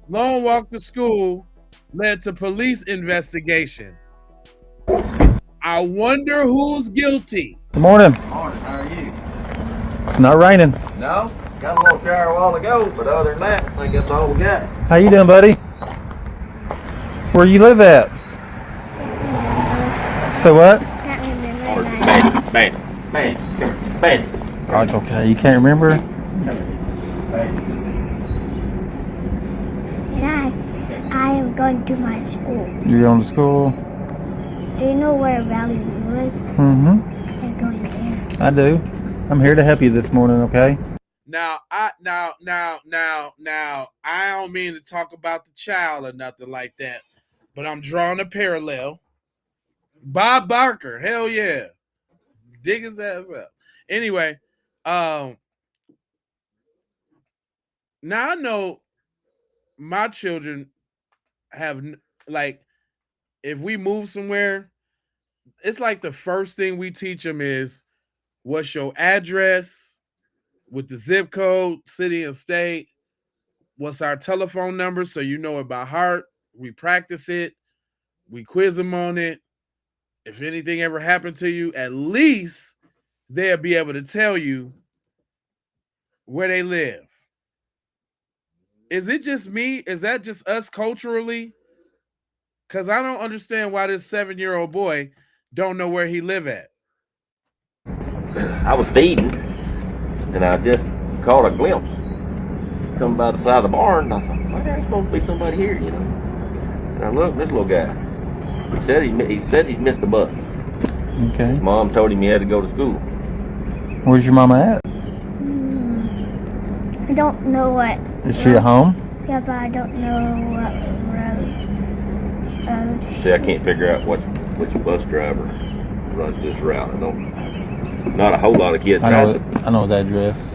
Speaker 1: long walk to school led to police investigation. I wonder who's guilty.
Speaker 5: Good morning.
Speaker 19: Morning, how are you?
Speaker 5: It's not raining.
Speaker 19: No, got a little shower a while ago, but other than that, I think that's all we got.
Speaker 5: How you doing, buddy? Where you live at? So what?
Speaker 19: Man.
Speaker 5: Oh, it's okay. You can't remember?
Speaker 13: I am going to my school.
Speaker 5: You're going to school?
Speaker 13: Do you know where Valley View is?
Speaker 5: Mm-hmm.
Speaker 13: I'm going there.
Speaker 5: I do. I'm here to help you this morning, okay?
Speaker 1: Now, I don't mean to talk about the child or nothing like that, but I'm drawing a parallel. Bob Barker, hell yeah. Dig his ass up. Anyway, now I know my children have, like, if we move somewhere, it's like the first thing we teach them is what's your address with the zip code, city and state, what's our telephone number so you know it by heart. We practice it. We quiz them on it. If anything ever happened to you, at least they'll be able to tell you where they live. Is it just me? Is that just us culturally? Because I don't understand why this 7-year-old boy don't know where he live at.
Speaker 19: I was feeding, and I just caught a glimpse. Come by the side of the barn, I thought, well, there's supposed to be somebody here, you know. And I looked, this little guy. He says he's missed the bus.
Speaker 5: Okay.
Speaker 19: His mom told him he had to go to school.
Speaker 5: Where's your mama at?
Speaker 13: I don't know what.
Speaker 5: Is she at home?
Speaker 13: Yeah, but I don't know what road.
Speaker 19: See, I can't figure out which bus driver runs this route. I don't. Not a whole lot of kids.
Speaker 5: I know his address.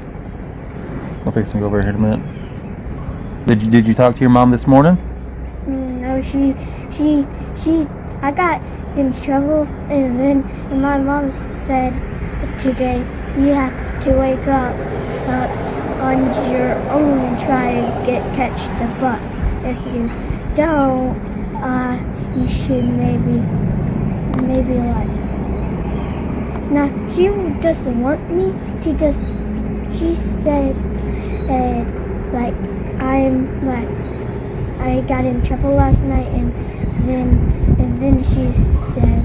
Speaker 5: I'll fix him go over here in a minute. Did you talk to your mom this morning?
Speaker 13: No, she. I got in trouble, and my mom said today you have to wake up on your own and try to catch the bus. If you don't, you should maybe like. Now she doesn't want me. She said like I got in trouble last night, and then she said,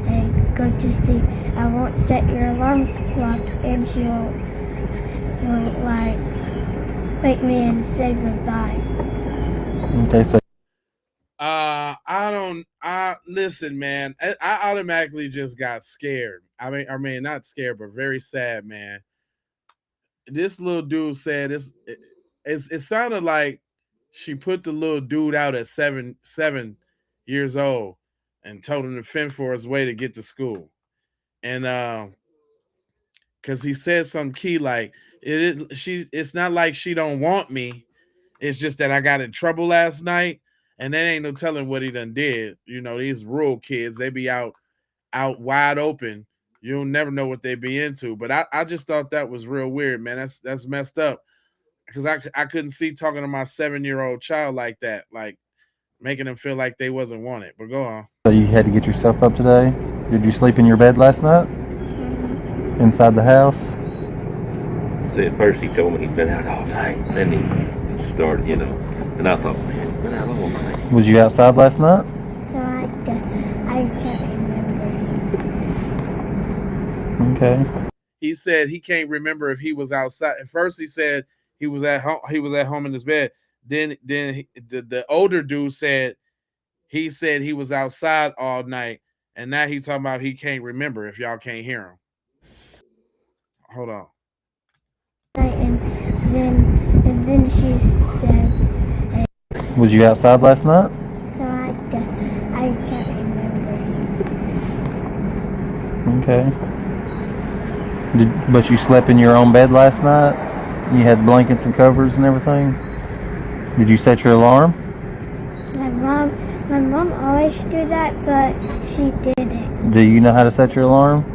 Speaker 13: hey, go to sleep. I won't set your alarm clock, and she'll like wake me and say goodbye.
Speaker 5: Okay, so
Speaker 1: Listen, man, I automatically just got scared. I mean, not scared, but very sad, man. This little dude said it sounded like she put the little dude out at 7 years old and told him to fend for his way to get to school. And because he said something key like it's not like she don't want me. It's just that I got in trouble last night, and there ain't no telling what he done did. You know, these rural kids, they be out wide open. You'll never know what they be into. But I just thought that was real weird, man. That's messed up. because I couldn't see talking to my 7-year-old child like that, like making them feel like they wasn't wanted. But go on.
Speaker 5: So you had to get yourself up today? Did you sleep in your bed last night? Inside the house?
Speaker 19: See, at first he told me he'd been out all night. Then he started, you know. And I thought, man, he's been out all night.
Speaker 5: Was you outside last night?
Speaker 13: No, I can't remember.
Speaker 5: Okay.
Speaker 1: He said he can't remember if he was outside. At first he said he was at home. He was at home in his bed. Then the older dude said he was outside all night, and now he's talking about he can't remember. If y'all can't hear him, hold on.
Speaker 13: And then she said,
Speaker 5: Was you outside last night?
Speaker 13: no, I can't remember.
Speaker 5: Okay. But you slept in your own bed last night? You had blankets and covers and everything? Did you set your alarm?
Speaker 13: My mom always do that, but she didn't.
Speaker 5: Do you know how to set your alarm?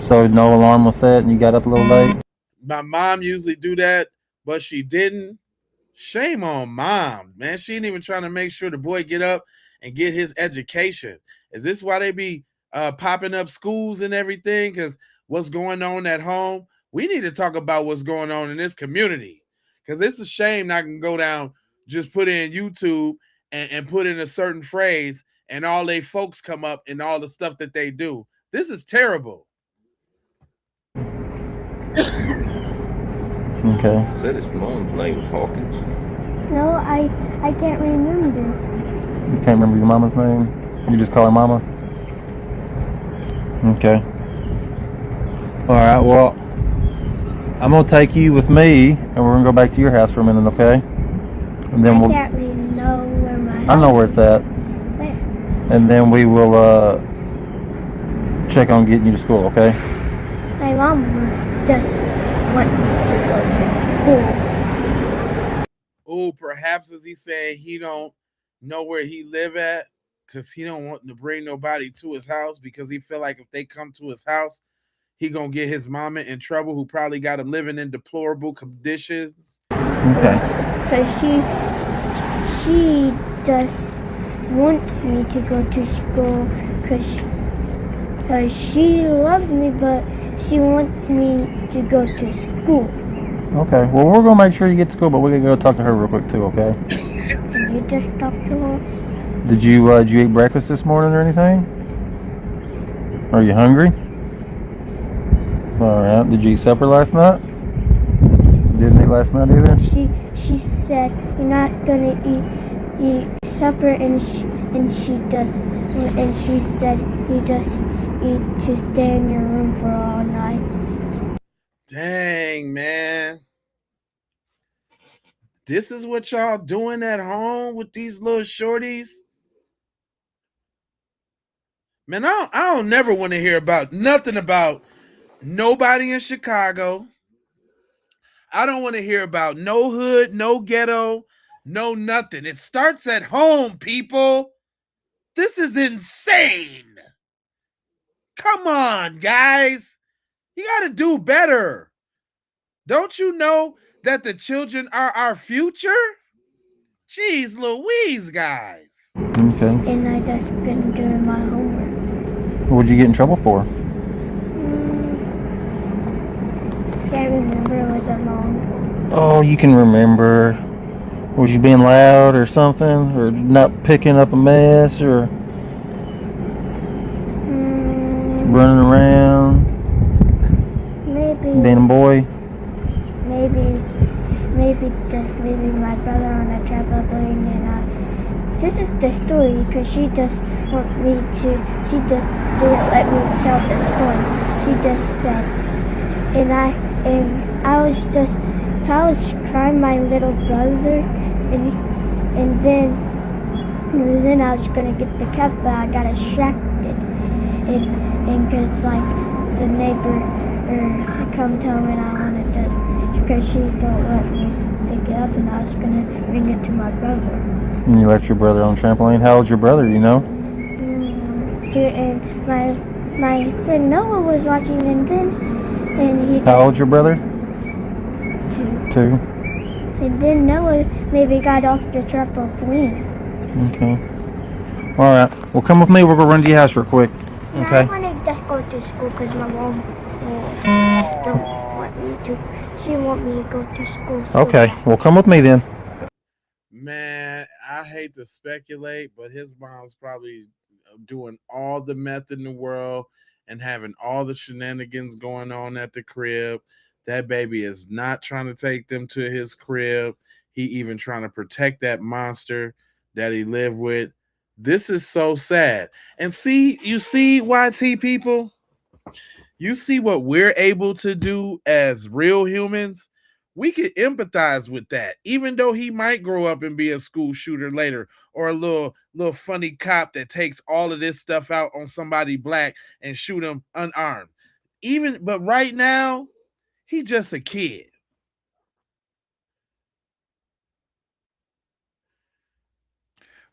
Speaker 5: So no alarm was set and you got up a little late?
Speaker 1: My mom usually do that, but she didn't. Shame on mom, man. She ain't even trying to make sure the boy get up and get his education. Is this why they be popping up schools and everything? Because what's going on at home? We need to talk about what's going on in this community, because it's a shame I can go down, just put in YouTube and put in a certain phrase and all they folks come up and all the stuff that they do. This is terrible.
Speaker 5: Okay.
Speaker 19: Said his mom's name was Hawkins.
Speaker 13: No, I can't remember.
Speaker 5: You can't remember your mama's name? You just call her mama? Okay. Alright, well, I'm going to take you with me, and we're going to go back to your house for a minute, okay? And then
Speaker 13: I can't really know where my house
Speaker 5: I know where it's at.
Speaker 13: Where?
Speaker 5: And then we will check on getting you to school, okay?
Speaker 13: My mom just want me to go to school.
Speaker 1: Oh, perhaps is he saying he don't know where he live at because he don't want to bring nobody to his house because he feel like if they come to his house, he gonna get his mama in trouble, who probably got him living in deplorable conditions.
Speaker 5: Okay.
Speaker 13: Because she just wants me to go to school because she loves me, but she wants me to go to school.
Speaker 5: Okay, well, we're going to make sure you get to school, but we're going to go talk to her real quick, too, okay?
Speaker 13: Can you just talk to her?
Speaker 5: Did you eat breakfast this morning or anything? Are you hungry? Alright, did you eat supper last night? Didn't eat last night either?
Speaker 13: She said you're not gonna eat supper, and she said you just eat to stay in your room for all night.
Speaker 1: Dang, man. This is what y'all doing at home with these little shorties? Man, I don't never want to hear about nothing about nobody in Chicago. I don't want to hear about no hood, no ghetto, no nothing. It starts at home, people. This is insane. Come on, guys. You got to do better. Don't you know that the children are our future? Jeez Louise, guys.
Speaker 5: Okay.
Speaker 13: And I just been doing my homework.
Speaker 5: What'd you get in trouble for?
Speaker 13: Can't remember, it was a long.
Speaker 5: Oh, you can remember. Was you being loud or something? Or not picking up a mess? Or running around?
Speaker 13: Maybe.
Speaker 5: Being a boy?
Speaker 13: Maybe just leaving my brother on a trampoline, and this is the story because she just didn't let me tell the story. She just said, and I was crying my little brother, and then I was gonna get the cup, but I got distracted, and because like the neighbor come to him, and I wanted to. Because she don't let me pick it up, and I was gonna bring it to my brother.
Speaker 5: And you left your brother on the trampoline? How old's your brother, you know?
Speaker 13: And my friend Noah was watching, and he...
Speaker 5: How old's your brother?
Speaker 13: 2. And then Noah maybe got off the trampoline.
Speaker 5: Okay. All right. Well, come with me. We're going to run to your house real quick. Okay.
Speaker 13: I want to just go to school because my mom don't want me to. She want me to go to school. So
Speaker 5: Okay. Well, come with me then.
Speaker 1: Man, I hate to speculate, but his mom's probably doing all the meth in the world and having all the shenanigans going on at the crib. That baby is not trying to take them to his crib. He even trying to protect that monster that he lived with. This is so sad. And see, you see, YT people, you see what we're able to do as real humans. We could empathize with that, even though he might grow up and be a school shooter later, or a little funny cop that takes all of this stuff out on somebody black and shoot him unarmed. But right now, he's just a kid.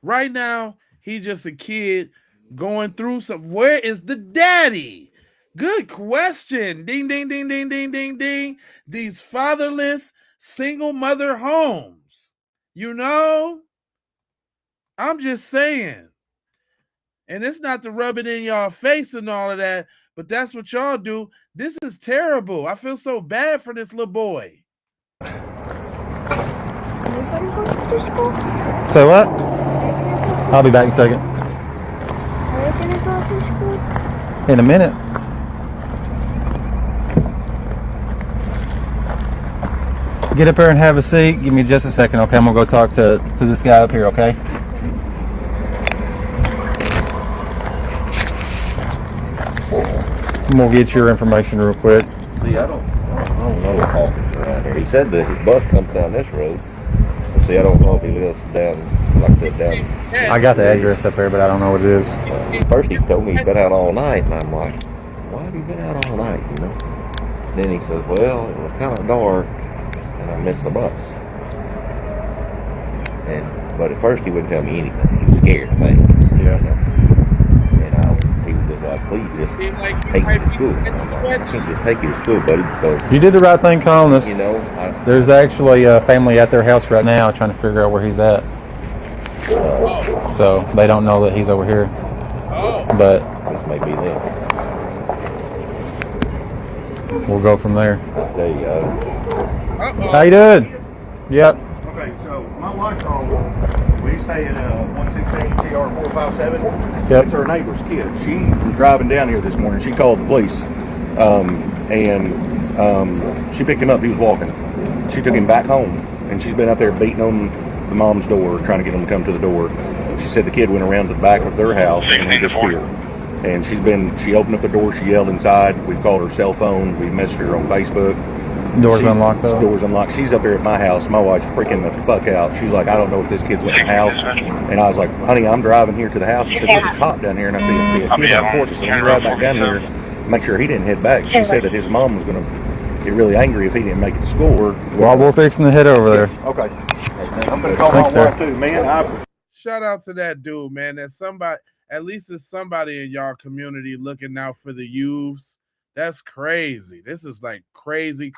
Speaker 1: Right now, he's just a kid going through some. Where is the daddy? Good question. Ding, ding, ding, ding, ding, ding, ding. These fatherless single mother homes. You know, I'm just saying. And it's not to rub it in y'all face and all of that, but that's what y'all do. This is terrible. I feel so bad for this little boy.
Speaker 5: Say what? I'll be back in a second.
Speaker 13: Are you gonna go to school?
Speaker 5: In a minute. Get up here and have a seat. Give me just a second, okay? I'm gonna go talk to this guy up here, okay? I'm gonna get your information real quick.
Speaker 19: See, I don't know what Hawkins around here. He said that his bus comes down this road. See, I don't know if he lives down, like I said, down.
Speaker 5: I got the address up there, but I don't know what it is.
Speaker 19: First he told me he's been out all night, and I'm like, why have you been out all night, you know? Then he says, well, it was kind of dark, and I missed the bus. But at first he wouldn't tell me anything. He was scared, I think. Yeah. And he was just like, please just take me to school. I can't just take you to school, buddy, because
Speaker 5: You did the right thing calling us.
Speaker 19: you know,
Speaker 5: There's actually a family at their house right now trying to figure out where he's at. So they don't know that he's over here. But
Speaker 19: this may be them.
Speaker 5: we'll go from there.
Speaker 19: There you go.
Speaker 5: How you doing? Yep.
Speaker 16: Okay, so my wife called. We stay at 116 CR 457.
Speaker 5: Yep.
Speaker 16: It's her neighbor's kid. She was driving down here this morning. She called the police, and she picked him up. He was walking. She took him back home, and she's been out there beating on the mom's door, trying to get him to come to the door. She said the kid went around to the back of their house and he disappeared. And she opened up the door, she yelled inside. We've called her cell phone. We messaged her on Facebook.
Speaker 5: Doors unlocked though?
Speaker 16: Doors unlocked. She's up here at my house. My wife's freaking the fuck out. She's like, I don't know if this kid's in the house. And I was like, honey, I'm driving here to the house. She said, there's a cop down here, and I see a kid on the porch. I said, let me ride back down here, make sure he didn't head back. She said that his mom was going to get really angry if he didn't make it to school.
Speaker 5: Well, we're fixing to head over there.
Speaker 16: Okay. I'm going to call my wife too, man.
Speaker 1: Shout out to that dude, man. That's somebody, at least there's somebody in y'all community looking out for the youths. That's crazy. This is like crazy.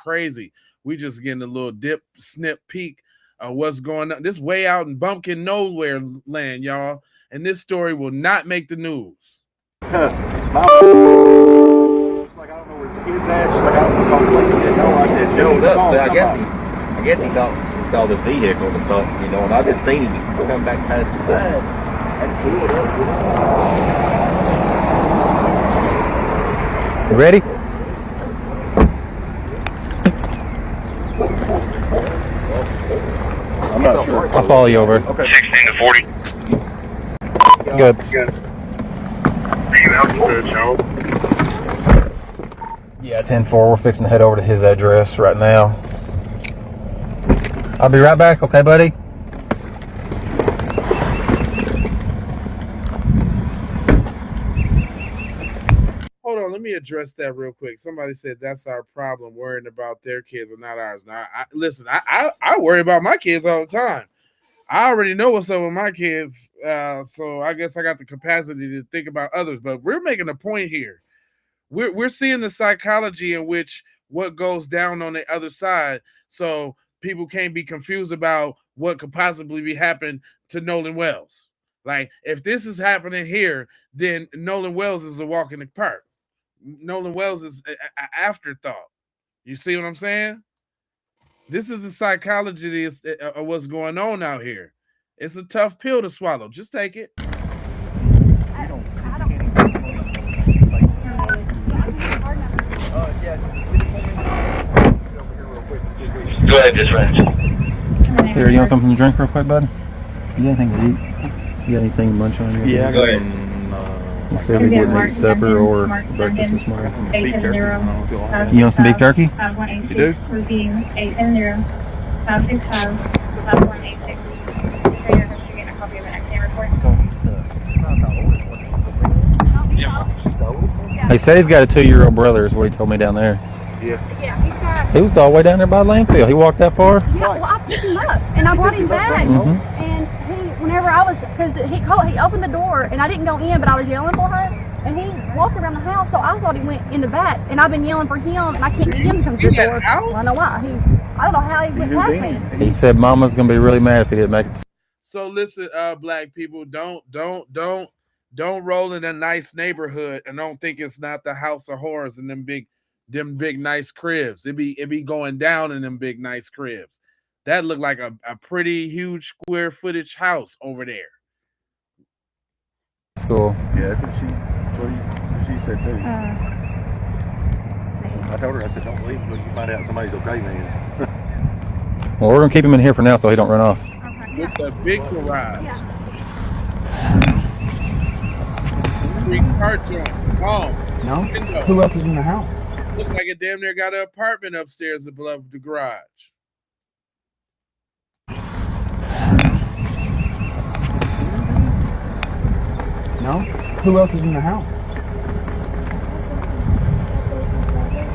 Speaker 1: We just getting a little snip peek of what's going on. This way out in bumpkin nowhere land, y'all. And this story will not make the news.
Speaker 16: Like, I don't know where his kid's at. She's like, I don't know places that know. I said,
Speaker 19: Showed up. So I guess he saw this vehicle and thought, you know, and I just seen him come back past the side and pull it up, you know.
Speaker 5: You ready?
Speaker 16: I'm not sure.
Speaker 5: I'll follow you over.
Speaker 16: Okay.
Speaker 17: 16 to 40.
Speaker 5: Good.
Speaker 17: Are you out to the show?
Speaker 5: Yeah, 10-4. We're fixing to head over to his address right now. I'll be right back, okay, buddy?
Speaker 1: Hold on, let me address that real quick. Somebody said that's our problem, worrying about their kids and not ours. Now, listen, I worry about my kids all the time. I already know what's up with my kids, so I guess I got the capacity to think about others. But we're making a point here. We're seeing the psychology in which what goes down on the other side. So people can't be confused about what could possibly be happening to Nolan Wells. Like, if this is happening here, then Nolan Wells is a walk in the park. Nolan Wells is an afterthought. You see what I'm saying? This is the psychology of what's going on out here. It's a tough pill to swallow. Just take it.
Speaker 18: Go ahead, just ranch.
Speaker 5: Here, you want something to drink real quick, bud? You got anything to eat? You got anything to munch on?
Speaker 18: Yeah, I got some.
Speaker 5: You said we didn't eat supper or breakfast this morning. Some beef jerky. You want some beef jerky?
Speaker 18: You do?
Speaker 5: He said he's got a 2-year-old brother, is what he told me down there.
Speaker 18: Yeah.
Speaker 5: He was all the way down there by the landfill. He walked that far?
Speaker 20: Yeah, well, I picked him up and I brought him back. And whenever I was, because he opened the door and I didn't go in, but I was yelling for her. And he walked around the house, so I thought he went in the back. And I've been yelling for him, and I can't get him to come to the door. Well, I know why. I don't know how he went past me.
Speaker 5: He said Mama's gonna be really mad if he didn't make it.
Speaker 1: So listen, black people, don't roll in a nice neighborhood and don't think it's not the house of horrors and them big nice cribs. It be going down in them big nice cribs. That looked like a pretty huge square footage house over there.
Speaker 5: School.
Speaker 16: Yeah, that's what she said too. I told her, I said, don't leave until you find out somebody's okay, man.
Speaker 5: Well, we're gonna keep him in here for now so he don't run off.
Speaker 1: With the big garage. Big car joint. Oh.
Speaker 21: No?
Speaker 1: Window.
Speaker 21: Who else is in the house?
Speaker 1: Looks like it damn near got an apartment upstairs above the garage.
Speaker 21: No? Who else is in the house?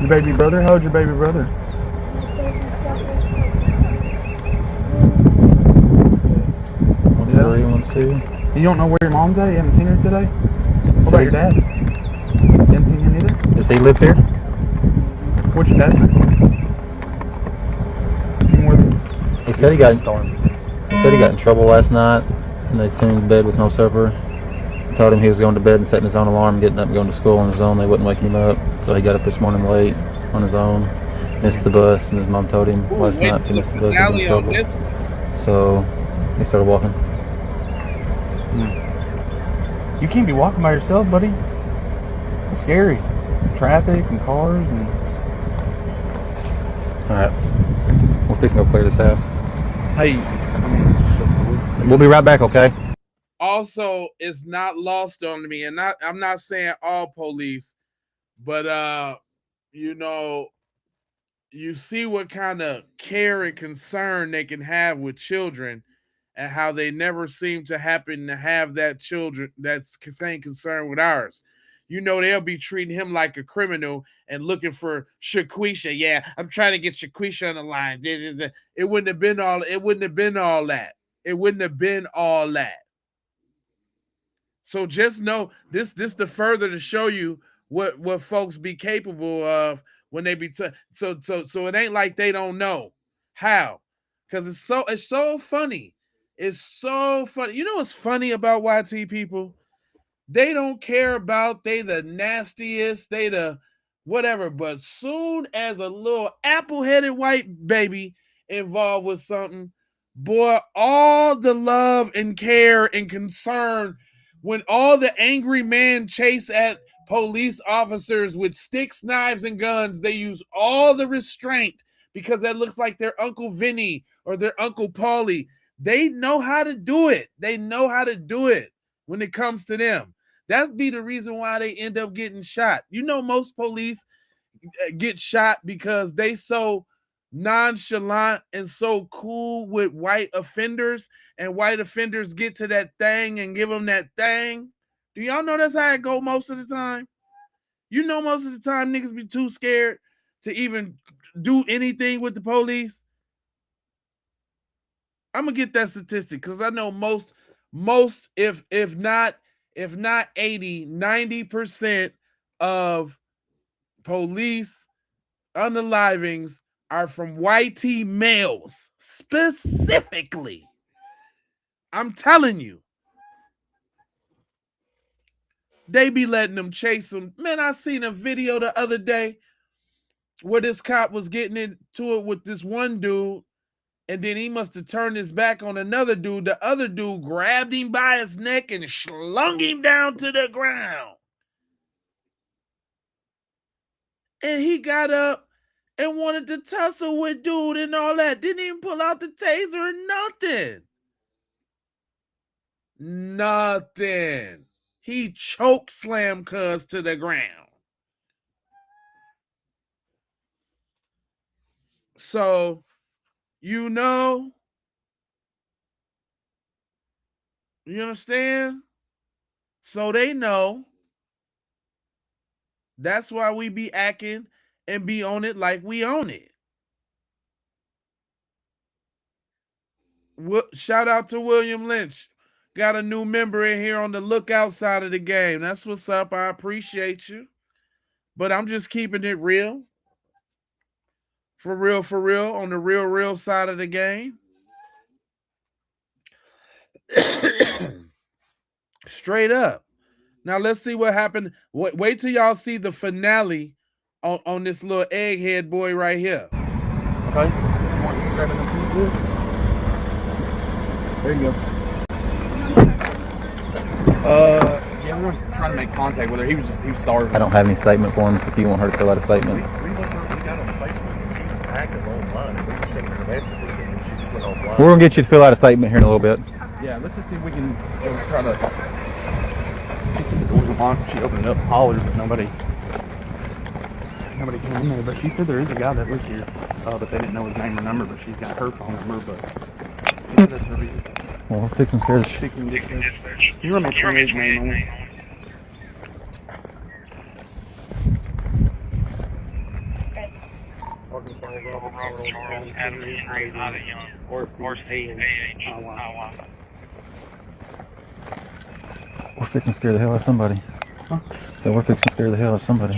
Speaker 21: Your baby brother? How old's your baby brother?
Speaker 5: One's 3, one's 2.
Speaker 21: You don't know where your mom's at? You haven't seen her today? What about your dad? You haven't seen him either?
Speaker 5: Does he live here?
Speaker 21: What's your dad's name?
Speaker 5: He said he got in trouble last night and they sent him to bed with no supper. Told him he was going to bed and setting his own alarm, getting up and going to school on his own. They wouldn't wake him up, so he got up this morning late on his own, missed the bus, and his mom told him last night he missed the bus. He was in trouble. So he started walking.
Speaker 21: You can't be walking by yourself, buddy. It's scary. Traffic and cars and...
Speaker 5: Alright. We're fixing to go clear this house.
Speaker 21: Hey.
Speaker 5: We'll be right back, okay?
Speaker 1: Also, it's not lost on me, and I'm not saying all police, but you see what kind of care and concern they can have with children, and how they never seem to happen to have that same concern with ours. They'll be treating him like a criminal and looking for Shaquisha. Yeah, I'm trying to get Shaquisha on the line. It wouldn't have been all that. It wouldn't have been all that. So just know this to further to show you what folks be capable of when they be so it ain't like they don't know how, because it's so funny. It's so funny. You know what's funny about YT people? They don't care about they the nastiest, they the whatever, but soon as a little apple-headed white baby involved with something, boy, all the love and care and concern. When all the angry men chase at police officers with sticks, knives, and guns, they use all the restraint because that looks like their Uncle Vinny or their Uncle Paulie. They know how to do it. They know how to do it when it comes to them. That's be the reason why they end up getting shot. Most police get shot because they so nonchalant and so cool with white offenders, and white offenders get to that thing and give them that thing. Do y'all know that's how it go most of the time? Most of the time niggas be too scared to even do anything with the police. I'm gonna get that statistic because I know most if not 80-90% of police unalivings are from YT males specifically. I'm telling you. They be letting them chase them. Man, I seen a video the other day where this cop was getting into it with this one dude, and then he must have turned his back on another dude. The other dude grabbed him by his neck and slung him down to the ground. And he got up and wanted to tussle with dude and all that. Didn't even pull out the taser or nothing. Nothing. He choke slammed cuz to the ground. So, you understand? So they know. That's why we be acting and be on it like we own it. Shout out to William Lynch. Got a new member in here on the lookout side of the game. That's what's up. I appreciate you. But I'm just keeping it real. For real, on the real side of the game. Straight up. Now let's see what happened. Wait till y'all see the finale on this little egghead boy right here.
Speaker 21: Okay. There you go. Yeah, we were trying to make contact with her. He was starving.
Speaker 5: I don't have any statement for him if you want her to fill out a statement.
Speaker 16: We got on Facebook. She was active online. We were sending her messages and she just went offline.
Speaker 5: We're going to get you to fill out a statement here in a little bit.
Speaker 21: Yeah, let's just see if we can try to... She said the doors were locked. She opened it up, hollered, but nobody came in there. But she said there is a guy that lives here, but they didn't know his name or number, but she's got her phone number, but... That's her reason.
Speaker 5: Well, we're fixing to scare the shit.
Speaker 21: You run my 28 name only.
Speaker 5: We're fixing to scare the hell out of somebody.
Speaker 21: Huh?
Speaker 5: So we're fixing to scare the hell out of somebody.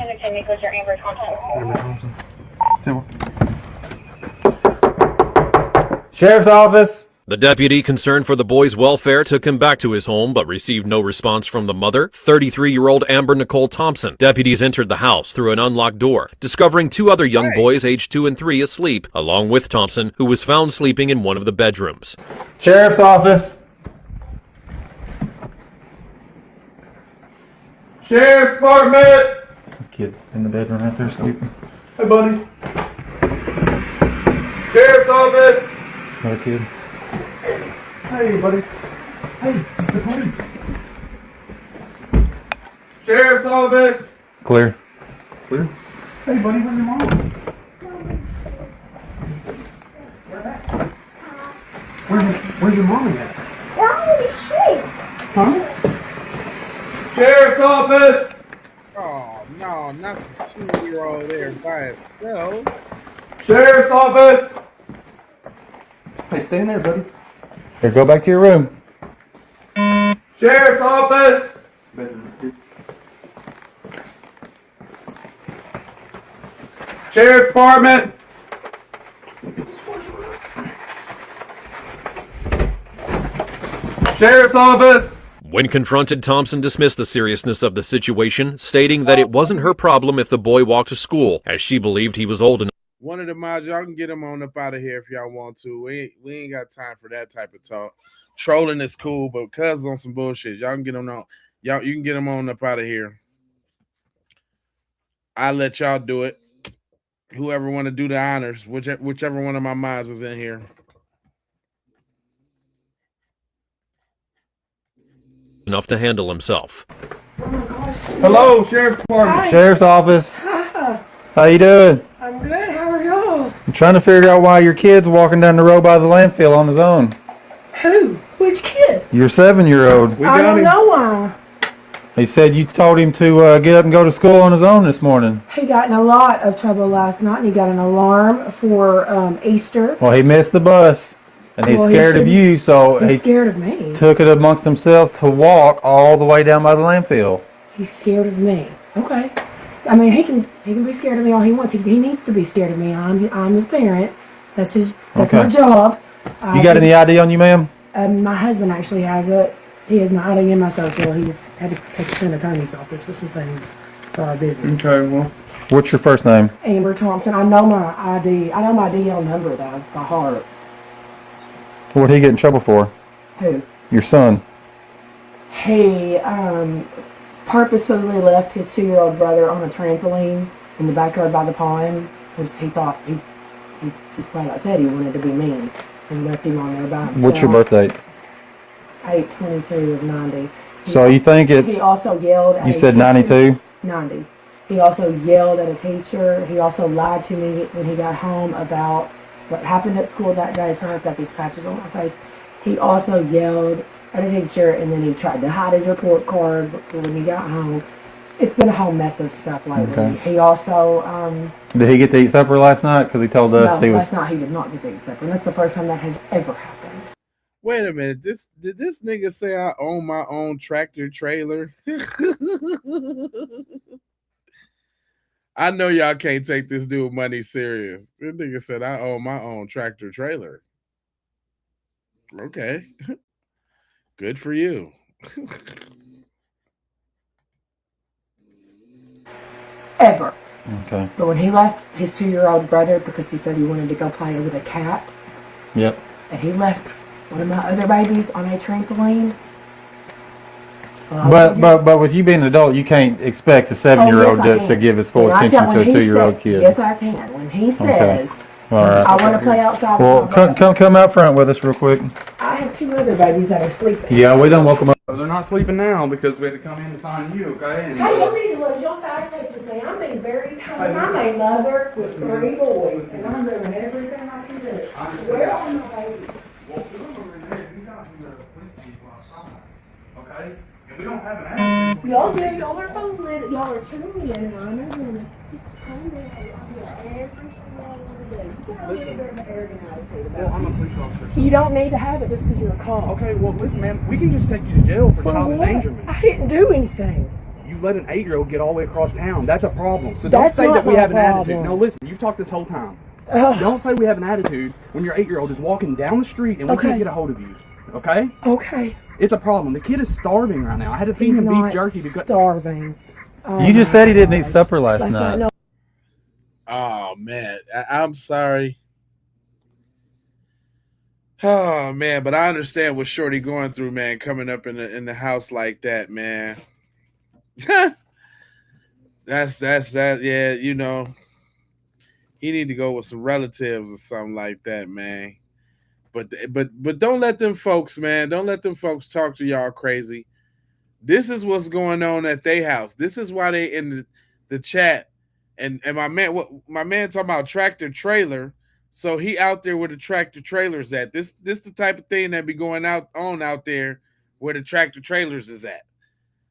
Speaker 5: Sheriff's office!
Speaker 2: The deputy, concerned for the boy's welfare, took him back to his home but received no response from the mother, 33-year-old Amber Nicole Thompson. Deputies entered the house through an unlocked door, discovering two other young boys aged 2 and 3 asleep, along with Thompson, who was found sleeping in one of the bedrooms.
Speaker 5: Sheriff's office!
Speaker 21: Sheriff's Department!
Speaker 5: Kid in the bedroom right there sleeping.
Speaker 21: Hey, buddy. Sheriff's office!
Speaker 5: Another kid.
Speaker 21: Hey, buddy. Hey, the police. Sheriff's office!
Speaker 5: Clear.
Speaker 21: Clear? Hey, buddy, where's your mom? Where's your mommy at?
Speaker 13: They're already asleep.
Speaker 21: Huh? Sheriff's office!
Speaker 1: Oh, no, not the 2-year-old there by itself.
Speaker 21: Sheriff's office! Hey, stay in there, buddy.
Speaker 5: Here, go back to your room.
Speaker 21: Sheriff's office! Sheriff's Department! Sheriff's office!
Speaker 2: When confronted, Thompson dismissed the seriousness of the situation, stating that it wasn't her problem if the boy walked to school, as she believed he was old enough.
Speaker 1: One of the mods, y'all can get them on up out of here if y'all want to. We ain't got time for that type of talk. Trolling is cool, but cuz on some bullshit. Y'all can get them on. You can get them on up out of here. I'll let y'all do it. Whoever want to do the honors, whichever one of my mods is in here.
Speaker 2: Enough to handle himself.
Speaker 21: Hello, Sheriff's Department.
Speaker 5: Hi. Sheriff's office. How you doing?
Speaker 6: I'm good. How are y'all?
Speaker 5: I'm trying to figure out why your kid's walking down the road by the landfill on his own.
Speaker 6: Who? Which kid?
Speaker 5: Your 7-year-old.
Speaker 6: I don't know why.
Speaker 5: He said you told him to get up and go to school on his own this morning.
Speaker 6: He got in a lot of trouble last night, and he got an alarm for Easter.
Speaker 5: Well, he missed the bus, and he's scared of you, so
Speaker 6: he's scared of me.
Speaker 5: Took it amongst himself to walk all the way down by the landfill.
Speaker 6: He's scared of me. Okay. I mean, he can be scared of me all he wants. He needs to be scared of me. I'm his parent. That's my job.
Speaker 5: You got any ID on you, ma'am?
Speaker 6: My husband actually has it. He has my ID and my social. He had to take it to an attorney's office for some things for our business.
Speaker 5: Okay, well. What's your first name?
Speaker 6: Amber Thompson. I know my ID. I know my DL number though by heart.
Speaker 5: What did he get in trouble for?
Speaker 6: Who?
Speaker 5: Your son.
Speaker 6: He purposefully left his 2-year-old brother on a trampoline in the backyard by the pond because he thought he just flat out said he wanted to be mean and left him on there by himself.
Speaker 5: What's your birth date?
Speaker 6: 8/22 of 90.
Speaker 5: So you think it's...
Speaker 6: He also yelled at
Speaker 5: You
Speaker 6: a
Speaker 5: said
Speaker 6: teacher.
Speaker 5: 92?
Speaker 6: 90. He also yelled at a teacher. He also lied to me when he got home about what happened at school that day. So I've got these patches on my face. He also yelled at a teacher, and then he tried to hide his report card when he got home. It's been a whole mess of stuff lately.
Speaker 5: Okay.
Speaker 6: He also...
Speaker 5: Did he get to eat supper last night? Because he told us
Speaker 6: no,
Speaker 5: he was...
Speaker 6: last night he did not get to eat supper. That's the first time that has ever happened.
Speaker 1: Wait a minute. Did this nigga say I own my own tractor trailer? I know y'all can't take this dude money serious. This nigga said I own my own tractor trailer. Okay. Good for you.
Speaker 6: Ever.
Speaker 5: Okay.
Speaker 6: But when he left his 2-year-old brother because he said he wanted to go play with a cat,
Speaker 5: Yep.
Speaker 6: and he left one of my other babies on a trampoline.
Speaker 5: But with you being an adult, you can't expect a 7-year-old to give his full attention to a 2-year-old kid.
Speaker 6: Yes, I can. When he says,
Speaker 5: All right.
Speaker 6: I want to play outside
Speaker 5: Well,
Speaker 6: with my brother.
Speaker 5: come out front with us real quick.
Speaker 6: I have 2 other babies that are sleeping.
Speaker 5: Yeah, we don't welcome up.
Speaker 21: They're not sleeping now because we had to come in to find you, okay? And,
Speaker 6: Hey, you need to lose your side face with me. I'm being very kind. I'm a mother with 3 boys, and I'm doing everything I can do. Where are my babies?
Speaker 21: Okay? And we don't have an attitude.
Speaker 6: Y'all do. Y'all are both lit. Y'all are tuning in, and I'm going to
Speaker 21: Listen. Well, I'm a police officer.
Speaker 6: You don't need to have it just because you're a cop.
Speaker 21: Okay, well, listen, man, we can just take you to jail for child
Speaker 6: what?
Speaker 21: endangerment.
Speaker 6: I didn't do anything.
Speaker 21: You let an 8-year-old get all the way across town. That's a problem. So
Speaker 6: That's
Speaker 21: don't say
Speaker 6: not
Speaker 21: that we
Speaker 6: my
Speaker 21: have an attitude.
Speaker 6: problem.
Speaker 21: No, listen, you've talked this whole time.
Speaker 6: Ugh.
Speaker 21: Don't say we have an attitude when your 8-year-old is walking down the street and we
Speaker 6: Okay.
Speaker 21: can't get a hold of you. Okay?
Speaker 6: Okay.
Speaker 21: It's a problem. The kid is starving right now. I had to feed
Speaker 6: He's
Speaker 21: him
Speaker 6: not
Speaker 21: beef jerky because
Speaker 6: starving. Oh
Speaker 5: You just
Speaker 6: my
Speaker 5: said he didn't eat
Speaker 6: gosh.
Speaker 5: supper last night.
Speaker 6: No.
Speaker 1: Oh man, I'm sorry. Oh man, but I understand what Shorty going through, man. Coming up in the house like that, man. that's that. Yeah, you know, he need to go with some relatives or something like that, man. But don't let them folks, man. Don't let them folks talk to y'all crazy. This is what's going on at their house. This is why they in the chat. And my man talking about tractor trailer. So he out there where the tractor trailers at. This the type of thing that be going on out there where the tractor trailers is at.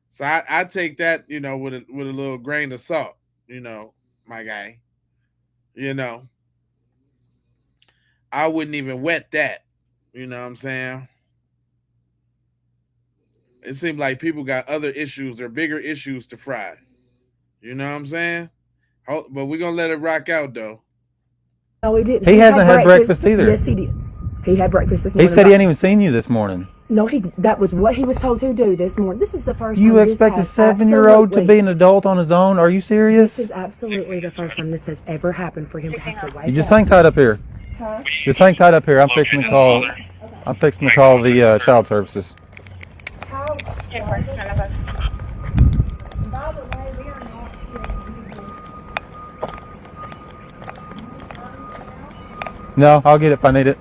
Speaker 1: So I take that, you know, with a little grain of salt, you know, my guy. You know, I wouldn't even wet that. You know what I'm saying? It seems like people got other issues or bigger issues to fry. You know what I'm saying? But we're going to let it rock out, though.
Speaker 6: No, he didn't.
Speaker 5: He hasn't had breakfast either.
Speaker 6: Yes, he did. He had breakfast this
Speaker 5: He
Speaker 6: morning.
Speaker 5: said he hadn't even seen you this morning.
Speaker 6: No, that was what he was told to do this morning. This is the first
Speaker 5: You
Speaker 6: time this
Speaker 5: expect a
Speaker 6: has
Speaker 5: 7-year-old to
Speaker 6: absolutely-
Speaker 5: be an adult on his own? Are you serious?
Speaker 6: This is absolutely the first time this has ever happened for him to have to wake
Speaker 5: You just
Speaker 6: up.
Speaker 5: hang tight up here.
Speaker 6: Huh?
Speaker 5: Just hang tight up here. I'm fixing to call the child services. No, I'll get it if I need it.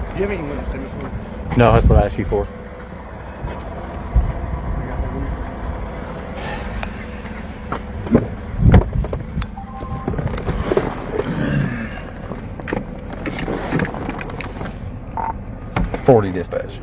Speaker 21: Do you have any witness statements for me?
Speaker 5: No, that's what I asked you for. $40 dispatch.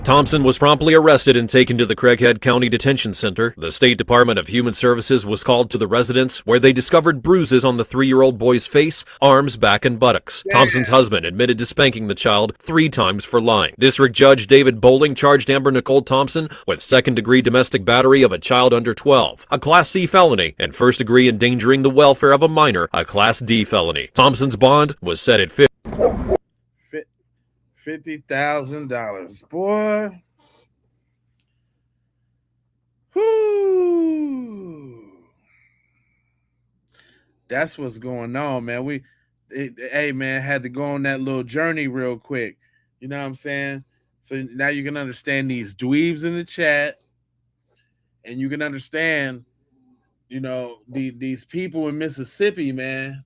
Speaker 2: Thompson was promptly arrested and taken to the Craighead County Detention Center. The State Department of Human Services was called to the residence, where they discovered bruises on the 3-year-old boy's face, arms, back, and buttocks. Thompson's husband admitted to spanking the child 3 times for lying. District Judge David Bowling charged Amber Nicole Thompson with second-degree domestic battery of a child under 12, a Class C felony, and first-degree endangering the welfare of a minor, a Class D felony. Thompson's bond was set at
Speaker 1: $50,000, boy. Whoo! That's what's going on, man. Hey, man, had to go on that little journey real quick. You know what I'm saying? So now you can understand these dweebs in the chat, and you can understand, you know, these people in Mississippi, man.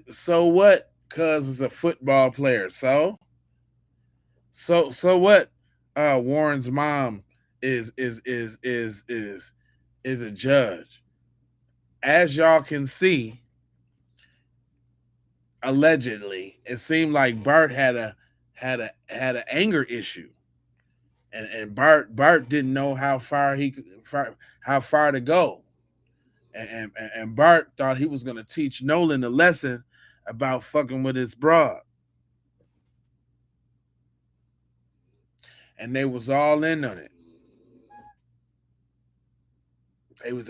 Speaker 1: So what? Cuz it's a football player. So what? Warren's mom is a judge. As y'all can see, allegedly, it seemed like Bart had an anger issue, and Bart didn't know how far to go. And Bart thought he was going to teach Nolan a lesson about fucking with his broad. And they was all in on it.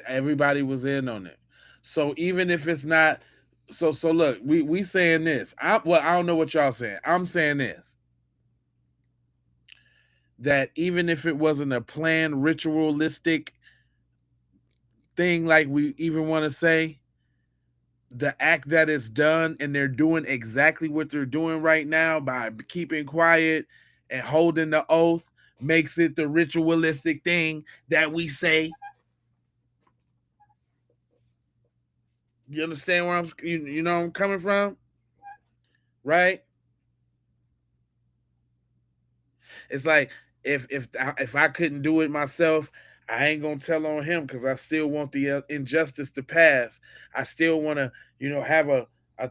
Speaker 1: Everybody was in on it. So even if it's not, so look, we saying this. I don't know what y'all saying. I'm saying this. That even if it wasn't a planned ritualistic thing, like we even want to say, the act that is done, and they're doing exactly what they're doing right now by keeping quiet and holding the oath, makes it the ritualistic thing that we say. You understand where you know I'm coming from? Right? It's like if I couldn't do it myself, I ain't gonna tell on him, because I still want the injustice to pass. I still want to, you know, have a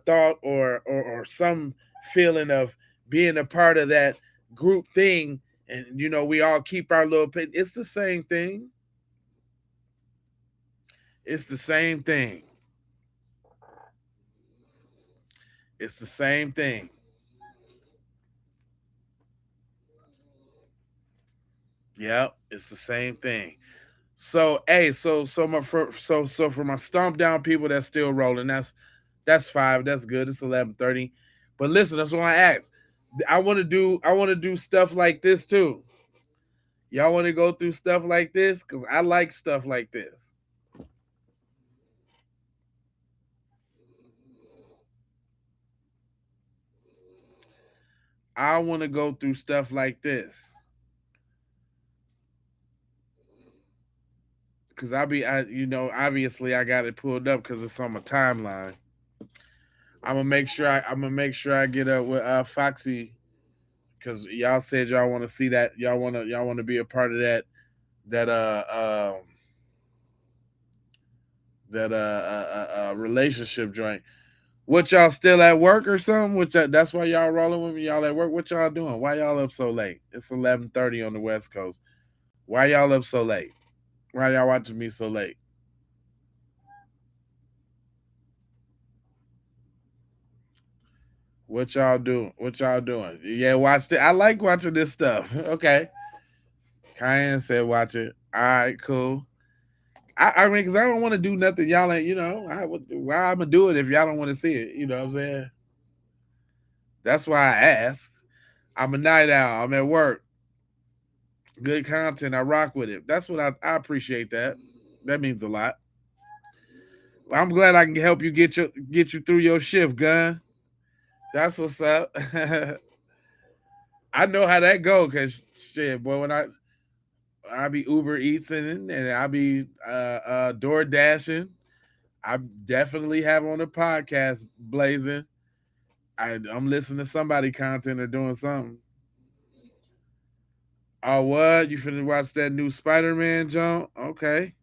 Speaker 1: thought or some feeling of being a part of that group thing, and you know, we all keep our little. It's the same thing. It's the same thing. It's the same thing. Yep, it's the same thing. So hey, so for my stomp down people that's still rolling, that's 5. That's good. It's 11:30. But listen, that's what I asked. I want to do stuff like this too. Y'all want to go through stuff like this? Because I like stuff like this. I want to go through stuff like this. Because obviously I got it pulled up because it's on my timeline. I'm gonna make sure I get up with Foxy, because y'all said y'all want to see that. Y'all want to be a part of that relationship joint. What, y'all still at work or something? That's why y'all rolling with me. Y'all at work. What y'all doing? Why y'all up so late? It's 11:30 on the West Coast. Why y'all up so late? Why y'all watching me so late? What y'all doing? Yeah, watch it. I like watching this stuff. Okay. Cayenne said watch it. All right, cool. I mean, because I don't want to do nothing y'all ain't, why I'm going to do it if y'all don't want to see it? You know what I'm saying? That's why I asked. I'm a night owl. I'm at work. Good content. I rock with it. That's what I appreciate that. That means a lot. I'm glad I can help you get you through your shift, Gun. That's what's up. I know how that go, because shit, boy, when I be Uber Eats and I be Door Dashing, I definitely have on the podcast blazing. I'm listening to somebody content or doing something. Oh, what? You finna watch that new Spider-Man, John? Okay.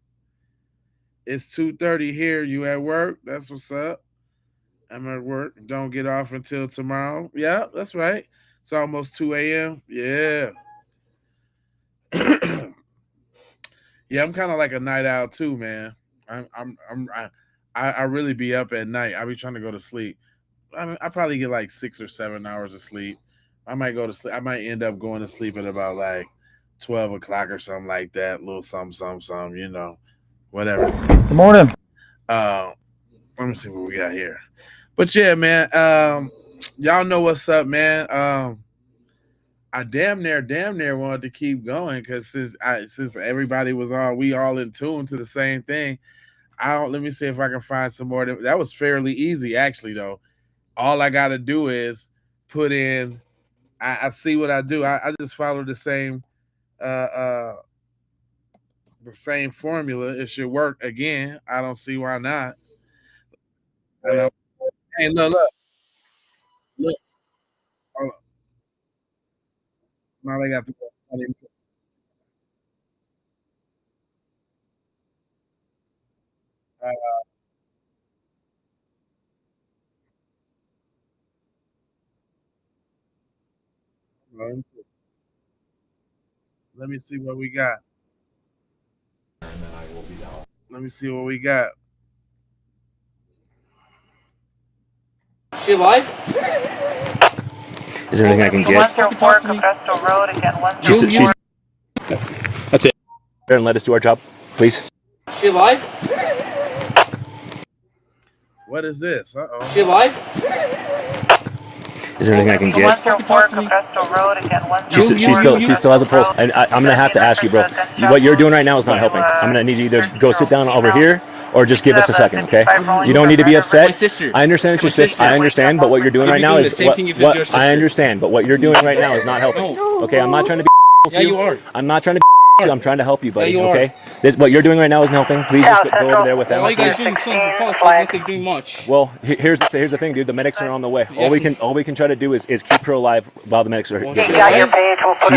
Speaker 1: It's 2:30 here. You at work? That's what's up. I'm at work. Don't get off until tomorrow. Yeah, that's right. It's almost 2 a.m. Yeah. Yeah, I'm kind of like a night owl too, man. I really be up at night. I be trying to go to sleep. I probably get like 6 or 7 hours of sleep. I might go to sleep. I might end up going to sleep at about like 12 o'clock or something like that. A little something, you know, whatever.
Speaker 5: Good morning.
Speaker 1: Let me see what we got here. But yeah, man, y'all know what's up, man. I damn near wanted to keep going because since everybody was we all in tune to the same thing. Let me see if I can find some more. That was fairly easy, actually, though. All I got to do is put in. I see what I do. I just follow the same formula. It should work again. I don't see why not. Hey, look. Hold on. Now they got the. Let me see what we got. Let me see what we got.
Speaker 9: She alive?
Speaker 10: Is there anything I can get? She's that's it. And let us do our job, please.
Speaker 9: She alive?
Speaker 1: What is this? Uh-oh.
Speaker 9: She alive?
Speaker 10: Is there anything I can get? She still has a pulse. And I'm gonna have to ask you, bro. What you're doing right now is not helping. I'm gonna need you to either go sit down over here or just give us a second, okay? You don't need to be upset.
Speaker 9: My sister.
Speaker 10: I understand it's your sister. I understand, but what you're doing right now is I understand, but what you're doing right now is not helping. Okay, I'm not trying to be.
Speaker 9: Yeah, you are.
Speaker 10: I'm not trying to be. I'm trying to help you, buddy. Okay. What you're doing right now isn't helping. Please just go over there with them.
Speaker 9: All you guys doing is filling for calls. Not like doing much.
Speaker 10: Well, here's the thing, dude. The medics are on the way. All we can try to do is keep her alive while the medics are here. She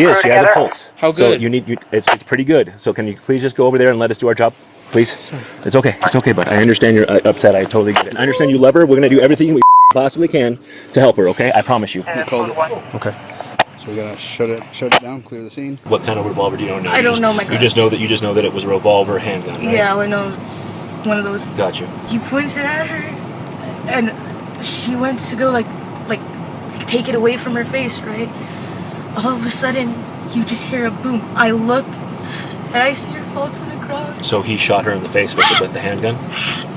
Speaker 10: is. She has a pulse.
Speaker 9: How good?
Speaker 10: So it's pretty good. So can you please just go over there and let us do our job, please? It's okay. It's okay, bud. I understand you're upset. I totally get it. I understand you love her. We're gonna do everything we possibly can to help her. Okay? I promise you.
Speaker 12: Okay. So we gotta shut it down, clear the scene.
Speaker 10: What kind of revolver do you know?
Speaker 24: I don't know my guns.
Speaker 10: You just know that it was a revolver handgun, right?
Speaker 24: Yeah, I know it was one of those.
Speaker 10: Gotcha.
Speaker 24: He points it at her, and she wants to go like take it away from her face, right? All of a sudden, you just hear a boom. I look, and I see her fall to the ground.
Speaker 10: So he shot her in the face with the handgun?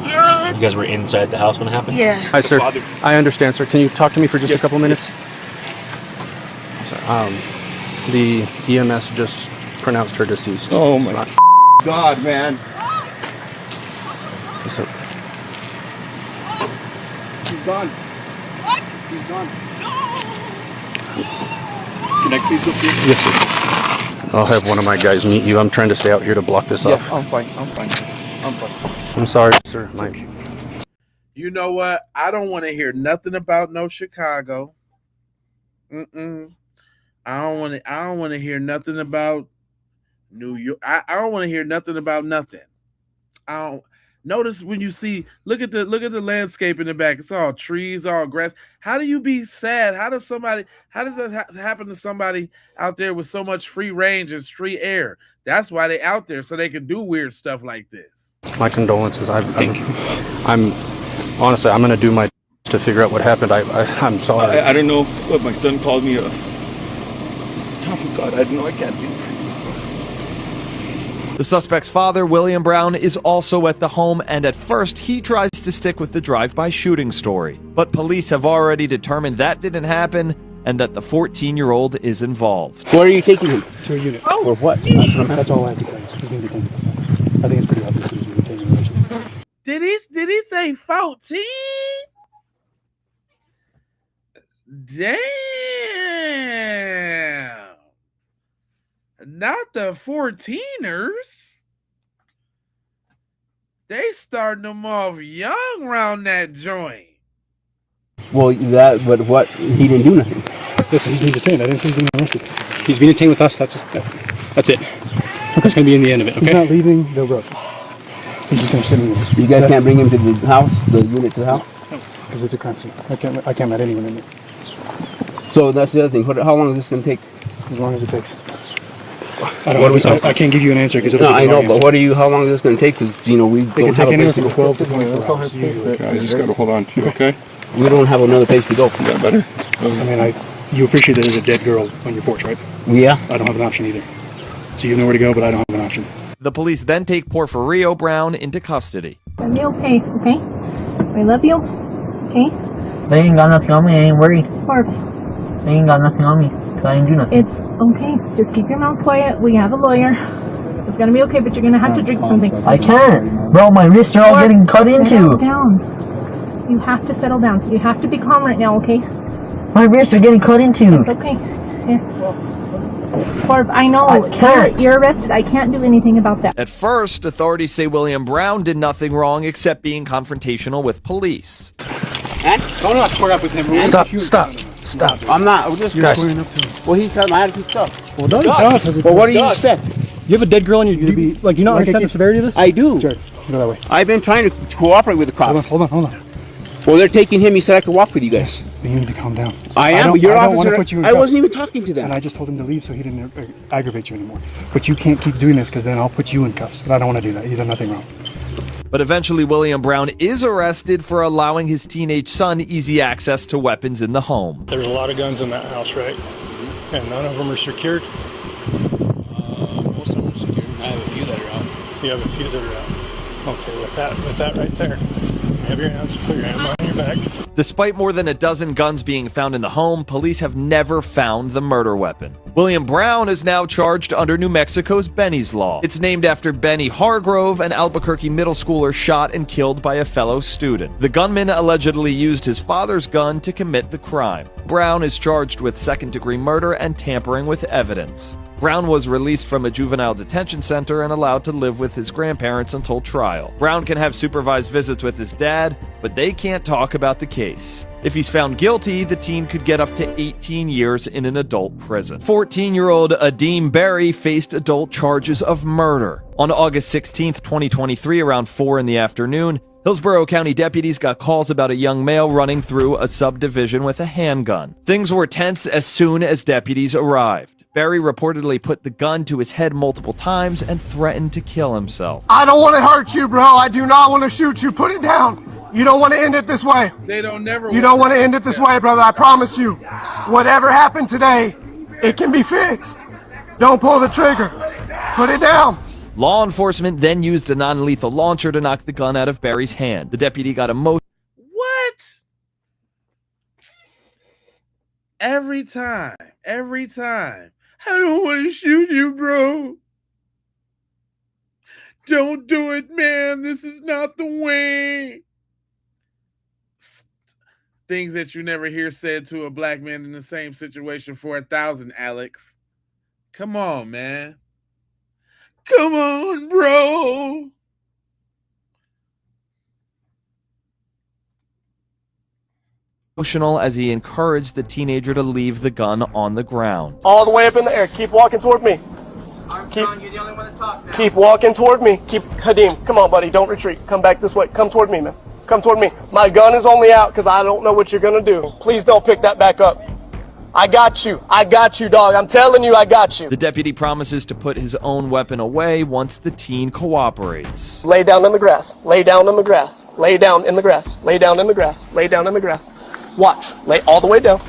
Speaker 24: Yeah.
Speaker 10: You guys were inside the house when it happened?
Speaker 24: Yeah.
Speaker 12: Hi, sir. I understand, sir. Can you talk to me for just a couple minutes? The EMS just pronounced her deceased.
Speaker 10: Oh my God, man.
Speaker 12: So,
Speaker 18: She's gone. What? She's gone. Can I please go see her?
Speaker 12: yes, sir. I'll have one of my guys meet you. I'm trying to stay out here to block this off.
Speaker 18: Yeah, I'm fine.
Speaker 12: I'm sorry, sir.
Speaker 1: You know what? I don't want to hear nothing about no Chicago. I don't want to hear nothing about New York. I don't want to hear nothing about nothing. I don't notice when you see look at the landscape in the back. It's all trees, all grass. How do you be sad? How does that happen to somebody out there with so much free range and free air? That's why they out there, so they can do weird stuff like this.
Speaker 12: My condolences. I'm honestly, I'm gonna do my to figure out what happened. I'm sorry.
Speaker 18: I don't know what my son called me. Oh God, I know I can't do it.
Speaker 25: The suspect's father, William Brown, is also at the home, and at first he tries to stick with the drive-by shooting story. But police have already determined that didn't happen and that the 14-year-old is involved.
Speaker 12: Where are you taking him? To a unit. Oh! For what? That's all I have to tell you. He's going to be taken this time. I think it's pretty obvious he's going to be taken originally.
Speaker 1: Did he say 14? Damn. Not the 14ers. They starting them off young around that joint.
Speaker 12: Well, but what? He didn't do nothing. Listen, he's being detained. I didn't see him being arrested. He's being detained with us. That's it. That's going to be in the end of it, okay? He's not leaving the road. He's just going to sit in this.
Speaker 10: You guys can't bring him to the house, the unit to the house?
Speaker 12: No. because it's a crime scene. I can't let anyone in there.
Speaker 3: So that's the other thing. How long is this going to take?
Speaker 12: As long as it takes. I can't give you an answer because
Speaker 3: no, I know, but how long is this going to take? Because we don't have a place to go.
Speaker 12: 12 to 24 hours.
Speaker 18: I just got to hold on to you, okay?
Speaker 3: We don't have another place to go.
Speaker 18: Is that better?
Speaker 12: You appreciate that there's a dead girl on your porch, right?
Speaker 3: Yeah.
Speaker 12: I don't have an option either. So you know where to go, but I don't have an option.
Speaker 25: The police then take Porfirio Brown into custody.
Speaker 7: I'll be okay, okay? I love you, okay?
Speaker 8: They ain't got nothing on me, I ain't worried.
Speaker 7: Barb.
Speaker 8: They ain't got nothing on me, so I ain't do nothing.
Speaker 7: It's okay, just keep your mouth quiet. We have a lawyer. It's gonna be okay, but you're gonna have to drink something.
Speaker 8: I can't. Bro, my wrists are all getting cut into.
Speaker 7: Settle down. You have to settle down. You have to be calm right now, okay?
Speaker 8: My wrists are getting cut into.
Speaker 7: It's okay. Here. Barb, I know.
Speaker 8: I can't.
Speaker 7: You're arrested. I can't do anything about that.
Speaker 25: At first, authorities say William Brown did nothing wrong except being confrontational with police.
Speaker 12: And don't not square up with him.
Speaker 3: Stop. I'm not. We're just
Speaker 12: squaring up to him.
Speaker 3: Well, he's telling my attitude sucks.
Speaker 12: Well, no,
Speaker 3: Well, what do you expect?
Speaker 12: You have a dead girl and you not understand the severity of this?
Speaker 3: I do.
Speaker 12: Sure. Go that way.
Speaker 3: I've been trying to cooperate with the cops.
Speaker 12: Hold on.
Speaker 3: Well, they're taking him. He said I could walk with you guys.
Speaker 12: You need to calm down.
Speaker 3: I am, but your officer, I wasn't even talking to them.
Speaker 12: And I just told him to leave so he didn't aggravate you anymore. But you can't keep doing this because then I'll put you in cuffs. And I don't want to do that. You've done nothing wrong.
Speaker 25: But eventually, William Brown is arrested for allowing his teenage son easy access to weapons in the home.
Speaker 12: There's a lot of guns in that house, right? And none of them are secured?
Speaker 21: Most of them are secured. I have a few that are out.
Speaker 12: You have a few that are out. Okay, with that right there, have your hands, put your hand behind your back.
Speaker 25: Despite more than a dozen guns being found in the home, police have never found the murder weapon. William Brown is now charged under New Mexico's Benny's Law. It's named after Benny Hargrove, an Albuquerque middle schooler shot and killed by a fellow student. The gunman allegedly used his father's gun to commit the crime. Brown is charged with second-degree murder and tampering with evidence. Brown was released from a juvenile detention center and allowed to live with his grandparents until trial. Brown can have supervised visits with his dad, but they can't talk about the case. If he's found guilty, the teen could get up to 18 years in an adult prison. 14-year-old Adeem Berry faced adult charges of murder. On August 16, 2023, around 4 in the afternoon, Hillsborough County deputies got calls about a young male running through a subdivision with a handgun. Things were tense as soon as deputies arrived. Berry reportedly put the gun to his head multiple times and threatened to kill himself.
Speaker 11: I don't want to hurt you, bro. I do not want to shoot you. Put it down. You don't want to end it this way.
Speaker 1: They don't never.
Speaker 11: You don't want to end it this way, brother. I promise you. Whatever happened today, it can be fixed. Don't pull the trigger. Put it down.
Speaker 25: Law enforcement then used a non-lethal launcher to knock the gun out of Berry's hand. The deputy got emotional.
Speaker 1: What? Every time. I don't want to shoot you, bro. Don't do it, man. This is not the way. Things that you never hear said to a black man in the same situation for 1,000, Alex. Come on, man. Come on, bro.
Speaker 25: Emotional as he encouraged the teenager to leave the gun on the ground.
Speaker 11: All the way up in the air. Keep walking toward me. Keep walking toward me. Hadim, come on, buddy. Don't retreat. Come back this way. Come toward me, man. Come toward me. My gun is only out because I don't know what you're going to do. Please don't pick that back up. I got you, dog. I'm telling you, I got you.
Speaker 25: The deputy promises to put his own weapon away once the teen cooperates.
Speaker 11: Lay down in the grass. Lay down in the grass. Lay down in the grass. Lay down in the grass. Lay down in the grass. Watch. Lay all the way down.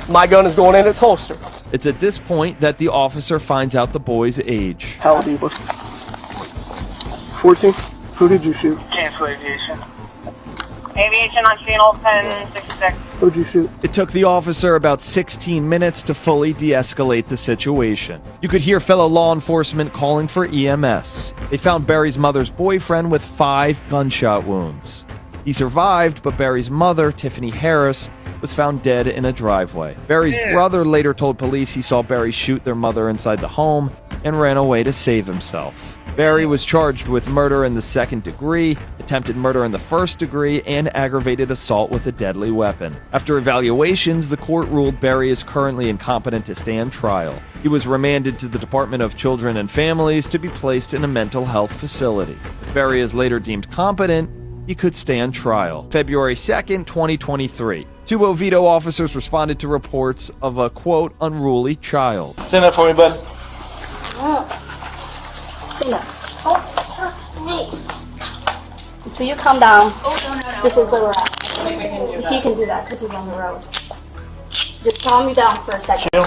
Speaker 11: My gun is going in its holster.
Speaker 25: It's at this point that the officer finds out the boy's age.
Speaker 11: How old are you, boy? 14? Who did you shoot?
Speaker 14: Cancel aviation. Aviation on channel 1066.
Speaker 11: Who'd you shoot?
Speaker 25: It took the officer about 16 minutes to fully de-escalate the situation. You could hear fellow law enforcement calling for EMS. They found Barry's mother's boyfriend with 5 gunshot wounds. He survived, but Barry's mother, Tiffany Harris, was found dead in a driveway. Barry's brother later told police he saw Barry shoot their mother inside the home and ran away to save himself. Barry was charged with murder in the 2nd degree, attempted murder in the 1st degree, and aggravated assault with a deadly weapon. After evaluations, the court ruled Barry is currently incompetent to stand trial. He was remanded to the Department of Children and Families to be placed in a mental health facility. Barry is later deemed competent, he could stand trial. February 2nd, 2023. Two Oviedo officers responded to reports of a, quote, unruly child.
Speaker 11: Stand up for me, bud.
Speaker 20: Stand up. Until you calm down, this is where we're at. He can do that because he's on the road. Just calm me down for a second.
Speaker 11: Chill.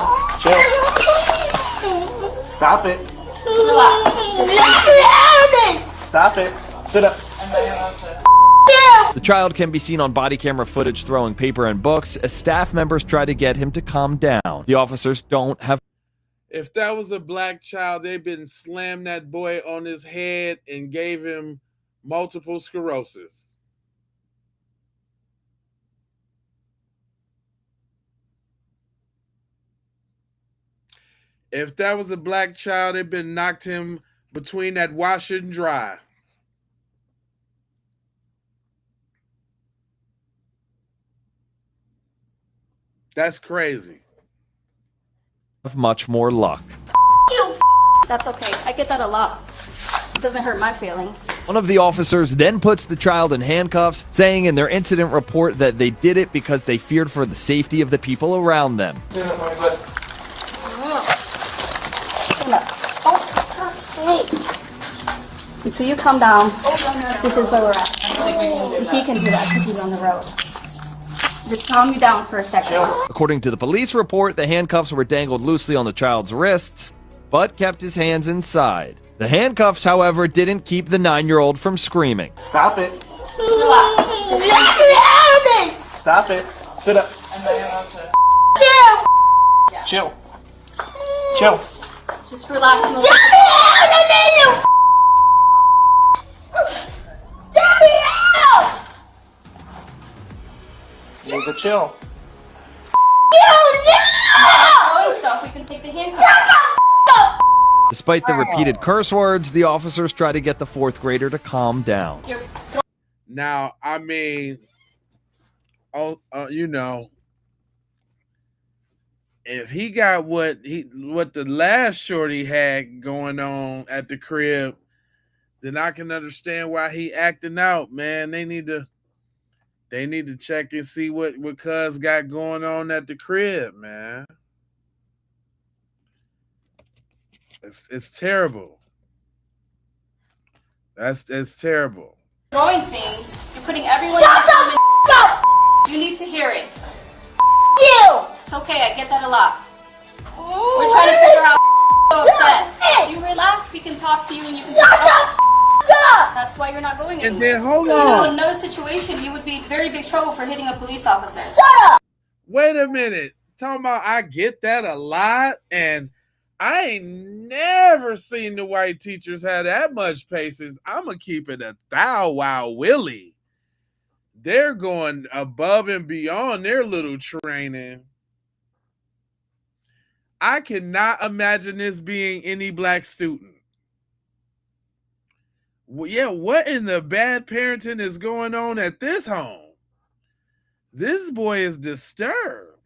Speaker 11: Stop it.
Speaker 20: Relax.
Speaker 11: Stop it. Sit up.
Speaker 25: The child can be seen on body camera footage throwing paper and books as staff members try to get him to calm down. The officers don't have.
Speaker 1: If that was a black child, they'd been slammed that boy on his head and gave him multiple sclerosis. If that was a black child, they'd been knocked him between that washer and dry. That's crazy.
Speaker 25: Much more luck.
Speaker 20: That's okay. I get that a lot. It doesn't hurt my feelings.
Speaker 25: One of the officers then puts the child in handcuffs, saying in their incident report that they did it because they feared for the safety of the people around them.
Speaker 20: Until you calm down, this is where we're at. He can do that because he's on the road. Just calm me down for a second.
Speaker 25: According to the police report, the handcuffs were dangled loosely on the child's wrists, but kept his hands inside. The handcuffs, however, didn't keep the 9-year-old from screaming.
Speaker 11: Stop it. Stop it. Sit up. Chill.
Speaker 20: Just relax.
Speaker 11: You need to chill.
Speaker 20: Stuff. We can take the handcuffs.
Speaker 25: Despite the repeated curse words, the officers try to get the 4th grader to calm down.
Speaker 1: Now, I mean, you know, if he got what the last shorty had going on at the crib, then I can understand why he acting out, man. They need to check and see what cuz got going on at the crib, man. It's terrible. It's terrible.
Speaker 20: Throwing things. You're putting everyone else in the You need to hear it. You. It's okay. I get that a lot. We're trying to figure out so upset. If you relax, we can talk to you and you can talk up. That's why you're not going anywhere.
Speaker 1: And then hold
Speaker 20: You
Speaker 1: on.
Speaker 20: know, in no situation you would be in very big trouble for hitting a police officer.
Speaker 1: Wait a minute. Talking about I get that a lot, and I ain't never seen the white teachers have that much patience. I'm going to keep it a wow Willie. They're going above and beyond their little training. I cannot imagine this being any black student. Well, yeah, what in the bad parenting is going on at this home? This boy is disturbed.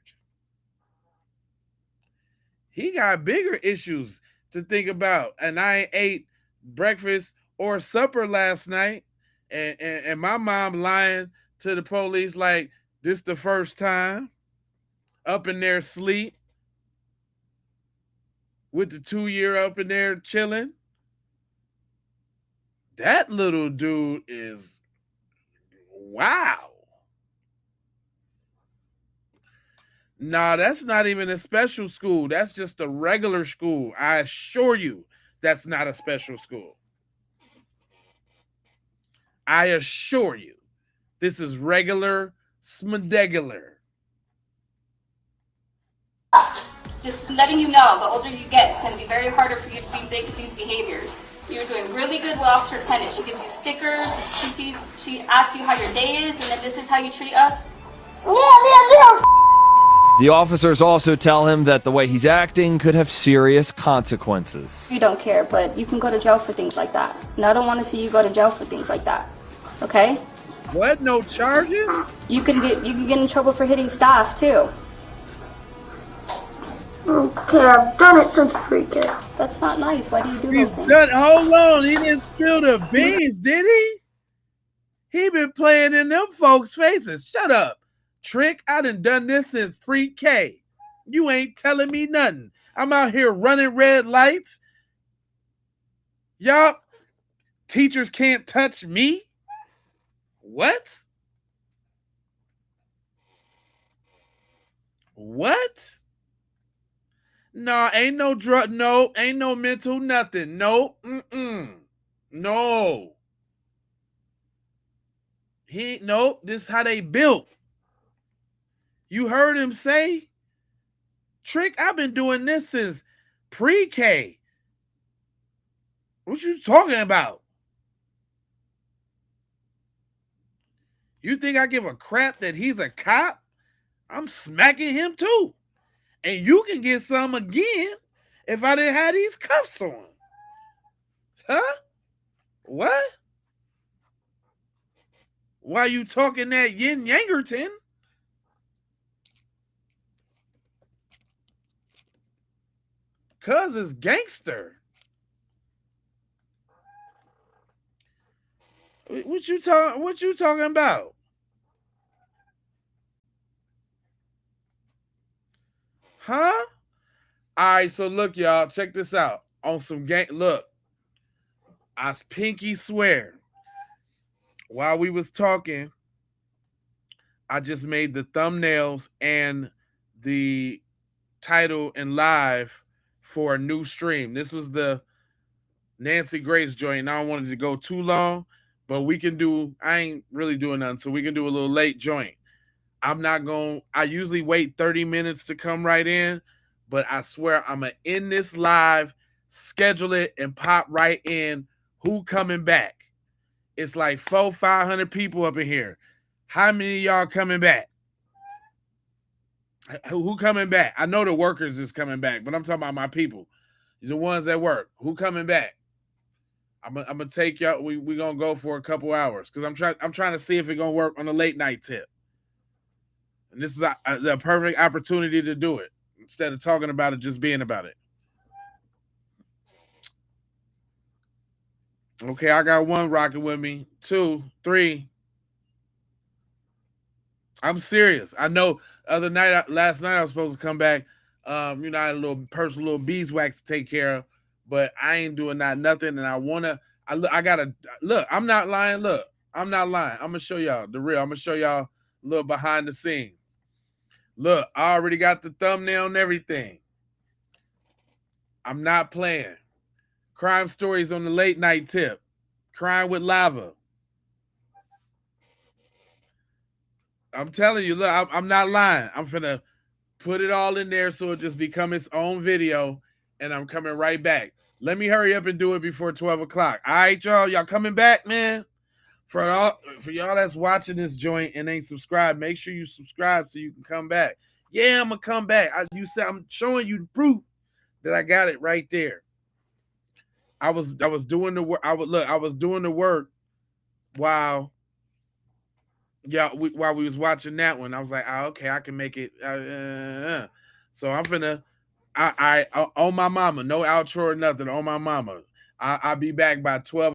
Speaker 1: He got bigger issues to think about. And I ain't ate breakfast or supper last night. And my mom lying to the police like this the first time. Up in their sleep. With the 2-year up in there chilling. That little dude is wow. Nah, that's not even a special school. That's just a regular school. I assure you that's not a special school. I assure you this is regular smedegular.
Speaker 20: Just letting you know, the older you get, it's going to be very harder for you to be big these behaviors. You're doing really good with Officer Tennant. She gives you stickers. She asks you how your day is, and then this is how you treat us.
Speaker 25: The officers also tell him that the way he's acting could have serious consequences.
Speaker 20: You don't care, but you can go to jail for things like that. And I don't want to see you go to jail for things like that. Okay?
Speaker 1: What? No charges?
Speaker 20: You can get in trouble for hitting staff too. Okay, I've done it since pre-K. That's not nice. Why do you do those things?
Speaker 1: Hold on, he didn't spill the beans, did he? He been playing in them folks' faces. Shut up. Trick, I done this since pre-K. You ain't telling me nothing. I'm out here running red lights. Y'all, teachers can't touch me? What? What? No, ain't no drug. No, ain't no mental nothing. No. No. Nope. This is how they built. You heard him say, Trick, I've been doing this since pre-K. What you talking about? You think I give a crap that he's a cop? I'm smacking him too. And you can get some again if I didn't have these cuffs on. Huh? What? Why you talking that yin yangerton? Cause it's gangster. What you talking about? Huh? All right, so look, y'all, check this out. On some gang, look, I pinky swear, while we was talking, I just made the thumbnails and the title and live for a new stream. This was the Nancy Grace joint. I don't want it to go too long, but we can do, I ain't really doing nothing, so we can do a little late joint. I usually wait 30 minutes to come right in, but I swear I'm going to end this live, schedule it, and pop right in. Who coming back? It's like 500 people up in here. How many of y'all coming back? Who coming back? I know the workers is coming back, but I'm talking about my people. The ones that work. Who coming back? I'm gonna take y'all. We gonna go for a couple hours because I'm trying to see if it's gonna work on a late night tip. And this is the perfect opportunity to do it instead of talking about it, just being about it. Okay, I got one rocking with me. 2, 3. I'm serious. I know last night I was supposed to come back. I had a little personal little beeswax to take care of, but I ain't doing nothing. And I gotta look. I'm not lying. Look, I'm not lying. I'm gonna show y'all the real. I'm gonna show y'all a little behind the scenes. Look, I already got the thumbnail and everything. I'm not playing. Crime stories on the late night tip. Crime with lava. I'm telling you, look, I'm not lying. I'm finna put it all in there so it just become its own video, and I'm coming right back. Let me hurry up and do it before 12 o'clock. All right, y'all. Y'all coming back, man? For y'all that's watching this joint and ain't subscribed, make sure you subscribe so you can come back. Yeah, I'm gonna come back. I'm showing you the proof that I got it right there. I was doing the work. I was doing the work while we was watching that one. I was like, okay, I can make it. So I'm finna. I on my mama, no outro or nothing. On my mama, I'll be back by 12.